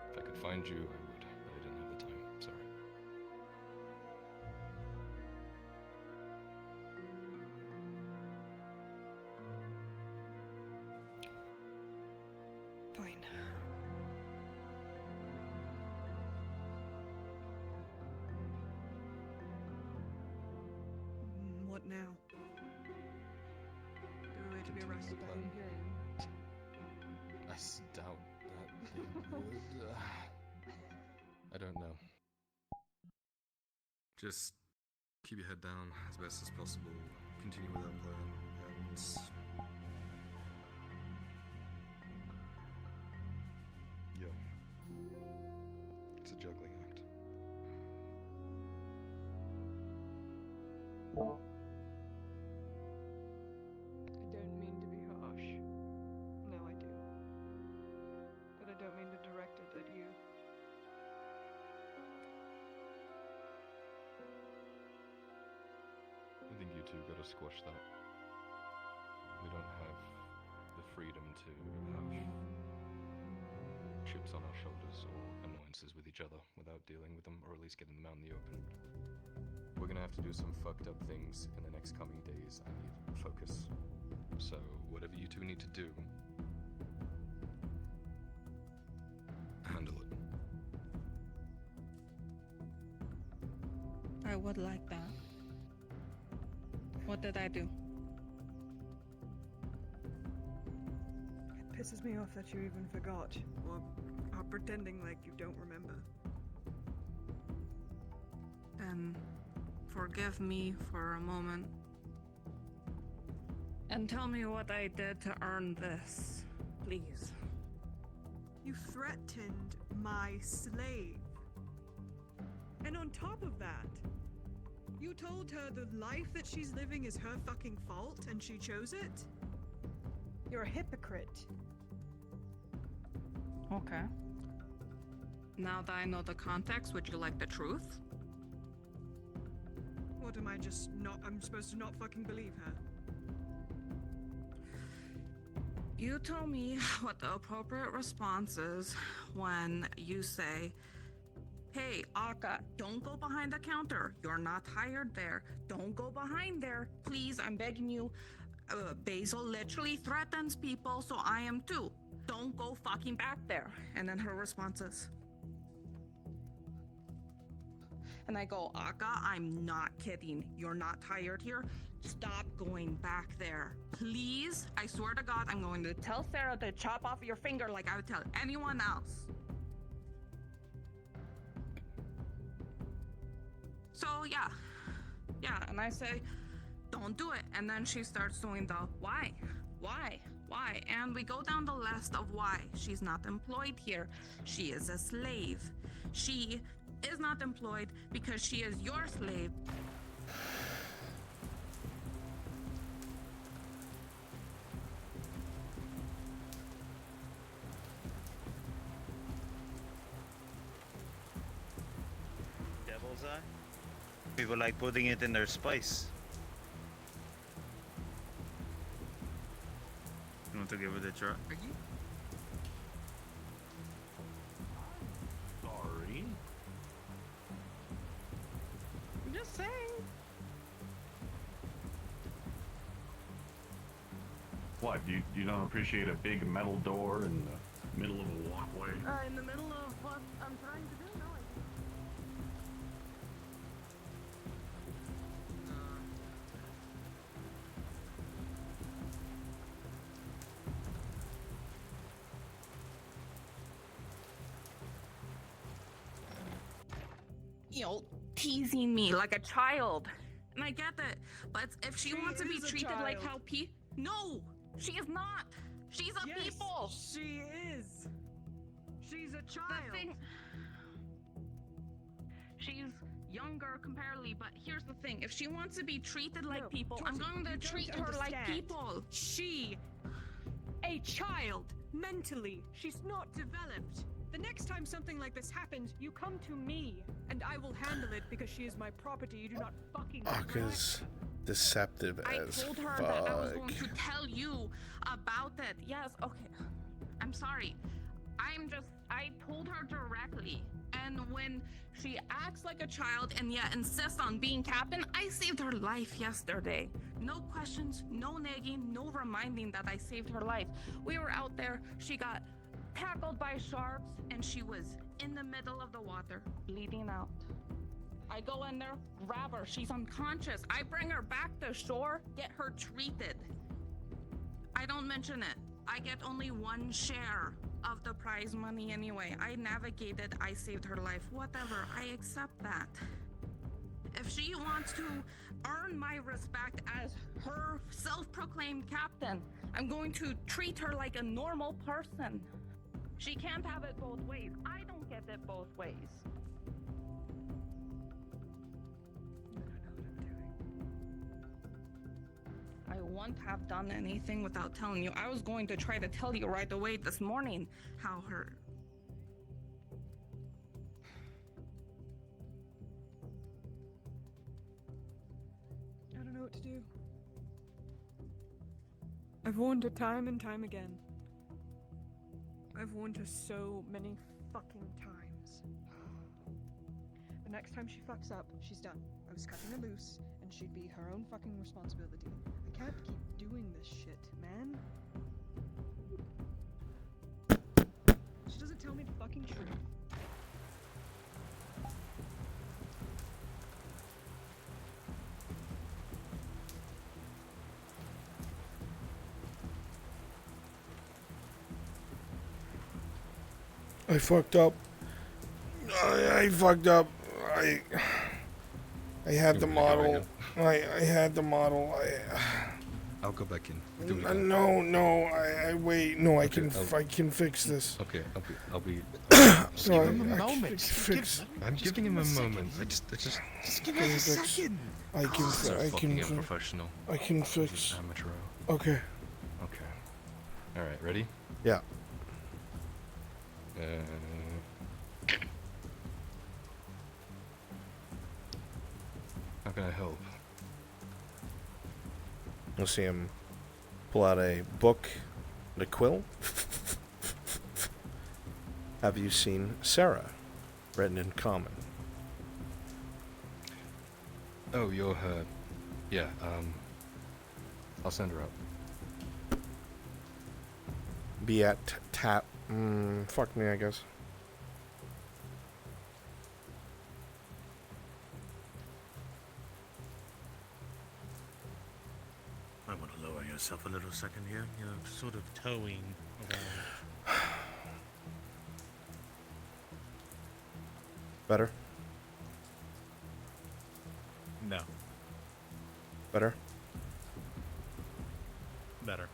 If I could find you, I would, but I didn't have the time. Sorry. Fine. What now? Go away to be arrested by the Imperium. I doubt that they would. I don't know. Just keep your head down as best as possible. Continue with our plan, and yeah, it's a juggling act. I don't mean to be harsh. No, I do. But I don't mean to direct it at you. I think you two gotta squash that. We don't have the freedom to have chips on our shoulders or annoyances with each other without dealing with them, or at least getting them out in the open. to do some fucked up things in the next coming days. I need focus. So, whatever you two need to do, handle it. I would like that. What did I do? It pisses me off that you even forgot, or are pretending like you don't remember. Then forgive me for a moment. And tell me what I did to earn this, please. You threatened my slave. And on top of that, you told her the life that she's living is her fucking fault and she chose it? You're a hypocrite. Okay. Now that I know the context, would you like the truth? What am I just not? I'm supposed to not fucking believe her? You tell me what the appropriate response is when you say, hey, Akka, don't go behind the counter. You're not hired there. Don't go behind there. Please, I'm begging you. Basil literally threatens people, so I am too. Don't go fucking back there. And then her response is, and I go, Akka, I'm not kidding. You're not hired here. Stop going back there. Please, I swear to God, I'm going to tell Sarah to chop off your finger like I would tell anyone else. So yeah, and I say, don't do it. And then she starts doing the why? And we go down the list of why. She's not employed here. She is a slave. She is not employed because she is your slave. Devil's eye? People like putting it in their spice. You want to give it a try? Sorry. I'm just saying. What, you don't appreciate a big metal door in the middle of a walkway? In the middle of what I'm trying to do? No, I You know, teasing me like a child. And I get that. But if she wants to be treated like how No! She is not! She's a people! She is! She's a child! She's younger comparatively, but here's the thing. If she wants to be treated like people, I'm Georgie, going to you treat don't her like understand. people. She, a child, mentally, she's not developed. The next time something like this happens, you come to me, and I will handle it because she is my property. You do not fucking. Akka's deceptive I as told her fuck. that I was going to tell you about it. Yes, okay. I'm sorry. I told her directly. And when she acts like a child and yet insists on being captain, I saved her life yesterday. No questions, no nagging, no reminding that I saved her life. We were out there, she got tackled by sharks, and she was in the middle of the water, bleeding out. I go in there, grab her, she's unconscious. I bring her back to shore, get her treated. I don't mention it. I get only one share of the prize money anyway. I navigated, I saved her life. Whatever, I accept that. If she wants to earn my respect as her self-proclaimed captain, I'm going to treat her like a normal person. She can't have it both ways. I don't get it both ways. I wouldn't have done anything without telling you. I was going to try to tell you right away this morning how her... I don't know what to do. I've warned her time and time again. I've warned her so many fucking times. The next time she fucks up, she's done. I was cutting her loose, and she'd be her own fucking responsibility. I can't keep doing this shit, man. She doesn't tell me the fucking truth. I fucked up. I fucked up. I had the model. I had the model. I'll go back in. We'll do it again. No. I wait. No, Okay, I can fix this. Okay, I'll be. Just give give him him a a moment. moment. Fix. I'm giving him a moment. I just give us a fix. second. I can. So I fucking can. unprofessional. I can This is fix. amateur. Okay. Okay. All right. Ready? Yeah. How can I help? You'll see him pull out a book and a quill. Have you seen Sarah? Written in common. Oh, you're her. Yeah. I'll send her up. Be at tap. Fuck me, I guess. I want to lower yourself a little second here. You're sort of towing around. Better? No. Better? Better.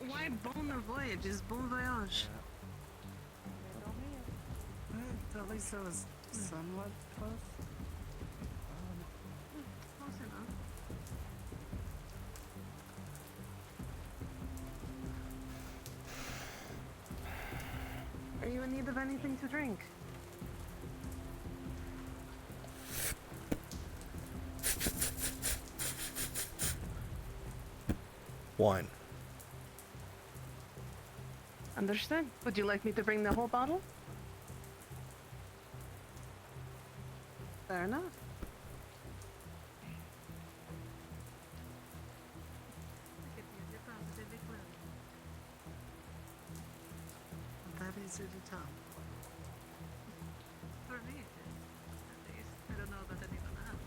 Why bon voyage is bon voyage? At least it was somewhat close. Close enough. Are you in need of anything to drink? Wine. Understood. Would you like me to bring the whole bottle? Fair enough. That easy to tell. For me, it is. At least. I don't know about anyone else.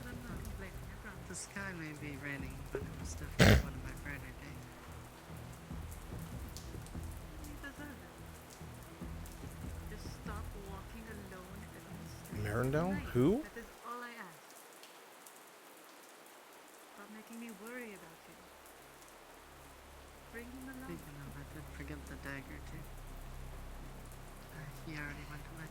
But I'm not complaining, I promise. The sky may be raining, but it was definitely one of my brighter days. You deserve it. Just stop walking alone at the street. Marindale? Tonight. Who? That is all I ask. Stop making me worry about you. Bring him along. Speaking of, I did forget the dagger too. He already went away.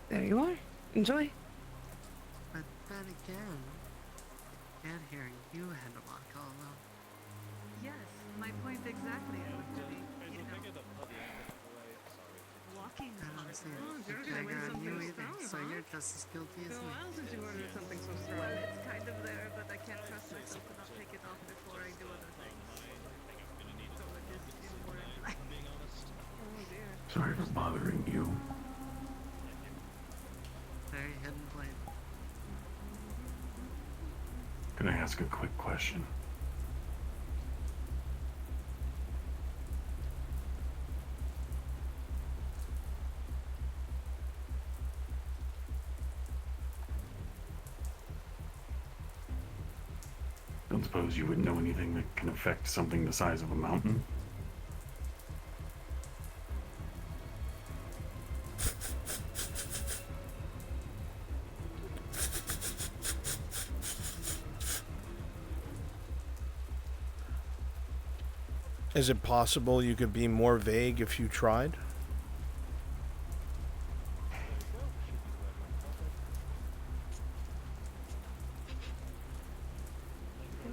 There you are. Enjoy. But then again, get here, you had to walk all alone. Yes, my point exactly. I would really, walking I don't hard. see Oh, the you're gonna win dagger on you something either, strong, so huh? you're just as guilty as So me. why else did you order something so strong? Well, it's kind of there, but I can't trust myself to not take it off before I do other things. So it is important. Oh dear. Sorry for bothering you. Very hidden blade. Can I ask a quick question? Don't suppose you would know anything that can affect something the size of a mountain? Is it possible you could be more vague if you tried?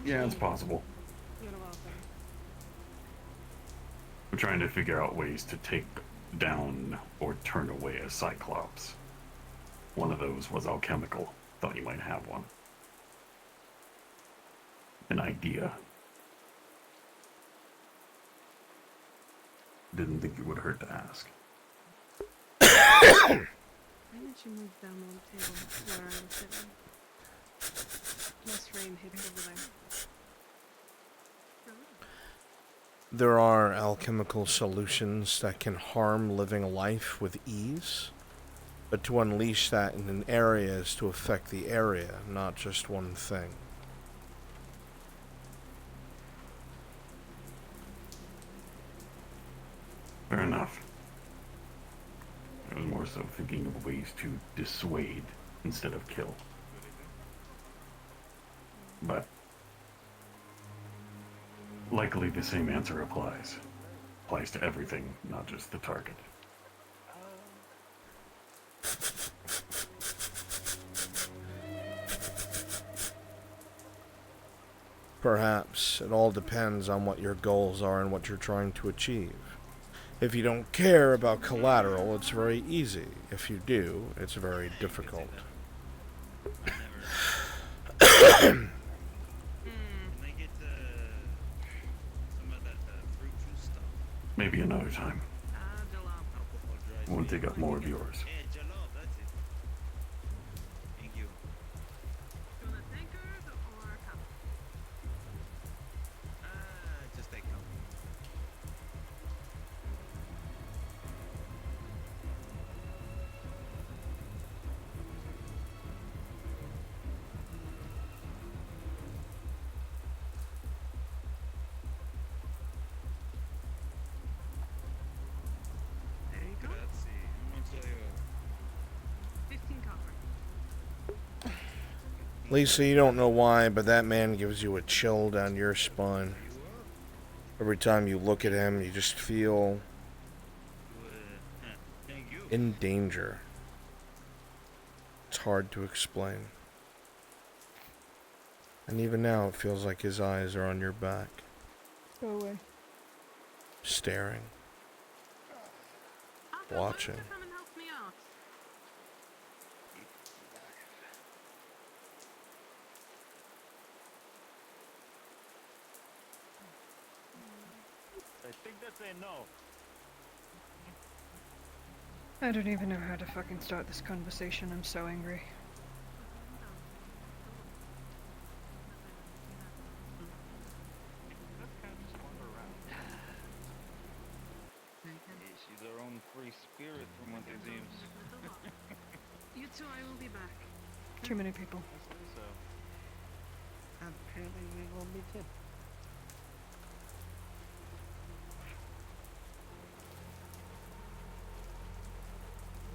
Yeah, it's possible. I'm trying to figure out ways to take down or turn away a Cyclops. One of those was alchemical. Thought you might have one. An idea. Didn't think it would hurt to ask. Why didn't you move down on the table where I was sitting? Less rain hits over there. There are alchemical solutions that can harm living life with ease, but to unleash that in an area is to affect the area, not just one thing. Fair enough. I was more so thinking of ways to dissuade instead of kill. But likely the same answer applies. Applies to everything, not just the target. Perhaps it all depends on what your goals are and what you're trying to achieve. If you don't care about collateral, it's very easy. If you do, it's very difficult. Maybe another time. Won't take up more of yours. There you go. 15 copper. Lisa, you don't know why, but that man gives you a chill down your spine. Every time you look at him, you just feel in danger. It's hard to explain. And even now, it feels like his eyes are on your back, Go away. staring, watching. Come and help me out. I think that's a no. I don't even know how to fucking start this conversation. I'm so angry. She's her own free spirit from what it seems. You two, I will be back. Too many people. So, apparently we will be too.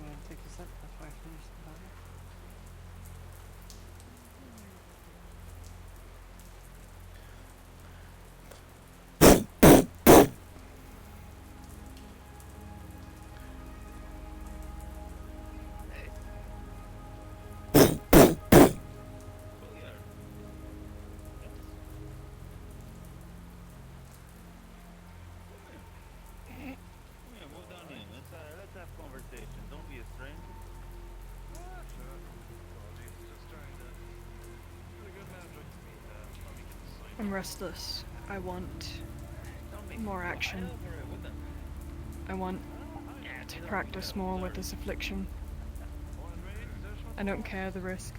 Want to take a sip before I finish the bottle? Let's have conversation. Don't be a stranger. I'm restless. I want more action. I want to practice more with this affliction. I don't care the risk.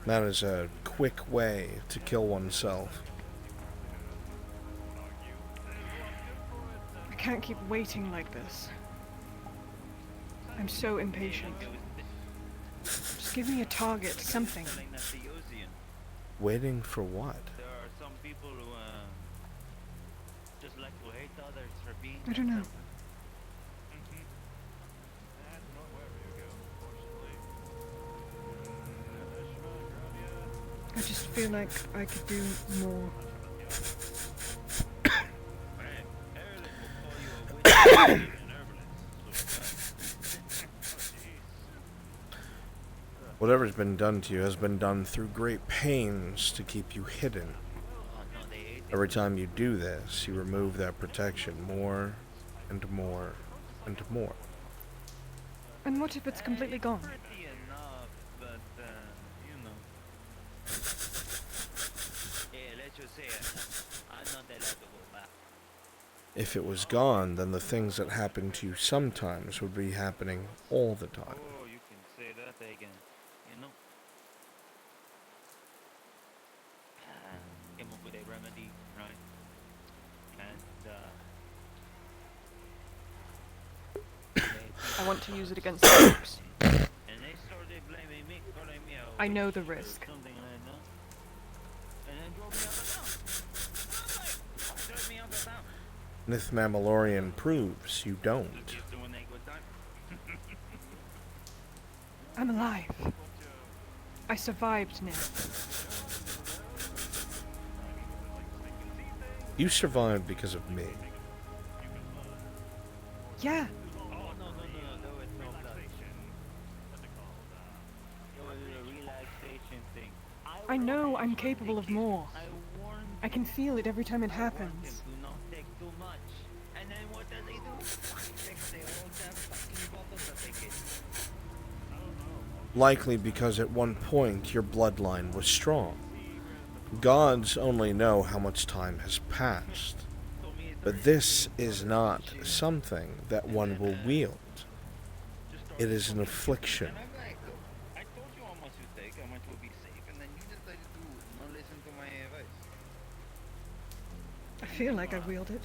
That is a quick way to kill oneself. can't keep waiting like this. I'm so impatient. Just give me a target, something. Waiting for what? There are some people who just like to hate others for being. I don't know. I just feel like I could do more. Whatever's been done to you has been done through great pains to keep you hidden. Every time you do this, you remove that protection more and more and more. And what if it's completely gone? If it was gone, then the things that happen to you sometimes would be happening all the time. Oh, you can say that again, you know. Came up with a remedy, right? And I want to use it against the troops. and they started blaming me, calling me out. I know the risk. Something like that. And then drove me out of town. Drove me out of town. Nith Mammalorian proves you don't. I'm alive. I survived, Nick. You survived because of me. Yeah. I know I'm capable of more. I can feel it every time it happens. Likely because at one point your bloodline was strong. Gods only know how much time has passed. But this is not something that one will wield. It is an affliction. I feel like I wield it.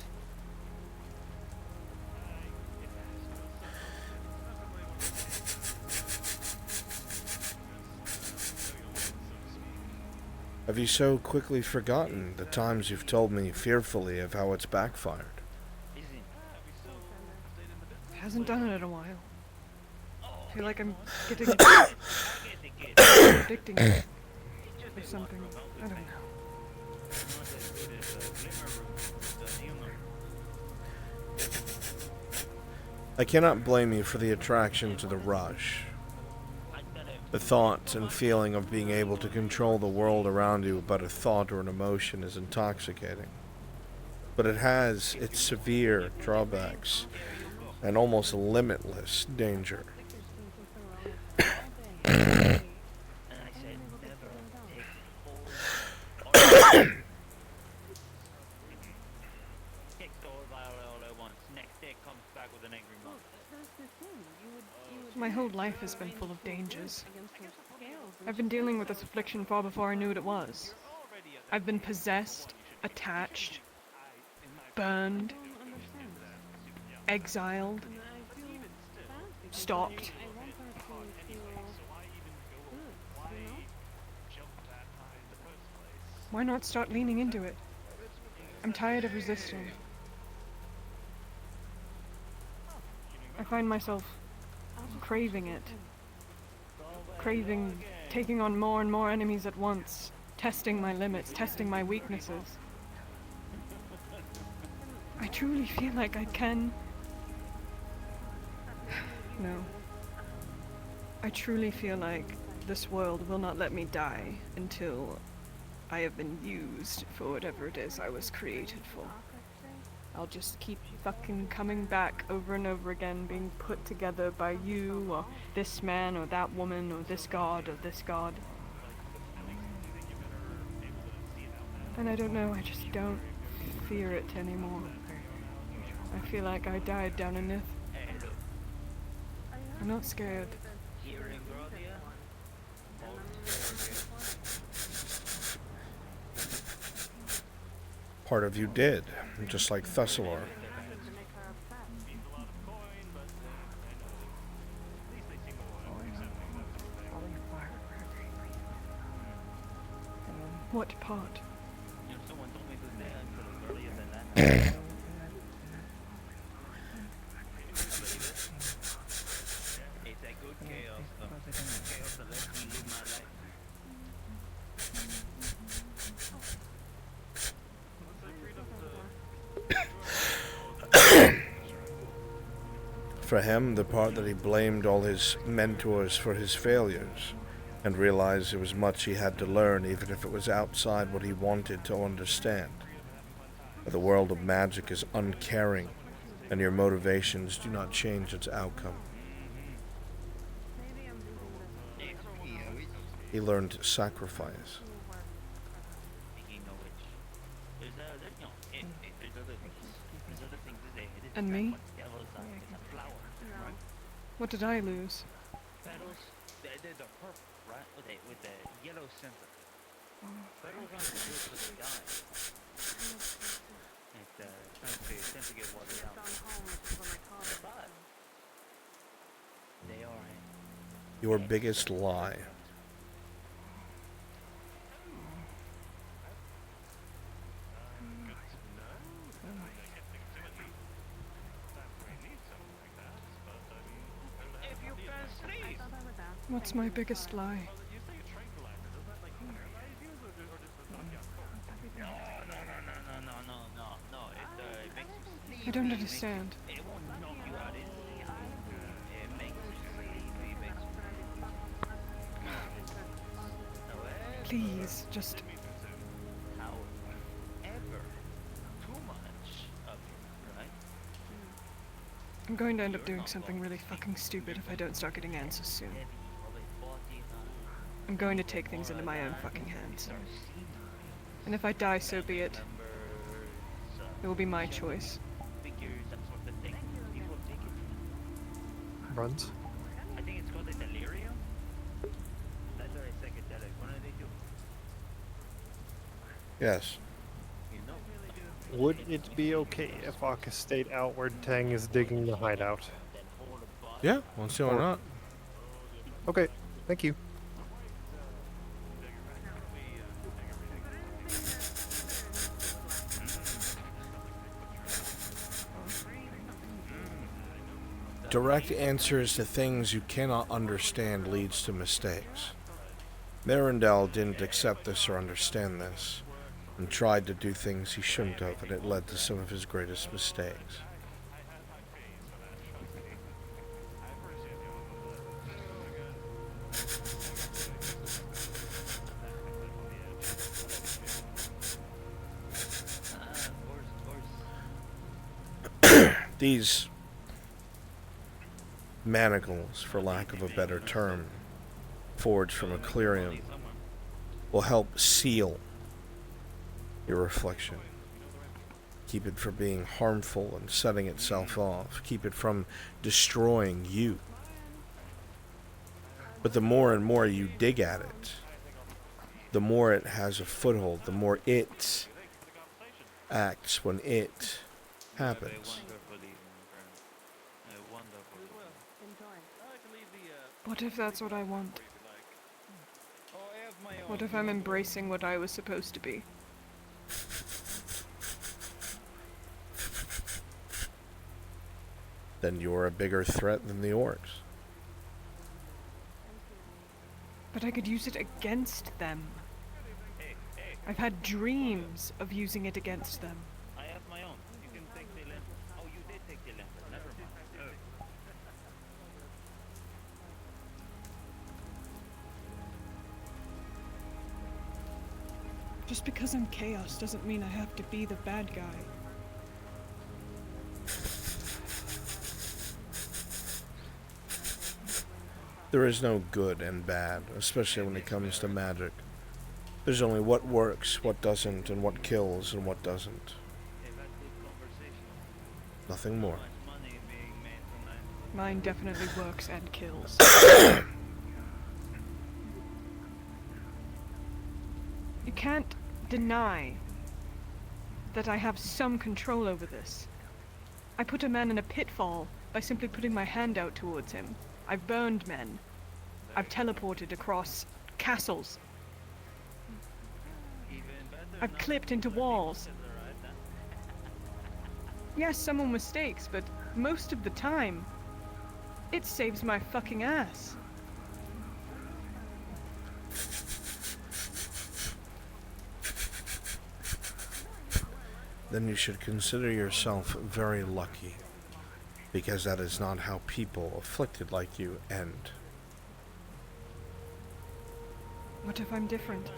Have you so quickly forgotten the times you've told me fearfully of how it's backfired? Hasn't done it in a while. I feel like I'm getting addicting it or something. I don't know. I cannot blame you for the attraction to the rush. The thought and feeling of being able to control the world around you about a thought or an emotion is intoxicating. But it has its severe drawbacks and almost limitless danger. My whole life has been full of dangers. I've been dealing with this affliction far before I knew what it was. I've been possessed, attached, burned, exiled, stalked. Why not start leaning into it? I'm tired of resisting. I find myself craving it. Craving taking on more and more enemies at once, testing my limits, testing my weaknesses. I truly feel like I can... No. I truly feel like this world will not let me die until I have been used for whatever it is I was created for. I'll just keep fucking coming back over and over again, being put together by you, or this man, or that woman, or this god, or this god. And I don't know, I just don't fear it anymore. I feel like I died down in Nith. I'm not scared. Part of you did, just like Thessalor. What part? You know, someone told me whose name could have earlier than that. I believe it. It's a good chaos, though. Chaos that lets me live my life. For him, the part that he blamed all his mentors for his failures, and realized there was much he had to learn, even if it was outside what he wanted to understand. But the world of magic is uncaring, and your motivations do not change its outcome. He learned to sacrifice. And me? What did I lose? Petals, they're the purple, right? With the yellow center. Petals aren't so good for the dye. It tends to get watered down. But they are Your biggest lie. What's my biggest lie? No. It makes you sleepy. I don't understand. It won't knock you out instantly. It makes you sleepy. It makes you... Please, just... However, too much of it, right? I'm going to end up doing something really fucking stupid if I don't start getting answers soon. I'm going to take things into my own fucking hands. And if I die, so be it. It will be my choice. Runs. I think it's called a delirium. That's very psychedelic. What do they do? Yes. Would it be okay if Aka stayed out where Tang is digging the hideout? Yeah, won't see why not. Okay, thank you. Direct answers to things you cannot understand leads to mistakes. Marindel didn't accept this or understand this, and tried to do things he shouldn't have, and it led to some of his greatest mistakes. These manacles, for lack of a better term, forged from a clearium, will help seal your reflection. Keep it from being harmful and setting itself off. Keep it from destroying you. But the more and more you dig at it, the more it has a foothold, the more it acts when it happens. What if that's what I want? What if I'm embracing what I was supposed to be? Then you're a bigger threat than the orcs. But I could use it against them. I've had dreams of using it against them. I have my own. You can take the limb. Oh, you did take the limb. Never mind. Just because I'm chaos doesn't mean I have to be the bad guy. There is no good and bad, especially when it comes to magic. There's only what works, what doesn't, and what kills and what doesn't. Nothing more. Mine definitely works and kills. You can't deny that I have some control over this. I put a man in a pitfall by simply putting my hand out towards him. I've burned men. I've teleported across castles. I've clipped into walls. Yes, someone mistakes, but most of the time, it saves my fucking ass. Then you should consider yourself very lucky, because that is not how people afflicted like you end. What if I'm different?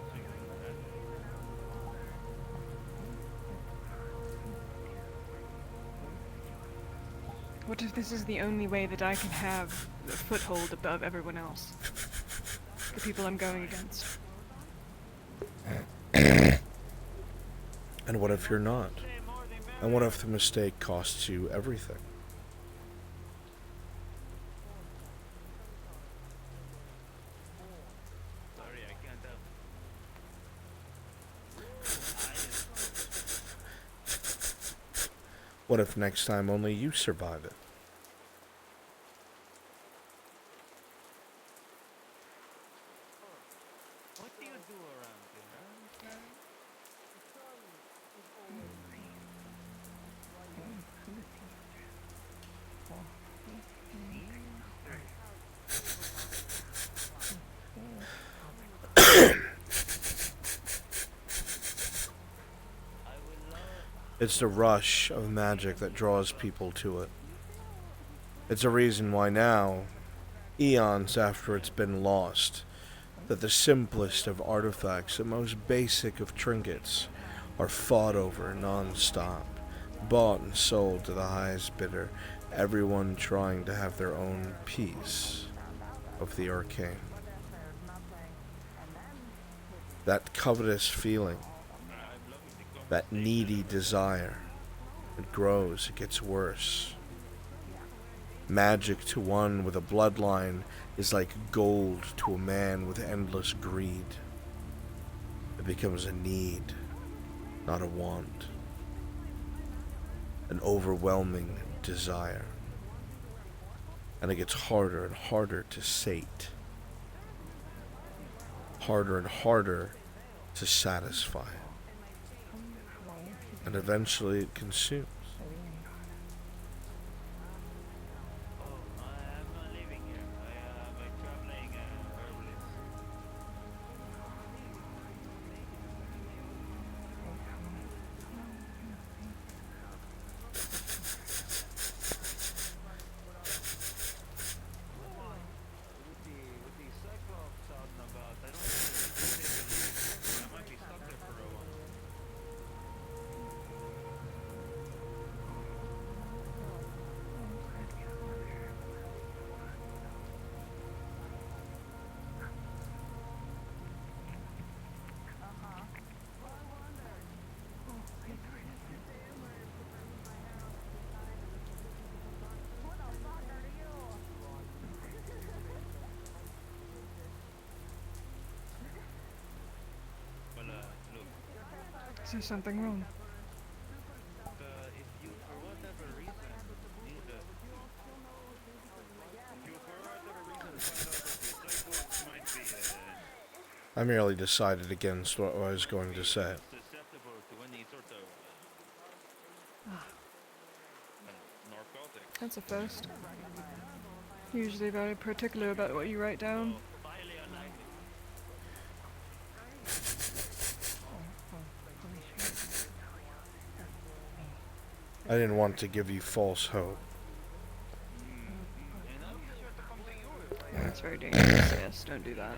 What if this is the only way that I can have a foothold above everyone else? The people I'm going against. And what if you're not? And what if the mistake costs you everything? Sorry, I can't help. What if next time only you survive it? What do you do around here? It's the rush of magic that draws people to it. It's a reason why now, eons after it's been lost, that the simplest of artifacts, the most basic of trinkets, are fought over non-stop, bought and sold to the highest bidder, everyone trying to have their own piece of the arcane. That covetous feeling, that needy desire, it grows, it gets worse. Magic to one with a bloodline is like gold to a man with endless greed. It becomes a need, not a want. An overwhelming desire. And it gets harder and harder to sate. Harder and harder to satisfy. And eventually it consumes. Is there something wrong? If you, for whatever reason, need to... If you, for whatever reason, find out that your cyclops might be, I merely decided against what I was going to say. susceptible to any sort of narcotic. That's a first. Usually very particular about what you write down. I didn't want to give you false hope. That's very dangerous, yes, don't do that.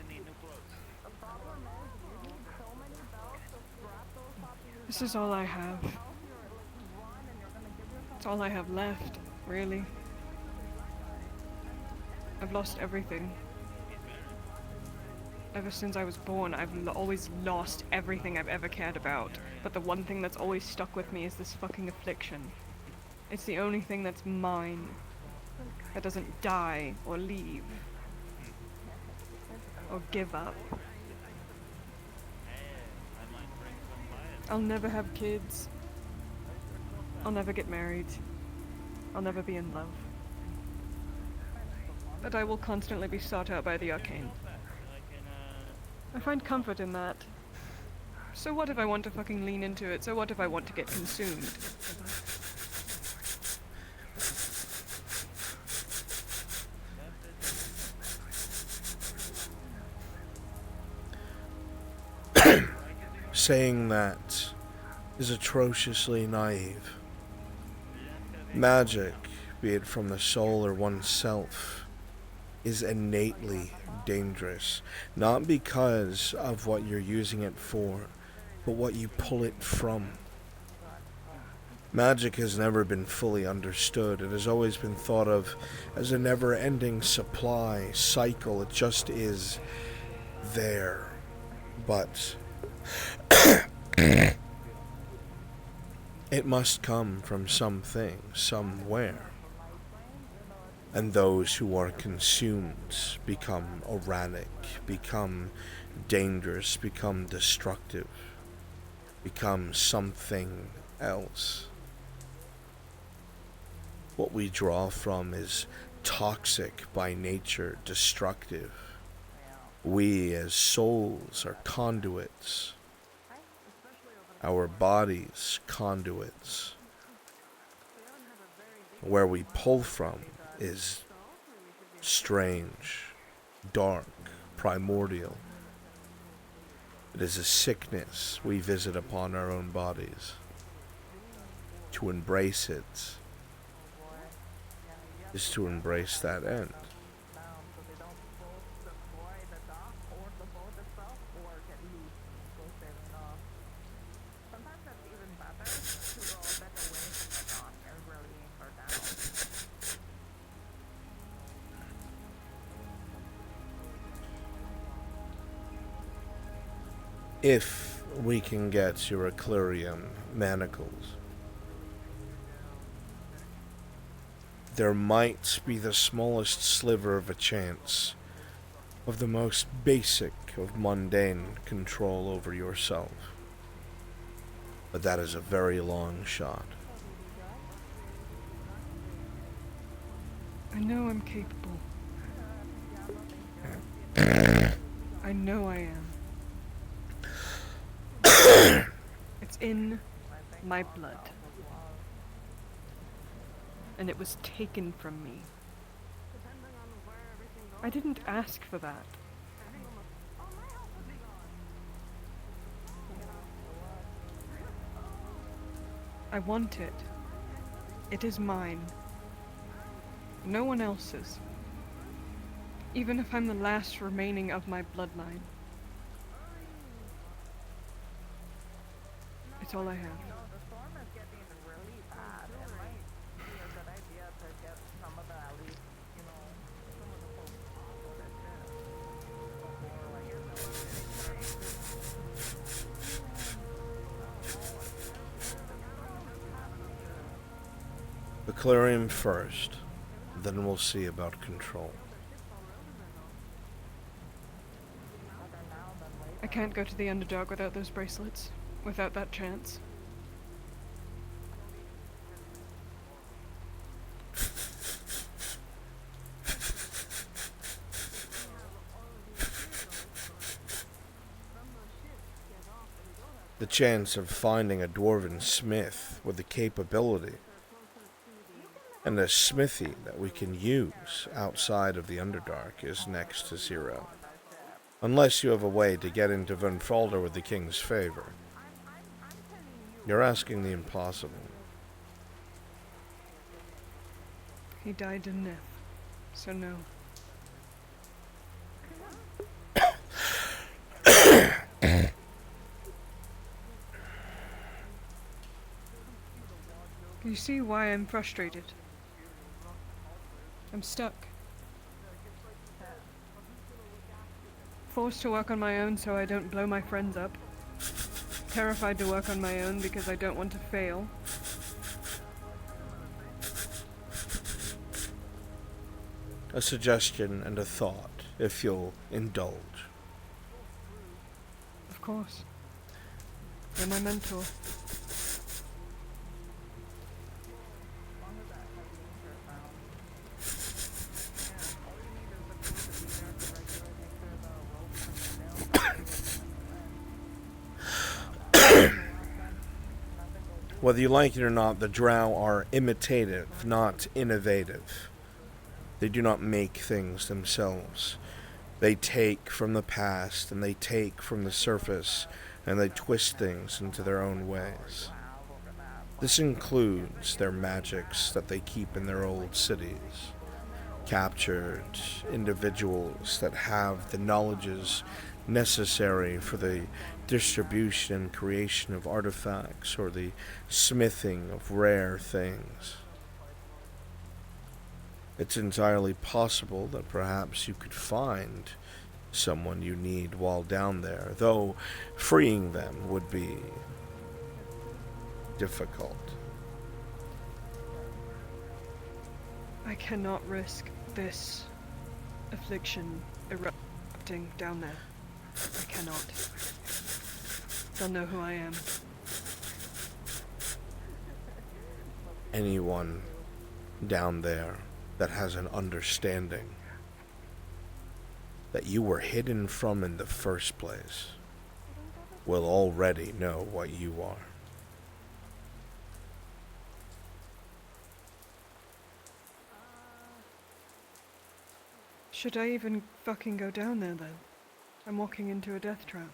This is all I have. It's all I have left, really. I've lost everything. Ever since I was born, I've always lost everything I've ever cared about. But the one thing that's always stuck with me is this fucking affliction. It's the only thing that's mine. That doesn't die or leave. Or give up. I'll never have kids. I'll never get married. I'll never be in love. But I will constantly be sought out by the arcane. I find comfort in that. So what if I want to fucking lean into it? So what if I want to get consumed? Saying that is atrociously naive. Magic, be it from the soul or oneself, is innately dangerous. Not because of what you're using it for, but what you pull it from. Magic has never been fully understood. It has always been thought of as a never-ending supply cycle. It just is there. But it must come from something, somewhere. And those who are consumed become erratic, become dangerous, become destructive, become something else. What we draw from is toxic by nature, destructive. We as souls are conduits. Our bodies, conduits. Where we pull from is strange, dark, primordial. It is a sickness we visit upon our own bodies. To embrace it is to embrace that end. If we can get your Eclurium manacles, there might be the smallest sliver of a chance of the most basic of mundane control over yourself. But that is a very long shot. I know I'm capable. I know I am. It's in my blood. And it was taken from me. I didn't ask for that. I want it. It is mine. No one else's. Even if I'm the last remaining of my bloodline. It's all I have. Eclurium first, then we'll see about control. I can't go to the Underdark without those bracelets. Without that chance. The chance of finding a dwarven smith with the capability and a smithy that we can use outside of the Underdark is next to zero. Unless you have a way to get into Vunfalder with the king's favor. You're asking the impossible. He died in Nith, so no. You see why I'm frustrated? I'm stuck. Forced to work on my own so I don't blow my friends up. Terrified to work on my own because I don't want to fail. A suggestion and a thought, if you'll indulge. Of course. You're my mentor. Whether you like it or not, the drow are imitative, not innovative. They do not make things themselves. They take from the past, and they take from the surface, and they twist things into their own ways. This includes their magics that they keep in their old cities. Captured individuals that have the knowledges necessary for the distribution and creation of artifacts or the smithing of rare things. It's entirely possible that perhaps you could find someone you need while down there, though freeing them would be difficult. I cannot risk this affliction erupting down there. I cannot. They'll know who I am. Anyone down there that has an understanding that you were hidden from in the first place will already know what you are. Should I even fucking go down there, then? I'm walking into a death trap.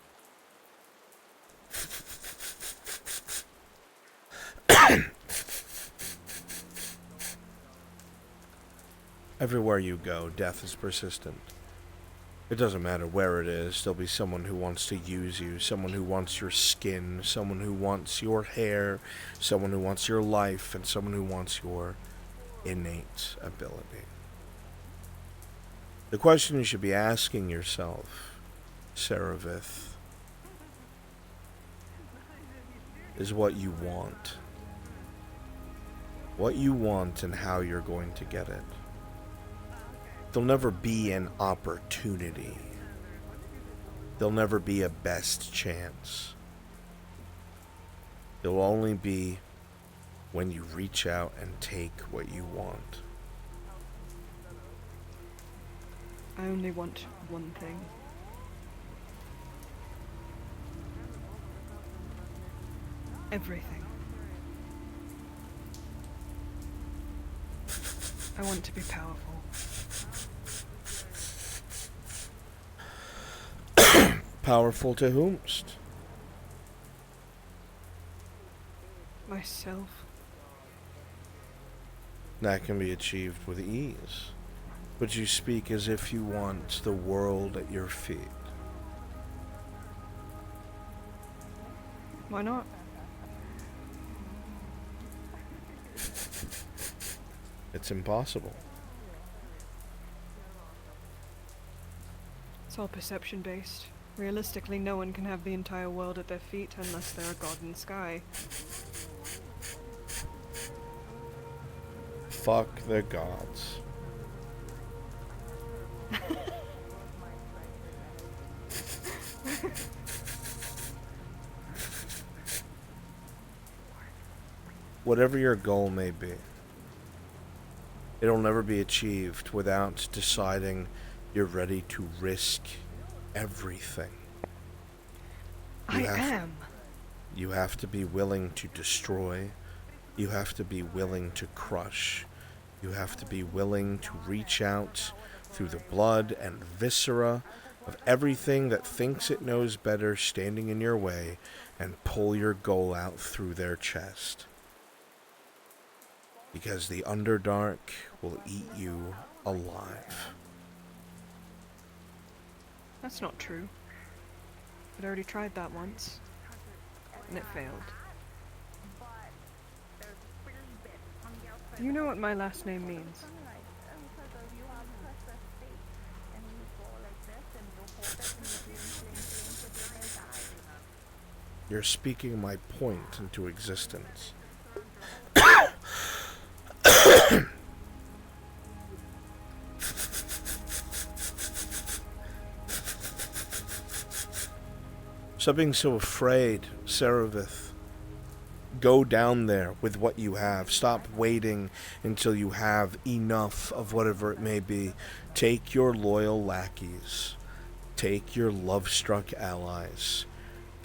Everywhere you go, death is persistent. It doesn't matter where it is, there'll be someone who wants to use you, someone who wants your skin, someone who wants your hair, someone who wants your life, and someone who wants your innate ability. The question you should be asking yourself, Saravith, is what you want. What you want and how you're going to get it. There'll never be an opportunity. There'll never be a best chance. There'll only be when you reach out and take what you want. I only want one thing. Everything. I want to be powerful. Powerful to whomst? Myself. That can be achieved with ease. But you speak as if you want the world at your feet. Why not? It's impossible. It's all perception based. Realistically, no one can have the entire world at their feet unless they're a god in the sky. Fuck the gods. Whatever your goal may be, it'll never be achieved without deciding you're ready to risk everything. I am. You have to be willing to destroy. You have to be willing to crush. You have to be willing to reach out through the blood and viscera of everything that thinks it knows better standing in your way and pull your goal out through their chest. Because the Underdark will eat you alive. That's not true. I'd already tried that once, and it failed. You know what my last name means? You're speaking my point into existence. Stop being so afraid, Saravith. Go down there with what you have. Stop waiting until you have enough of whatever it may be. Take your loyal lackeys. Take your love-struck allies.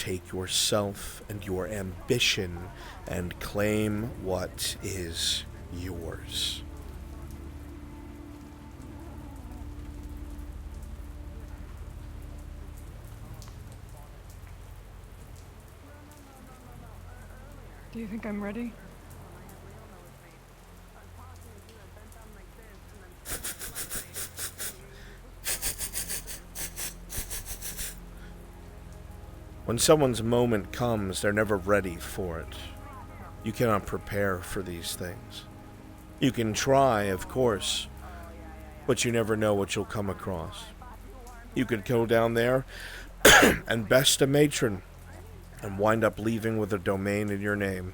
take yourself and your ambition and claim what is yours. Do you think I'm ready? When someone's moment comes, they're never ready for it. You cannot prepare for these things. You can try, of course, but you never know what you'll come across. You could go down there and best a matron and wind up leaving with a domain in your name.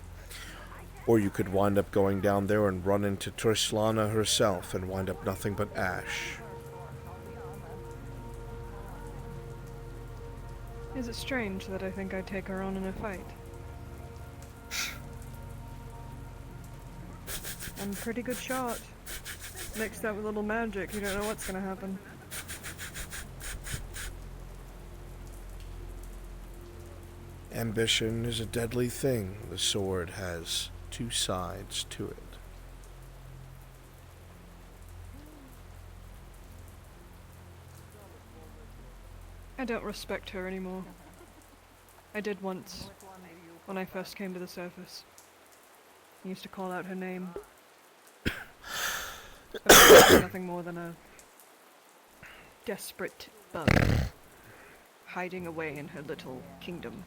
Or you could wind up going down there and run into Trislana herself and wind up nothing but ash. Is it strange that I think I'd take her on in a fight? I'm a pretty good shot. Mixed that with a little magic, you don't know what's gonna happen. Ambition is a deadly thing. The sword has two sides to it. I don't respect her anymore. I did once, when I first came to the surface. I used to call out her name. But I was nothing more than a desperate bug, hiding away in her little kingdom.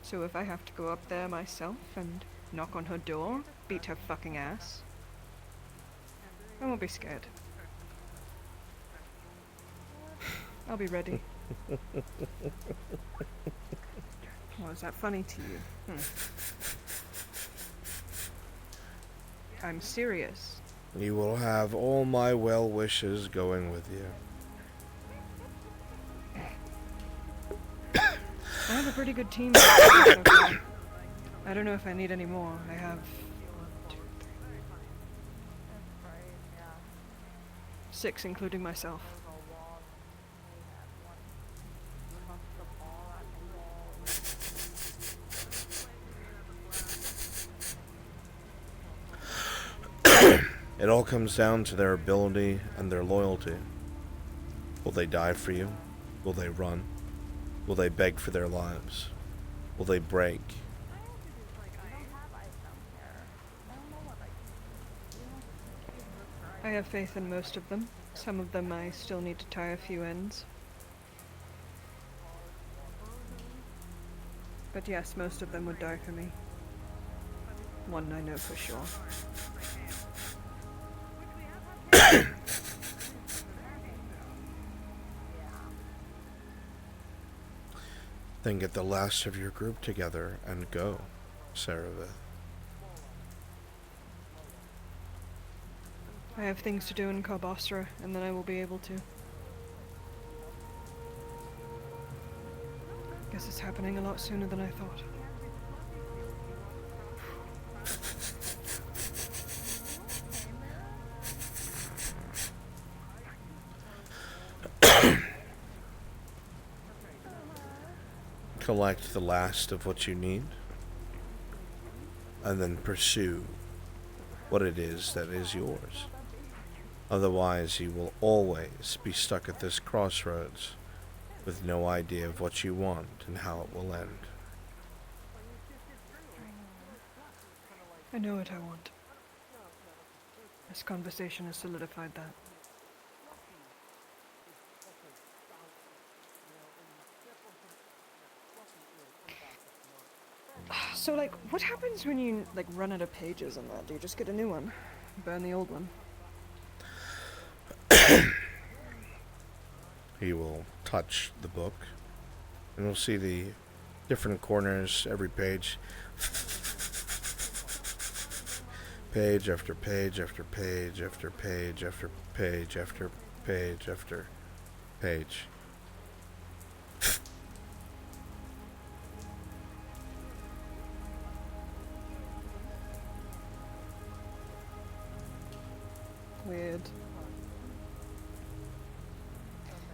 So if I have to go up there myself and knock on her door, beat her fucking ass, I won't be scared. I'll be ready. Oh, is that funny to you? I'm serious. You will have all my well wishes going with you. I have a pretty good team. So far. I don't know if I need any more. I have 6, including myself. It all comes down to their ability and their loyalty. Will they die for you? Will they run? Will they beg for their lives? Will they break? I have faith in most of them. Some of them I still need to tie a few ends. But yes, most of them would die for me. One I know for sure. Then get the last of your group together and go, Saravith. I have things to do in Karbostra, and then I will be able to. Guess it's happening a lot sooner than I thought. Collect the last of what you need, and then pursue what it is that is yours. Otherwise, you will always be stuck at this crossroads with no idea of what you want and how it will end. I know what I want. This conversation has solidified that. So, like, what happens when you, like, run out of pages and that? Do you just get a new one? Burn the old one? You will touch the book, and you'll see the different corners, every page. Page after page after page after page after page after page after page. Weird.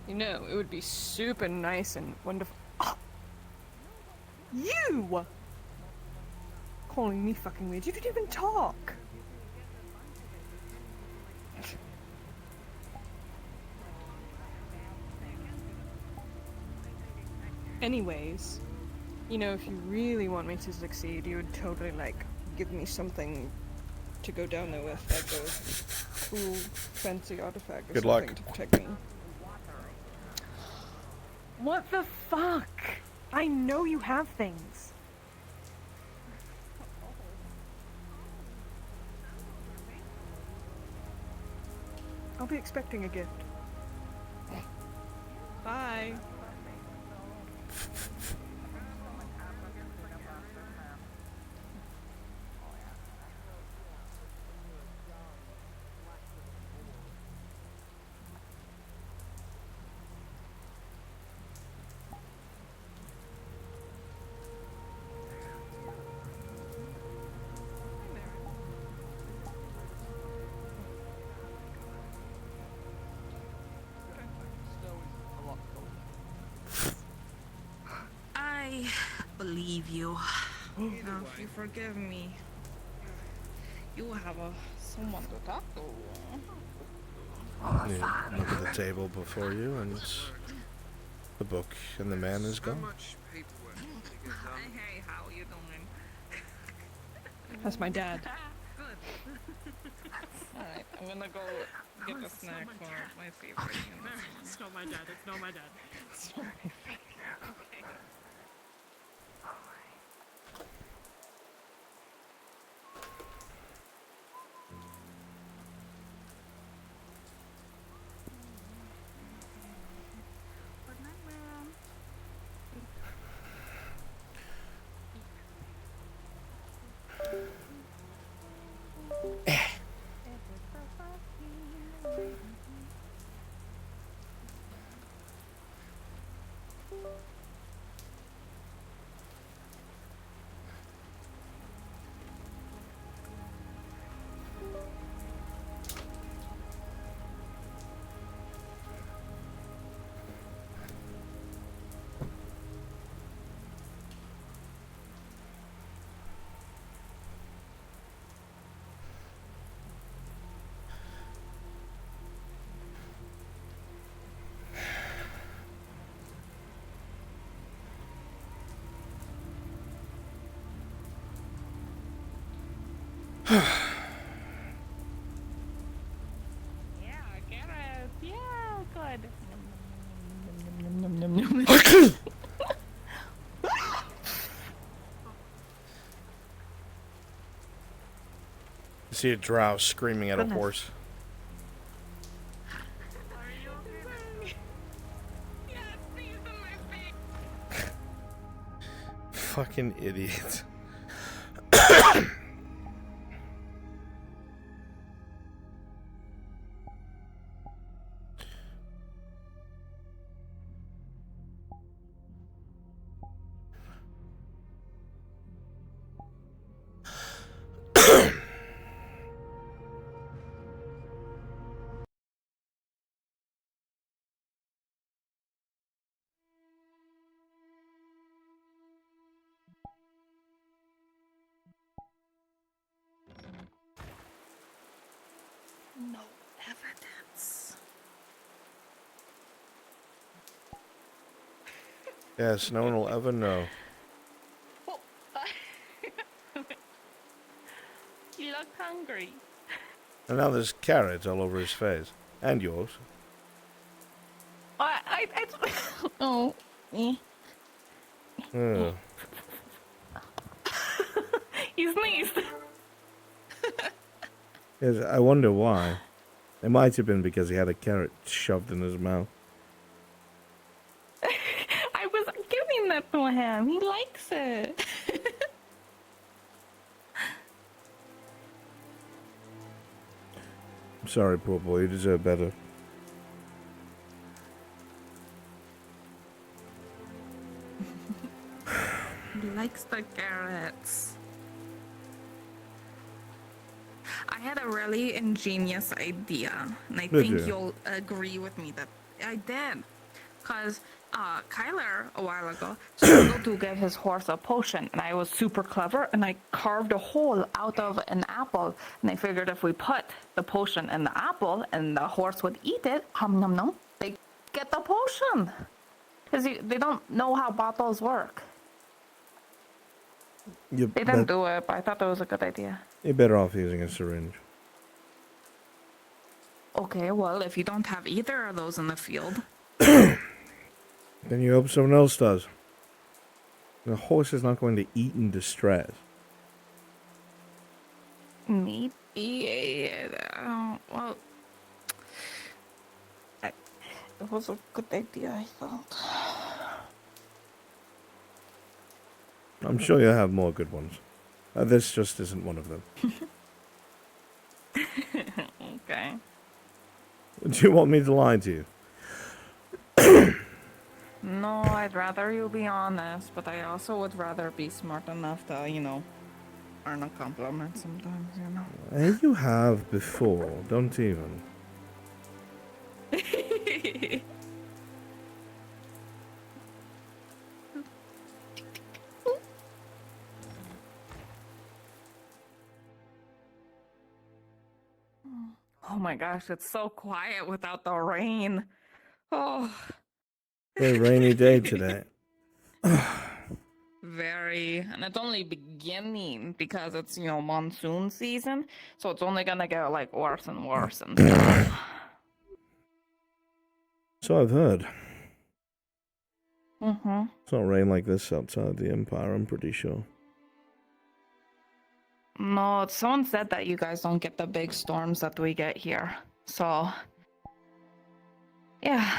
You know, it would be super nice and wonderful. You! Calling me fucking weird. You didn't even talk. Anyways, you know, if you really want me to succeed, you would totally, like, give me something to go down there with, like a cool, fancy artifact or Good something luck. to protect me. What the fuck? I know you have things. I'll be expecting a gift. Bye. I believe you. Now, if you forgive me, you will have someone to talk to. You look at the table before you, and the book and the man is gone. Hey, how you doing? That's my dad. Good. Alright, I'm gonna go get a snack for my favorite. It's not my dad. It's not my dad. Sorry. Okay. Yeah, carrot. Yeah, good. Nom, nom, nom, nom, nom, nom. You see a drow screaming at a Goodness. horse. Fucking idiot. No evidence. Yes, no one will ever know. You look hungry. And now there's carrots all over his face. And yours. Oh. Eh. Ugh. You sneezed. Yes, I wonder why. It might have been because he had a carrot shoved in his mouth. I was giving that to him. He likes it. I'm sorry, poor boy. You deserve better. He likes the carrots. I had a really ingenious idea, and I Did think you? you'll agree with me that I did. Because Kyler a while ago struggled to give his horse a potion, and I was super clever, and I carved a hole out of an apple, and I figured if we put the potion in the apple and the horse would eat it, nom nom, they get the potion. Because they don't know how bottles work. They didn't do it, but I thought that was a good idea. You're better off using a syringe. Okay, well, if you don't have either of those in the field... Then you hope someone else does. The horse is not going to eat in distress. Maybe... well... It was a good idea, I thought. I'm sure you'll have more good ones. This just isn't one of them. Okay. Do you want me to lie to you? No, I'd rather you be honest, but I also would rather be smart enough to, earn a compliment sometimes, You have before. Don't even. Oh my gosh, it's so quiet without the rain. Oh. Very rainy day today. Very. And it's only beginning because it's, monsoon season. So it's only gonna get, worse and worse and stuff. So I've heard. Mm-hmm. It's not rain like this outside the Empire, I'm pretty sure. No, someone said that you guys don't get the big storms that we get here. So, yeah.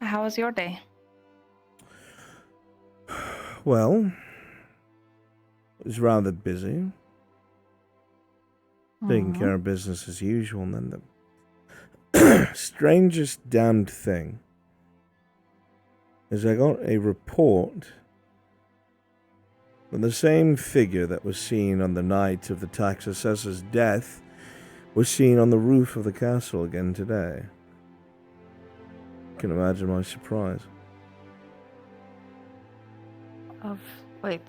How was your day? Well, it was rather busy. Taking care of business as usual, and then the strangest damned thing is I got a report that the same figure that was seen on the night of the tax assessor's death was seen on the roof of the castle again today. You can imagine my surprise. Wait,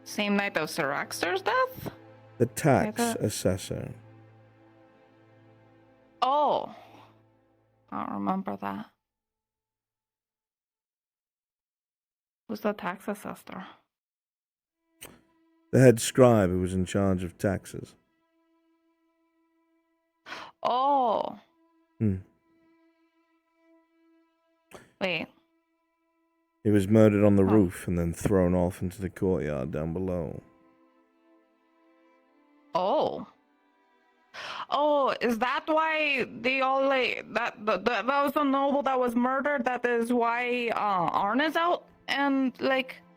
same night of Sir Axter's death? The tax assessor. Oh. I don't remember that. Who's the tax assessor? The head scribe who was in charge of taxes. Oh. Hmm. Wait. He was murdered on the roof and then thrown off into the courtyard down below. Oh. Oh, is that why they all that was the noble that was murdered? That is why Arn is out and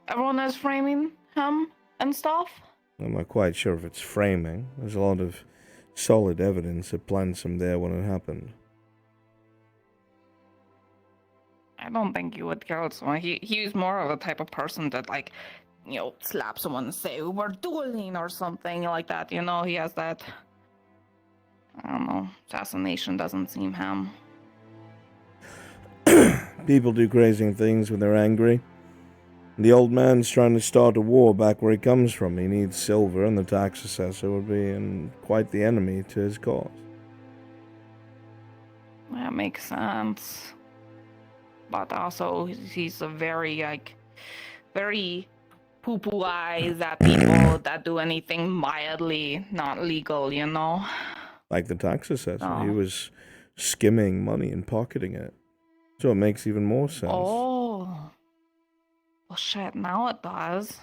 everyone is framing him and stuff? I'm not quite sure if it's framing. There's a lot of solid evidence that plants him there when it happened. I don't think you would kill someone. He was more of a type of person that slap someone and say we're dueling or something like that. He has that. I don't know. Assassination doesn't seem him. People do crazy things when they're angry. The old man's trying to start a war back where he comes from. He needs silver, and the tax assessor would be quite the enemy to his cause. That makes sense. But also, he's a very poo-poo eyes at people that do anything mildly not legal, Like the tax assessor. Oh. He was skimming money and pocketing it. So it makes even more sense. Oh. Well, shit, now it does.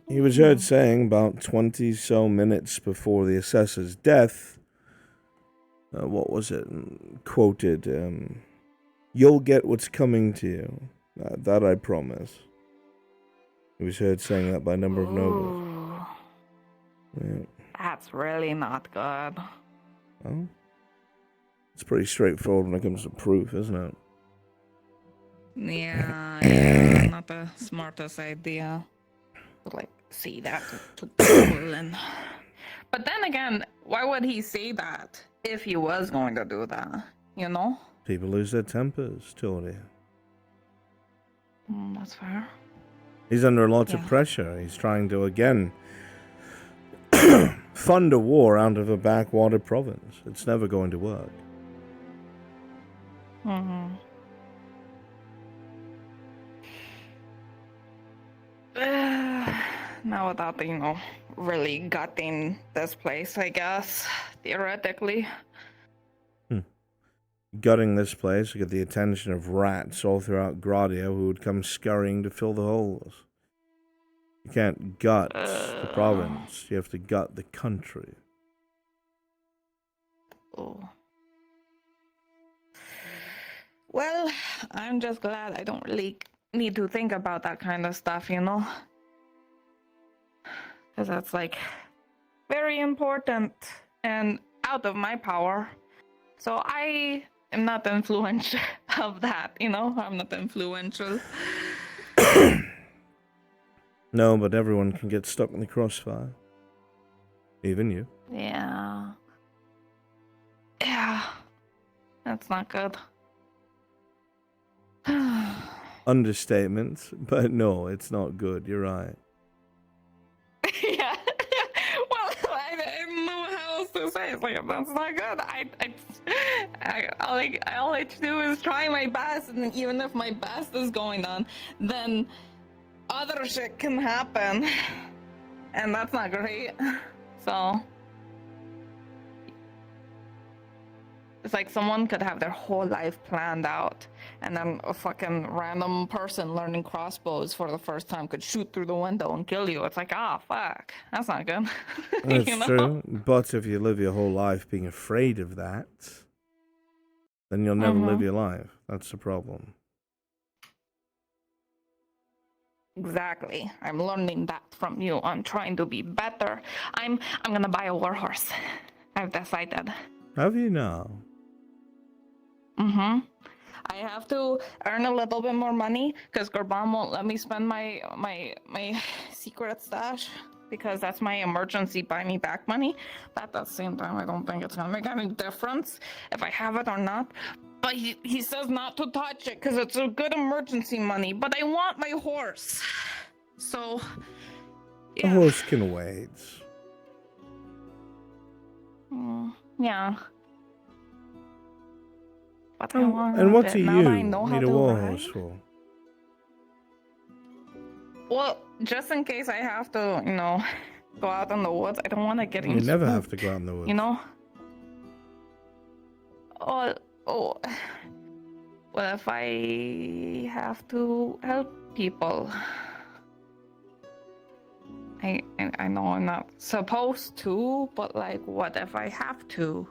He was heard saying about 20 so minutes before the assessor's death, what was it? Quoted, "You'll get what's coming to you. That I promise." He was heard saying that by a number of nobles. Yeah. That's really not good. Oh? It's pretty straightforward when it comes to proof, isn't it? Yeah, not the smartest idea. To see that to Google and But then again, why would he say that if he was going to do that? You know? People lose their tempers, Tori. That's fair. He's under a lot of Yeah. pressure. He's trying to, again, fund a war out of a backwater province. It's never going to work. Mm-hmm. Now without, really gutting this place, I guess, theoretically. Gutting this place to get the attention of rats all throughout Gradia who would come scurrying to fill the holes. You can't gut the province. You have to gut the country. Oh. Well, I'm just glad I don't really need to think about that kind of stuff, Because that's, very important and out of my power. So I am not influential of that, I'm not influential. No, but everyone can get stuck in the crossfire. Even you. Yeah. Yeah. That's not good. Understatement, but no, it's not good. You're right. Yeah. Well, I don't know how else to say it. That's not good. All I do is try my best, and even if my best is going on, then other shit can happen, and that's not great. So it's like someone could have their whole life planned out, and then a fucking random person learning crossbows for the first time could shoot through the window and kill you. It's like, fuck, that's not good. That's true. But if you live your whole life being afraid of that, then you'll never live your life. That's the problem. Exactly. I'm learning that from you. I'm trying to be better. I'm gonna buy a warhorse. I've decided. Have you now? I have to earn a little bit more money because Gorban won't let me spend my secret stash because that's my emergency buy me back money. But at the same time, I don't think it's gonna make any difference if I have it or not. But he says not to touch it because it's a good emergency money. But I want my horse. So, A horse can wait. Yeah. But And what do you need a warhorse for? Well, just in case I have to, go out in the woods, I don't want to get You never have to go out in the woods. What if I have to help people? I know I'm not supposed to, but what if I have to?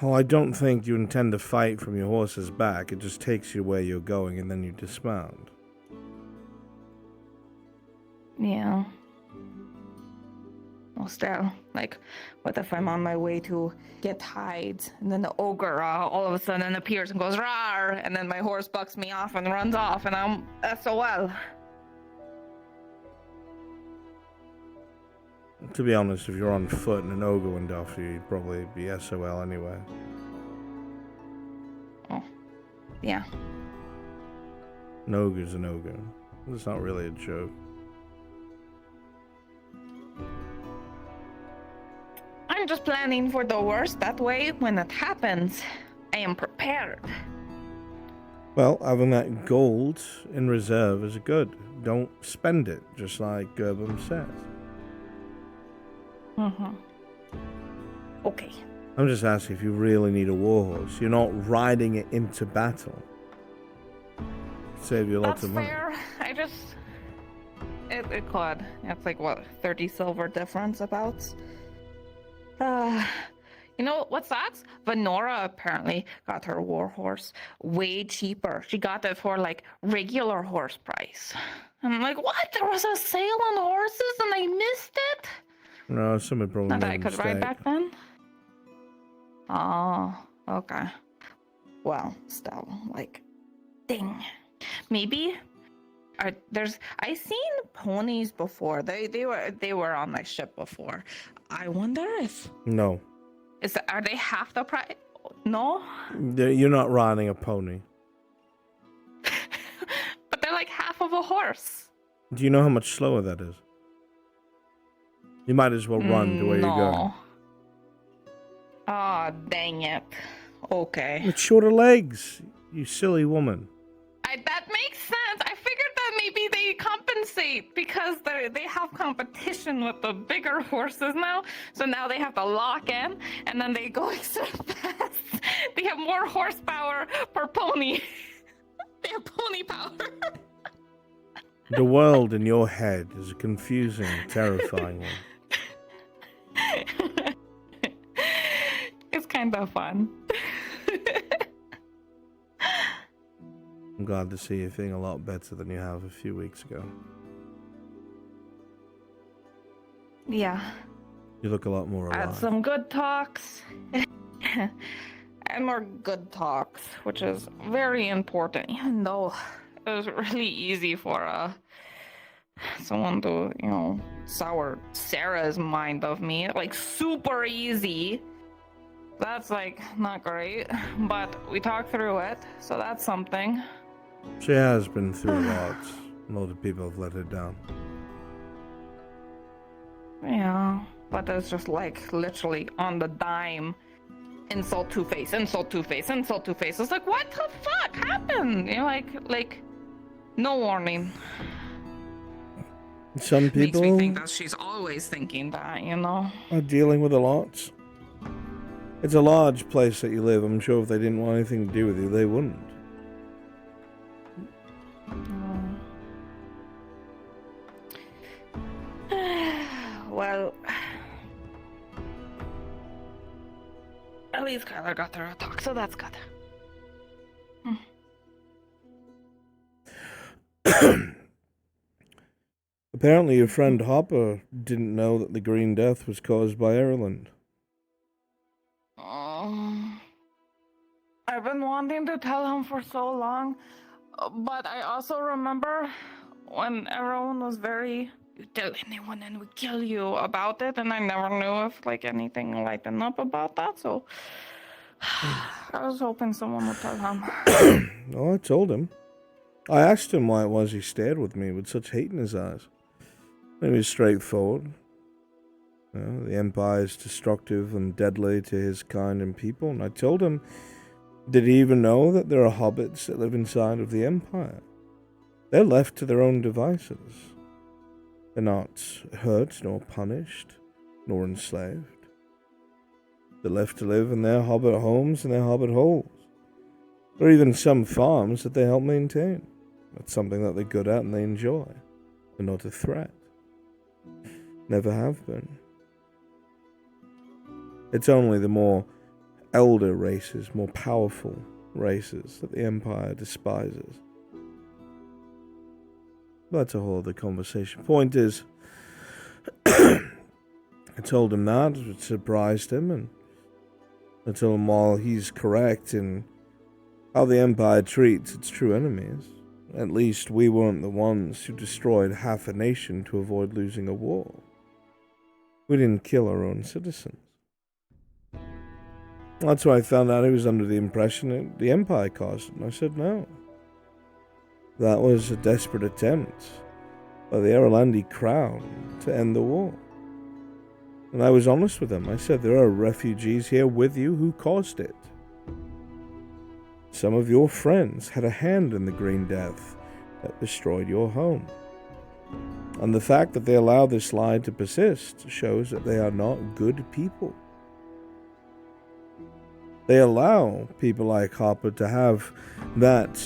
Well, I don't think you intend to fight from your horse's back. It just takes you where you're going and then you dismount. Yeah. Well, still, what if I'm on my way to get hides, and then the ogre all of a sudden appears and goes rawr, and then my horse bucks me off and runs off, and I'm SOL. To be honest, if you're on foot and an ogre went after you, you'd probably be SOL anyway. Oh, yeah. An ogre's an ogre. It's not really a joke. I'm just planning for the worst. That way, when it happens, I am prepared. Well, having that gold in reserve is good. Don't spend it, just like Gerbum says. Okay. I'm just asking if you really need a warhorse. You're not riding it into battle. Save you lots of money. That's fair. I just... It could. It's 30 silver difference about. You know what sucks? Venora apparently got her warhorse way cheaper. She got it for regular horse price. And I'm like, what? There was a sale on horses and I missed it? No, somebody probably Not made that a I could ride mistake. back then? Oh, okay. Well, still, ding. Maybe I seen ponies before. They were on my ship before. I wonder if No. are they half the price? No, You're not riding a pony. but they're like half of a horse. Do you know how much slower that is? You might as well run to where you're going. No. Oh, dang it. Okay. With shorter legs, you silly woman. That makes sense. I figured that maybe they compensate because they have competition with the bigger horses now. So now they have to lock in, and then they go extra fast. They have more horsepower per pony. They have pony power. The world in your head is a confusing, terrifying one. It's kind of fun. I'm glad to see you feeling a lot better than you have a few weeks ago. Yeah. You look a lot more alive. Had some good talks. And more good talks, which is very important, even though it was really easy for someone to, sour Sarah's mind of me. Like, super easy. That's, like, not great. But we talked through it, so that's something. She has been through a lot. A lot of people have let her down. Yeah, but it's just, like, literally on the dime. Insult Two-Face, insult Two-Face, insult Two-Face. It's like, what the fuck happened? Like, no warning. Some Makes people me think that she's always thinking that, are dealing with a lot. It's a large place that you live. I'm sure if they didn't want anything to do with you, they wouldn't. Well, at least Kyler got through a talk, so that's good. Apparently your friend Hopper didn't know that the Green Death was caused by Ireland. I've been wanting to tell him for so long, but I also remember when everyone was very, you tell anyone and we kill you about it, and I never knew if anything lightened up about that, so I was hoping someone would tell him. Oh, I told him. I asked him why it was he stared with me with such hate in his eyes. He was straightforward. The Empire is destructive and deadly to his kind and people, and I told him, did he even know that there are hobbits that live inside of the Empire? They're left to their own devices. They're not hurt, nor punished, nor enslaved. They're left to live in their hobbit homes and their hobbit holes. Or even some farms that they help maintain. That's something that they're good at and they enjoy. They're not a threat. Never have been. It's only the more elder races, more powerful races that the Empire despises. That's a whole other conversation. Point is, I told him that, it surprised him, and I told him while he's correct in how the Empire treats its true enemies, at least we weren't the ones who destroyed half a nation to avoid losing a war. We didn't kill our own citizens. That's why I found out he was under the impression that the Empire caused it, and I said no. That was a desperate attempt by the Erlandi crown to end the war. And I was honest with him. I said, there are refugees here with you who caused it. Some of your friends had a hand in the Green Death that destroyed your home. And the fact that they allow this lie to persist shows that they are not good people. They allow people like Harper to have that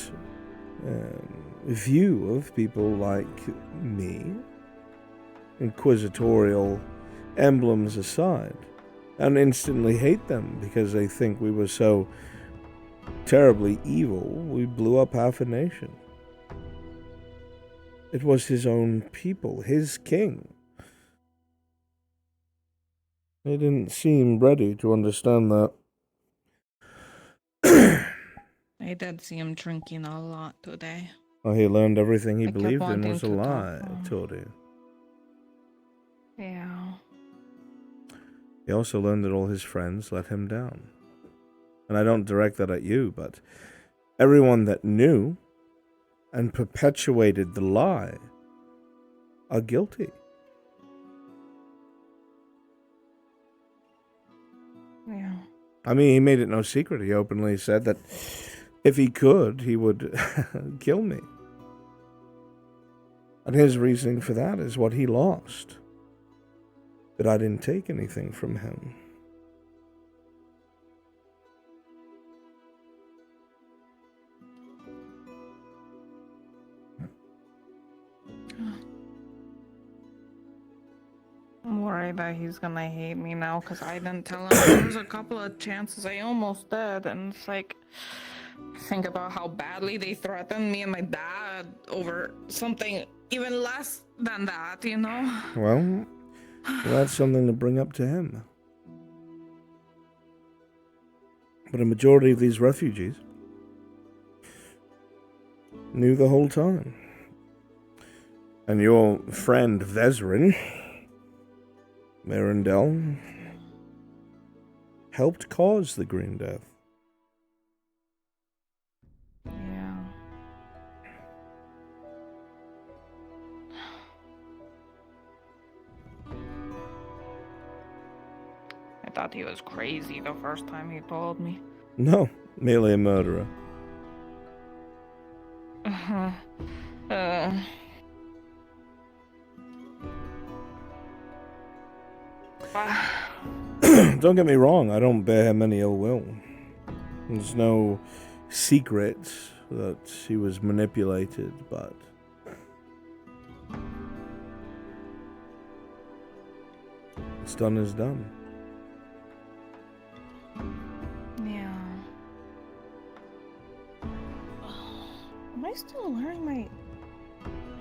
view of people like me, inquisitorial emblems aside, and instantly hate them because they think we were so terribly evil we blew up half a nation. It was his own people, his king. They didn't seem ready to understand that. I did see him drinking a lot today. Well, he learned everything he I kept believed in wanting was a to talk lie, to him. Tori. Yeah. He also learned that all his friends let him down. And I don't direct that at you, but everyone that knew and perpetuated the lie are guilty. Yeah. I mean, he made it no secret. He openly said that if he could, he would kill me. And his reasoning for that is what he lost. That I didn't take anything from him. I'm worried that he's gonna hate me now because I didn't tell him. There's a couple of chances I almost did, and it's like, think about how badly they threatened me and my dad over something even less than that, you know? Well, that's something to bring up to him. But a majority of these refugees knew the whole time. And your friend Vezrin, Merindel, helped cause the Green Death. Yeah. I thought he was crazy the first time he told me. No, merely a murderer. Don't get me wrong, I don't bear him any ill will. There's no secret that he was manipulated, but what's done is done. Yeah. Am I still wearing my...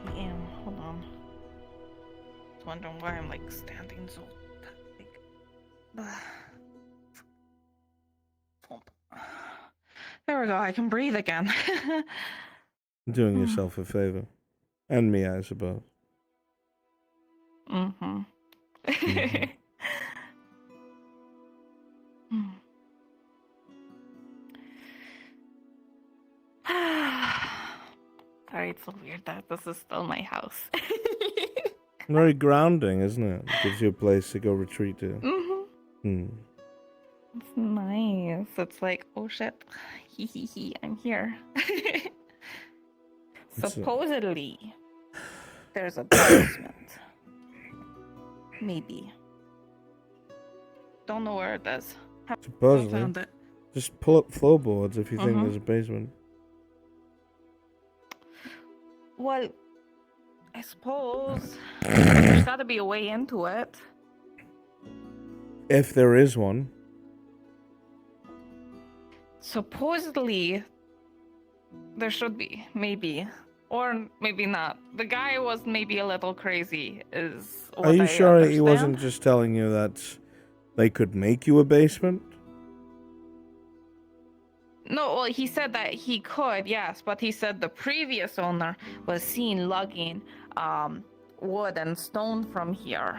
I am. Hold on. I was wondering why I'm like standing so... There we go, I can breathe again. Doing yourself a favor. And me, I suppose. Mm-hmm. Sorry, it's so weird that this is still my house. Very grounding, isn't it? Gives you a place to go retreat to. Mm-hmm. It's nice. It's like, oh shit, I'm here. Supposedly, there's a basement. Maybe. Don't know where it is. Supposedly. Found it. Just pull up floorboards if you think there's a basement. Well, I suppose there's got to be a way into it. If there is one. Supposedly, there should be, maybe. Or maybe not. The guy was maybe a little crazy, is what Are you I sure he understand. wasn't just telling you that they could make you a basement? No, well, he said that he could, yes, but he said the previous owner was seen lugging wood and stone from here.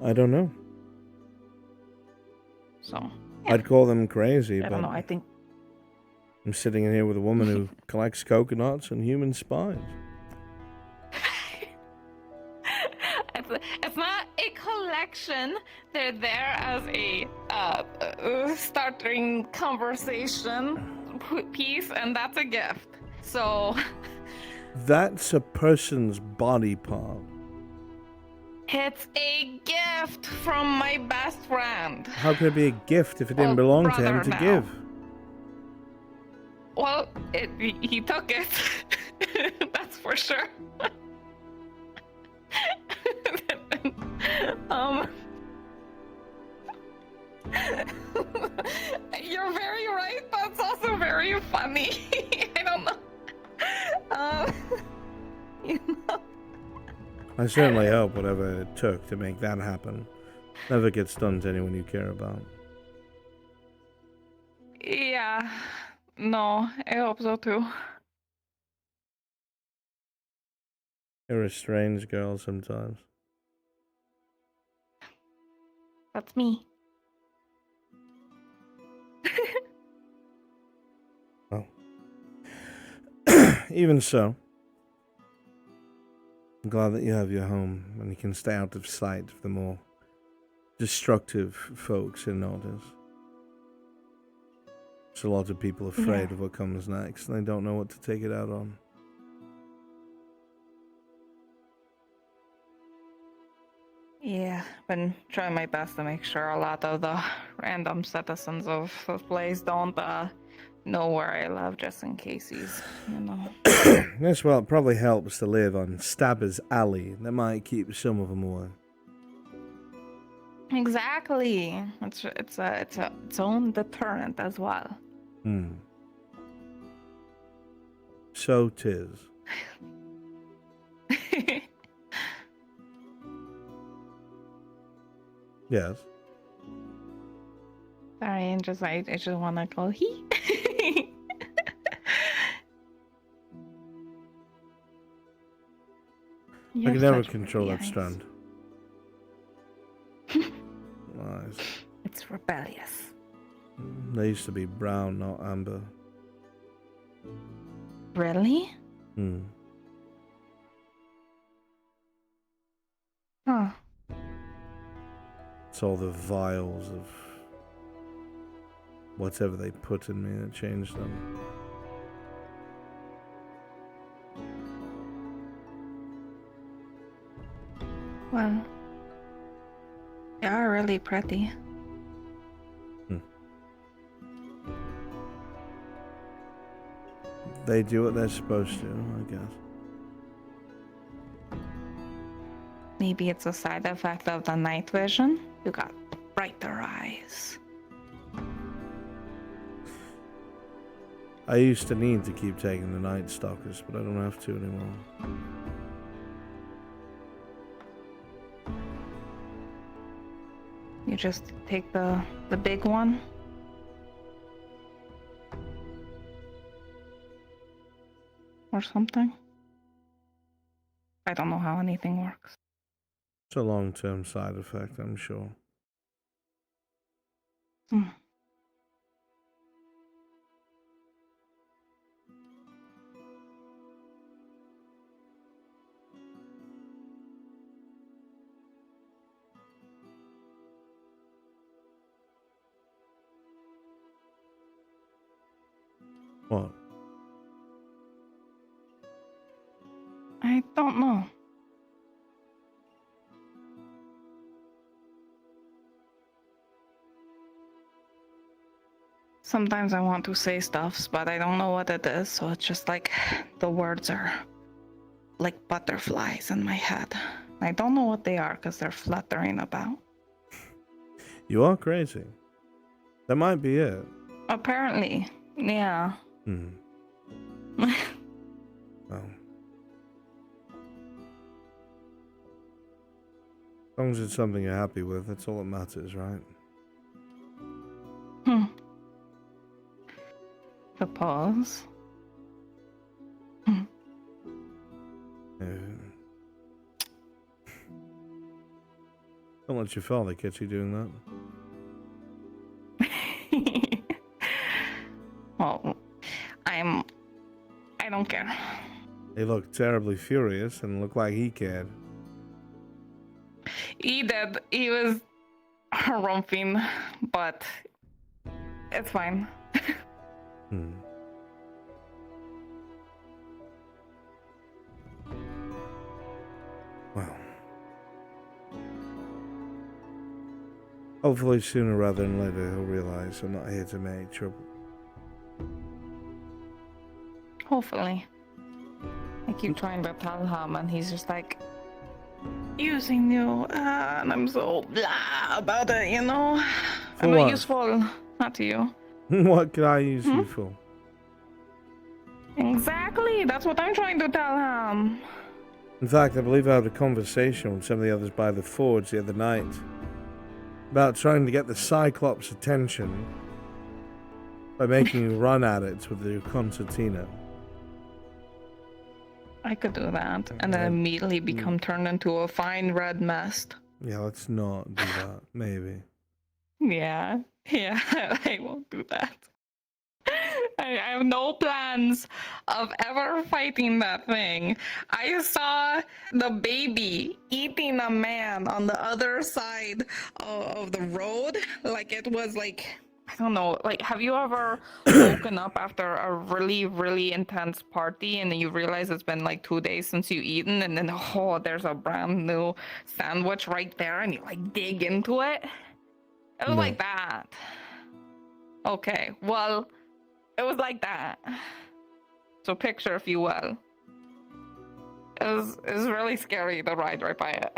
I don't know. So, I'd call them crazy, I but don't know, I think... I'm sitting in here with a woman who collects coconuts and human spines. It's not a collection. They're there as a starting conversation piece, and that's a gift. So... That's a person's body part. It's a gift from my best friend. How could it be a gift if it didn't belong to him brother to now. give? Well, he took it. That's for sure. You're very right. That's also very funny. I don't know. You know. I certainly hope whatever it took to make that happen never gets done to anyone you care about. Yeah. No, I hope so too. You're a strange girl sometimes. That's me. Even so, I'm glad that you have your home and you can stay out of sight of the more destructive folks in Nordis. There's a lot of people afraid of what comes next, and they don't know what to take it out on. Yeah, been trying my best to make sure a lot of the random citizens of the place don't know where I live, just in case he's, you know. Yes, well, it probably helps to live on Stabber's Alley. That might keep some of them away. Exactly. It's its own deterrent as well. So 'tis. Yes. Sorry, I just want to go he. I can never control that strand. Nice. It's rebellious. They used to be brown, not amber. Really? Huh. It's all the vials of whatever they put in me that changed them. Well, they are really pretty. They do what they're supposed to, I guess. Maybe it's a side effect of the night vision. You got brighter eyes. I used to need to keep taking the Night Stalkers, but I don't have to anymore. You just take the big one. Or something. I don't know how anything works. It's a long-term side effect, I'm sure. What? I don't know. Sometimes I want to say stuff, but I don't know what it is, so it's just like the words are like butterflies in my head. I don't know what they are because they're fluttering about. You are crazy. That might be it. Apparently, yeah. Well. As long as it's something you're happy with, that's all that matters, right? Suppose. Don't let your father catch you doing that. Well, I don't care. He looked terribly furious and looked like he cared. He did. He was harumping, but it's fine. Well. Hopefully sooner rather than later he'll realize I'm not here to make trouble. Hopefully. I keep trying to tell him and he's just like, using you, and I'm so blah about it, you know? I'm not useful, not to you. What could I use you for? Exactly, that's what I'm trying to tell him. In fact, I believe I had a conversation with some of the others by the forge the other night about trying to get the Cyclops' attention By making you run at it with your concertina. I could do that, and then immediately become turned into a fine red mess. Yeah, let's not do that. Maybe. Yeah, I won't do that. I have no plans of ever fighting that thing. I saw the baby eating a man on the other side of the road. Like it was like, I don't know, like have you ever woken up after a really, really intense party and then you realize it's been like 2 days since you've eaten and then, oh, there's a brand new sandwich right there and you like dig into it? It was like that. Okay, well, it was like that. So picture, if you will. It was really scary to ride right by it.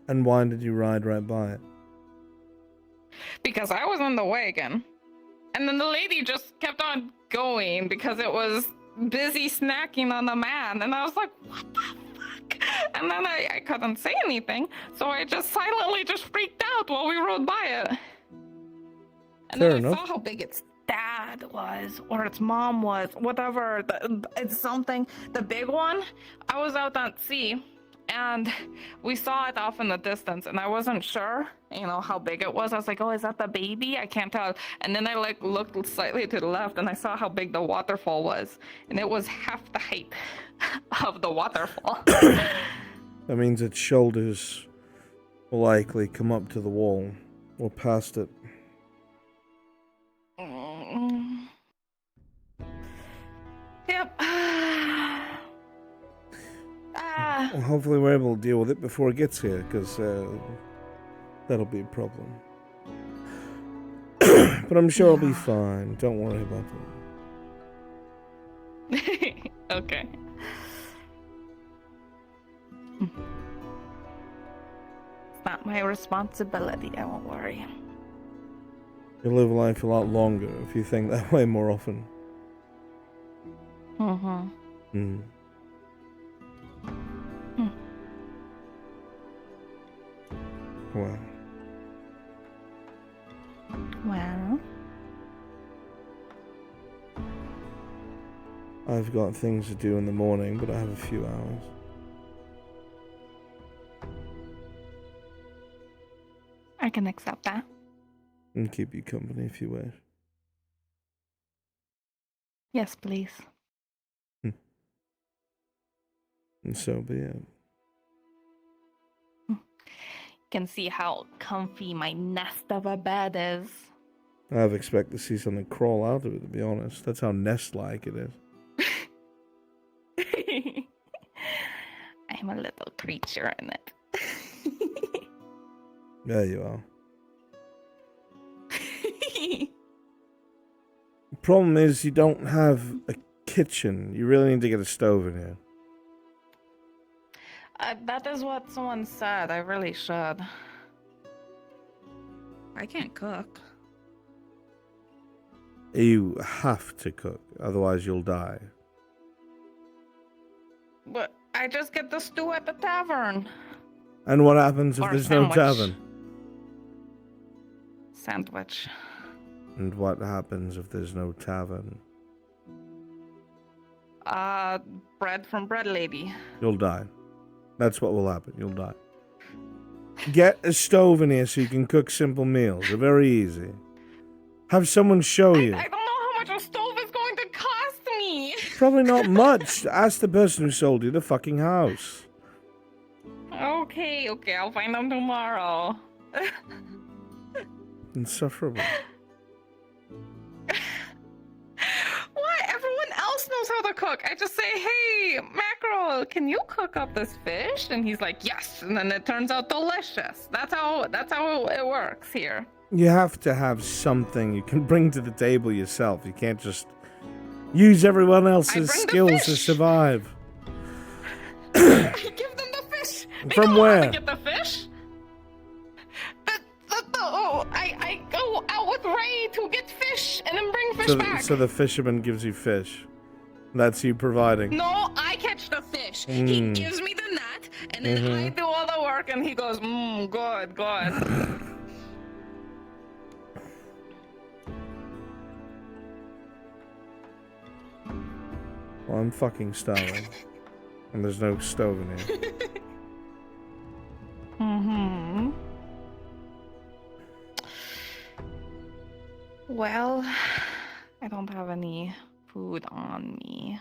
And why did you ride right by it? Because I was in the wagon. And then the lady just kept on going because it was busy snacking on the man. And I was like, what the fuck? And then I couldn't say anything. So I just silently just freaked out while we rode by it. And Fair then I enough. saw how big its dad was, or its mom was, whatever. It's something. The big one, I was out at sea, and we saw it off in the distance, and I wasn't sure, how big it was. I was like, oh, is that the baby? I can't tell. And then I looked slightly to the left, and I saw how big the waterfall was, and it was half the height of the waterfall. That means its shoulders will likely come up to the wall, or past it. Yep. Well, hopefully we're able to deal with it before it gets here, because that'll be a problem. But I'm sure it'll be fine. Don't worry about it. Okay. It's not my responsibility. I won't worry. You'll live life a lot longer if you think that way more often. Mm-hmm. Well. Well. I've got things to do in the morning, but I have a few hours. I can accept that. And keep you company if you wish. Yes, please. And so be it. You can see how comfy my nest of a bed is. I've expected to see something crawl out of it, to be honest. That's how nest-like it is. I'm a little creature in it. There you are. The problem is you don't have a kitchen. You really need to get a stove in here. That is what someone said. I really should. I can't cook. You have to cook, otherwise you'll die. But I just get the stew at the tavern. And what happens if Or there's sandwich. no tavern? Sandwich. And what happens if there's no tavern? Bread from Bread Lady. You'll die. That's what will happen. You'll die. Get a stove in here so you can cook simple meals. They're very easy. Have someone show you. I don't know how much a stove is going to cost me. Probably not much. Ask the person who sold you the fucking house. Okay, I'll find them tomorrow. Insufferable. What? Everyone else knows how to cook. I just say, hey, Mackerel, can you cook up this fish? And he's like, yes. And then it turns out delicious. That's how it works here. You have to have something you can bring to the table yourself. You can't just use everyone else's skills to survive. I give them the fish. They From know where? How to get the fish. I go out with Ray to get fish and then bring fish back. So the fisherman gives you fish. That's you providing. No, I catch the fish. He gives me the net, and then I do all the work, and he goes, good. Well, I'm fucking starving. And there's no stove in here. Mm-hmm. Well, I don't have any food on me.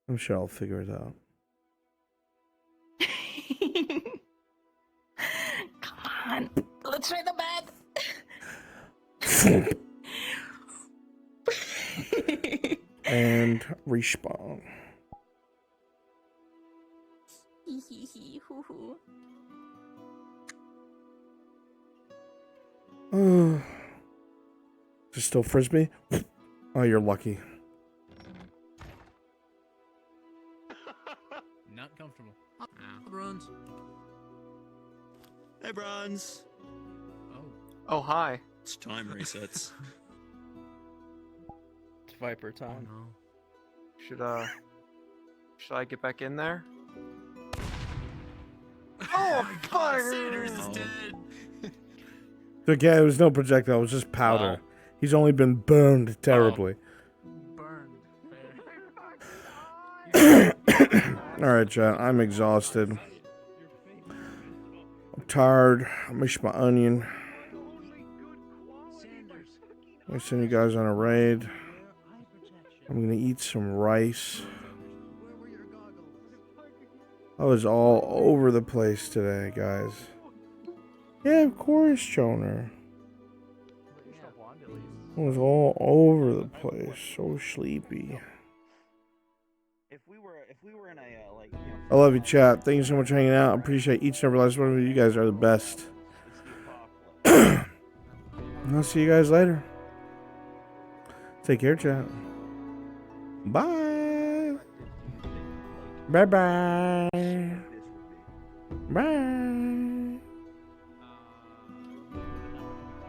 I'm sure I'll figure it out. Come on, let's try the bed. And respawn. Hee hee hee hoo hoo. Is it still frisbee? Oh, you're lucky. Not comfortable. Bruns. Hey, Bruns. Oh, hi. It's time resets. It's Viper time. Oh, no. Should I get back in there? Oh, Sanders is dead. Okay, it was no projectile, it was just powder. He's only been burned terribly. Alright, chat, I'm exhausted. I'm tired. I miss my onion. I'm gonna send you guys on a raid. I'm gonna eat some rice. I was all over the place today, guys. Yeah, of course, Joner. I was all over the place. So sleepy. If we were in a like. You know, I love you, chat. Thank you so much for hanging out. I appreciate each and every last one of you. You guys are the best. I'll see you guys later. Take care, chat. Bye. Bye-bye. Bye.